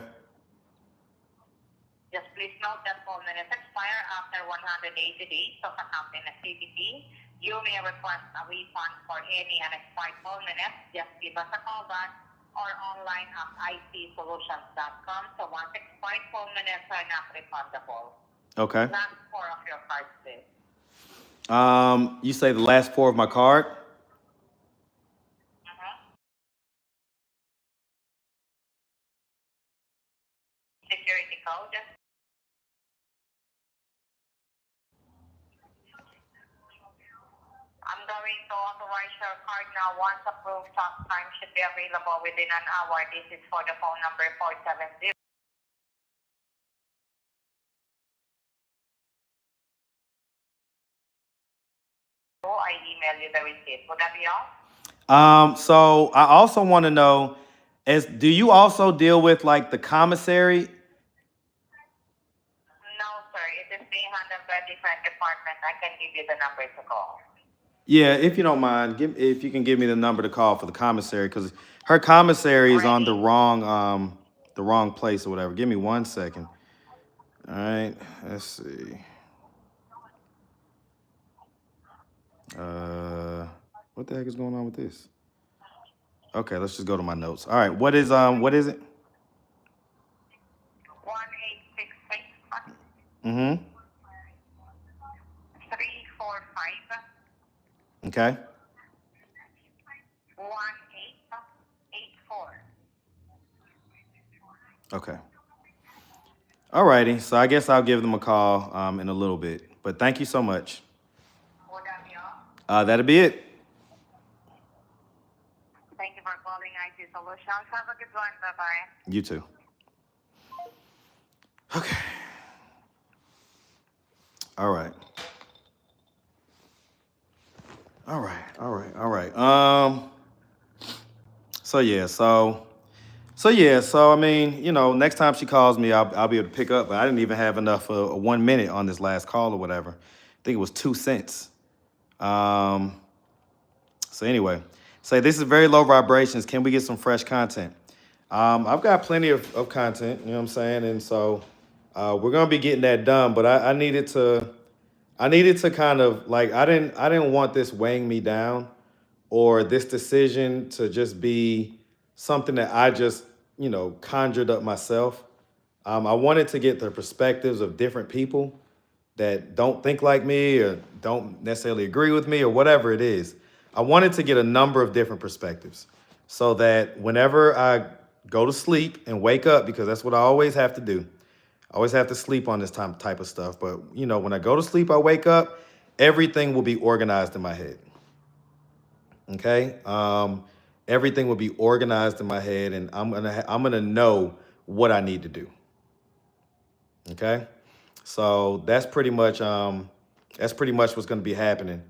Just please note that phone minutes expire after 180 days of accounting activity. You may request a refund for any unexpired phone minutes. Just give us a call back or online at itsolutions.com. So once expired phone minutes are not refundable. Okay. Last four of your card, please. You say the last four of my card? Security code. I'm going to authorize your card now. Once approved, talk time should be available within an hour. This is for the phone number 470. I email you the receipt. Would that be all? So I also want to know, do you also deal with like the commissary? No, sir. It is being handled by a different department. I can give you the number to call. Yeah, if you don't mind, if you can give me the number to call for the commissary, because her commissary is on the wrong place or whatever. Give me 1 second. All right, let's see. What the heck is going on with this? Okay, let's just go to my notes. All right, what is it? 1866 Mm-hmm. 345 Okay. 1884. Okay. All righty. So I guess I'll give them a call in a little bit. But thank you so much. Would that be all? That'll be it. Thank you for calling IT Solutions. Have a good one. Bye-bye. You too. Okay. All right. All right. So I mean, next time she calls me, I'll be able to pick up. But I didn't even have enough for 1 minute on this last call or whatever. I think it was 2 cents. So anyway, say this is very low vibrations. Can we get some fresh content? I've got plenty of content, you know what I'm saying? And so we're gonna be getting that done, but I needed to kind of like I didn't want this weighing me down or this decision to just be something that I just, conjured up myself. I wanted to get the perspectives of different people that don't think like me or don't necessarily agree with me or whatever it is. I wanted to get a number of different perspectives so that whenever I go to sleep and wake up, because that's what I always have to do. I always have to sleep on this type of stuff. But, when I go to sleep, I wake up, everything will be organized in my head. Okay? Everything will be organized in my head, and I'm gonna know what I need to do. Okay? So that's pretty much what's gonna be happening.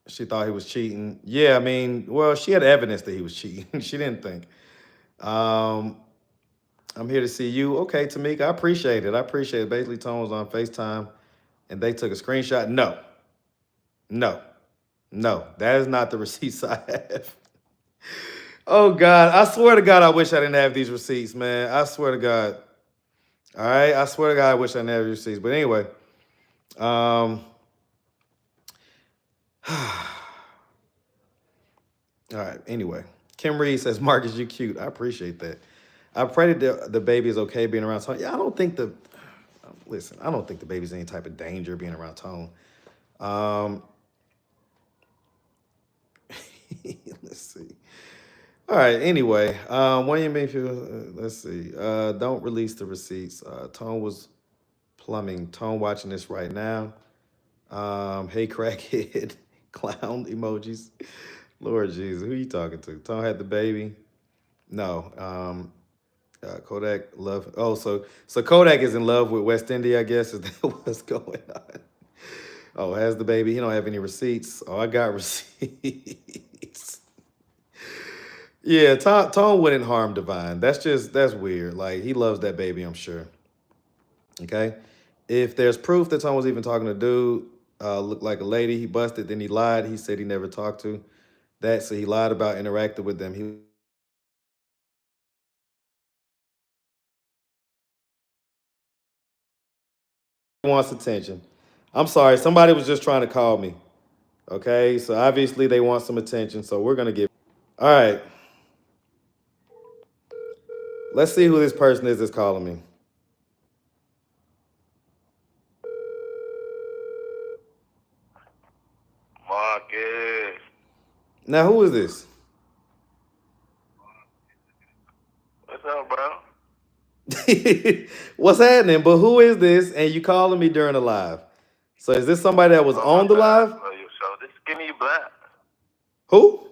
She thought he was cheating. Yeah, I mean, well, she had evidence that he was cheating. She didn't think. I'm here to see you. Okay, Tamika, I appreciate it. Basically, Tone was on FaceTime and they took a screenshot. No, that is not the receipts I have. Oh, God, I swear to God, I wish I didn't have these receipts, man. I swear to God. All right, I swear to God, I wish I didn't have these receipts. But anyway, all right, anyway. Kim Reed says, Marcus, you cute. I appreciate that. I pray that the baby is okay being around Tone. Yeah, I don't think the baby's any type of danger being around Tone. Let's see. All right, anyway, William Mayfield, let's see. Don't release the receipts. Tone was plumbing. Tone watching this right now. Hey, crackhead, clown emojis. Lord Jesus, who you talking to? Tone had the baby. No. Kodak love. Oh, so Kodak is in love with West India, I guess. Is that what's going on? Oh, has the baby? He don't have any receipts. Oh, I got receipts. Yeah, Tone wouldn't harm Divine. That's weird. Like, he loves that baby, I'm sure. Okay? If there's proof that Tone was even talking to dude, looked like a lady, he busted, then he lied. He said he never talked to that, so he lied about interacting with them. He wants attention. I'm sorry, somebody was just trying to call me. Okay, so obviously they want some attention, so we're gonna give. All right. Let's see who this person is that's calling me. Marcus. Now, who is this? What's up, bro? What's happening? But who is this? And you calling me during the live? So is this somebody that was on the live? So this Skinny Black. Who?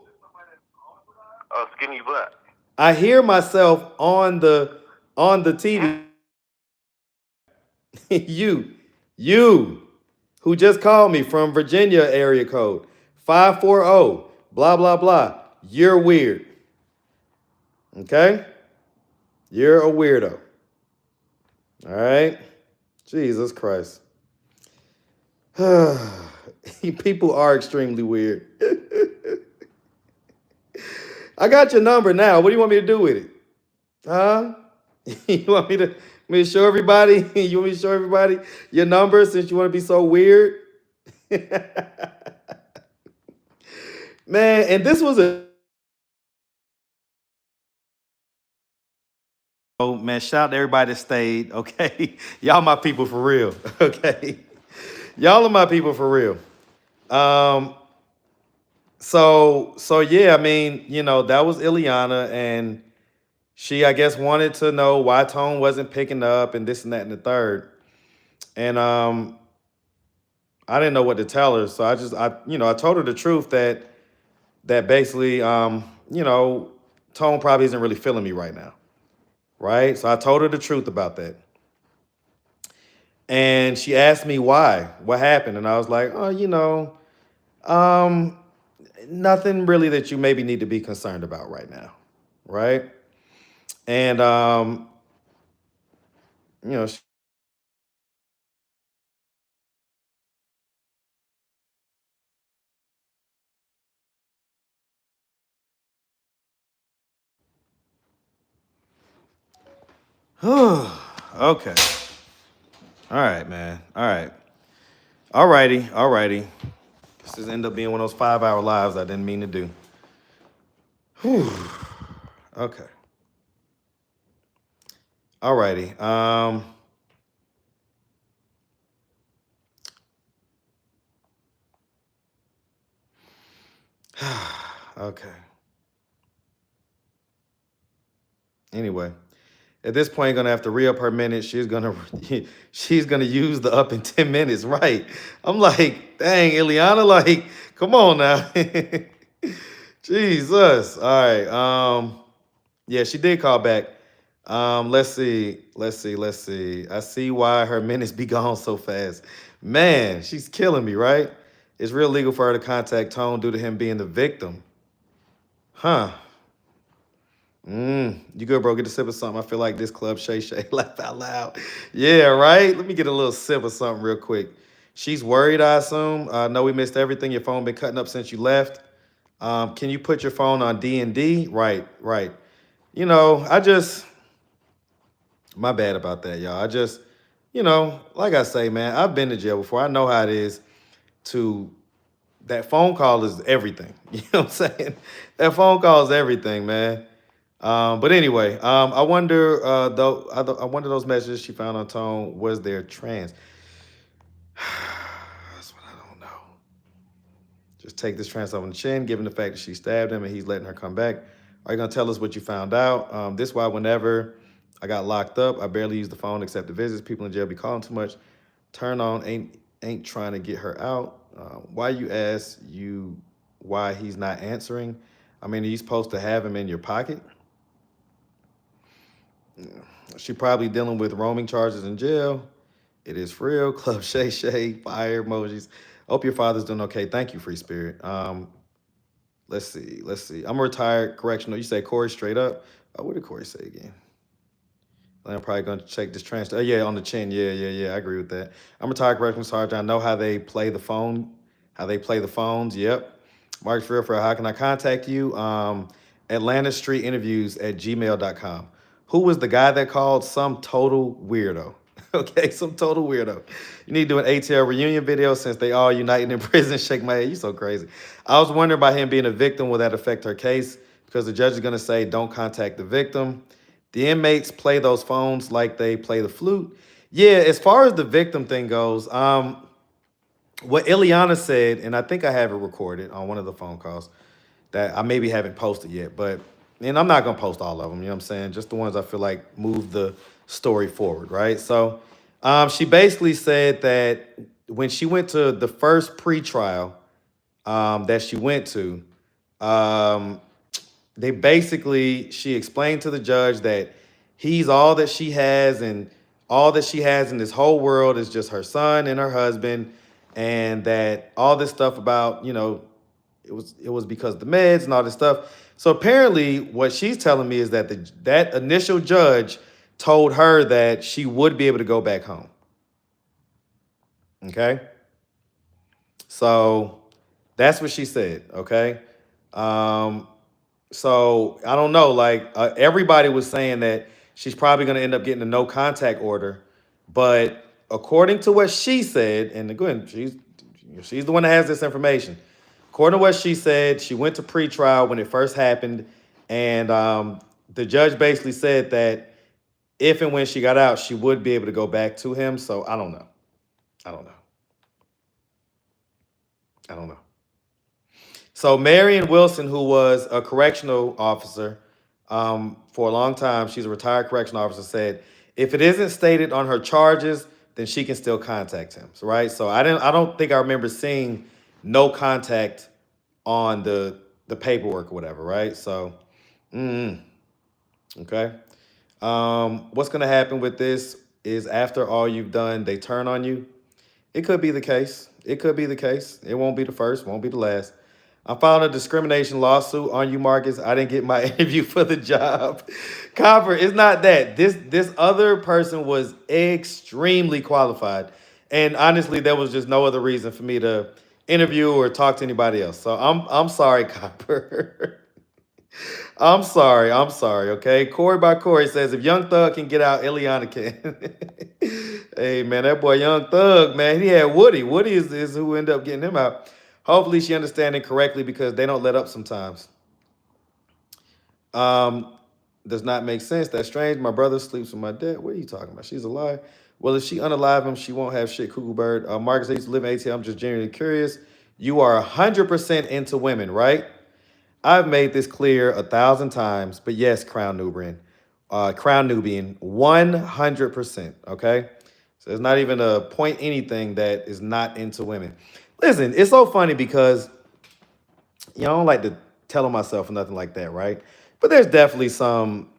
Oh, Skinny Black. I hear myself on the TV. you, who just called me from Virginia area code 540, blah, blah, blah. You're weird. Okay? You're a weirdo. All right? Jesus Christ. People are extremely weird. I got your number now. What do you want me to do with it? Huh? You want me to show everybody? You want me to show everybody your number since you want to be so weird? Man, and this was a oh man, shout out to everybody that stayed. Okay. Y'all my people for real. Okay. Y'all are my people for real. So yeah, I mean, you know, that was Ileana, and she, I guess, wanted to know why Tone wasn't picking up and this and that and the third. And I didn't know what to tell her. So I told her the truth that basically Tone probably isn't really feeling me right now. Right? So I told her the truth about that. And she asked me why, what happened. And I was like, oh, nothing really that you maybe need to be concerned about right now. Right? And she, okay. All right, man. All right. All righty. This is end up being one of those 5-hour lives I didn't mean to do. Whew. Okay. All righty. Okay. Anyway, at this point, gonna have to re-up her minutes. She's gonna use the up in 10 minutes, right? I'm like, dang, Ileana, like, come on now. Jesus. All right. Yeah, she did call back. Let's see. I see why her minutes be gone so fast. Man, she's killing me, right? It's real legal for her to contact Tone due to him being the victim. Huh. You good, bro? Get a sip of something. I feel like this club Shay laugh out loud. Yeah, right? Let me get a little sip of something real quick. She's worried, I assume. No, we missed everything. Your phone been cutting up since you left. Can you put your phone on D&D? Right. You know, my bad about that, y'all. Like I say, man, I've been to jail before. I know how it is that phone call is everything. You know what I'm saying? That phone call is everything, man. But anyway, I wonder those messages she found on Tone, was there trans? That's what I don't know. Just take this trans off on the chin, given the fact that she stabbed him and he's letting her come back. Are you gonna tell us what you found out? This why whenever I got locked up, I barely use the phone except the visits. People in jail be calling too much. Turn on ain't trying to get her out. Why you ask you why he's not answering? I mean, are you supposed to have him in your pocket? She probably dealing with roaming charges in jail. It is for real. Club Shay, fire emojis. Hope your father's doing okay. Thank you, Free Spirit. Let's see. I'm a retired correctional. You say Corey straight up. What did Corey say again? I'm probably gonna check this transfer. Yeah, on the chin. Yeah. I agree with that. I'm a retired correctional sergeant. I know how they play the phone. How they play the phones. Yep. Mark for how can I contact you? Atlanta Street Interviews at gmail.com. Who was the guy that called? Some total weirdo. Okay, some total weirdo. You need to do an ATL reunion video since they all united in prison. Shake my head. You so crazy. I was wondering about him being a victim. Will that affect her case? Because the judge is going to say, don't contact the victim. The inmates play those phones like they play the flute. Yeah, as far as the victim thing goes, what Ileana said, and I think I have it recorded on one of the phone calls that I maybe haven't posted yet, and I'm not going to post all of them, you know what I'm saying? Just the ones I feel like move the story forward, right? So she basically said that when she went to the first pretrial that she went to, she explained to the judge that he's all that she has, and all that she has in this whole world is just her son and her husband, and that all this stuff about, it was because of the meds and all this stuff. So apparently what she's telling me is that that initial judge told her that she would be able to go back home. Okay? So that's what she said. Okay. So I don't know. Like everybody was saying that she's probably going to end up getting a no contact order, but according to what she said, and again, she's the one that has this information. According to what she said, she went to pretrial when it first happened, and the judge basically said that if and when she got out, she would be able to go back to him. So I don't know. I don't know. So Marion Wilson, who was a correctional officer for a long time, she's a retired correctional officer, said if it isn't stated on her charges, then she can still contact him. So, right? So I don't think I remember seeing no contact on the paperwork or whatever, right? So, okay. What's gonna happen with this is after all you've done, they turn on you. It could be the case. It could be the case. It won't be the first, won't be the last. I'm filing a discrimination lawsuit on you, Marcus. I didn't get my interview for the job. Copper, it's not that. This other person was extremely qualified. And honestly, there was just no other reason for me to interview or talk to anybody else. So I'm sorry, Copper. I'm sorry, okay? Corey by Corey says, if Young Thug can get out, Ileana can. Hey, man, that boy Young Thug, man, he had Woody. Woody is who ended up getting him out. Hopefully she understands it correctly because they don't let up sometimes. Does not make sense. That's strange. My brother sleeps with my dad. What are you talking about? She's alive. Well, if she unalive him, she won't have shit. Cuckoo Bird. Marcus, I used to live in ATL. I'm just genuinely curious. You are 100% into women, right? I've made this clear 1,000 times, but yes, Crown Nubian, 100%, okay? So there's not even a point anything that is not into women. Listen, it's so funny because, I don't like to tell myself or nothing like that, right? But there's definitely some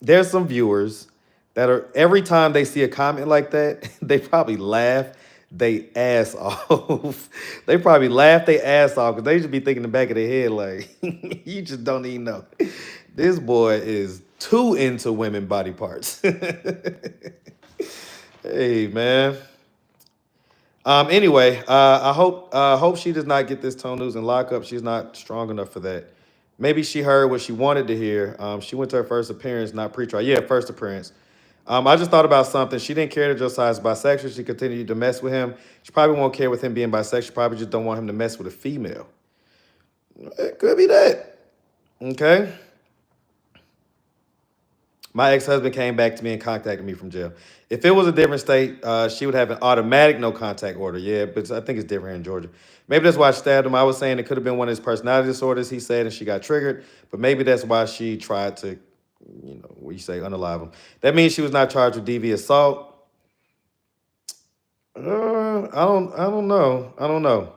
viewers that are, every time they see a comment like that, they probably laugh they ass off. They probably laugh their ass off because they should be thinking in the back of their head like, you just don't even know. This boy is too into women body parts. Hey, man. Anyway, I hope she does not get this Tone News and lockup. She's not strong enough for that. Maybe she heard what she wanted to hear. She went to her first appearance, not pretrial. Yeah, first appearance. I just thought about something. She didn't care that Josiah is bisexual. She continued to mess with him. She probably won't care with him being bisexual. She probably just don't want him to mess with a female. It could be that. Okay. My ex-husband came back to me and contacted me from jail. If it was a different state, she would have an automatic no contact order. Yeah, but I think it's different here in Georgia. Maybe that's why I stabbed him. I was saying it could have been one of his personality disorders, he said, and she got triggered. But maybe that's why she tried to, what you say, unalive him. That means she was not charged with DV assault. I don't know.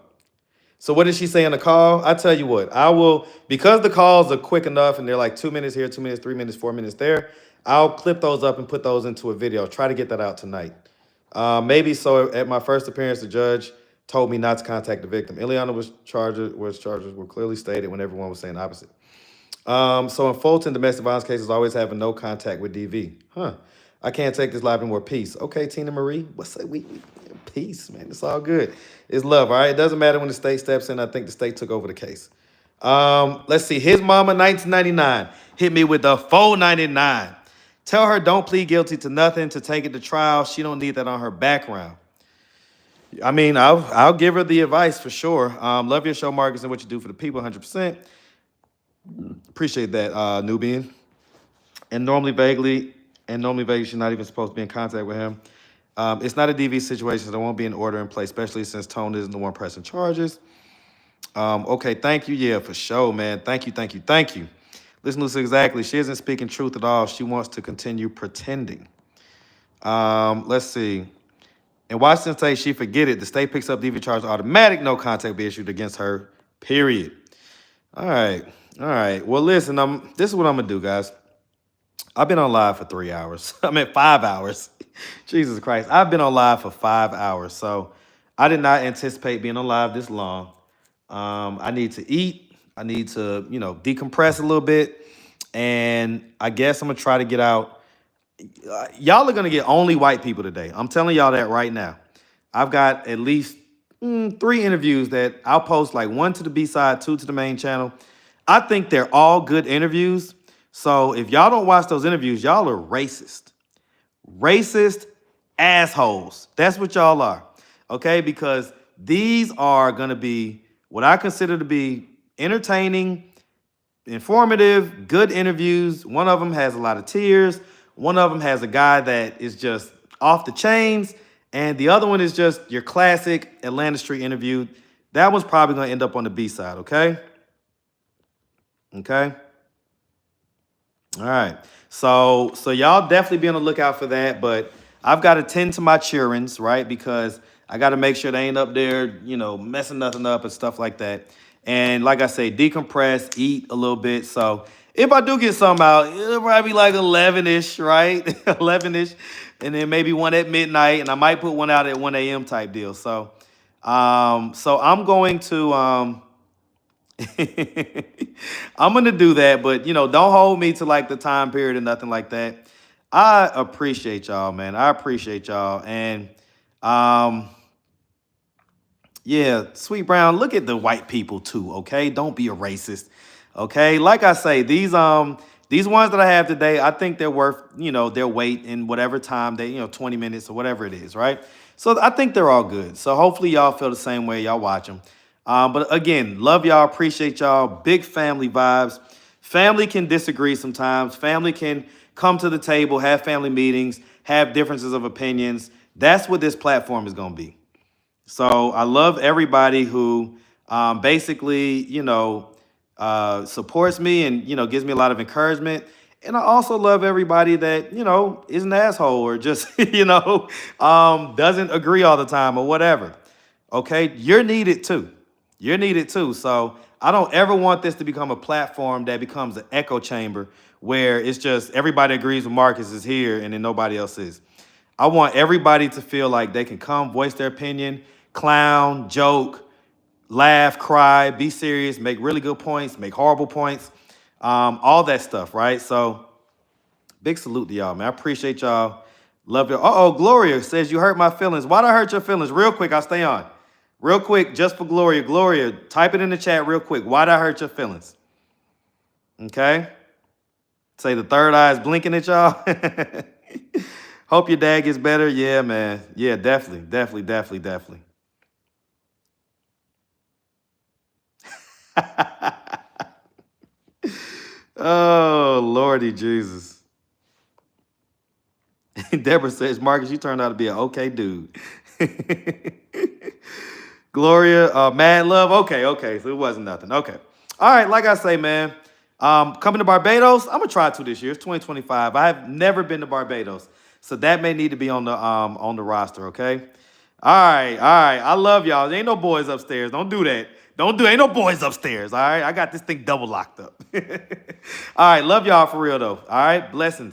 So what did she say on the call? I tell you what, I will, because the calls are quick enough and they're like 2 minutes here, 2 minutes, 3 minutes, 4 minutes there, I'll clip those up and put those into a video. Try to get that out tonight. Maybe so at my first appearance, the judge told me not to contact the victim. Ileana charges were clearly stated when everyone was saying opposite. So in Fulton, domestic violence cases always have a no contact with DV. I can't take this live anymore. Peace. Okay, Tina Marie. What's that? We peace, man. It's all good. It's love, all right? It doesn't matter when the state steps in. I think the state took over the case. Let's see. His mama, 1999, hit me with the $4.99. Tell her don't plead guilty to nothing to take it to trial. She don't need that on her background. I mean, I'll give her the advice for sure. Love your show, Marcus, and what you do for the people, 100%. Appreciate that, Nubian. And normally vaguely, you're not even supposed to be in contact with him. It's not a DV situation, so there won't be an order in place, especially since Tone isn't the one pressing charges. Okay, thank you. Yeah, for sure, man. Thank you. Listen to this exactly. She isn't speaking truth at all. She wants to continue pretending. Let's see. In Washington State, she forget it. The state picks up DV charges, automatic no contact be issued against her, period. All right. Well, listen, this is what I'm going to do, guys. I've been on live for 3 hours. 5 hours. Jesus Christ. I've been on live for 5 hours. So I did not anticipate being on live this long. I need to eat. I need to, decompress a little bit. And I guess I'm going to try to get out. Y'all are going to get only white people today. I'm telling y'all that right now. I've got at least 3 interviews that I'll post, like 1 to the B-side, 2 to the main channel. I think they're all good interviews. So if y'all don't watch those interviews, y'all are racist. Racist assholes. That's what y'all are. Okay? Because these are going to be what I consider to be entertaining, informative, good interviews. One of them has a lot of tears. One of them has a guy that is just off the chains. And the other one is just your classic Atlanta Street interview. That one's probably going to end up on the B-side, okay? Okay? All right. So y'all definitely be on the lookout for that. But I've got to tend to my childrens, right? Because I got to make sure they ain't up there, you know, messing nothing up and stuff like that. And like I say, decompress, eat a little bit. So if I do get some out, it'll probably be like 11-ish, right? 11-ish. And then maybe one at midnight. And I might put one out at 1 a.m. type deal. So I'm going to I'm gonna do that, but you know, don't hold me to like the time period or nothing like that. I appreciate y'all, man. I appreciate y'all. And yeah, Sweet Brown, look at the white people too, okay? Don't be a racist. Okay. Like I say, these ones that I have today, I think they're worth, you know, their weight in whatever time they, 20 minutes or whatever it is, right? So I think they're all good. So hopefully y'all feel the same way. Y'all watch them. But again, love y'all, appreciate y'all, big family vibes. Family can disagree sometimes. Family can come to the table, have family meetings, have differences of opinions. That's what this platform is going to be. So I love everybody who basically, supports me and, gives me a lot of encouragement. And I also love everybody that, is an asshole or just, doesn't agree all the time or whatever. Okay, you're needed too. You're needed too. So I don't ever want this to become a platform that becomes an echo chamber where it's just everybody agrees with Marcus is here and then nobody else is. I want everybody to feel like they can come, voice their opinion, clown, joke, laugh, cry, be serious, make really good points, make horrible points, all that stuff, right? So big salute to y'all, man. I appreciate y'all. Love you. Uh-oh, Gloria says you hurt my feelings. Why'd I hurt your feelings? Real quick, I'll stay on. Real quick, just for Gloria. Gloria, type it in the chat real quick. Why'd I hurt your feelings? Okay. Say the third eye is blinking at y'all. Hope your dad gets better. Yeah, man. Yeah, definitely. Oh, Lordy Jesus. Deborah says, Marcus, you turned out to be an okay dude. Gloria, mad love. Okay. So it wasn't nothing. Okay. All right. Like I say, man, coming to Barbados, I'm going to try to this year. It's 2025. I have never been to Barbados. So that may need to be on the roster. Okay. All right. I love y'all. There ain't no boys upstairs. Don't do that. Ain't no boys upstairs. All right. I got this thing double locked up. All right. Love y'all for real though. All right. Blessings.